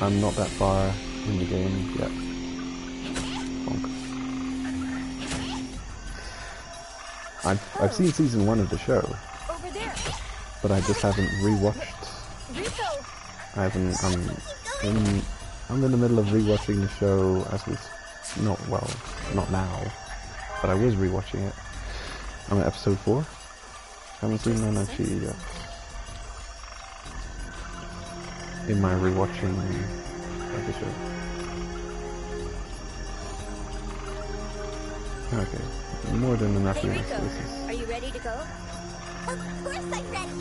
I'm not that far in the game yet. Bonk. I've seen season 1 of the show, Over there. but I just haven't rewatched. Rico. I'm in the middle of rewatching the show as we, not now, but I was rewatching it. I'm at episode 4. Haven't seen Nanachi yet. In my rewatching of the show. Okay, more than enough Hey, units. Rico. This is... Are you ready to go? Of course I'm ready.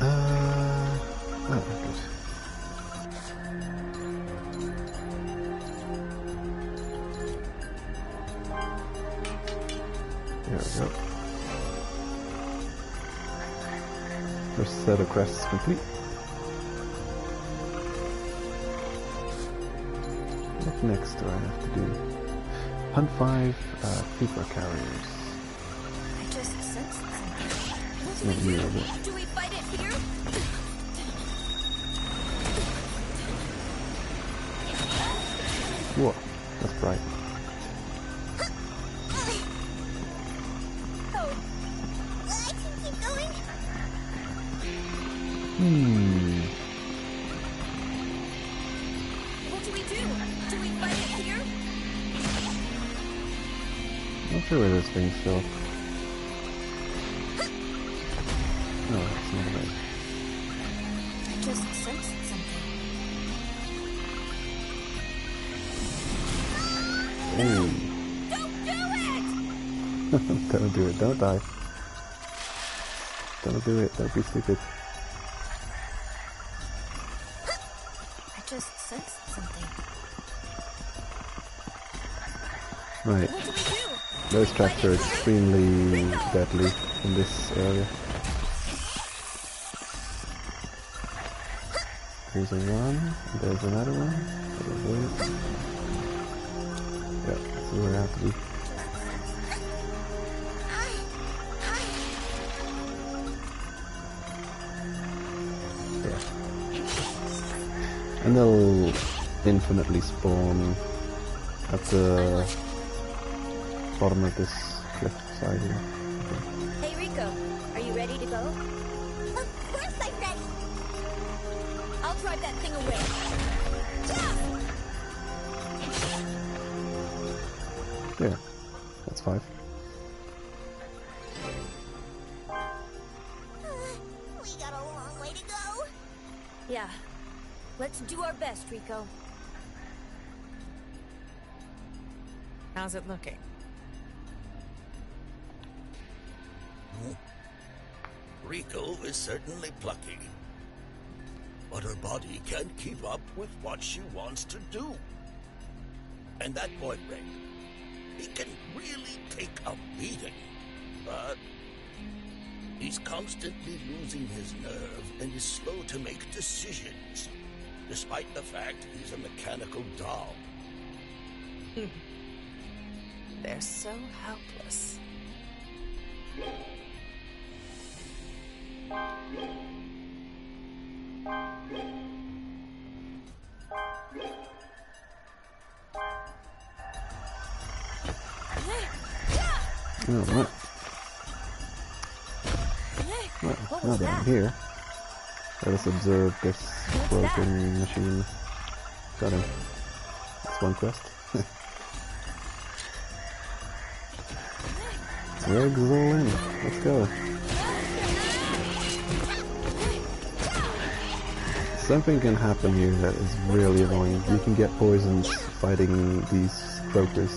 Oh, good. There we go. First set of quests complete. What next do I have to do? Hunt 5 paper carriers. I just sensed something. It's not me, is it? Do we fight it here? Whoa, that's bright. Oh, I can keep going. What do we do? Do we fight it here? Not sure where this thing's still. No, it's not right. I just sensed something. Hey. Don't do it! Don't do it, don't die. Don't do it, don't be stupid. I just sensed something. Right. What do we do? Those traps are extremely deadly in this area. Here's a one, there's another one. Yeah, this is where I have to be. Yeah. And they'll infinitely spawn at the bottom of this cliff side here. Hey Rico, are you ready to go? Of course I'm ready. I'll drive that thing away. There. That's 5. We got a long way to go. Yeah. Let's do our best, Rico. How's it looking? Rico is certainly plucky. But her body can't keep up with what she wants to do. And that boyfriend, he can really take a beating. But he's constantly losing his nerve and is slow to make decisions, despite the fact he's a mechanical doll. They're so helpless. Alright. Well, now that I'm here, let us observe this broken machine. Got him. That's one quest. Legs all in. Let's go. Something can happen here that is really annoying. You can get poisoned fighting these croakers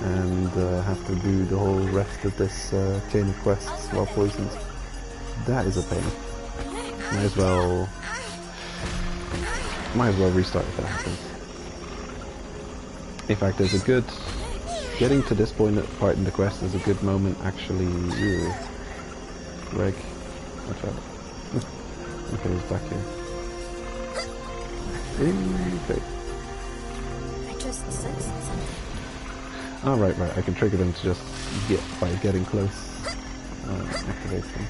and have to do the whole rest of this chain of quests while poisoned. That is a pain. Might as well restart if that happens. In fact, there's a good... Getting to this part in the quest is a good moment, actually. Ew. Greg, watch out. Okay, he's back here. Okay. I just sensed something. Oh, right. I can trigger them to just get by getting close. Activate them.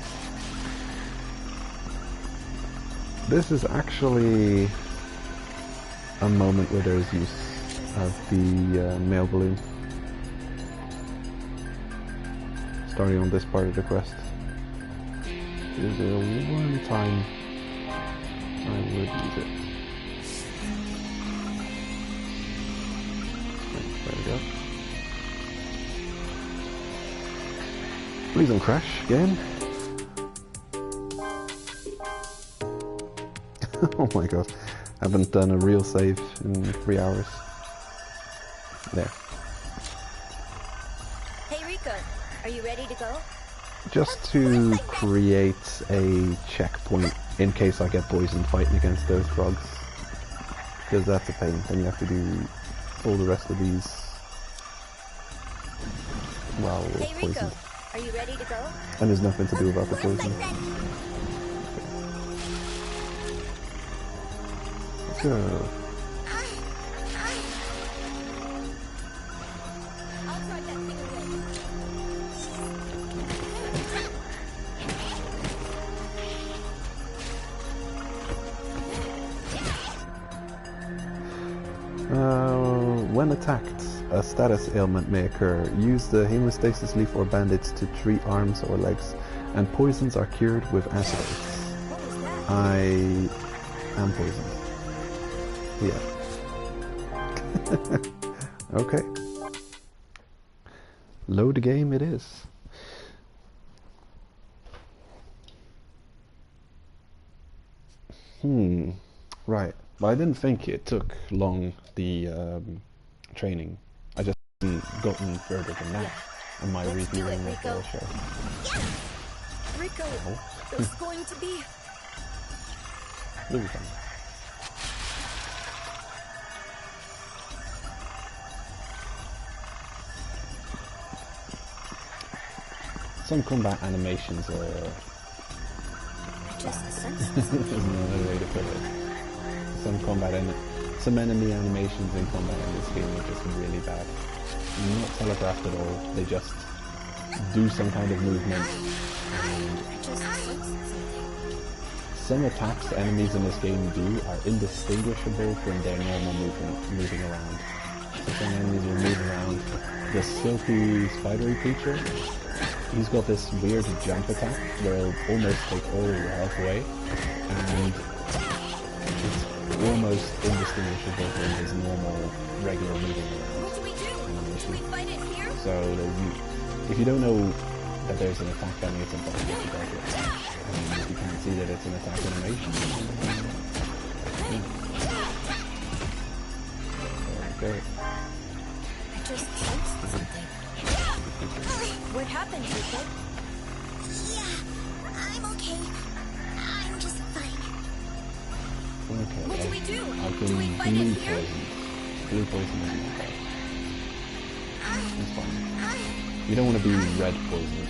This is actually a moment where there is use of the mail balloon. Starting on this part of the quest. Is there one time I would use it? There we go. Please don't crash again. Oh my god. I haven't done a real save in 3 hours. There. Hey Rico, are you ready to go? Just to create a checkpoint in case I get poisoned fighting against those frogs. Because that's a pain. Then you have to do all the rest of these while poisoned. Rico, are you ready to go? And there's nothing to do about the poison. Let's go. When attacked, a status ailment may occur. Use the hemostasis leaf or bandage to treat arms or legs, and poisons are cured with acidates. I am poisoned. Yeah. Okay. Load game it is. Right. Well, I didn't think it took long, the training. I just hadn't gotten further than that in my reviewing of the show. Rico, there's going to be... Louis time. Some combat animations are... I just sensed There's something. no other way to put it. Some enemy animations in combat in this game are just really bad. Not telegraphed at all. They just do some kind of movement. And I just sensed something. some attacks enemies in this game do are indistinguishable from their normal moving around. So some enemies will move around. The silky, spidery creature, he's got this weird jump attack where he'll almost take all your health away, and it's almost indistinguishable from his normal, regular moving around animation. So if you don't know that there's an attack coming, it's impossible to dodge it. And if you can't see that it's an attack animation, there we go. I just sensed something. What happened, Rico? Yeah, I'm okay. I'm just fine. Okay, What do we do? I've Do we been fight it here? blue poison is okay. That's fine. You don't want to be red poisoned.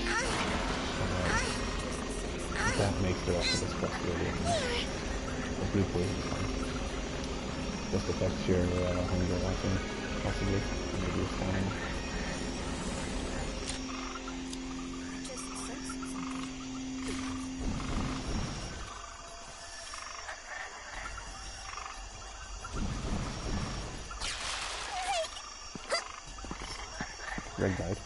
That makes the rest of this quest really annoying. But blue poison is fine. Just affects your hunger, I think, possibly. Maybe it's fine. Just sensed something. Red died.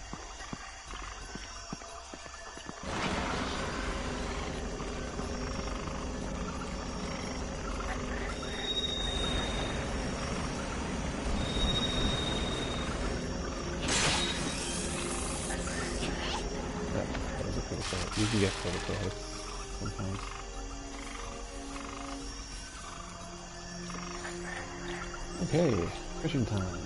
That was a critical hit. You can get critical hits sometimes. Okay, fishing time.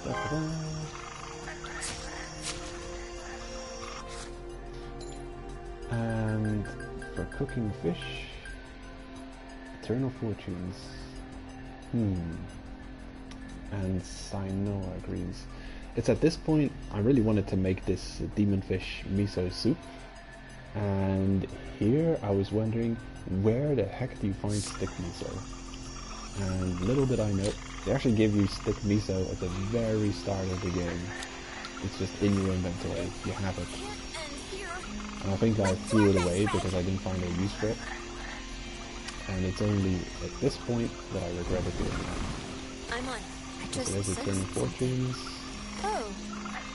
Da-da-da. And for cooking fish, Eternal Fortunes. And Sinoa agrees. It's at this point I really wanted to make this demon fish miso soup. And here I was wondering, where the heck do you find stick miso? And little did I know, they actually give you stick miso at the very start of the game. It's just in your inventory, you have it. And I think I threw it away because I didn't find a use for it. And it's only at this point that I regretted doing that. I'm on. I So just there's sensed Eternal Fortunes Oh,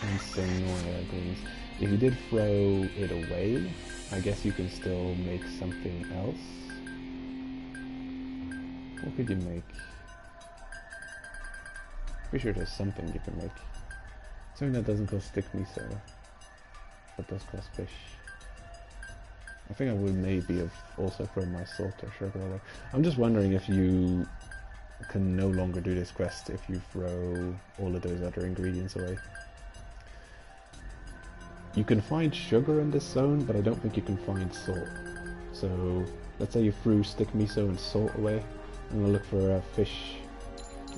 and Sinoa things. If you did throw it away, I guess you can still make something else. What could you make? Pretty sure there's something you can make. Something that doesn't cost stick miso, but does cost fish. I think I would maybe have also thrown my salt or sugar away. I'm just wondering if you can no longer do this quest if you throw all of those other ingredients away. You can find sugar in this zone, but I don't think you can find salt. So let's say you threw stick miso and salt away. I'm gonna look for a fish.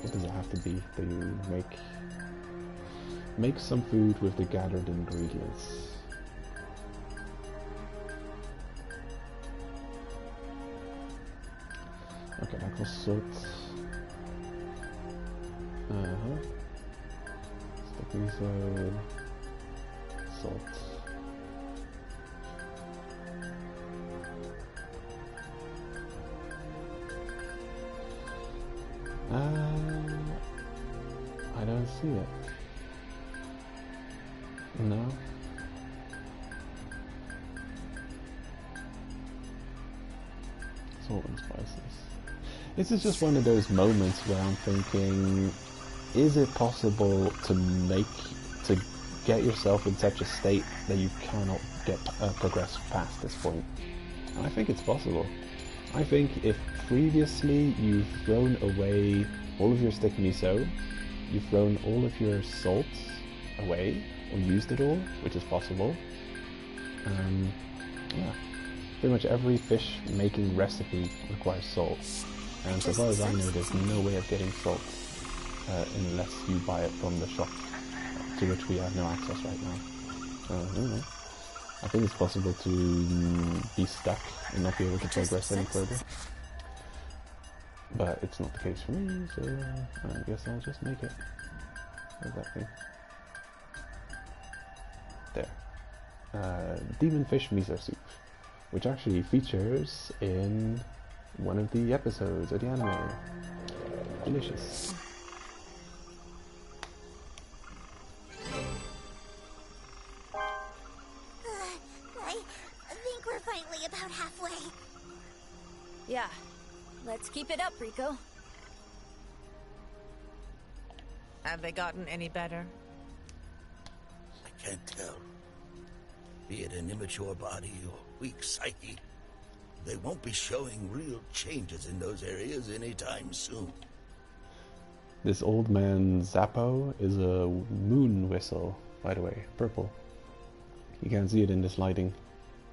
What does it have to be that you make? Make some food with the gathered ingredients. Okay, that costs salt. Stick miso, salt. I don't see it. No. Salt and spices. This is just one of those moments where I'm thinking, is it possible to get yourself in such a state that you cannot progress past this point? And I think it's possible. I think if previously you've thrown away all of your stick miso, you've thrown all of your salt away, or used it all, which is possible. Yeah, pretty much every fish making recipe requires salt. And so far as I know, there's no way of getting salt unless you buy it from the shop, to which we have no access right now. So, I don't know. I think it's possible to be stuck and not be able to progress any further. But it's not the case for me, so I guess I'll just make it. Where's that thing? There. Demon fish miso soup, which actually features in one of the episodes of the anime. Delicious. I think we're finally about halfway. Yeah. Let's keep it up, Rico. Have they gotten any better? I can't tell. Be it an immature body or weak psyche, they won't be showing real changes in those areas anytime soon. This old man Zappo is a moon whistle, by the way, purple. You can't see it in this lighting,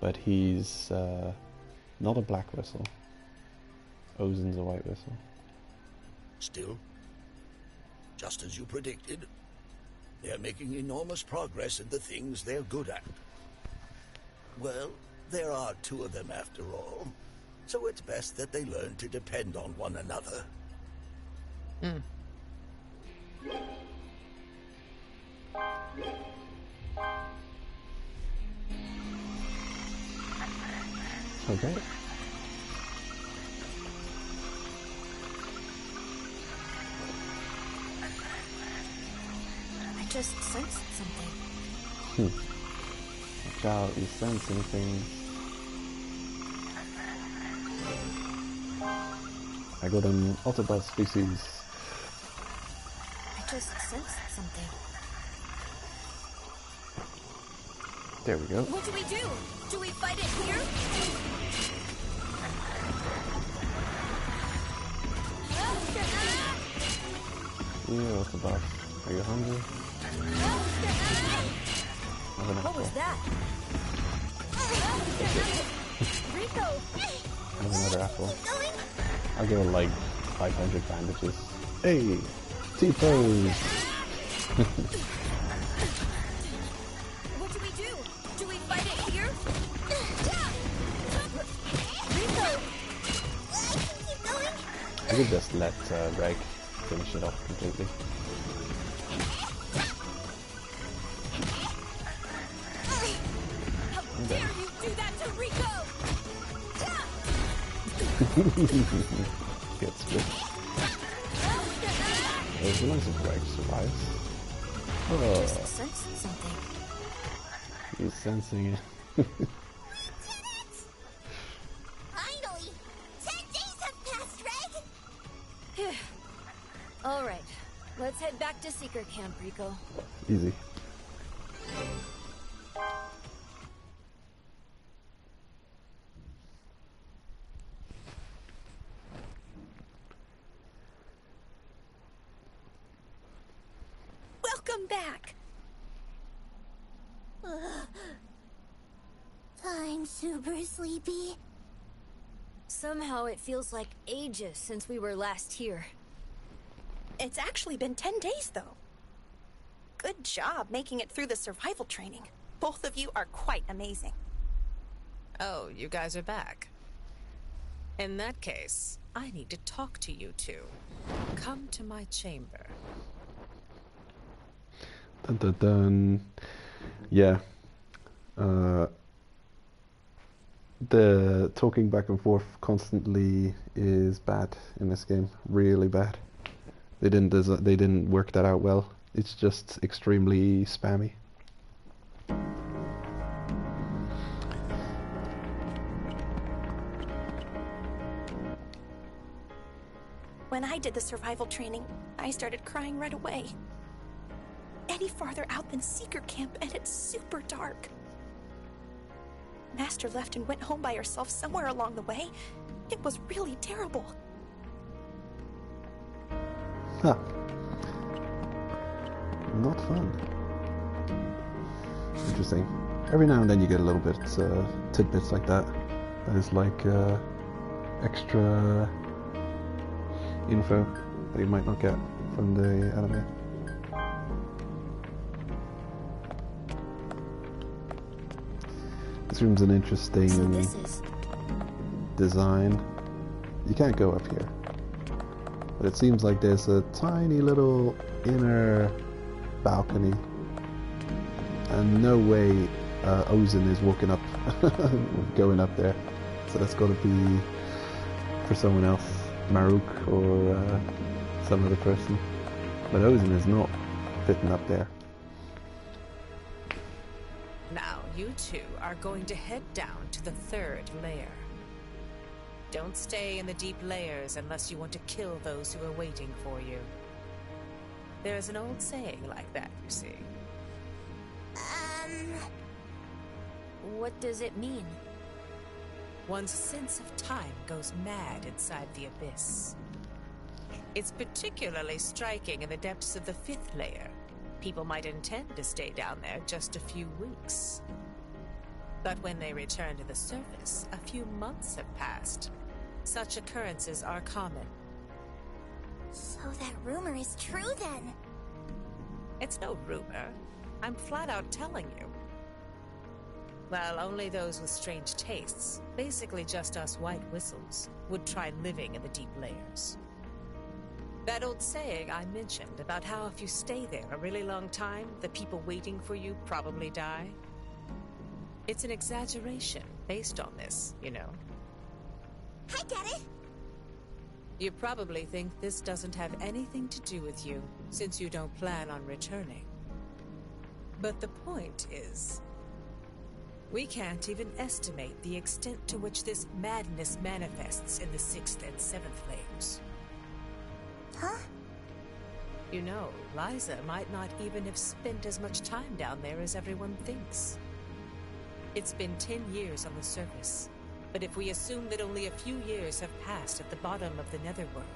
but he's not a black whistle. Ozen's a white whistle. Still, just as you predicted, they're making enormous progress in the things they're good at. Well, there are two of them after all, so it's best that they learn to depend on one another. Okay. I just sensed something. Watch out, you sensing things. I got an Autobot species. I just sensed something. There we go. What do we do? Do we fight it here? Yeah, Autobot. Are you hungry? What was that? Rico! Have another apple. I'll give it like 500 bandages. Hey! T-pose! What do we do? Do we fight it here? Rico! Keep going. I could just let Reg finish it off completely. How dare you do that to Rico! Get split. As long as Reg survives. Oh, Just sensed something. he's sensing it. We did it! Finally! 10 days have passed, Reg! All right, let's head back to Seeker Camp, Rico. Easy. Welcome back. I'm super sleepy. Somehow it feels like ages since we were last here. It's actually been 10 days, though. Good job making it through the survival training. Both of you are quite amazing. Oh, you guys are back. In that case, I need to talk to you two. Come to my chamber. Dun dun dun. Yeah. The talking back and forth constantly is bad in this game. Really bad. They didn't work that out well. It's just extremely spammy. I did the survival training, I started crying right away. Any farther out than Seeker Camp, and it's super dark. Master left and went home by herself somewhere along the way. It was really terrible. Huh. Not fun. Interesting. Every now and then you get a little bit tidbits like that. There's like extra info that you might not get from the anime. This room's an interesting design. You can't go up here, but it seems like there's a tiny little inner balcony, and no way Ozin is walking up, going up there. So that's got to be for someone else, Maruk or some other person. But Ozin is not fitting up there. Now, you two are going to head down to the 3rd layer. Don't stay in the deep layers unless you want to kill those who are waiting for you. There's an old saying like that, you see. What does it mean? One's sense of time goes mad inside the abyss. It's particularly striking in the depths of the 5th layer. People might intend to stay down there just a few weeks. But when they return to the surface, a few months have passed. Such occurrences are common. So that rumor is true then? It's no rumor. I'm flat out telling you. Well, only those with strange tastes, basically just us white whistles, would try living in the deep layers. That old saying I mentioned about how if you stay there a really long time, the people waiting for you probably die. It's an exaggeration based on this, you know. I get it. You probably think this doesn't have anything to do with you, since you don't plan on returning. But the point is, we can't even estimate the extent to which this madness manifests in the 6th and 7th layers. Huh? You know, Liza might not even have spent as much time down there as everyone thinks. It's been 10 years on the surface, but if we assume that only a few years have passed at the bottom of the netherworld,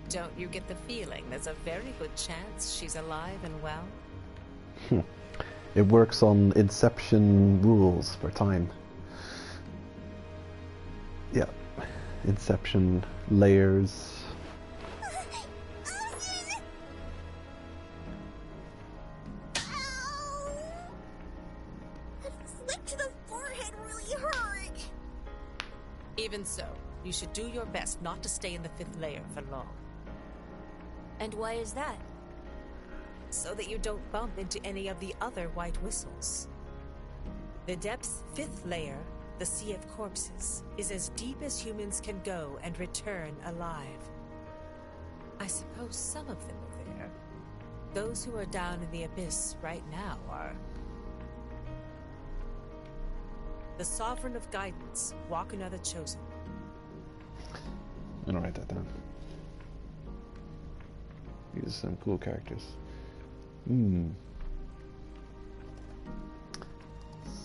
don't you get the feeling there's a very good chance she's alive and well? It works on Inception rules for time. Yeah, Inception layers. Even so, you should do your best not to stay in the 5th layer for long. And why is that? So that you don't bump into any of the other white whistles. The depth's 5th layer, the Sea of Corpses, is as deep as humans can go and return alive. I suppose some of them are there. Those who are down in the abyss right now are... The Sovereign of Guidance, Wakuna the Chosen. I'm gonna write that down. These are some cool characters.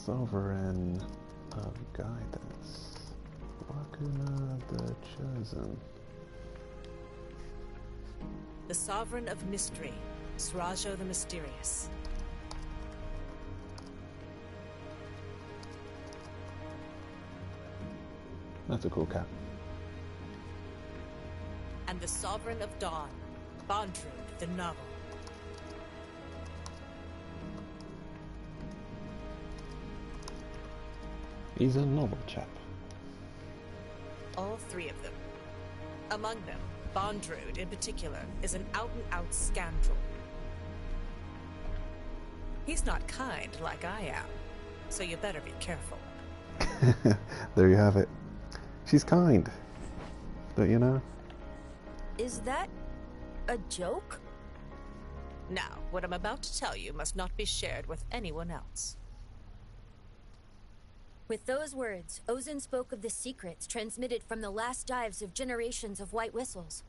Sovereign of Guidance, Wakuna the Chosen. The Sovereign of Mystery, Srajo the Mysterious. That's a cool cat. And the Sovereign of Dawn, Bondrewd the Novel. He's a novel chap. All 3 of them. Among them, Bondrewd in particular is an out-and-out scoundrel. He's not kind like I am, so you better be careful. There you have it. She's kind, but you know. Is that a joke? Now, what I'm about to tell you must not be shared with anyone else. With those words, Ozin spoke of the secrets transmitted from the last dives of generations of white whistles.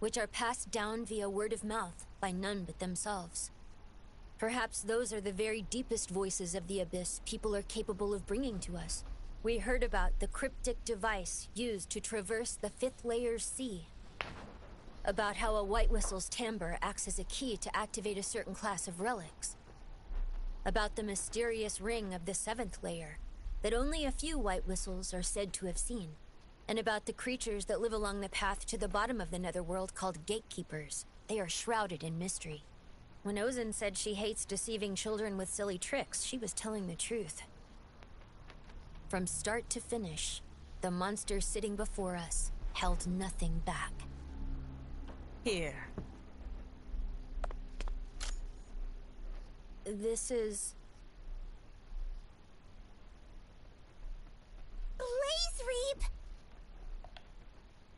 which are passed down via word of mouth by none but themselves. Perhaps those are the very deepest voices of the Abyss people are capable of bringing to us. We heard about the cryptic device used to traverse the 5th layer's sea. About how a white whistle's timbre acts as a key to activate a certain class of relics. About the mysterious ring of the 7th layer that only a few white whistles are said to have seen. And about the creatures that live along the path to the bottom of the netherworld called gatekeepers. They are shrouded in mystery. When Ozen said she hates deceiving children with silly tricks, she was telling the truth. From start to finish, the monster sitting before us held nothing back. Here. This is... Blaze Reap!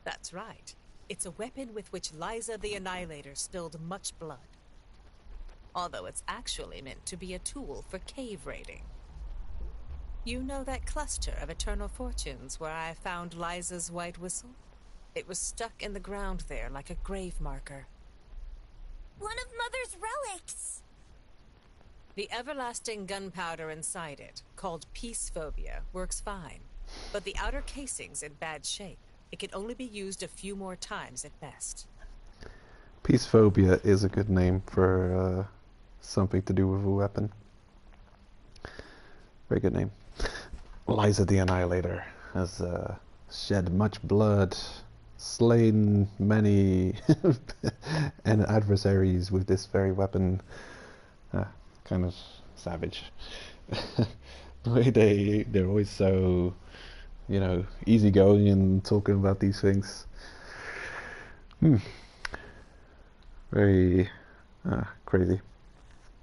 That's right. It's a weapon with which Liza the Annihilator spilled much blood. Although it's actually meant to be a tool for cave raiding. You know that cluster of eternal fortunes where I found Liza's white whistle? It was stuck in the ground there like a grave marker. One of Mother's relics! The everlasting gunpowder inside it, called peace phobia, works fine. But the outer casing's in bad shape. It can only be used a few more times at best. Peace phobia is a good name for something to do with a weapon. Very good name. Liza the Annihilator has shed much blood, slain many and adversaries with this very weapon. Kind of savage. The way they're always so, you know, easygoing and talking about these things. Very crazy.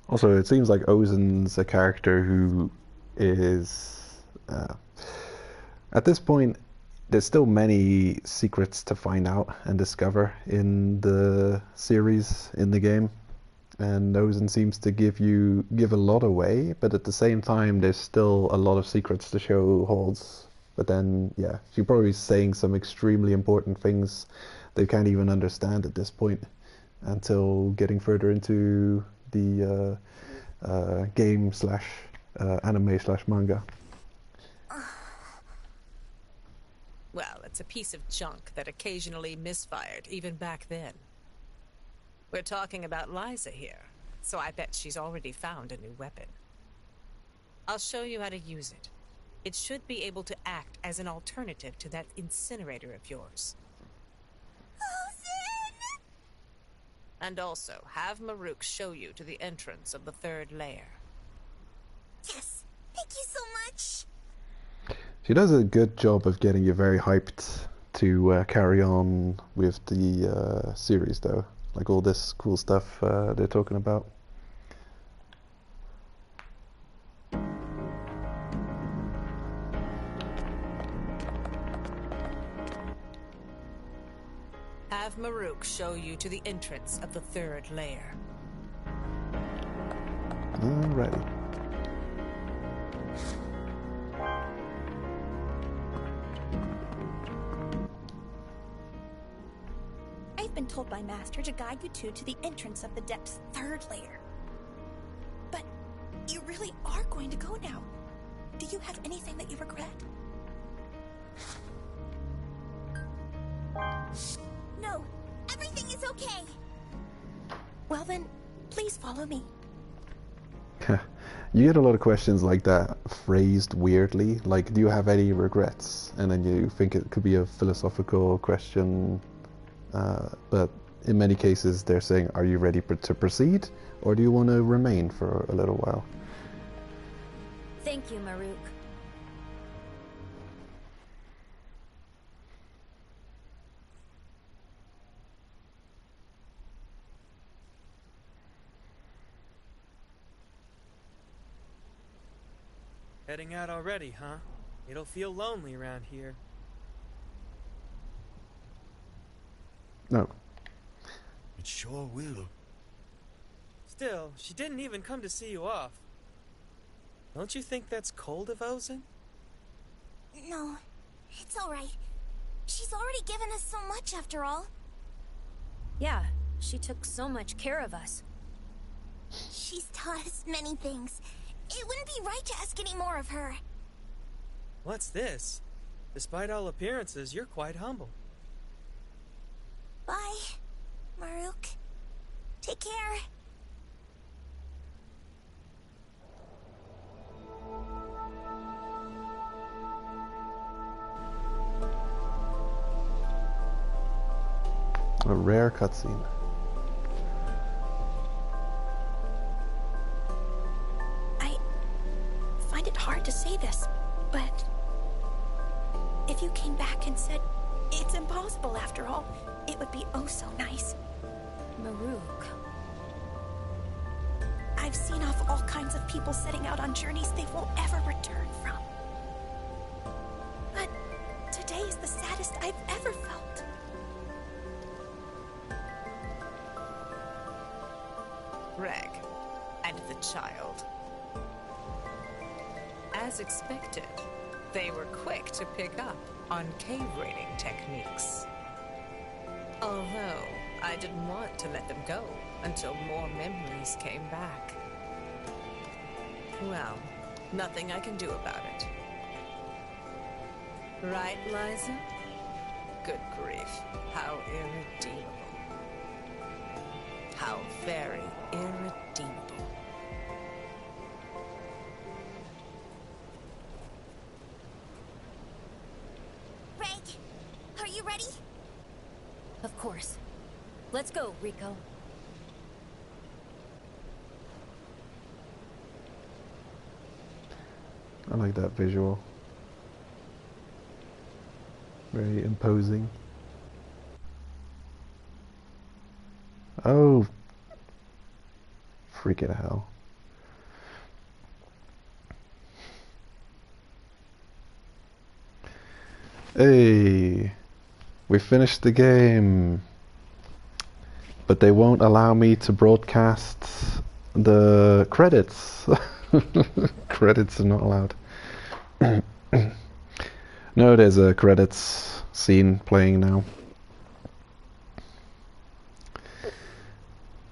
Also, it seems like Ozen's a character who is at this point, there's still many secrets to find out and discover in the series, in the game. And Ozen seems to give a lot away, but at the same time, there's still a lot of secrets to show holds. But then, yeah, she's probably saying some extremely important things they can't even understand at this point until getting further into the game slash anime slash manga. Well, it's a piece of junk that occasionally misfired, even back then. We're talking about Liza here, so I bet she's already found a new weapon. I'll show you how to use it. It should be able to act as an alternative to that incinerator of yours. Ozen! And also, have Maruk show you to the entrance of the 3rd layer. Yes, thank you so much. She does a good job of getting you very hyped to carry on with the series, though. Like all this cool stuff they're talking about. Have Maruk show you to the entrance of the 3rd layer. Alrighty. I've been told by Master to guide you two to the entrance of the depth's 3rd layer. But you really are going to go now. Do you have anything that you regret? No, everything is okay. Well then, please follow me. You get a lot of questions like that phrased weirdly, like, do you have any regrets? And then you think it could be a philosophical question, but in many cases they're saying, are you ready to proceed, or do you want to remain for a little while? Thank you, Maruk. Heading out already, huh? It'll feel lonely around here. No. It sure will. Still, she didn't even come to see you off. Don't you think that's cold of Ozen? No, it's alright. She's already given us so much after all. Yeah, she took so much care of us. She's taught us many things. It wouldn't be right to ask any more of her. What's this? Despite all appearances, you're quite humble. Bye, Maruk. Take care. A rare cutscene. I find it hard to say this, but if you came back and said it's impossible after all, it would be oh so nice. Maruk. I've seen off all kinds of people setting out on journeys they won't ever return from. But today is the saddest I've ever felt. Reg, and the child. As expected, they were quick to pick up on cave raiding techniques. Although, I didn't want to let them go until more memories came back. Well, nothing I can do about it. Right, Liza? Good grief, how irredeemable. How very irredeemable. Reg, are you ready? Of course. Let's go, Rico. I like that visual. Very imposing. Oh, freaking hell. Hey, we finished the game, but they won't allow me to broadcast the credits. Credits are not allowed. No, there's a credits scene playing now.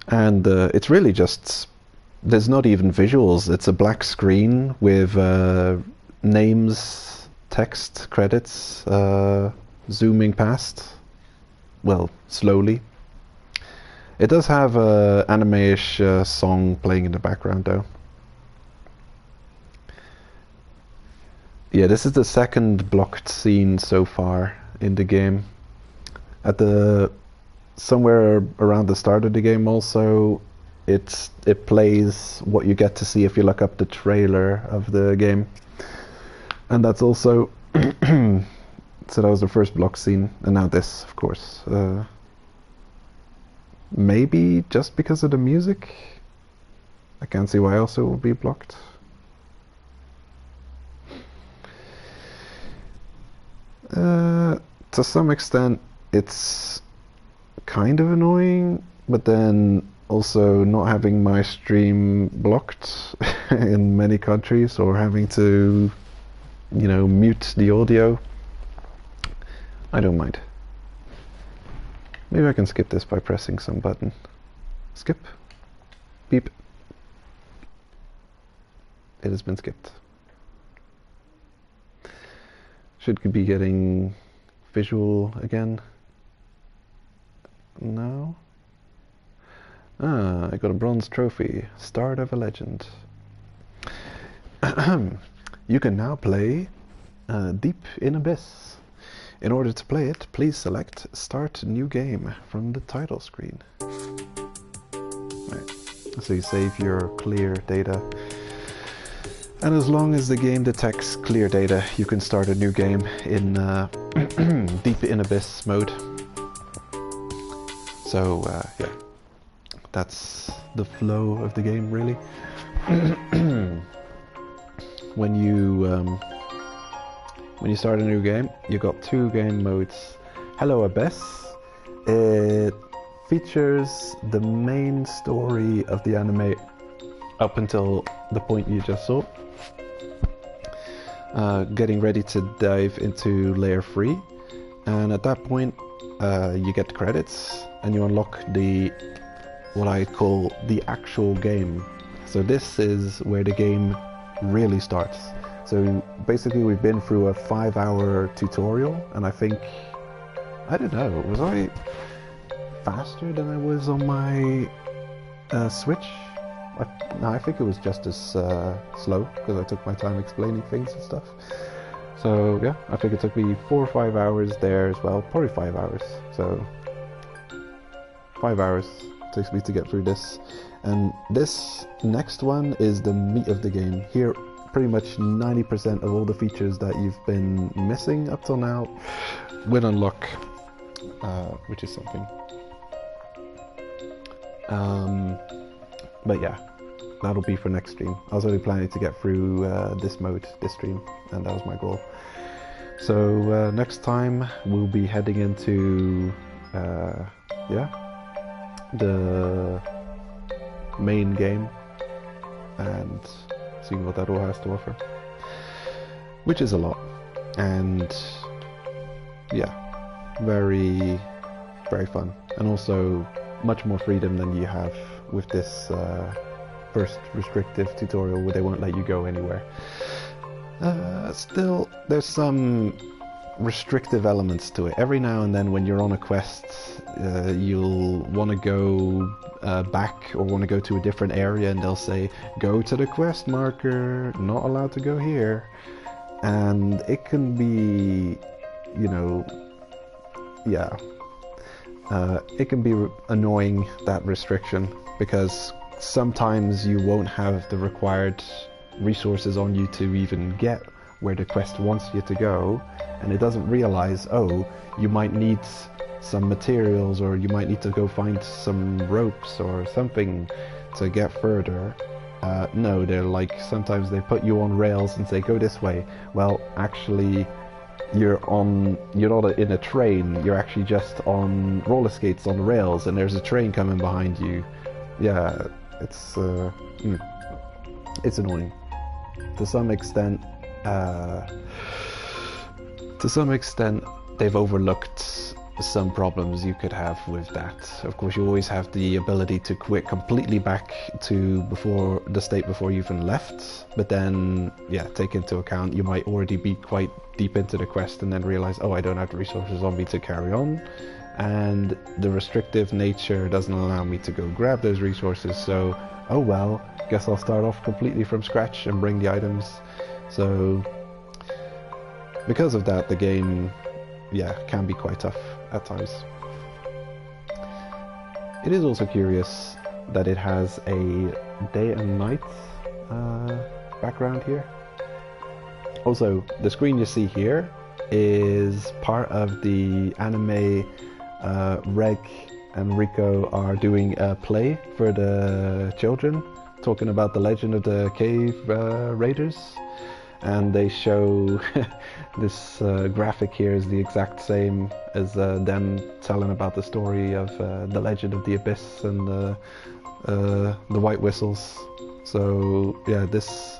And it's really just, there's not even visuals, it's a black screen with names, text, credits, zooming past, well, slowly. It does have a anime-ish song playing in the background though. Yeah, this is the second blocked scene so far in the game. At the somewhere around the start of the game also it plays what you get to see if you look up the trailer of the game, and that's also so that was the first block scene, and now this, of course. Maybe just because of the music, I can't see why else it would be blocked. To some extent it's kind of annoying, but then also not having my stream blocked in many countries, or having to, you know, mute the audio, I don't mind. Maybe I can skip this by pressing some button. Skip. Beep. It has been skipped. Should be getting visual again. No? Ah, I got a bronze trophy. Start of a legend. You can now play Deep in Abyss. In order to play it, please select Start New Game from the title screen. Right. So you save your clear data. And as long as the game detects clear data, you can start a new game in Deep in Abyss mode. So, yeah, that's the flow of the game, really. When you start a new game, you got two game modes. Hello Abyss. It features the main story of the anime up until the point you just saw. Getting ready to dive into layer 3, and at that point you get credits and you unlock the what I call the actual game. So this is where the game really starts. So basically we've been through a 5-hour tutorial, and I think, I don't know, was I faster than I was on my Switch? No, I think it was just as slow, because I took my time explaining things and stuff. So yeah, I think it took me 4 or 5 hours there as well, probably 5 hours. So 5 hours takes me to get through this. And this next one is the meat of the game. Here, pretty much 90% of all the features that you've been missing up till now will unlock, which is something. But yeah, that'll be for next stream. I was only planning to get through this mode, this stream, and that was my goal. So next time we'll be heading into, the main game and seeing what that all has to offer, which is a lot, and yeah, very fun, and also much more freedom than you have with this first restrictive tutorial where they won't let you go anywhere. Still, there's some restrictive elements to it. Every now and then when you're on a quest, you'll want to go back or want to go to a different area, and they'll say, go to the quest marker, not allowed to go here. And it can be, you know, yeah, it can be annoying, that restriction, because sometimes you won't have the required resources on you to even get where the quest wants you to go, and it doesn't realize, oh, you might need some materials, or you might need to go find some ropes or something to get further. No, they're like, sometimes they put you on rails and say, go this way. Well, actually, you're not in a train, you're actually just on roller skates on rails, and there's a train coming behind you. Yeah, it's annoying. To some extent, they've overlooked some problems you could have with that. Of course, you always have the ability to quit completely back to before the state before you even left, but then, yeah, take into account you might already be quite deep into the quest and then realize, oh, I don't have the resources on me to carry on, and the restrictive nature doesn't allow me to go grab those resources, so, oh well, guess I'll start off completely from scratch and bring the items. So because of that, the game, yeah, can be quite tough at times. It is also curious that it has a day and night background here. Also, the screen you see here is part of the anime. Reg and Rico are doing a play for the children, talking about the legend of the cave raiders, and they show this graphic here is the exact same as them telling about the story of the legend of the abyss and the white whistles. So yeah, this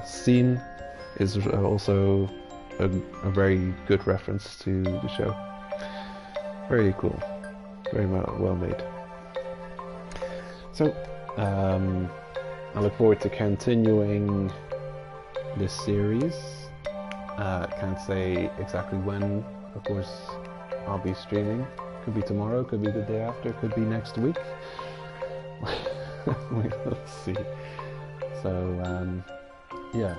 scene is also a very good reference to the show. Very cool, very well made. So I look forward to continuing this series. Can't say exactly when, of course, I'll be streaming. Could be tomorrow, could be the day after, could be next week. We'll see. So yeah,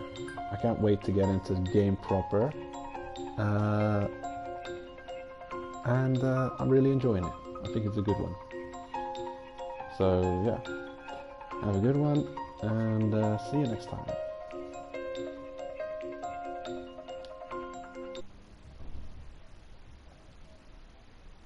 I can't wait to get into the game proper. And I'm really enjoying it. I think it's a good one. So yeah, have a good one, and see you next time.